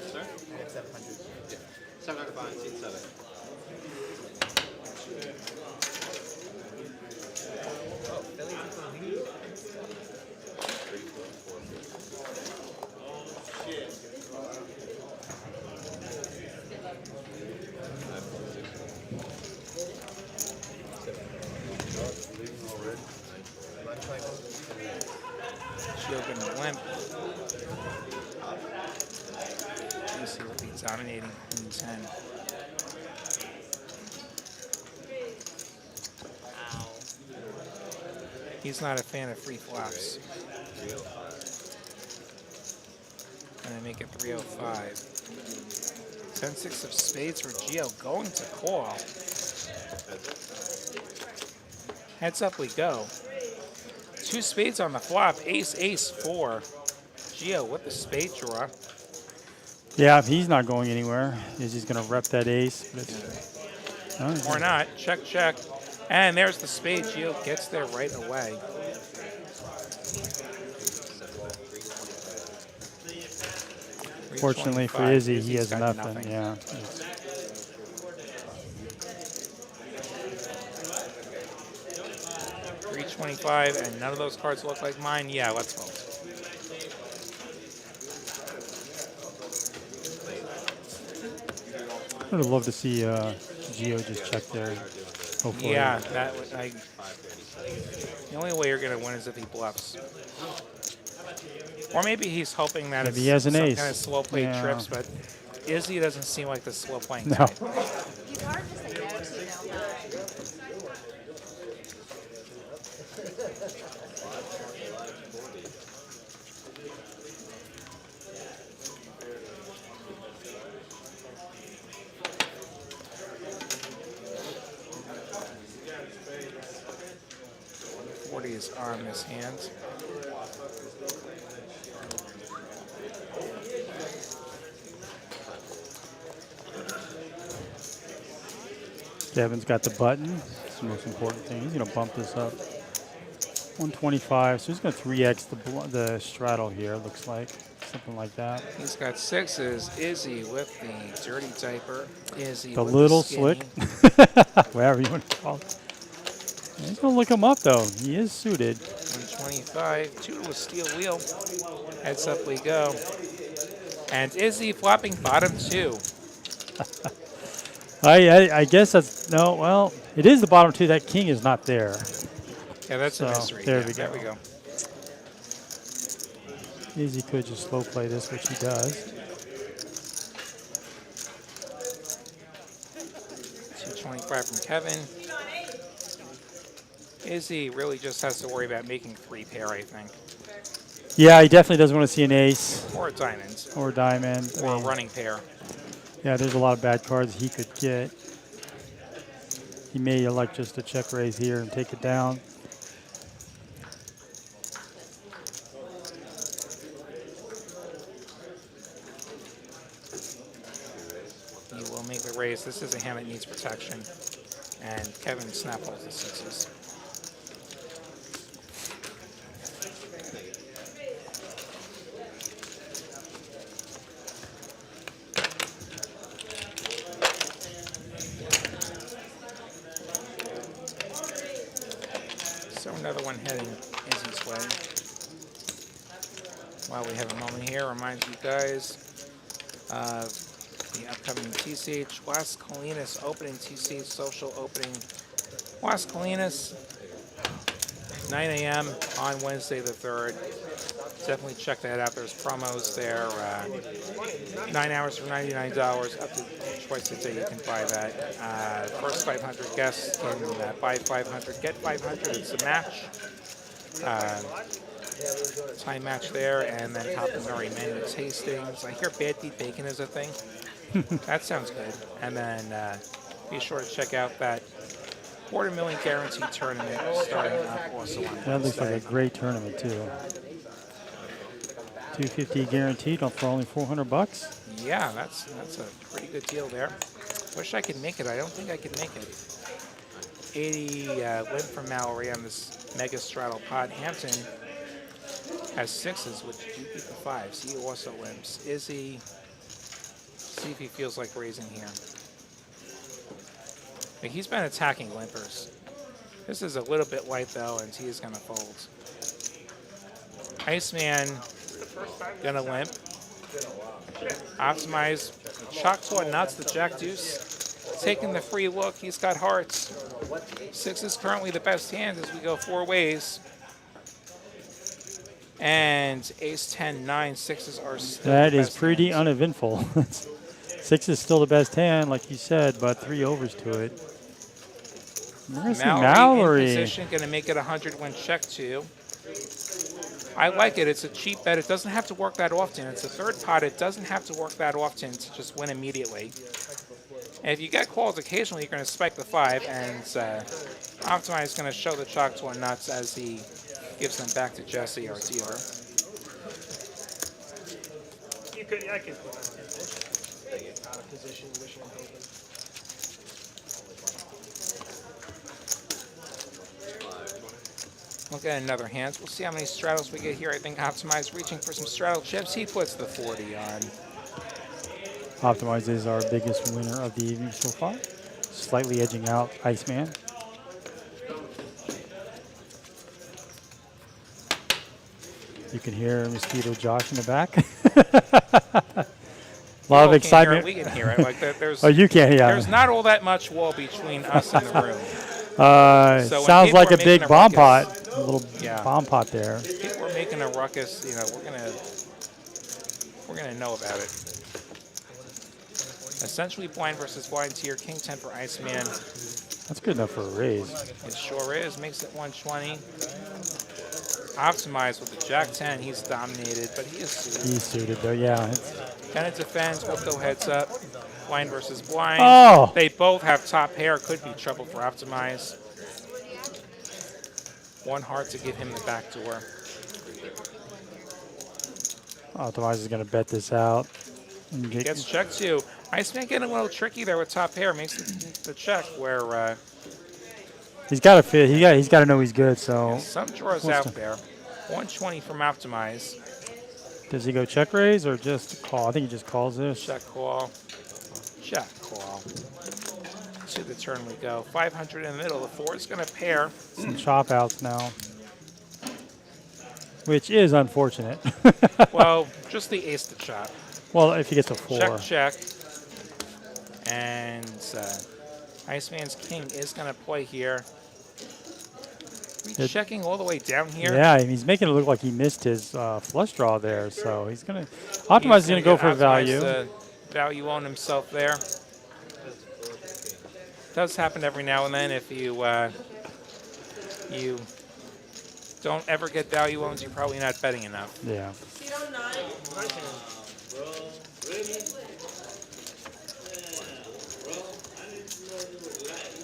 Speaker 6: Sorry? I had 700.
Speaker 10: 705, seat 7.
Speaker 6: Oh, Philly's in the lead.
Speaker 1: Geo getting a limp. Izzy will be dominating in 10. He's not a fan of free flops. And I make it 305. 10-6 of spades for Geo going to call. Heads up we go. 2 spades on the flop. Ace, ace, 4. Geo with the spade draw.
Speaker 2: Yeah, he's not going anywhere. He's just going to rep that ace.
Speaker 1: Or not. Check, check. And there's the spade. Geo gets there right away.
Speaker 2: Fortunately for Izzy, he has nothing. Yeah.
Speaker 1: 325, and none of those cards look like mine. Yeah, let's vote.
Speaker 2: I would love to see Geo just check there. Hopefully.
Speaker 1: Yeah, that would. The only way you're going to win is if he bluffs. Or maybe he's hoping that
Speaker 2: Maybe
Speaker 1: it's
Speaker 2: he has an
Speaker 1: some
Speaker 2: ace.
Speaker 1: kind of slow play
Speaker 2: Yeah.
Speaker 1: trips, but Izzy doesn't seem like the slow playing
Speaker 2: No.
Speaker 1: type.
Speaker 4: He's hard to say no to, you know.
Speaker 1: 40 is on this hand.
Speaker 2: Kevin's got the button. That's the most important thing. He's going to bump this up. 125. So he's going to 3x the straddle here, looks like. Something like that.
Speaker 1: He's got 6s. Izzy with the dirty diaper. Izzy
Speaker 2: The
Speaker 1: with
Speaker 2: little
Speaker 1: the skinny.
Speaker 2: slick. Whatever you want to call it. He's going to look him up, though. He is suited.
Speaker 1: 125. 2 to a steel wheel. Heads up we go. And Izzy flopping bottom 2.
Speaker 2: I guess that's, no, well, it is the bottom 2. That king is not there.
Speaker 1: Yeah, that's
Speaker 2: So,
Speaker 1: a mystery.
Speaker 2: there
Speaker 1: Yeah,
Speaker 2: we go.
Speaker 1: There we go.
Speaker 2: Izzy could just slow play this, which he does.
Speaker 1: 225 from Kevin. Izzy really just has to worry about making 3 pair, I think.
Speaker 2: Yeah, he definitely doesn't want to see an ace
Speaker 1: Or a diamond.
Speaker 2: or a diamond. I
Speaker 1: Or a
Speaker 2: mean,
Speaker 1: running pair.
Speaker 2: yeah, there's a lot of bad cards he could get. He may elect just to check raise here and take it down.
Speaker 1: He will make the raise. This is a hand that needs protection. And Kevin snap holds the 6s. So another one heading Izzy's way. While we have a moment here, remind you guys of the upcoming TCH Las Colinas opening, TCH social opening. Las Colinas, 9 a.m. on Wednesday the 3rd. Definitely check that out. There's promos there. 9 hours for $99. Up to twice a day you can buy that. First 500 guests can buy 500, get 500. It's a match. Time match there, and then complimentary menu tastings. I hear Bad Beat Bacon is a thing. That sounds good. And then be sure to check out that $250,000 guaranteed tournament starting up also on
Speaker 2: That looks like a
Speaker 1: Wednesday.
Speaker 2: great tournament too. 250 guaranteed for only $400.
Speaker 1: Yeah, that's a pretty good deal there. Wish I could make it. I don't think I could make it. 80 win from Mallory on this mega straddle pot. Hampton has 6s, which do beat the 5s. He also limps. Izzy, see if he feels like raising here. But he's been attacking limpers. This is a little bit light though, and he is going to fold. Iceman going to limp. Optimize. Choctaw nuts, the jack deuce. Taking the free look, he's got hearts. 6 is currently the best hand as we go 4 ways. And ace 10, 9, 6s are still
Speaker 2: That
Speaker 1: the
Speaker 2: is
Speaker 1: best
Speaker 2: pretty
Speaker 1: hands.
Speaker 2: uneventful. 6 is still the best hand, like you said, but 3 overs to it. We're going to see
Speaker 1: Mallory in
Speaker 2: Mallory.
Speaker 1: position, going to make it 100 when check 2. I like it. It's a cheap bet. It doesn't have to work that often. It's a third pot. It doesn't have to work that often to just win immediately. And if you get calls occasionally, you're going to spike the 5, and Optimize is going to show the Choctaw nuts as he gives them back to Jesse, our dealer.
Speaker 3: You could, I could put him out of position, wishing and hoping.
Speaker 1: Look at another hand. We'll see how many straddles we get here. I think Optimize reaching for some straddle chips. He puts the 40 on.
Speaker 2: Optimize is our biggest winner of the evening so far. Slightly edging out Iceman. You can hear Mosquito Josh in the back. A lot of excitement.
Speaker 1: We can hear it. Like there's,
Speaker 2: oh, you can't, yeah.
Speaker 1: There's not all that much wall between us and the room. So
Speaker 2: sounds like a
Speaker 1: making
Speaker 2: big bomb
Speaker 1: ruckus,
Speaker 2: pot. A little bomb pot there.
Speaker 1: If people are making a ruckus, you know, we're gonna know about it. Essentially blind versus blind tier, king 10 for Iceman.
Speaker 2: That's good enough for a raise.
Speaker 1: It sure is. Makes it 120. Optimized with the jack 10. He's dominated, but he is suited.
Speaker 2: He's suited though, yeah.
Speaker 1: Then it defends. We'll go heads up. Blind versus blind.
Speaker 2: Oh!
Speaker 1: They both have top pair. Could be trouble for Optimize. 1 heart to give him the back door.
Speaker 2: Optimize is going to bet this out.
Speaker 1: He gets checked too. Iceman getting a little tricky there with top pair. Makes the check where
Speaker 2: he's got to fit. He's got to know he's good. So
Speaker 1: some drawers out there. 120 from Optimize.
Speaker 2: Does he go check raise or just call? I think he just calls this.
Speaker 1: Check call. Check call. To the turn we go. 500 in the middle. The 4 is going to pair.
Speaker 2: Some chop outs now, which is unfortunate.
Speaker 1: Well, just the ace to chop.
Speaker 2: Well, if he gets a 4.
Speaker 1: Check, check. And Iceman's king is going to play here. Checking all the way down here.
Speaker 2: Yeah, and he's making it look like he missed his flush draw there. So he's going to Optimize is going to go for value.
Speaker 1: Value on himself there. Does happen every now and then. If you you don't ever get value owns, you're probably not betting enough.
Speaker 2: Yeah.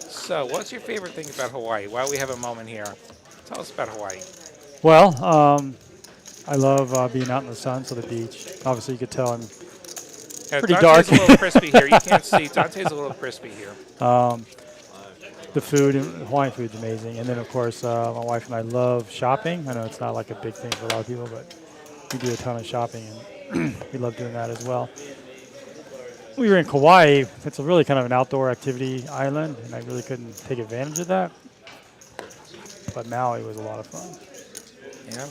Speaker 1: So, what's your favorite thing about Hawaii? While we have a moment here, tell us about Hawaii.
Speaker 2: Well, I love being out in the sun, so the beach. Obviously, you could tell I'm pretty
Speaker 1: Dante's
Speaker 2: dark.
Speaker 1: a little crispy here. You can't see. Dante's a little crispy here.
Speaker 2: The food, Hawaiian food is amazing. And then, of course, my wife and I love shopping. I know it's not like a big thing for a lot of people, but we do a ton of shopping, and we love doing that as well. We were in Kauai. It's a really kind of an outdoor activity island, and I really couldn't take advantage of that. But Maui was a lot of fun.
Speaker 1: Yeah.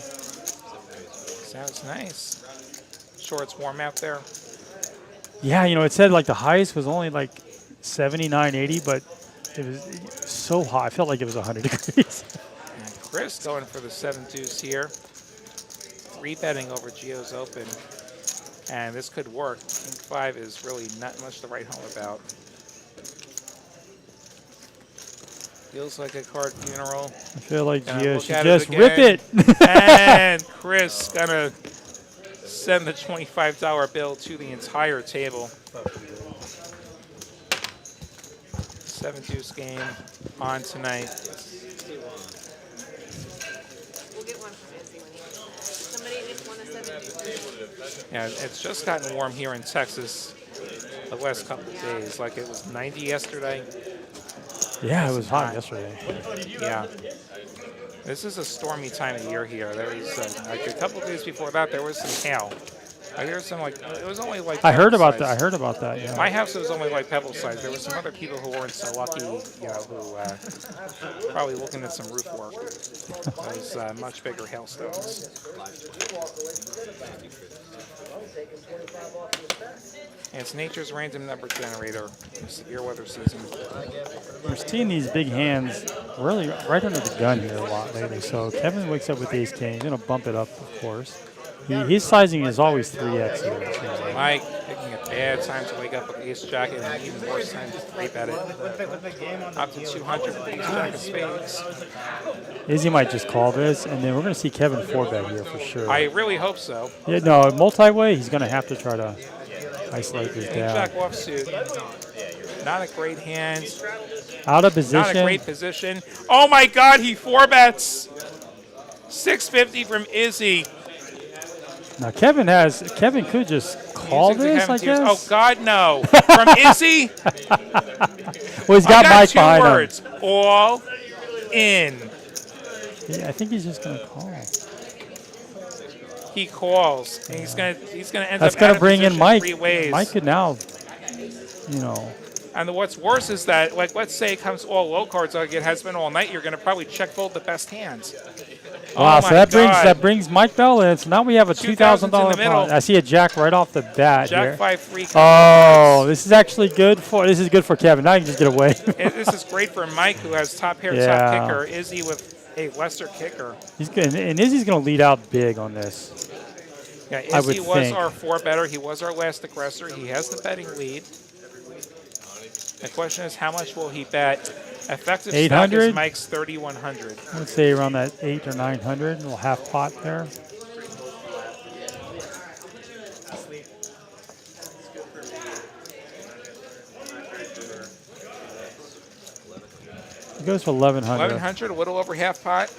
Speaker 1: Sounds nice. Sure it's warm out there?
Speaker 2: Yeah, you know, it said like the highest was only like 79, 80, but it was so hot. I felt like it was 100 degrees.
Speaker 1: And Chris going for the 7 deuce here. 3-betting over Gio's Open. And this could work. King 5 is really not much to write home about. Feels like a card funeral.
Speaker 2: I feel like
Speaker 1: Gonna
Speaker 2: Gio
Speaker 1: look
Speaker 2: should
Speaker 1: at
Speaker 2: just
Speaker 1: it
Speaker 2: rip
Speaker 1: again.
Speaker 2: it.
Speaker 1: And Chris gonna send the $25 bill to the entire table. 7-deuce game on tonight.
Speaker 4: We'll get one from Izzy when he somebody just won a 7-deuce.
Speaker 1: Yeah, it's just gotten warm here in Texas the last couple of days. Like it was 90 yesterday.
Speaker 2: Yeah, it was hot yesterday.
Speaker 1: Yeah. This is a stormy time of year here. There was like a couple of days before that, there was some hail. I hear some like it was only like.
Speaker 2: I heard about
Speaker 1: pebble
Speaker 2: that. I
Speaker 1: size.
Speaker 2: heard about that. Yeah.
Speaker 1: My house was only like pebble size. There were some other people who weren't so lucky, you know, who probably looking at some roof work. Those much bigger hailstones. And it's nature's random number generator. Severe weather season.
Speaker 2: We're seeing these big hands really right under the gun here a lot lately. So Kevin wakes up with ace king. He's going to bump it up, of course. His sizing is always 3x here.
Speaker 1: Mike picking a bad time to wake up with ace jack and an even worse time to 3-bet it. Up to 200 with ace jack of spades.
Speaker 2: Izzy might just call this, and then we're going to see Kevin 4-bet here for sure.
Speaker 1: I really hope so.
Speaker 2: Yeah, no, multi-way, he's going to have to try to isolate this
Speaker 1: Ace
Speaker 2: down.
Speaker 1: jack offsuit. Not a great hand.
Speaker 2: Out of position.
Speaker 1: Not a great position. Oh my God, he 4-bets. 650 from Izzy.
Speaker 2: Now Kevin could just call this, I guess.
Speaker 1: Oh God, no! From Izzy.
Speaker 2: Well, he's got Mike
Speaker 1: two
Speaker 2: behind
Speaker 1: words. All in.
Speaker 2: Yeah, I think he's just gonna call.
Speaker 1: He calls, and he's gonna end
Speaker 2: That's
Speaker 1: up.
Speaker 2: gonna
Speaker 1: out of
Speaker 2: bring in
Speaker 1: position
Speaker 2: Mike.
Speaker 1: 3 ways.
Speaker 2: Mike could now, you know.
Speaker 1: And what's worse is that, like, let's say it comes all low cards like it has been all night. You're gonna probably check fold the best hands.
Speaker 2: Wow,
Speaker 1: Oh
Speaker 2: so
Speaker 1: my
Speaker 2: that
Speaker 1: God.
Speaker 2: brings Mike Bell in. So now we have a $2,000
Speaker 1: in the middle.
Speaker 2: pot. I see a jack right off the bat
Speaker 1: Jack
Speaker 2: here.
Speaker 1: 5-3.
Speaker 2: Oh, this is actually good for Kevin. Now he can just get away.
Speaker 1: This is great for Mike, who has top pair,
Speaker 2: Yeah.
Speaker 1: top kicker. Izzy with a lesser kicker.
Speaker 2: He's good, and Izzy's gonna lead out big on this.
Speaker 1: Yeah,
Speaker 2: I would
Speaker 1: Izzy was
Speaker 2: think.
Speaker 1: our 4-better. He was our last aggressor. He has the betting lead. The question is, how much will he bet? Effective stack
Speaker 2: 800?
Speaker 1: is Mike's 3,100.
Speaker 2: Let's say around that 800 or 900, a little half pot there. It goes for 1,100.
Speaker 1: 1,100, a little over half pot.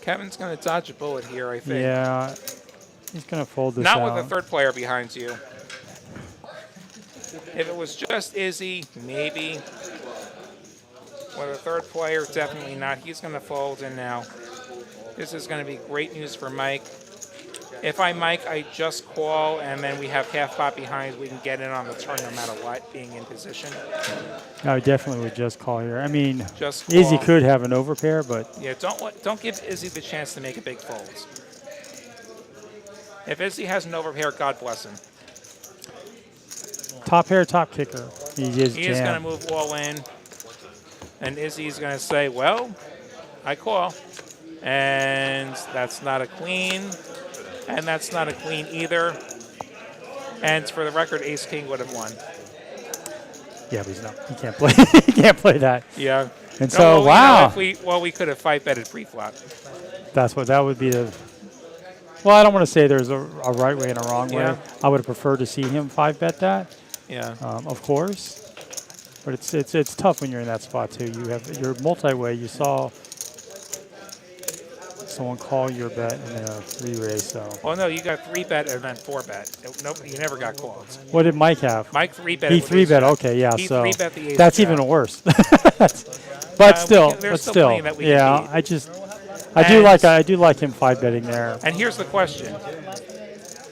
Speaker 1: Kevin's going to dodge a bullet here, I think.
Speaker 2: Yeah, he's going to fold this
Speaker 1: Not
Speaker 2: out.
Speaker 1: with a third player behind you. If it was just Izzy, maybe. With a third player, definitely not. He's going to fold in now. This is going to be great news for Mike. If I'm Mike, I just call, and then we have half pot behind. We can get in on the turn no matter what, being in position.
Speaker 2: I definitely would just call here. I mean,
Speaker 1: Just
Speaker 2: Izzy
Speaker 1: call.
Speaker 2: could have an overpair, but
Speaker 1: Yeah, don't give Izzy the chance to make a big fold. If Izzy has an overpair, God bless him.
Speaker 2: top pair, top kicker. He is
Speaker 1: He is going to
Speaker 2: jammed.
Speaker 1: move all in, and Izzy's going to say, well, I call. And that's not a queen, and that's not a queen either. And for the record, ace-king would have won.
Speaker 2: Yeah, but he's not. He can't play. He can't play that.
Speaker 1: Yeah.
Speaker 2: And
Speaker 1: No,
Speaker 2: so,
Speaker 1: well, you know,
Speaker 2: wow.
Speaker 1: if we could have 5-betted pre-flop.
Speaker 2: That would be the. Well, I don't want to say there's a right way and a wrong
Speaker 1: Yeah.
Speaker 2: way. I would have preferred to see him 5-bet that.
Speaker 1: Yeah.
Speaker 2: Of course. But it's tough when you're in that spot too. You have your multi-way. You saw someone call your bet and then a 3-raise. So.
Speaker 1: Well, no, you got 3-bet and then 4-bet. Nope, you never got called.
Speaker 2: What did Mike have?
Speaker 1: Mike 3-bet.
Speaker 2: He 3-bet. Okay, yeah.
Speaker 1: He
Speaker 2: So
Speaker 1: 3-bet the ace
Speaker 2: that's
Speaker 1: jack.
Speaker 2: even worse. But still,
Speaker 1: there's still plenty that we can
Speaker 2: yeah.
Speaker 1: beat.
Speaker 2: I do like him 5-betting there.
Speaker 1: And here's the question.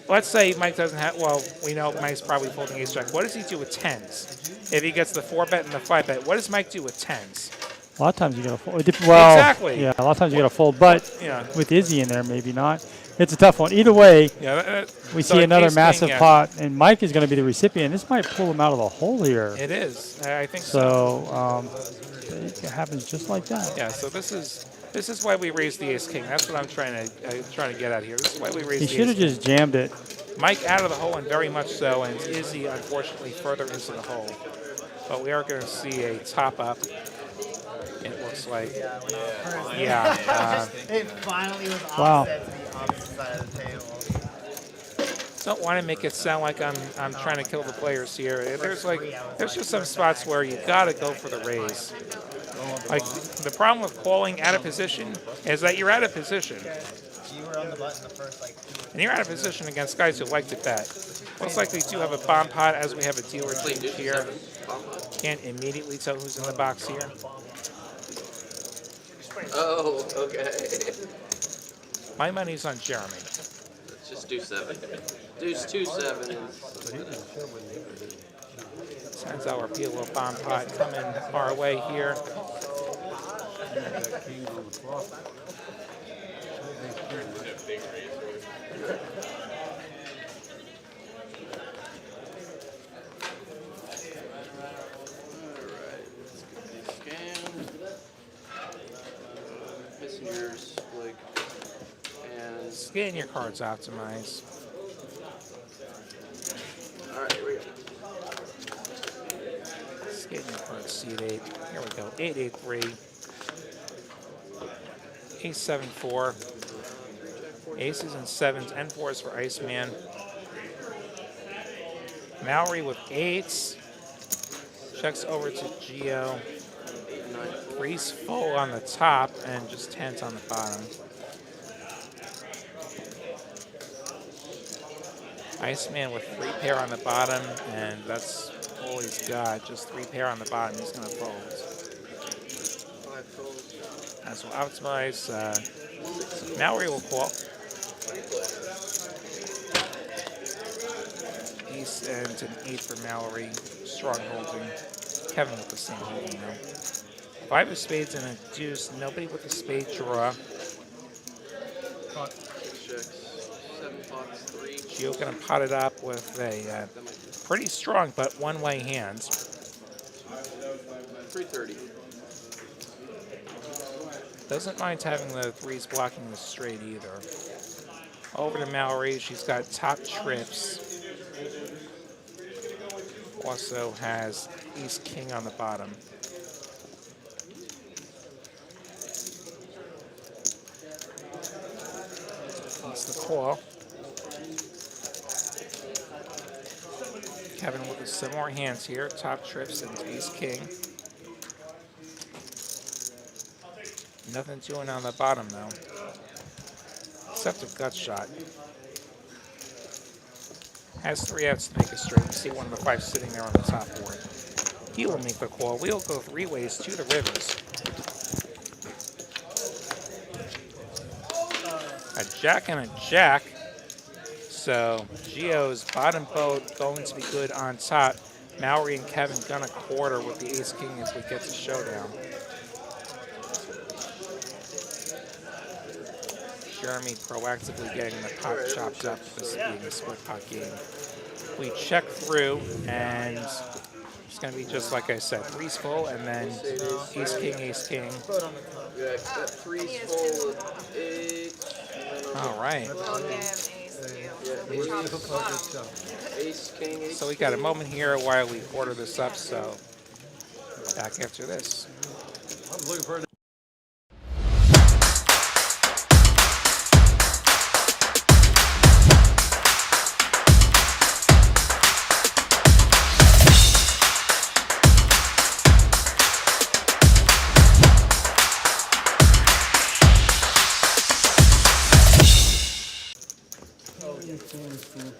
Speaker 1: Let's say Mike doesn't have, well, we know Mike's probably folding ace jack. What does he do with 10s? If he gets the 4-bet and the 5-bet, what does Mike do with 10s?
Speaker 2: A lot of times you got to fold. Well,
Speaker 1: Exactly.
Speaker 2: Yeah, a lot of times you got to fold, but
Speaker 1: Yeah.
Speaker 2: with Izzy in there, maybe not. It's a tough one. Either way,
Speaker 1: Yeah,
Speaker 2: we
Speaker 1: so
Speaker 2: see another
Speaker 1: ace-king,
Speaker 2: massive
Speaker 1: yeah.
Speaker 2: pot, and Mike is going to be the recipient. This might pull him out of the hole here.
Speaker 1: It is. I think so.
Speaker 2: So it happens just like that.
Speaker 1: Yeah, so this is why we raised the ace-king. That's what I'm trying to get at here. This is why we raised
Speaker 2: He
Speaker 1: the
Speaker 2: should have
Speaker 1: ace-king.
Speaker 2: just jammed it.
Speaker 1: Mike out of the hole, and very much so, and Izzy, unfortunately, further into the hole. But we are going to see a top up. It looks like.
Speaker 6: Yeah, when I was first.
Speaker 1: Yeah.
Speaker 6: It finally was
Speaker 2: Wow.
Speaker 6: offset to the opposite side of the table.
Speaker 1: Don't want to make it sound like I'm trying to kill the players here. There's just some spots where you gotta go for the raise. Like the problem with calling out of position is that you're out of position,
Speaker 6: You were on the button the first like 2
Speaker 1: and you're out of position against guys who like to bet. Most likely do have a bomb pot as we have a dealer change here. Can't immediately tell who's in the box here.
Speaker 10: Oh, okay.
Speaker 1: My money's on Jeremy.
Speaker 10: Let's just do 7. Deuce 2-7
Speaker 1: $10 PLO bomb pot coming our way here.
Speaker 10: Missing yours, like, and
Speaker 1: Scan your cards optimize.
Speaker 10: all right, here we go.
Speaker 1: Scan your cards seed 8. Here we go. 8-8-3. Ace 7-4. Aces and 7s and 4s for Iceman. Mallory with 8s. Checks over to Geo. 3's full on the top and just 10s on the bottom. Iceman with 3 pair on the bottom, and that's all he's got. Just 3 pair on the bottom. He's going to fold.
Speaker 10: 5 folds.
Speaker 1: As we'll optimize, Mallory will call. Ace and an 8 for Mallory. Strong holding. Kevin with the same holding now. 5 of spades and a deuce. Nobody with a spade draw.
Speaker 10: 6 checks. 7 pots, 3.
Speaker 1: Gio gonna pot it up with a pretty strong but one-way hand.
Speaker 10: 330.
Speaker 1: Doesn't mind having the 3s blocking the straight either. Over to Mallory. She's got top trips. Also has ace-king on the bottom. That's the call. Kevin with some more hands here. Top trips and ace-king. Nothing doing on the bottom though, except a gut shot. Has 3 outs to make a straight. You see one of the 5 sitting there on the top board. He will make the call. We'll go 3 ways to the rivers. A jack and a jack. So Gio's bottom boat going to be good on top. Mallory and Kevin gonna quarter with the ace-king as we get to showdown. Jeremy proactively getting the pot chopped up, this being a split pot game. We check through, and it's going to be just like I said, 3's full, and then ace-king, ace-king.
Speaker 10: Yeah, got 3's full of 8.
Speaker 1: All right.
Speaker 4: We'll give ace to
Speaker 10: Ace, king, ace.
Speaker 1: So we got a moment here while we order this up, so back after this.
Speaker 7: I'm looking for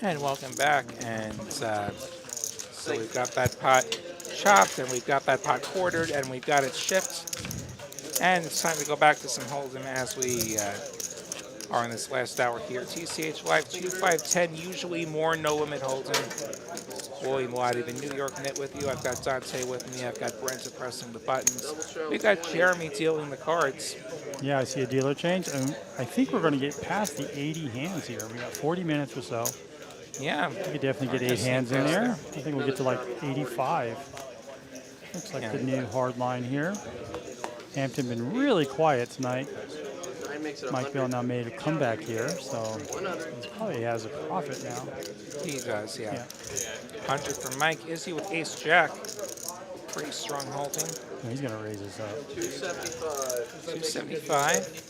Speaker 7: And welcome back, and so we've got that pot chopped, and we've got that pot quartered, and we've got it shipped, and it's time to go back to some hold'em as we are in this last hour here. TCH Live 2510, usually more no limit hold'em. William Lottie, the New York Knit with you. I've got Dante with me. I've got Brenta pressing the buttons. We've got Jeremy dealing the cards.
Speaker 2: Yeah, I see a dealer change, and I think we're going to get past the 80 hands here. We got 40 minutes or so.
Speaker 1: Yeah.
Speaker 2: We could definitely get 8 hands in there. I think we'll get to like 85. Looks like the new hard line here. Hampton been really quiet tonight. Mike Bill now made a comeback here, so he probably has a profit now.
Speaker 1: He does, yeah. 100 for Mike. Izzy with ace-jack.
Speaker 7: Pretty strong holding.
Speaker 2: He's going to raise us up.
Speaker 10: 275.
Speaker 7: 275.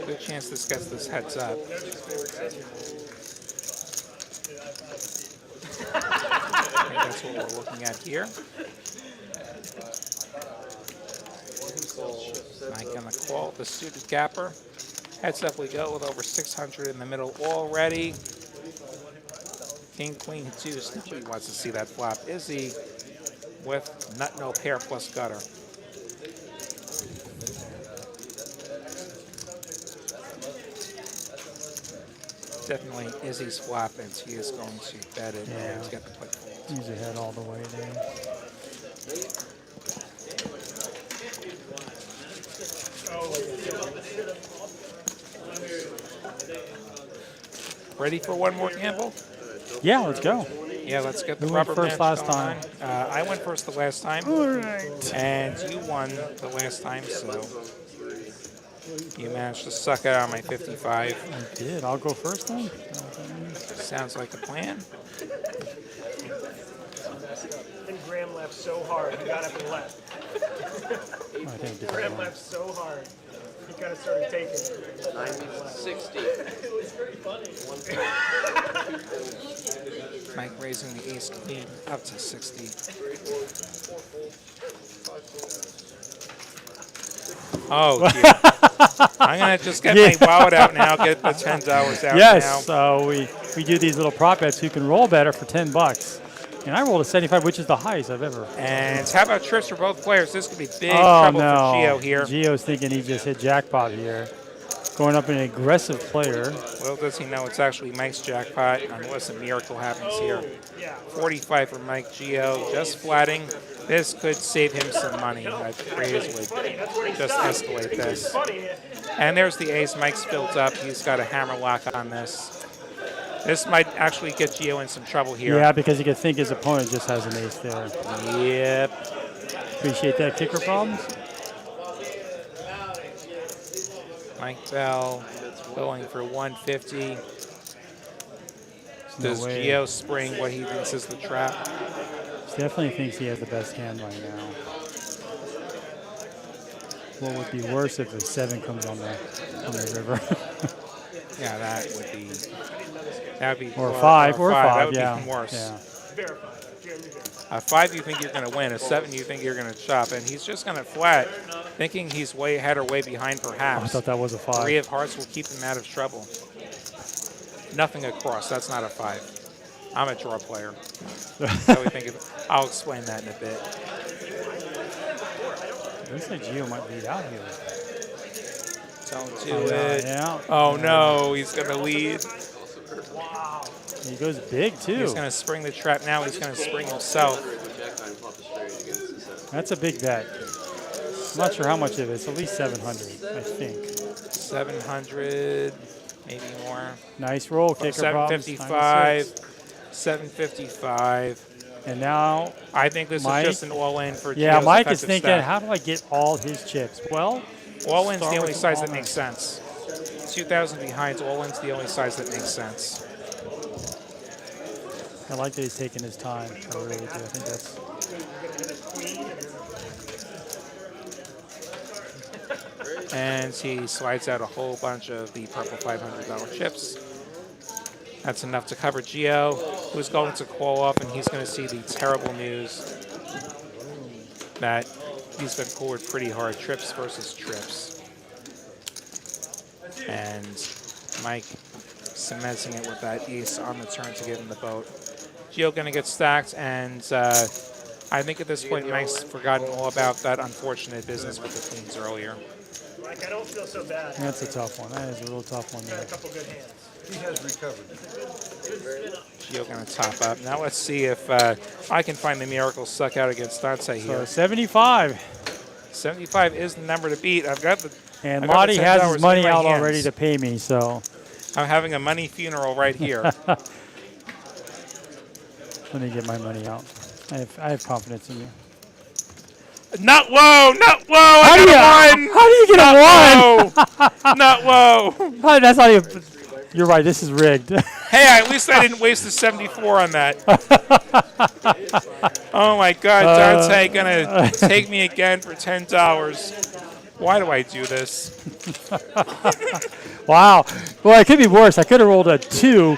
Speaker 7: Good chance this gets this heads up. I think that's what we're looking at here. Mike gonna call the suited gapper. Heads up we go with over 600 in the middle already. King, queen, deuce. Nobody wants to see that flop. Izzy with nut no pair plus gutter. Definitely Izzy's flop, and he is going to bet it and get the play fold.
Speaker 2: He's ahead all the way there.
Speaker 7: Ready for one more gamble?
Speaker 2: Yeah, let's go.
Speaker 7: Yeah, let's get the
Speaker 2: Who went
Speaker 7: rubber
Speaker 2: first
Speaker 7: match
Speaker 2: last
Speaker 7: going
Speaker 2: time?
Speaker 7: on. I went first the last time.
Speaker 2: All right.
Speaker 7: And you won the last time, so you managed to suck it on my 55.
Speaker 2: I did. I'll go first then.
Speaker 7: Sounds like a plan.
Speaker 3: And Graham laughed so hard, he got up and left.
Speaker 2: I think
Speaker 3: Graham laughed so hard, he kind of started taking it.
Speaker 10: 60.
Speaker 7: Mike raising the ace queen up to 60. Oh, dear. I'm going to just get my wallet out now, get the $10 out now.
Speaker 2: Yes, so we do these little prop bets who can roll better for $10. And I rolled a 75, which is the highest I've ever.
Speaker 7: And how about trips for both players? This could be big
Speaker 2: Oh,
Speaker 7: trouble
Speaker 2: no.
Speaker 7: for Gio here.
Speaker 2: Gio's thinking he just hit jackpot here. Going up an aggressive player.
Speaker 7: Little does he know it's actually Mike's jackpot, unless a miracle happens here. 45 for Mike Gio, just flatting. This could save him some money. I'd praise would just escalate this. And there's the ace. Mike's built up. He's got a hammer lock on this. This might actually get Gio in some trouble here.
Speaker 2: Yeah, because he could think his opponent just has an ace there.
Speaker 7: Yep.
Speaker 2: Appreciate that kicker problems.
Speaker 7: Mike Bell going for 150. Does
Speaker 2: way.
Speaker 7: Gio spring what he thinks is the trap?
Speaker 2: He definitely thinks he has the best hand right now. What would be worse if a 7 comes on the river?
Speaker 7: Yeah, that would be
Speaker 2: or 5,
Speaker 7: that would
Speaker 2: yeah.
Speaker 7: be even worse.
Speaker 2: Yeah.
Speaker 7: A 5 you think you're going to win, a 7 you think you're going to chop, and he's just going to flat, thinking he's way ahead or way behind perhaps.
Speaker 2: I thought that was a 5.
Speaker 7: 3 of hearts will keep him out of trouble. Nothing across, that's not a 5. I'm a draw player. So we think I'll explain that in a bit.
Speaker 2: Looks like Gio might lead out here.
Speaker 7: Don't do it.
Speaker 2: Yeah.
Speaker 7: Oh no, he's going to lead.
Speaker 2: He goes big too.
Speaker 7: He's going to spring the trap now. He's going to spring himself.
Speaker 2: That's a big bet. I'm not sure how much of it. It's at least 700, I think.
Speaker 7: 700, maybe more.
Speaker 2: Nice roll, kicker
Speaker 7: 755, 755.
Speaker 2: And now
Speaker 7: I think this
Speaker 2: Mike,
Speaker 7: is just an all-in for Gio's
Speaker 2: yeah, Mike is
Speaker 7: effective
Speaker 2: thinking,
Speaker 7: stack.
Speaker 2: how do I get all his chips? Well,
Speaker 7: All-in's
Speaker 2: start
Speaker 7: the only
Speaker 2: with
Speaker 7: size that
Speaker 2: all-in.
Speaker 7: makes sense. 2,000 behind, all-in's the only size that makes sense.
Speaker 2: I like that he's taking his time. I really do. I think that's...
Speaker 7: And he slides out a whole bunch of the purple $500 chips. That's enough to cover Gio, who's going to call off, and he's going to see the terrible news that he's been pulled pretty hard, trips versus trips. And Mike cementing it with that ace on the turn to get in the boat. Gio going to get stacked, and I think at this point Mike's forgotten all about that unfortunate business with the queens earlier.
Speaker 3: Like, I don't feel so bad.
Speaker 2: That's a tough one. That is a real tough one
Speaker 3: Got
Speaker 2: there.
Speaker 3: a couple good hands.
Speaker 5: He has recovered.
Speaker 7: Gio going to top up. Now let's see if I can find the miracle suck out against Dante
Speaker 2: So
Speaker 7: here.
Speaker 2: 75.
Speaker 7: 75 is the number to beat. I've got the
Speaker 2: And
Speaker 7: I got the
Speaker 2: Lottie has
Speaker 7: $10
Speaker 2: his money
Speaker 7: in my
Speaker 2: out
Speaker 7: hands.
Speaker 2: already to pay me, so
Speaker 7: I'm having a money funeral right here.
Speaker 2: let me get my money out. I have confidence in you.
Speaker 7: Not low, not low.
Speaker 2: How do you get a 1?
Speaker 7: Not low.
Speaker 2: That's not even. You're right. This is rigged.
Speaker 1: Hey, at least I didn't waste the 74 on that. Oh my God, Dante gonna take me again for $10. Why do I do this?
Speaker 2: Wow. Well, it could be worse. I could have rolled a 2.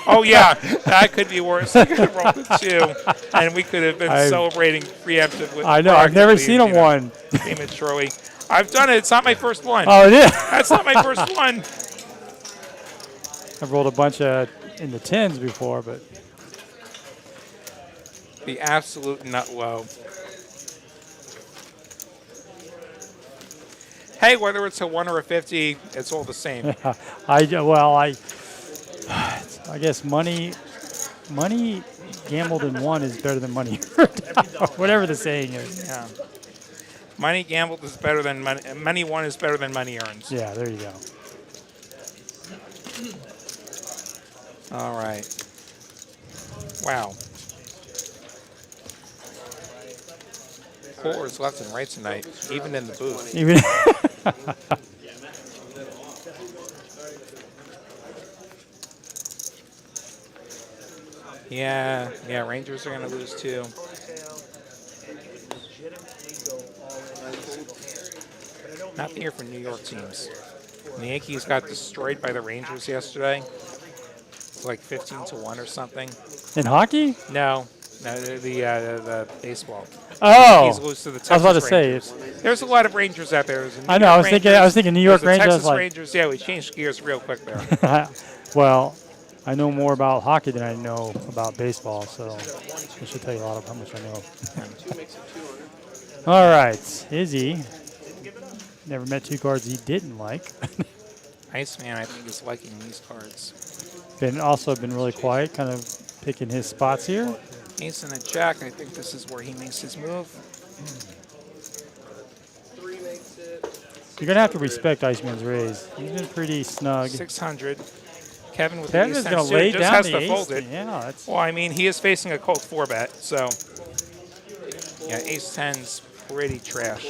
Speaker 1: Oh yeah, that could be worse. I could have rolled a 2, and we could have been celebrating preemptively.
Speaker 2: I know. I've never seen a 1.
Speaker 1: Prematurely. I've done it. It's not my first one.
Speaker 2: Oh, it is?
Speaker 1: That's not my first one.
Speaker 2: I've rolled a bunch of in the 10s before, but.
Speaker 1: The absolute nut low. Hey, whether it's a 1 or a 50, it's all the same.
Speaker 2: I guess money gambled in 1 is better than money whatever the saying is.
Speaker 1: Yeah. Money gambled is better than money. Money won is better than money earned.
Speaker 2: Yeah, there you go.
Speaker 1: All right. Wow. Callers left and right tonight, even in the booth.
Speaker 2: Even
Speaker 1: yeah, Rangers are going to lose too. Not the year for New York teams. The Yankees got destroyed by the Rangers yesterday. It's like 15-1 or something.
Speaker 2: in hockey?
Speaker 1: No, the baseball.
Speaker 2: Oh,
Speaker 1: Yankees lose to the Texas
Speaker 2: I was about to
Speaker 1: Rangers.
Speaker 2: say.
Speaker 1: There's a lot of Rangers out there.
Speaker 2: I know. I was thinking New York
Speaker 1: Rangers.
Speaker 2: Rangers.
Speaker 1: Texas
Speaker 2: Like,
Speaker 1: Rangers. Yeah, we changed gears real quick there.
Speaker 2: well, I know more about hockey than I know about baseball, so I should tell you a lot of how much I know. All right, Izzy. Never met 2 cards he didn't like.
Speaker 1: Iceman, I think, is liking these cards.
Speaker 2: Also been really quiet, kind of picking his spots here.
Speaker 1: Ace and a jack. I think this is where he makes his move.
Speaker 10: 3 makes it.
Speaker 2: You're gonna have to respect Iceman's raise. He's been pretty snug.
Speaker 1: 600. Kevin with
Speaker 2: Kevin
Speaker 1: the
Speaker 2: is
Speaker 1: ace
Speaker 2: gonna
Speaker 1: 10
Speaker 2: lay
Speaker 1: suited
Speaker 2: down
Speaker 1: just
Speaker 2: the
Speaker 1: has to fold
Speaker 2: ace.
Speaker 1: it.
Speaker 2: Yeah, that's.
Speaker 1: Well, I mean, he is facing a Colt 4-bet, so yeah, ace 10's pretty trash.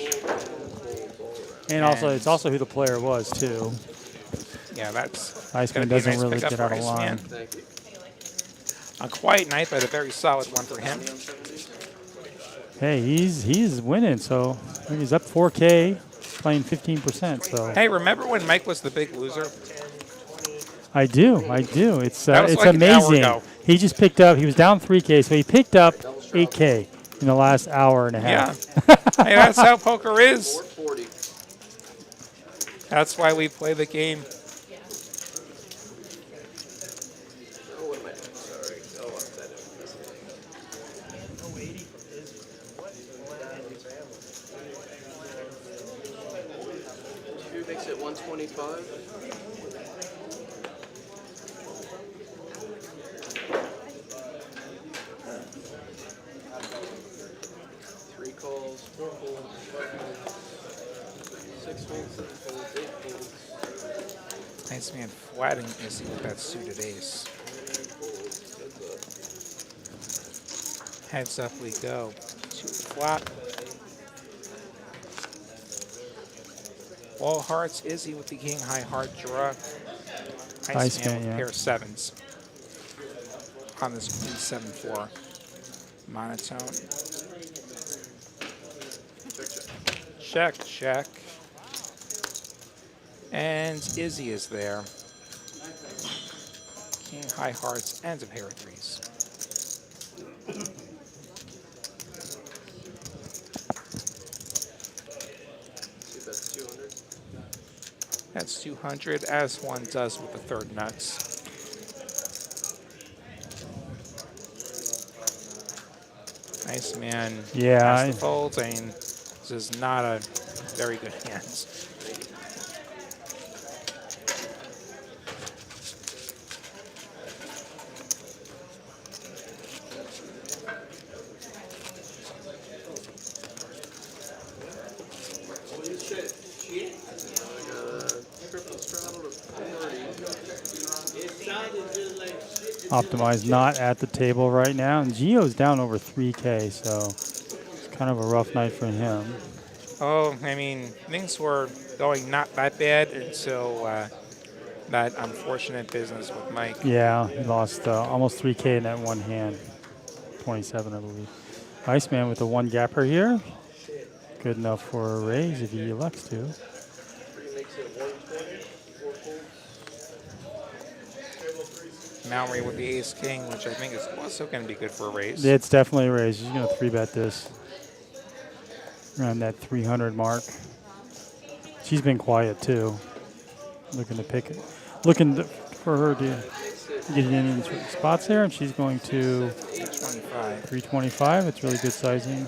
Speaker 2: And also, it's also who the player was too.
Speaker 1: Yeah, that's
Speaker 2: Iceman
Speaker 1: gonna be a
Speaker 2: doesn't
Speaker 1: nice
Speaker 2: really
Speaker 1: pickup
Speaker 2: get
Speaker 1: for
Speaker 2: out of line.
Speaker 1: Iceman. A quiet night, but a very solid one for him.
Speaker 2: Hey, he's winning, so he's up 4K, playing 15%. So
Speaker 1: Hey, remember when Mike was the big loser?
Speaker 2: I do. It's
Speaker 1: That was
Speaker 2: it's
Speaker 1: like an hour
Speaker 2: amazing.
Speaker 1: ago.
Speaker 2: He just picked up. He was down 3K, so he picked up 8K in the last hour and a
Speaker 1: Yeah.
Speaker 2: half.
Speaker 1: Hey, that's how poker is.
Speaker 10: 440.
Speaker 1: That's why we play the game.
Speaker 10: Oh, what am I doing? Sorry. Oh, upside down. 2 makes it 125. Three calls, 4 folds, 6 folds, 7 folds, 8 folds.
Speaker 1: Nice man flatting Izzy with that suited ace. Heads up we go. To the flop. All hearts, Izzy with the king high heart draw. Nice man with
Speaker 2: yeah.
Speaker 1: pair of 7s. On this 7-4 monotone. Check, check. And Izzy is there. King high hearts and a pair of 3s.
Speaker 10: See, that's 200.
Speaker 1: That's 200, as one does with the third nuts. Nice man.
Speaker 2: Yeah,
Speaker 1: Has the folds. I mean, this is not a very good hand.
Speaker 10: Triple straddle to 40.
Speaker 2: Optimized not at the table right now, and Gio's down over 3K, so it's kind of a rough night for him.
Speaker 1: Oh, I mean, things were going not that bad until
Speaker 7: that unfortunate business with Mike.
Speaker 2: Yeah, he lost almost 3K in that one hand. 27, I believe. Iceman with a 1 gapper here. Good enough for a raise if he elects to.
Speaker 10: Three makes it 120. 4 folds.
Speaker 7: Mallory with the ace king, which I think is also going to be good for a raise.
Speaker 2: It's definitely a raise. He's going to 3-bet this around that 300 mark. She's been quiet too. Looking to pick it. For her to get it in certain spots there, and she's going to
Speaker 7: 325.
Speaker 2: 325. It's really good sizing.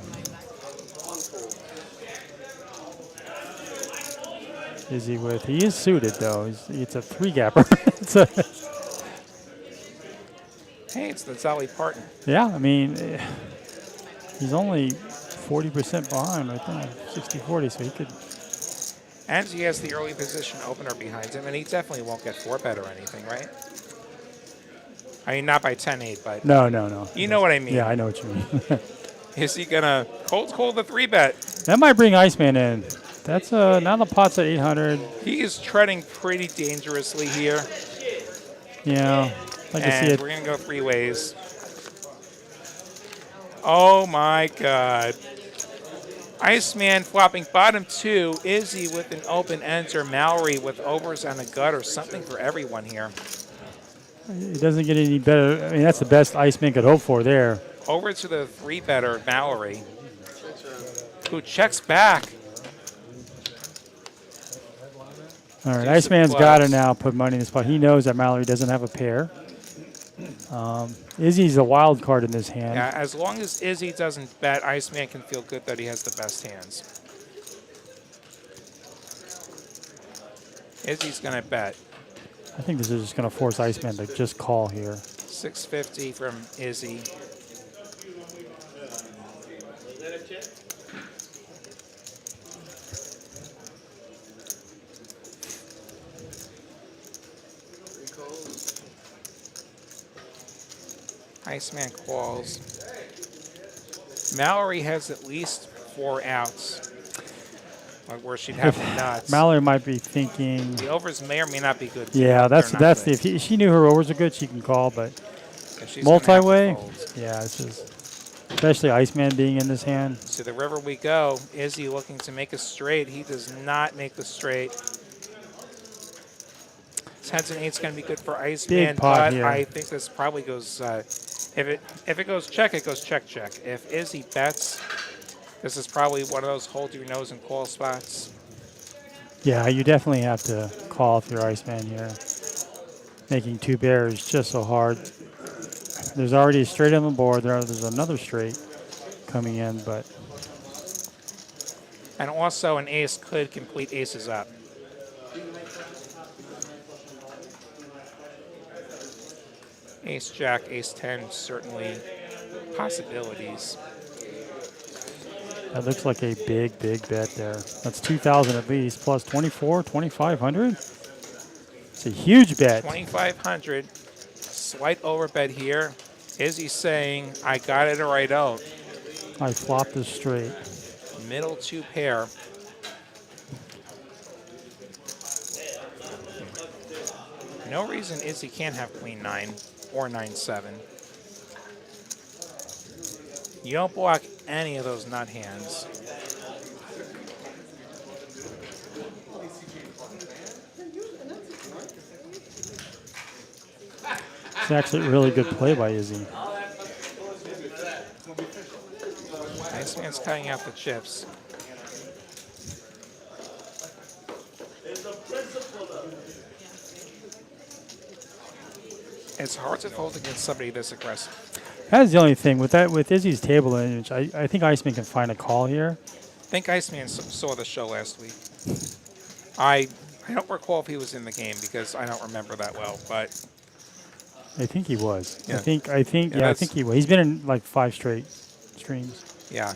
Speaker 2: Izzy with, he is suited though. It's a 3-gapper.
Speaker 7: Hey, it's the Dolly Parton.
Speaker 2: Yeah, I mean, he's only 40% behind right there, 60-40, so he could.
Speaker 7: And he has the early position opener behind him, and he definitely won't get 4-bet or anything, right? I mean, not by 10-8, but
Speaker 2: No.
Speaker 7: you know what I mean.
Speaker 2: Yeah, I know what you mean.
Speaker 7: Is he gonna cold the 3-bet?
Speaker 2: That might bring Iceman in. That's now the pot's at 800.
Speaker 7: He is treading pretty dangerously here.
Speaker 2: Yeah, like I see
Speaker 7: And
Speaker 2: it.
Speaker 7: we're gonna go 3 ways. Oh my God. Iceman flopping bottom 2, Izzy with an open enter, Mallory with overs and a gutter, something for everyone here.
Speaker 2: It doesn't get any better. I mean, that's the best Iceman could hope for there.
Speaker 7: Over to the 3-better, Mallory, who checks back.
Speaker 2: All right,
Speaker 7: Deuce of
Speaker 2: Iceman's got to
Speaker 7: clubs.
Speaker 2: now put money in the spot. He knows that Mallory doesn't have a pair. Izzy's a wild card in this hand.
Speaker 7: Yeah, as long as Izzy doesn't bet, Iceman can feel good that he has the best hands. Izzy's going to bet.
Speaker 2: I think this is just going to force Iceman to just call here.
Speaker 7: 650 from Izzy. Iceman calls. Mallory has at least 4 outs, like where she'd have the nuts.
Speaker 2: Mallory might be thinking.
Speaker 7: The overs may or may not be good.
Speaker 2: Yeah,
Speaker 7: They're
Speaker 2: that's
Speaker 7: not
Speaker 2: the.
Speaker 7: good.
Speaker 2: If she knew her overs are good, she can call. But
Speaker 7: If she's gonna have to
Speaker 2: multi-way,
Speaker 7: fold.
Speaker 2: yeah, it's just especially Iceman being in this hand.
Speaker 7: To the river we go. Izzy looking to make a straight. He does not make the straight. 10s and 8s going to be good for Iceman,
Speaker 2: pot
Speaker 7: but
Speaker 2: here.
Speaker 7: I think this probably goes. If it goes check, it goes check. If Izzy bets, this is probably one of those hold your nose and call spots.
Speaker 2: Yeah, you definitely have to call if you're Iceman here. Making 2 pair is just so hard. There's already a straight on the board. There's another straight coming in, but
Speaker 7: And also an ace could complete aces up. Ace jack, ace 10, certainly possibilities.
Speaker 2: that looks like a big bet there. That's 2,000 at least, plus 24, 2,500. It's a huge bet.
Speaker 7: 2,500, slight overbet here. Izzy saying, I got it or I don't.
Speaker 2: I flopped this straight.
Speaker 7: Middle 2 pair. No reason Izzy can't have queen 9 or 9-7. You don't block any of those nut hands.
Speaker 2: It's actually a really good play by Izzy.
Speaker 7: Iceman's cutting out the chips. It's hard to fold against somebody this aggressive.
Speaker 2: That's the only thing with Izzy's table image. I think Iceman can find a call here.
Speaker 7: I think Iceman saw the show last week. I don't recall if he was in the game because I don't remember that well, but
Speaker 2: I think he was.
Speaker 7: Yeah.
Speaker 2: I think
Speaker 7: Yeah,
Speaker 2: I think he was. He's been in like 5 straight streams.
Speaker 7: yeah.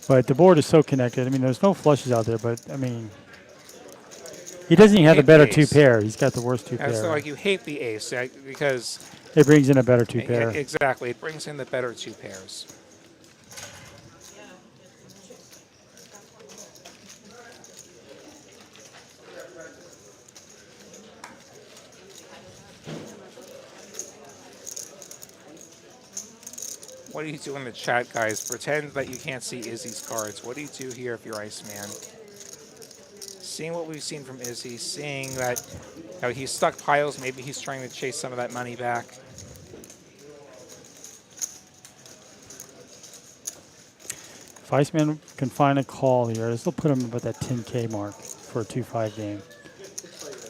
Speaker 2: But the board is so connected. I mean, there's no flushes out there, but I mean, he doesn't even have the
Speaker 7: Hate
Speaker 2: better
Speaker 7: the
Speaker 2: 2
Speaker 7: ace.
Speaker 2: pair. He's got the worst 2
Speaker 7: And
Speaker 2: pair.
Speaker 7: so like you hate the ace because
Speaker 2: It brings in a better 2 pair.
Speaker 7: exactly it brings in the better 2 pairs. What do you do in the chat, guys? Pretend that you can't see Izzy's cards. What do you do here if you're Iceman? Seeing what we've seen from Izzy, seeing that he's stuck piles, maybe he's trying to chase some of that money back.
Speaker 2: If Iceman can find a call here, this will put him about that 10K mark for a 2-5 game.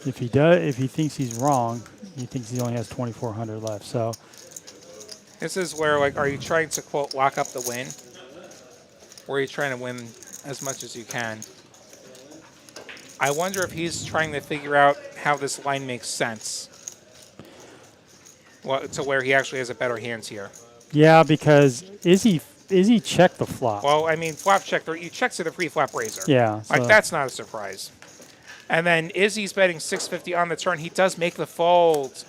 Speaker 2: If he does, if he thinks he's wrong, he thinks he only has 2,400 left. So
Speaker 7: this is where, like, are you trying to, quote, lock up the win? Or are you trying to win as much as you can? I wonder if he's trying to figure out how this line makes sense. Well, to where he actually has a better hand here.
Speaker 2: yeah, because Izzy checked the flop.
Speaker 7: Well, I mean, flop check, you check to the pre-flop raiser.
Speaker 2: Yeah.
Speaker 7: Like,
Speaker 2: so-
Speaker 7: that's not a surprise. And then Izzy's betting 650 on the turn. He does make the fold.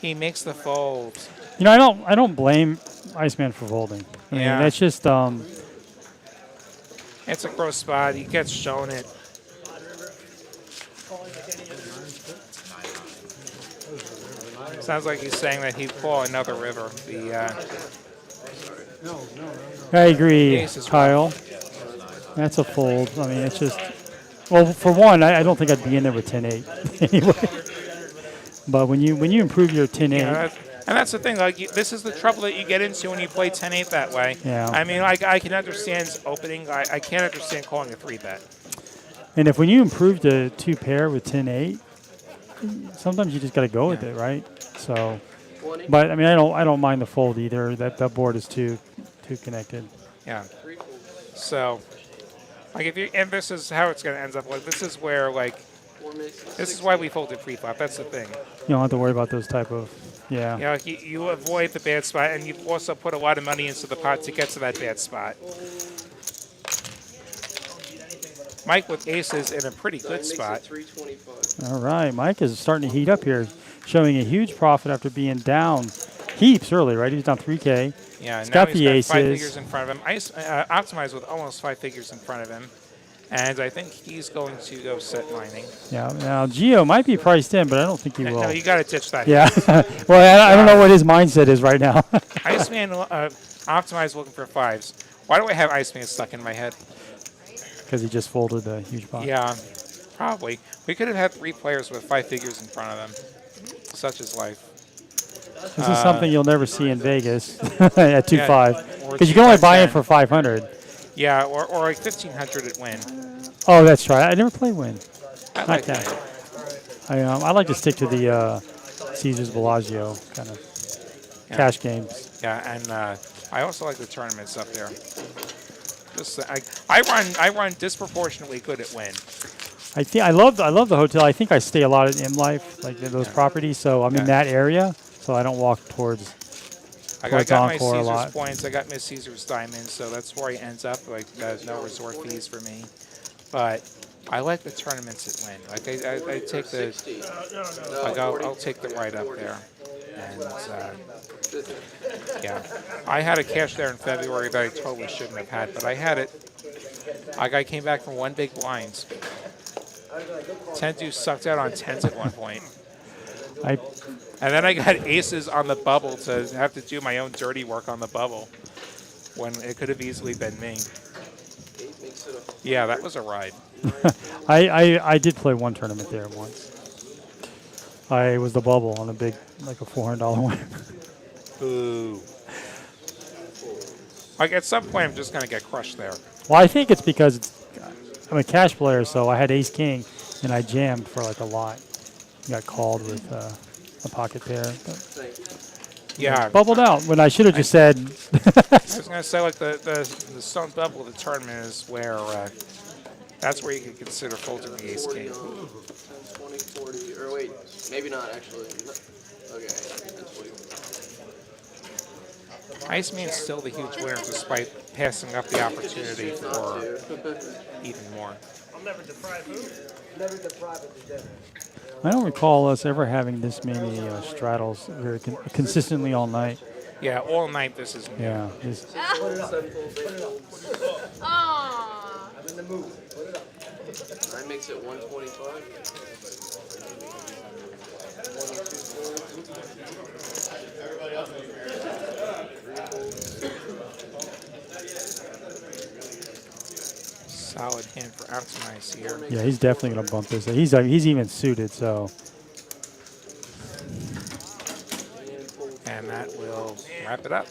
Speaker 7: He makes the fold.
Speaker 2: You know, I don't blame Iceman for folding. I mean, that's just
Speaker 7: it's a gross spot. He gets shown it. Sounds like he's saying that he'd pull another river.
Speaker 2: I agree,
Speaker 7: Ace is
Speaker 2: Kyle. That's a fold. I mean, it's just, well, for one, I don't think I'd be in there with 10-8 anyway. But when you improve your 10-8,
Speaker 7: and that's the thing. Like, this is the trouble that you get into when you play 10-8 that way.
Speaker 2: Yeah.
Speaker 7: I mean, like, I can understand opening. I can't understand calling a 3-bet.
Speaker 2: and if when you improve to 2 pair with 10-8, sometimes you just got to go with it, right? So, but I mean, I don't mind the fold either. That board is too connected.
Speaker 7: Yeah. So, like, if you, and this is how it's going to end up. Like, this is where, like, this is why we folded pre-flop. That's the thing.
Speaker 2: You don't have to worry about those type of, yeah.
Speaker 7: You know, like, you avoid the bad spot, and you also put a lot of money into the pot to get to that bad spot. Mike with aces in a pretty good spot.
Speaker 2: All right, Mike is starting to heat up here, showing a huge profit after being down heaps early, right? He was down 3K.
Speaker 7: Yeah,
Speaker 2: he's
Speaker 7: now
Speaker 2: got
Speaker 7: he's
Speaker 2: the
Speaker 7: got
Speaker 2: aces.
Speaker 7: 5 figures in front of him. Optimized with almost 5 figures in front of him. And I think he's going to go set mining.
Speaker 2: Yeah, now Gio might be priced in, but I don't think he will.
Speaker 7: No, you got to ditch that.
Speaker 2: Yeah, well, I don't know what his mindset is right now.
Speaker 7: Iceman optimized looking for 5s. Why do I have Iceman stuck in my head?
Speaker 2: Because he just folded a huge pot.
Speaker 7: Yeah, probably. We could have had 3 players with 5 figures in front of them. Such is life.
Speaker 2: This is something you'll never see in Vegas at 2-5.
Speaker 7: Yeah,
Speaker 2: Because you can only buy in for 500.
Speaker 7: Yeah, or like 1,500 at win.
Speaker 2: Oh, that's right. I never played win.
Speaker 7: I like that.
Speaker 2: I like to stick to the Caesars Bellagio kind of cash games.
Speaker 7: Yeah, and I also like the tournaments up there. Just, I run disproportionately good at win.
Speaker 2: I love the hotel. I think I stay a lot at M Life, like those properties. So I'm in that area, so I don't walk towards.
Speaker 7: I got my
Speaker 2: Encore a
Speaker 7: Caesars
Speaker 2: lot.
Speaker 7: points. I got Miss Caesars diamonds, so that's where he ends up. Like, there's no resort fees for me. But I like the tournaments at win. Like, I take the, like, I'll take the right up there. And yeah, I had a cash there in February that I totally shouldn't have had, but I had it. Like, I came back from 1 big blind. 10 deuce sucked out on 10s at one point. And then I got aces on the bubble to have to do my own dirty work on the bubble when it could have easily been me. Yeah, that was a ride.
Speaker 2: I did play one tournament there once. I was the bubble on a big, like a $400 one.
Speaker 7: Ooh. Like, at some point, I'm just going to get crushed there.
Speaker 2: Well, I think it's because I'm a cash player, so I had ace-king, and I jammed for like a lot. Got called with a pocket pair. But
Speaker 7: Yeah.
Speaker 2: bubbled out when I should have just said.
Speaker 7: I was going to say, like, the stone bubble of the tournament is where, that's where you could consider folding the ace-king.
Speaker 10: 20, 40, or wait, maybe not actually. Okay, that's 40.
Speaker 7: Iceman's still the huge winner despite passing up the opportunity for even more.
Speaker 3: I'll never deprive who?
Speaker 5: Never deprive it to dinner.
Speaker 2: I don't recall us ever having this many straddles very consistently all night.
Speaker 7: Yeah, all night this is new.
Speaker 2: Yeah.
Speaker 4: Aww.
Speaker 5: I'm in the mood. Put it up.
Speaker 10: That makes it 125.
Speaker 7: solid hand for optimize here.
Speaker 2: Yeah, he's definitely going to bump this. He's even suited, so.
Speaker 7: And that will wrap it up.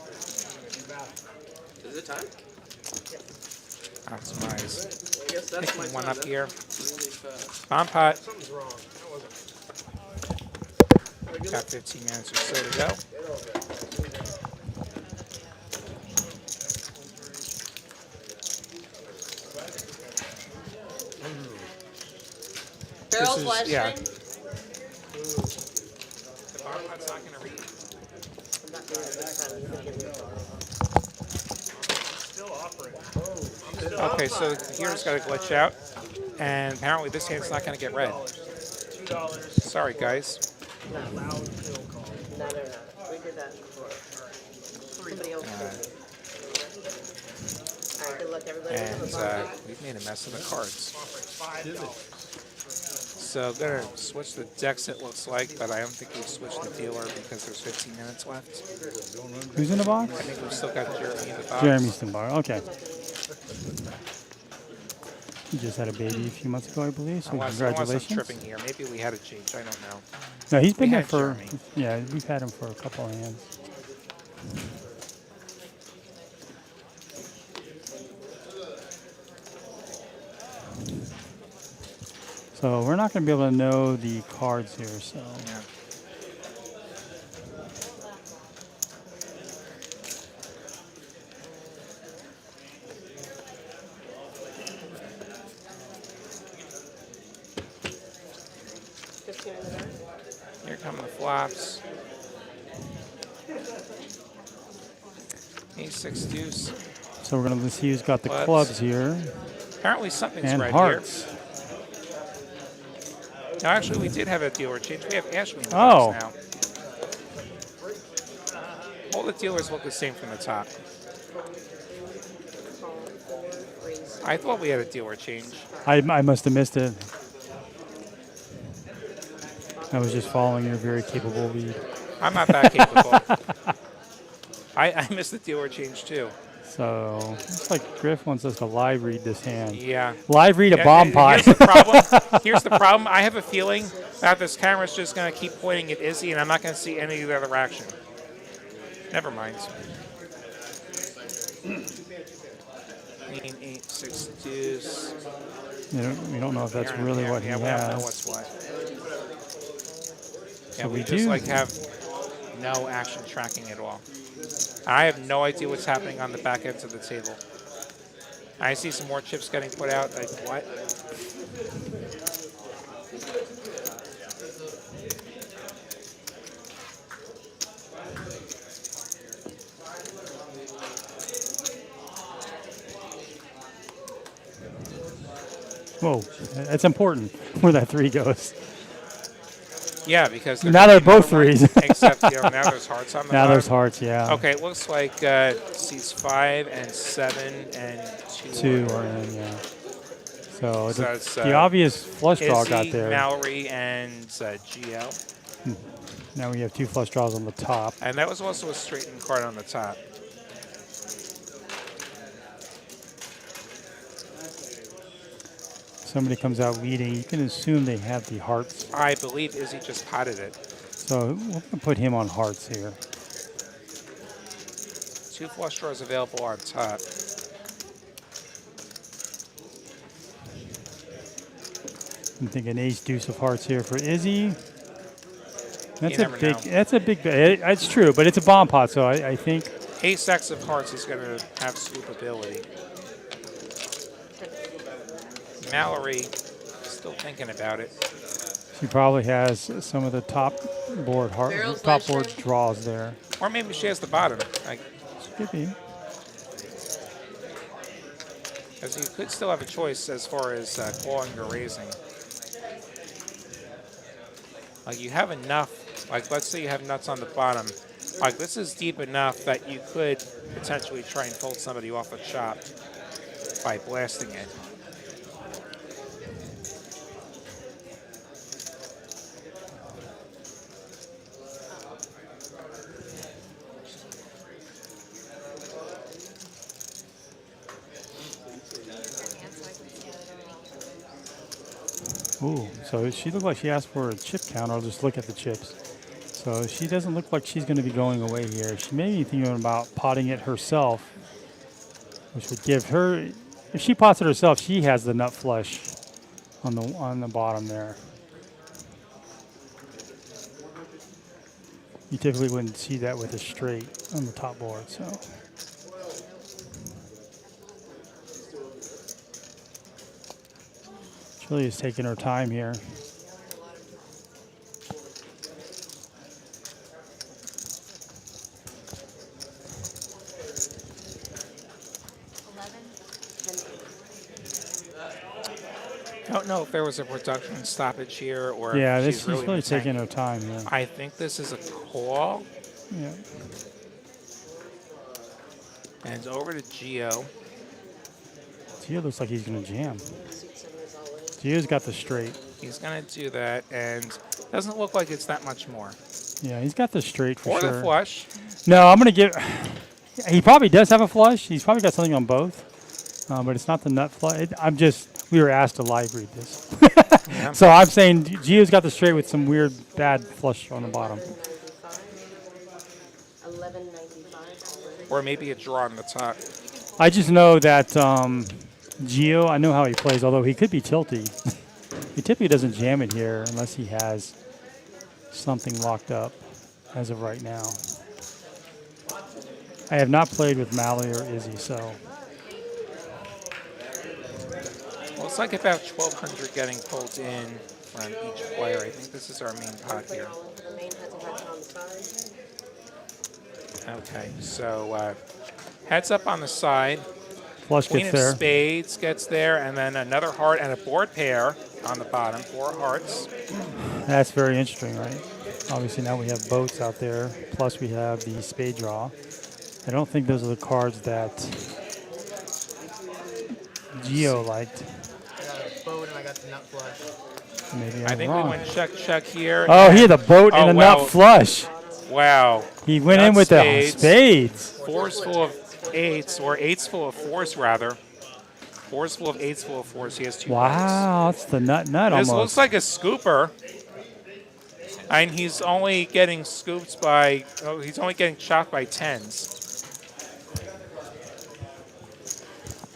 Speaker 10: Is it time?
Speaker 7: Optimize.
Speaker 10: I guess that's my
Speaker 7: Picking one
Speaker 10: time.
Speaker 7: up here.
Speaker 10: Really fast.
Speaker 7: Bomb pot.
Speaker 3: Something's wrong. That wasn't.
Speaker 7: Got 15 minutes or so to go.
Speaker 9: Barrels,
Speaker 7: is-
Speaker 9: live
Speaker 7: yeah.
Speaker 9: stream.
Speaker 7: The bomb pot's not going to read.
Speaker 3: Still offering.
Speaker 7: Okay, so here's got to glitch out. And apparently this hand's not going to get red.
Speaker 3: $2.
Speaker 7: Sorry, guys.
Speaker 3: Loud pill call.
Speaker 9: No, they're not. We did that before. Somebody else did it. All right, good luck, everybody.
Speaker 7: And we've made a mess of the cards.
Speaker 3: Offering $5.
Speaker 7: So I'm going to switch the decks, it looks like, but I don't think we've switched the dealer because there's 15 minutes left.
Speaker 2: Who's in the box?
Speaker 7: I think we've still got Jeremy in the box.
Speaker 2: Jeremy Stimbar. Okay. He just had a baby a few months ago, I believe. So
Speaker 7: Unless I'm
Speaker 2: congratulations.
Speaker 7: tripping here. Maybe we had a change. I don't know.
Speaker 2: No, he's been
Speaker 7: We
Speaker 2: there
Speaker 7: had
Speaker 2: for.
Speaker 7: Jeremy.
Speaker 2: Yeah, we've had him for a couple of hands. So we're not going to be able to know the cards here. So.
Speaker 7: Yeah. Here come the flops. Ace-6 deuce.
Speaker 2: So we're going to see who's got the
Speaker 7: Clubs.
Speaker 2: clubs here.
Speaker 7: Apparently something's
Speaker 2: And
Speaker 7: red
Speaker 2: hearts.
Speaker 7: here. No, actually, we did have a dealer change. We have Ashley in the
Speaker 2: Oh.
Speaker 7: box now. All the dealers look the same from the top. I thought we had a dealer change.
Speaker 2: I must have missed it. I was just following your very capable lead.
Speaker 7: I'm not that capable. I missed the dealer change too.
Speaker 2: So looks like Griff wants us to live read this hand.
Speaker 7: Yeah.
Speaker 2: Live read a
Speaker 7: Yeah,
Speaker 2: bomb pot.
Speaker 7: Here's the problem. Here's the problem. I have a feeling that this camera's just going to keep pointing at Izzy, and I'm not going to see any of the other action. Never mind. 8-6 deuce.
Speaker 2: We don't know if that's really what he
Speaker 7: We don't know
Speaker 2: has.
Speaker 7: what's what. Yeah,
Speaker 2: So
Speaker 7: we
Speaker 2: we
Speaker 7: just
Speaker 2: do.
Speaker 7: like have no action tracking at all. I have no idea what's happening on the back ends of the table. I see some more chips getting put out. Like, what?
Speaker 2: Whoa, that's important where that 3 goes.
Speaker 7: Yeah, because
Speaker 2: Now they're both threes.
Speaker 7: Except, you know, now there's hearts on the
Speaker 2: Now
Speaker 7: bottom.
Speaker 2: there's hearts, yeah.
Speaker 7: Okay, it looks like seats 5 and 7 and 2.
Speaker 2: 2 are in, yeah. So the,
Speaker 7: that's,
Speaker 2: the obvious flush draw
Speaker 7: Izzy,
Speaker 2: got there.
Speaker 7: Mallory, and GL.
Speaker 2: Now we have 2 flush draws on the top.
Speaker 7: And that was also a straightened card on the top.
Speaker 2: Somebody comes out leading, you can assume they have the hearts.
Speaker 7: I believe Izzy just potted it.
Speaker 2: So we're going to put him on hearts here.
Speaker 7: 2 flush draws available on top.
Speaker 2: I'm thinking ace deuce of hearts here for Izzy. That's
Speaker 7: You
Speaker 2: a
Speaker 7: never
Speaker 2: big.
Speaker 7: know.
Speaker 2: That's a big. It's true, but it's a bomb pot, so I think.
Speaker 7: Ace-X of hearts is going to have swoop ability. Mallory, still thinking about it.
Speaker 2: She probably has some of the top board
Speaker 9: Barrels,
Speaker 2: top
Speaker 9: live
Speaker 2: board
Speaker 9: stream.
Speaker 2: draws there.
Speaker 7: Or maybe she has the bottom. Like,
Speaker 2: Could be.
Speaker 7: as you could still have a choice as far as calling or raising. Like you have enough, like let's say you have nuts on the bottom. Like this is deep enough that you could potentially try and fold somebody off a chop by blasting it.
Speaker 2: Ooh, so she looked like she asked for a chip count. I'll just look at the chips. So she doesn't look like she's going to be going away here. She may be thinking about potting it herself, which would give her, if she pots it herself, she has the nut flush on the bottom there. You typically wouldn't see that with a straight on the top board. So. Julie is taking her time here.
Speaker 7: I don't know if there was a production stoppage here or
Speaker 2: Yeah,
Speaker 7: if
Speaker 2: this
Speaker 7: she's
Speaker 2: she's
Speaker 7: really
Speaker 2: really taking her time. Yeah.
Speaker 7: I think this is a call.
Speaker 2: Yeah.
Speaker 7: And it's over to Gio.
Speaker 2: Gio looks like he's going to jam. Gio's got the straight.
Speaker 7: He's going to do that, and doesn't look like it's that much more.
Speaker 2: Yeah, he's got the straight for
Speaker 7: Or
Speaker 2: sure.
Speaker 7: the flush.
Speaker 2: No, I'm going to give. He probably does have a flush. He's probably got something on both, but it's not the nut flush. We were asked to live read this.
Speaker 7: Yeah.
Speaker 2: So I'm saying Gio's got the straight with some weird bad flush on the bottom.
Speaker 9: 11.95.
Speaker 7: Or maybe a draw on the top.
Speaker 2: I just know that Gio, I know how he plays, although he could be tilty. He typically doesn't jam it here unless he has something locked up as of right now. I have not played with Mally or Izzy, so.
Speaker 7: Well, it's like about 1,200 getting pulled in from each player. I think this is our main pot here.
Speaker 9: The main has a heads on the side.
Speaker 7: Okay, so heads up on the side.
Speaker 2: Flush
Speaker 7: Queen
Speaker 2: gets
Speaker 7: of
Speaker 2: there.
Speaker 7: spades gets there, and then another heart and a board pair on the bottom. 4 hearts.
Speaker 2: That's very interesting, right? Obviously now we have boats out there, plus we have the spade draw. I don't think those are the cards that Gio liked.
Speaker 6: I got a boat and I got the nut flush.
Speaker 2: Maybe
Speaker 7: I
Speaker 2: I'm
Speaker 7: think
Speaker 2: wrong.
Speaker 7: we went check here.
Speaker 2: Oh, he had the boat and a
Speaker 7: wow.
Speaker 2: nut flush.
Speaker 7: Wow.
Speaker 2: He went
Speaker 7: Nut
Speaker 2: in with the spades.
Speaker 7: 4s full of 8s, or 8s full of 4s, rather. 4s full of 8s full of 4s. He has 2 hearts.
Speaker 2: Wow, that's the nut
Speaker 7: This
Speaker 2: almost.
Speaker 7: looks like a scooper. And he's only getting scooped by, he's only getting chopped by 10s.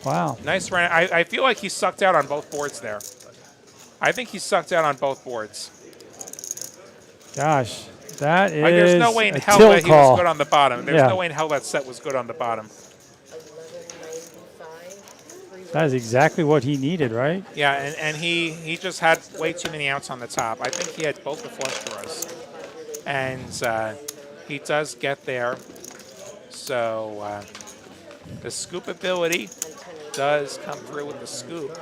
Speaker 2: Wow.
Speaker 7: Nice run. I feel like he sucked out on both boards there. I think he sucked out on both boards.
Speaker 2: Gosh, that is
Speaker 7: Like, there's no way in
Speaker 2: a
Speaker 7: hell
Speaker 2: tilt
Speaker 7: that he
Speaker 2: call.
Speaker 7: was good on the bottom. There's
Speaker 2: Yeah.
Speaker 7: no way in hell that set was good on the bottom.
Speaker 9: 11.95.
Speaker 2: That is exactly what he needed, right?
Speaker 7: Yeah, and he just had way too many outs on the top. I think he had both the flush draws. And he does get there. So the scoop ability does come through with the scoop.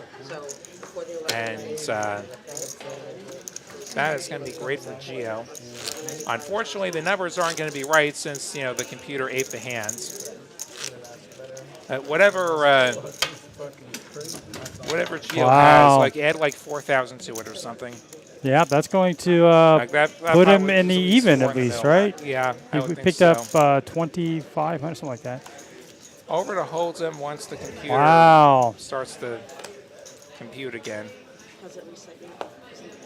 Speaker 7: And that is going to be great for Gio. Unfortunately, the numbers aren't going to be right since, you know, the computer ate the hands. Whatever Gio has, like add like 4,000 to it or something.
Speaker 2: Yeah, that's going to
Speaker 7: that
Speaker 2: put him
Speaker 7: probably
Speaker 2: in the
Speaker 7: puts
Speaker 2: even
Speaker 7: score
Speaker 2: at
Speaker 7: in the
Speaker 2: least,
Speaker 7: middle.
Speaker 2: right?
Speaker 7: Yeah, I would
Speaker 2: He
Speaker 7: think
Speaker 2: picked
Speaker 7: so.
Speaker 2: up 2,500, something like that.
Speaker 7: Over to Hold'em once the computer
Speaker 2: Wow.
Speaker 7: starts to compute again.
Speaker 9: How's it recycling?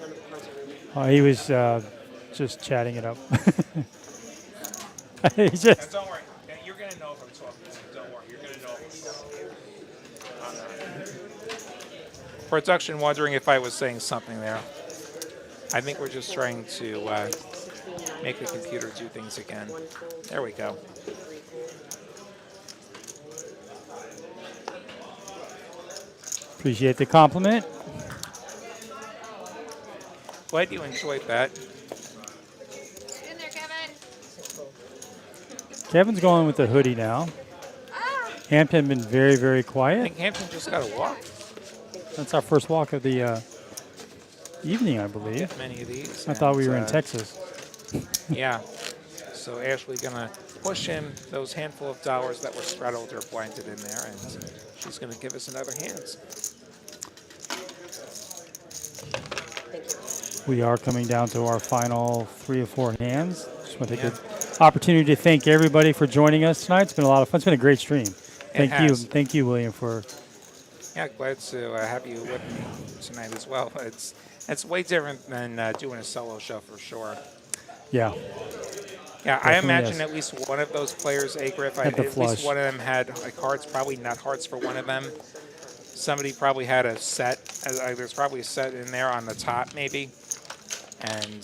Speaker 9: None of the cards are removed.
Speaker 2: Oh, he was just chatting it up. He just.
Speaker 7: And don't worry, you're going to know if I'm talking to you. Don't worry, you're going to know if I'm Production wondering if I was saying something there. I think we're just trying to make the computer do things again. There we go.
Speaker 2: Appreciate the compliment.
Speaker 7: Glad you enjoyed that.
Speaker 4: In there, Kevin.
Speaker 2: Kevin's going with the hoodie now. Hampton been very, very
Speaker 7: I
Speaker 2: quiet.
Speaker 7: think Hampton just got a walk.
Speaker 2: That's our first walk of the evening, I believe.
Speaker 7: Get many of these.
Speaker 2: I thought we
Speaker 7: and,
Speaker 2: were in Texas.
Speaker 7: Yeah. So Ashley gonna push in those handful of dollars that were straddled or blanketed in there, and she's gonna give us another hand.
Speaker 2: We are coming down to our final 3 or 4 hands. Just want to take an opportunity to thank everybody for joining us tonight. It's been a lot of fun. It's been a great stream. Thank you, William, for.
Speaker 7: Yeah, glad to have you with me tonight as well. It's It's way different than doing a solo show for sure.
Speaker 2: Yeah.
Speaker 7: Yeah, I
Speaker 2: Definitely
Speaker 7: imagine
Speaker 2: is.
Speaker 7: at least one of those players, Agriff,
Speaker 2: Had the
Speaker 7: at
Speaker 2: flush.
Speaker 7: least one of them had like hearts, probably nut hearts for one of them. Somebody probably had a set. There's probably a set in there on the top, maybe. And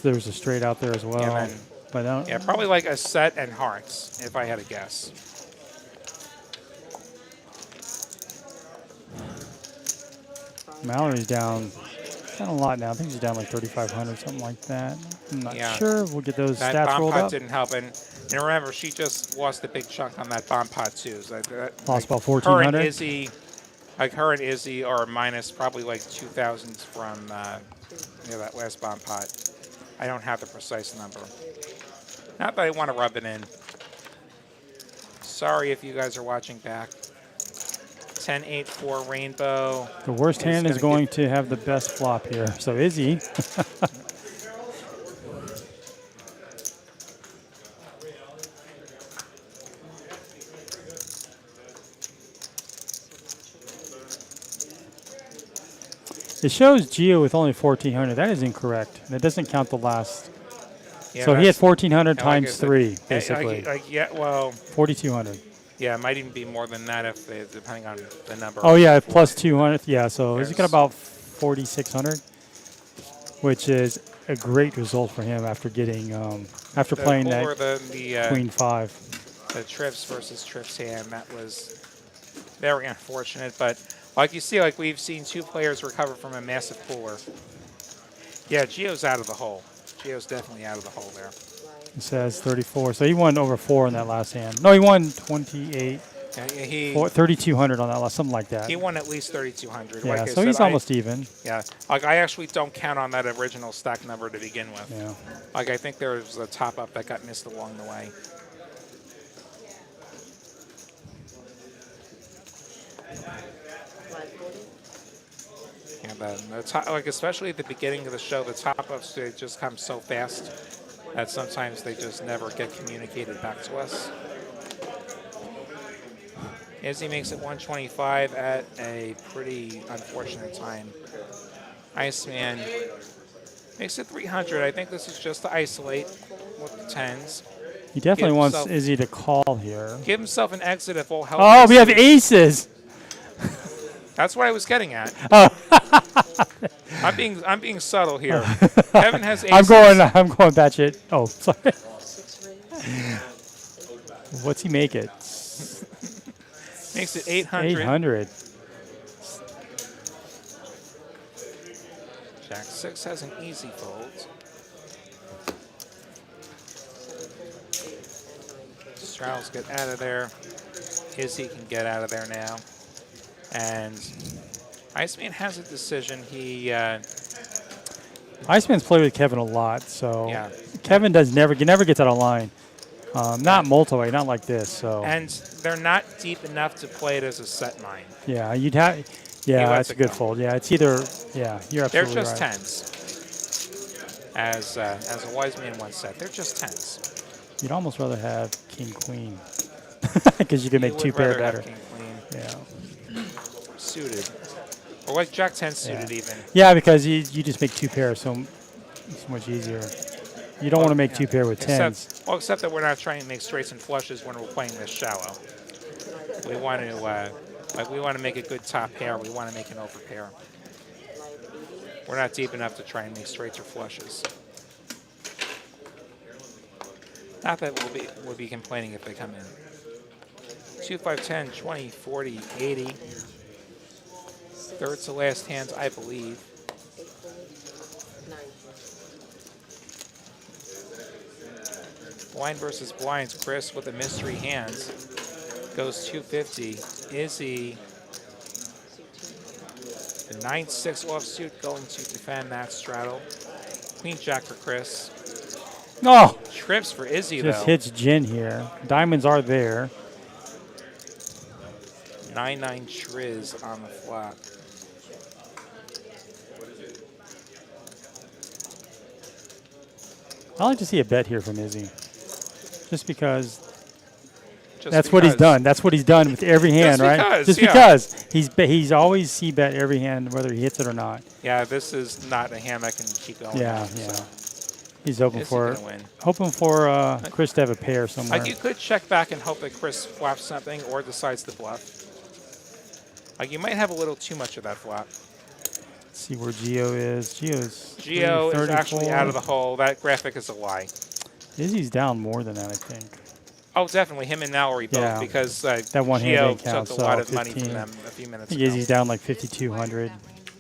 Speaker 2: There's a straight out there as well.
Speaker 7: yeah, then,
Speaker 2: But I don't,
Speaker 7: yeah, probably like a set and hearts, if I had to guess.
Speaker 2: Mallory's down a lot now. I think she's down like 3,500, something like that. I'm not
Speaker 7: Yeah.
Speaker 2: sure. We'll get those
Speaker 7: That
Speaker 2: stats
Speaker 7: bomb
Speaker 2: rolled
Speaker 7: pot
Speaker 2: up.
Speaker 7: didn't help, and remember, she just lost a big chunk on that bomb pot too. So
Speaker 2: Lost about
Speaker 7: her and
Speaker 2: 1,400.
Speaker 7: Izzy, her and Izzy are minus probably like 2,000 from that last bomb pot. I don't have the precise number. Not that I want to rub it in. Sorry if you guys are watching back. 10-8-4 rainbow.
Speaker 2: The worst hand is going to have the best flop here. So Izzy. It shows Gio with only 1,400. That is incorrect. That doesn't count the last.
Speaker 7: Yeah,
Speaker 2: So he had
Speaker 7: that's-
Speaker 2: 1,400
Speaker 7: yeah, like I
Speaker 2: times
Speaker 7: said,
Speaker 2: 3, basically.
Speaker 7: yeah, well,
Speaker 2: 4,200.
Speaker 7: yeah, it might even be more than that if depending on the number.
Speaker 2: Oh, yeah, plus 200. Yeah, so he's got
Speaker 7: Yes.
Speaker 2: about 4,600, which is a great result for him after getting, after
Speaker 7: The
Speaker 2: playing
Speaker 7: cooler
Speaker 2: that
Speaker 7: the
Speaker 2: Queen 5.
Speaker 7: the trips versus trips hand, that was very unfortunate. But like you see, like we've seen 2 players recover from a massive cooler. Yeah, Gio's out of the hole. Gio's definitely out of the hole there.
Speaker 2: It says 34. So he won over 4 in that last hand. No, he won 28.
Speaker 7: Yeah,
Speaker 2: 3,200 on that last, something like that.
Speaker 7: he won at least 3,200.
Speaker 2: Yeah,
Speaker 7: Like I
Speaker 2: so
Speaker 7: said,
Speaker 2: he's almost even.
Speaker 7: Yeah, like I actually don't count on that original stack number to begin with.
Speaker 2: Yeah.
Speaker 7: Like I think there was a top up that got missed along the way. Yeah, the top, like especially at the beginning of the show, the top ups they just come so fast that sometimes they just never get communicated back to us. Izzy makes it 125 at a pretty unfortunate time. Iceman makes it 300. I think this is just to isolate with the 10s.
Speaker 2: He definitely
Speaker 7: Give
Speaker 2: wants
Speaker 7: himself-
Speaker 2: Izzy to call here.
Speaker 7: Give himself an exit if all help.
Speaker 2: Oh, we have aces.
Speaker 7: That's what I was getting at.
Speaker 2: Oh.
Speaker 7: I'm being subtle here. Kevin has aces.
Speaker 2: I'm going batshit. Oh, sorry. What's he make it?
Speaker 7: Makes it 800.
Speaker 2: 800.
Speaker 7: Jack 6 has an easy fold. Straddles get out of there. Izzy can get out of there now. And Iceman has a decision. He
Speaker 2: Iceman's played with Kevin a lot, so
Speaker 7: Yeah.
Speaker 2: Kevin never gets out of line. Not multi-way, not like this. So
Speaker 7: and they're not deep enough to play it as a set nine.
Speaker 2: yeah, you'd have.
Speaker 7: He
Speaker 2: Yeah,
Speaker 7: lets
Speaker 2: that's a
Speaker 7: it
Speaker 2: good
Speaker 7: go.
Speaker 2: fold. Yeah, it's either. Yeah, you're
Speaker 7: They're
Speaker 2: absolutely
Speaker 7: just
Speaker 2: right.
Speaker 7: tens. As a wise man once said, they're just tens.
Speaker 2: You'd almost rather have king queen because you can make
Speaker 7: would
Speaker 2: 2 pair
Speaker 7: rather have
Speaker 2: better.
Speaker 7: king, queen.
Speaker 2: Yeah.
Speaker 7: Suited. Or like Jack 10 suited even.
Speaker 2: Yeah, because you just make 2 pairs, so it's much easier. You don't want to make 2 pair with 10s.
Speaker 7: Except that we're not trying to make straights and flushes when we're playing this shallow. We want to make a good top pair. We want to make an over pair. We're not deep enough to try and make straights or flushes. Not that we'll be complaining if they come in. 2, 5, 10, 20, 40, 80. Third to last hands, I believe. Blind versus blinds. Chris with the mystery hands goes 250. Izzy, the 9-6 offsuit, going to defend that straddle. Queen Jack for Chris.
Speaker 2: No.
Speaker 7: Trips for Izzy
Speaker 2: Just
Speaker 7: though.
Speaker 2: hits gin here. Diamonds are there.
Speaker 7: 9-9 triz on the flop.
Speaker 2: I like to see a bet here from Izzy, just because That's what he's done. That's what he's done with every hand, right?
Speaker 1: because,
Speaker 2: Just
Speaker 1: yeah.
Speaker 2: because he's always c-bet every hand, whether he hits it or not.
Speaker 1: Yeah, this is not a hand that can keep going.
Speaker 2: Yeah,
Speaker 1: on,
Speaker 2: yeah.
Speaker 1: So.
Speaker 2: He's hoping
Speaker 1: Is he
Speaker 2: for
Speaker 1: gonna win?
Speaker 2: Chris to have a pair somewhere.
Speaker 1: Like you could check back and hope that Chris flaps something or decides to bluff. Like you might have a little too much of that flop.
Speaker 2: Let's see where Gio is.
Speaker 1: Gio is actually out of the hole. That graphic is a lie.
Speaker 2: Izzy's down more than that, I think.
Speaker 1: Oh, definitely. Him and Mallory both,
Speaker 2: Yeah.
Speaker 1: because
Speaker 2: That one hand
Speaker 1: Gio
Speaker 2: didn't count,
Speaker 1: took a lot
Speaker 2: so
Speaker 1: of money
Speaker 2: 15.
Speaker 1: from them a few minutes
Speaker 2: I think
Speaker 1: ago.
Speaker 2: Izzy's down like 5,200,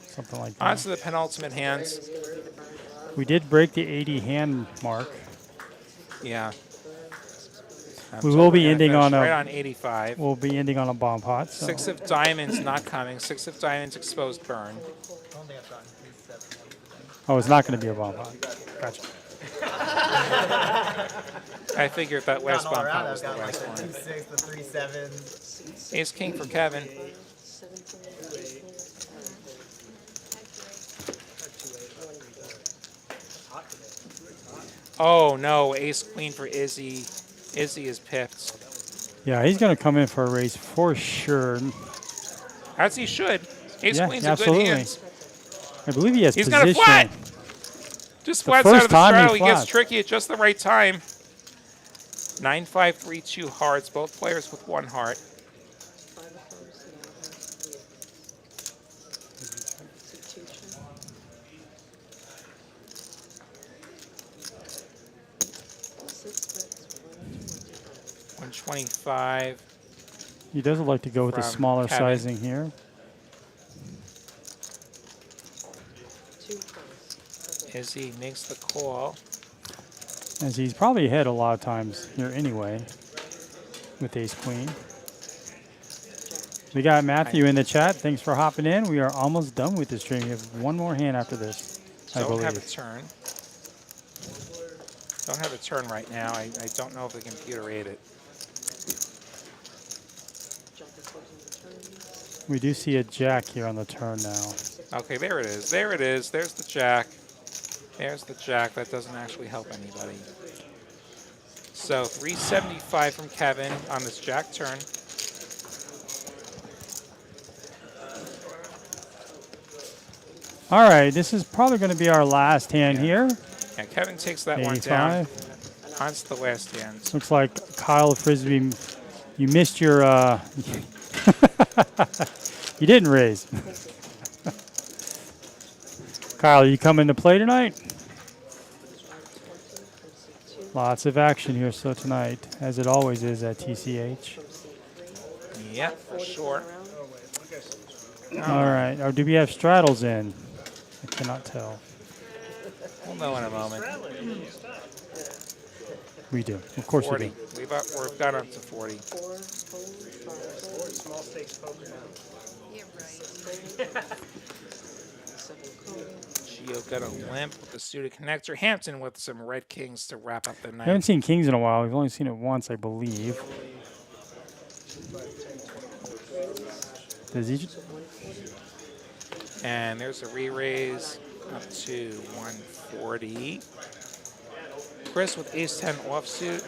Speaker 2: something like that.
Speaker 1: On to the penultimate hands.
Speaker 2: We did break the 80 hand mark.
Speaker 1: Yeah.
Speaker 2: We will be ending on
Speaker 1: right
Speaker 2: a
Speaker 1: on 85.
Speaker 2: We'll be ending on a bomb pot. So.
Speaker 1: 6 of diamonds not coming. 6 of diamonds exposed burn.
Speaker 2: Oh, it's not going to be a bomb pot. Gotcha.
Speaker 1: I figured that last bomb pot was the
Speaker 6: I've got
Speaker 1: last
Speaker 6: like
Speaker 1: one.
Speaker 6: 2-6, the 3-7.
Speaker 1: Ace king for Kevin. Oh no, ace queen for Izzy. Izzy is pipped.
Speaker 2: Yeah, he's going to come in for a raise for sure.
Speaker 1: As he should. Ace
Speaker 2: Yeah,
Speaker 1: queen's
Speaker 2: absolutely.
Speaker 1: a good hand.
Speaker 2: I believe he has
Speaker 1: He's
Speaker 2: position.
Speaker 1: got a flat. Just
Speaker 2: The
Speaker 1: flats out
Speaker 2: first
Speaker 1: of the
Speaker 2: time he
Speaker 1: straddle. He gets
Speaker 2: flats.
Speaker 1: tricky at just the right time. 9-5-3-2 hearts. Both players with 1 heart. $125.
Speaker 2: He doesn't like to go with the
Speaker 1: From
Speaker 2: smaller
Speaker 1: Kevin.
Speaker 2: sizing here.
Speaker 1: Izzy makes the call.
Speaker 2: As he's probably ahead a lot of times here anyway with ace queen. We got Matthew in the chat. Thanks for hopping in. We are almost done with this stream. We have one more hand after this, I
Speaker 1: Don't
Speaker 2: believe.
Speaker 1: have a turn. Don't have a turn right now. I don't know if the computer ate it.
Speaker 2: We do see a jack here on the turn now.
Speaker 1: Okay, there it is. There it is. There's the jack. There's the jack. That doesn't actually help anybody. So 375 from Kevin on this jack turn.
Speaker 2: All right, this is probably going to be our last hand here.
Speaker 1: Yeah, Kevin takes that one down.
Speaker 2: 85.
Speaker 1: On to the last hand.
Speaker 2: Looks like Kyle Frisbee, you missed your, you didn't raise. Kyle, you coming to play tonight? Lots of action here so tonight, as it always is at TCH.
Speaker 1: Yeah, for sure.
Speaker 2: All right, or do we have straddles in? I cannot tell.
Speaker 1: We'll know in a moment.
Speaker 2: We do, of course
Speaker 1: 40.
Speaker 2: we do.
Speaker 1: We've got up to 40.
Speaker 3: Small stakes poker now.
Speaker 4: Yeah, right.
Speaker 1: Gio got a limp with the suited connector. Hampton with some red kings to wrap up the
Speaker 2: We
Speaker 1: night.
Speaker 2: haven't seen kings in a while. We've only seen it once, I believe. Does he?
Speaker 1: And there's a re-raise up to 140. Chris with ace-10 offsuit.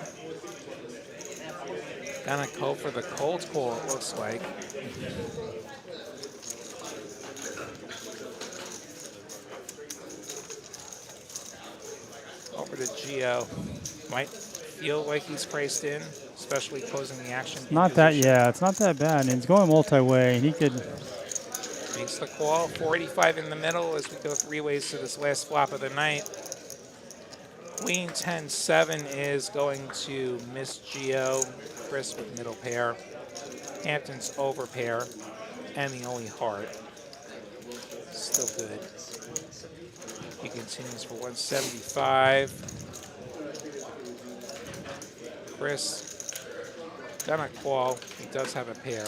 Speaker 1: Gonna go for the cold call, it looks like. Over to Gio. Might feel like he's priced in, especially closing the action.
Speaker 2: Not that, yeah, it's not that bad. And it's going multi-way, and he could.
Speaker 1: Makes the call. 485 in the middle as we go 3 ways to this last flop of the night. Queen 10-7 is going to miss Gio. Chris with middle pair. Hampton's over pair. And the only heart. Still good. He continues for 175. Chris gonna call. He does have a pair.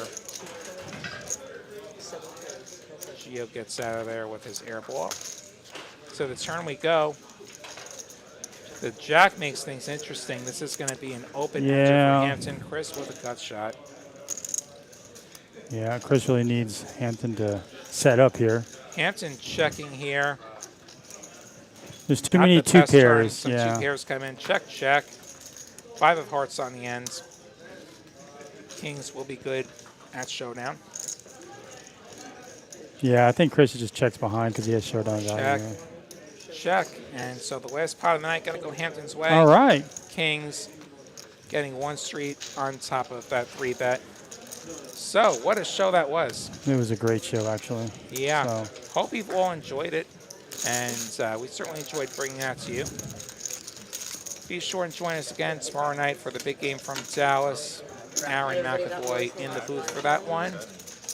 Speaker 1: Gio gets out of there with his air ball. So the turn we go. The jack makes things interesting. This is going to be an open enter
Speaker 2: Yeah.
Speaker 1: for Hampton. Chris with a gut shot.
Speaker 2: Yeah, Chris really needs Hampton to set up here.
Speaker 1: Hampton checking here.
Speaker 2: There's too
Speaker 1: Not
Speaker 2: many
Speaker 1: the
Speaker 2: two
Speaker 1: best turn.
Speaker 2: pairs.
Speaker 1: Some
Speaker 2: Yeah.
Speaker 1: two pairs come in. Check, check. 5 of hearts on the ends.
Speaker 7: kings will be good at showdown.
Speaker 2: Yeah, I think Chris just checks behind because he has showdown
Speaker 7: Check.
Speaker 2: value.
Speaker 7: Check. And so the last pot of the night going to go Hampton's way.
Speaker 2: All right.
Speaker 7: Kings getting 1 street on top of that 3-bet. So what a show that was.
Speaker 2: It was a great show, actually.
Speaker 7: Yeah.
Speaker 2: So.
Speaker 7: Hope you've all enjoyed it. And we certainly enjoyed bringing that to you. Be sure and join us again tomorrow night for the big game from Dallas. Aaron McAvoy in the booth for that one.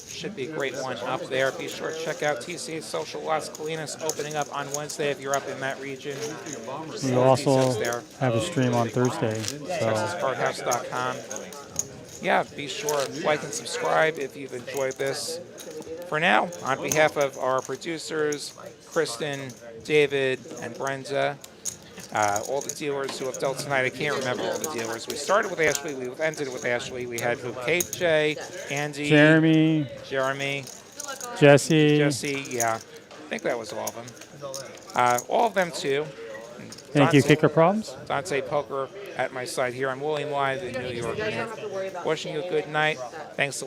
Speaker 7: Should be a great one up there. Be sure to check out TCH Social Las Colinas opening up on Wednesday if you're up in that region.
Speaker 2: We also have a stream on Thursday. So.
Speaker 7: TexasCardHouse.com. Yeah, be sure to like and subscribe if you've enjoyed this. For now, on behalf of our producers, Kristen, David, and Brenda, all the dealers who have dealt tonight, I can't remember all the dealers. We started with Ashley, we ended with Ashley. We had who? KJ, Andy,
Speaker 2: Jeremy, Jesse,
Speaker 7: yeah. I think that was all of them. All of them too.
Speaker 2: Thank you, Kicker Problems.
Speaker 7: Dante Poker at my side here. I'm William Live in New York. Wishing you a good night. Thanks a lot.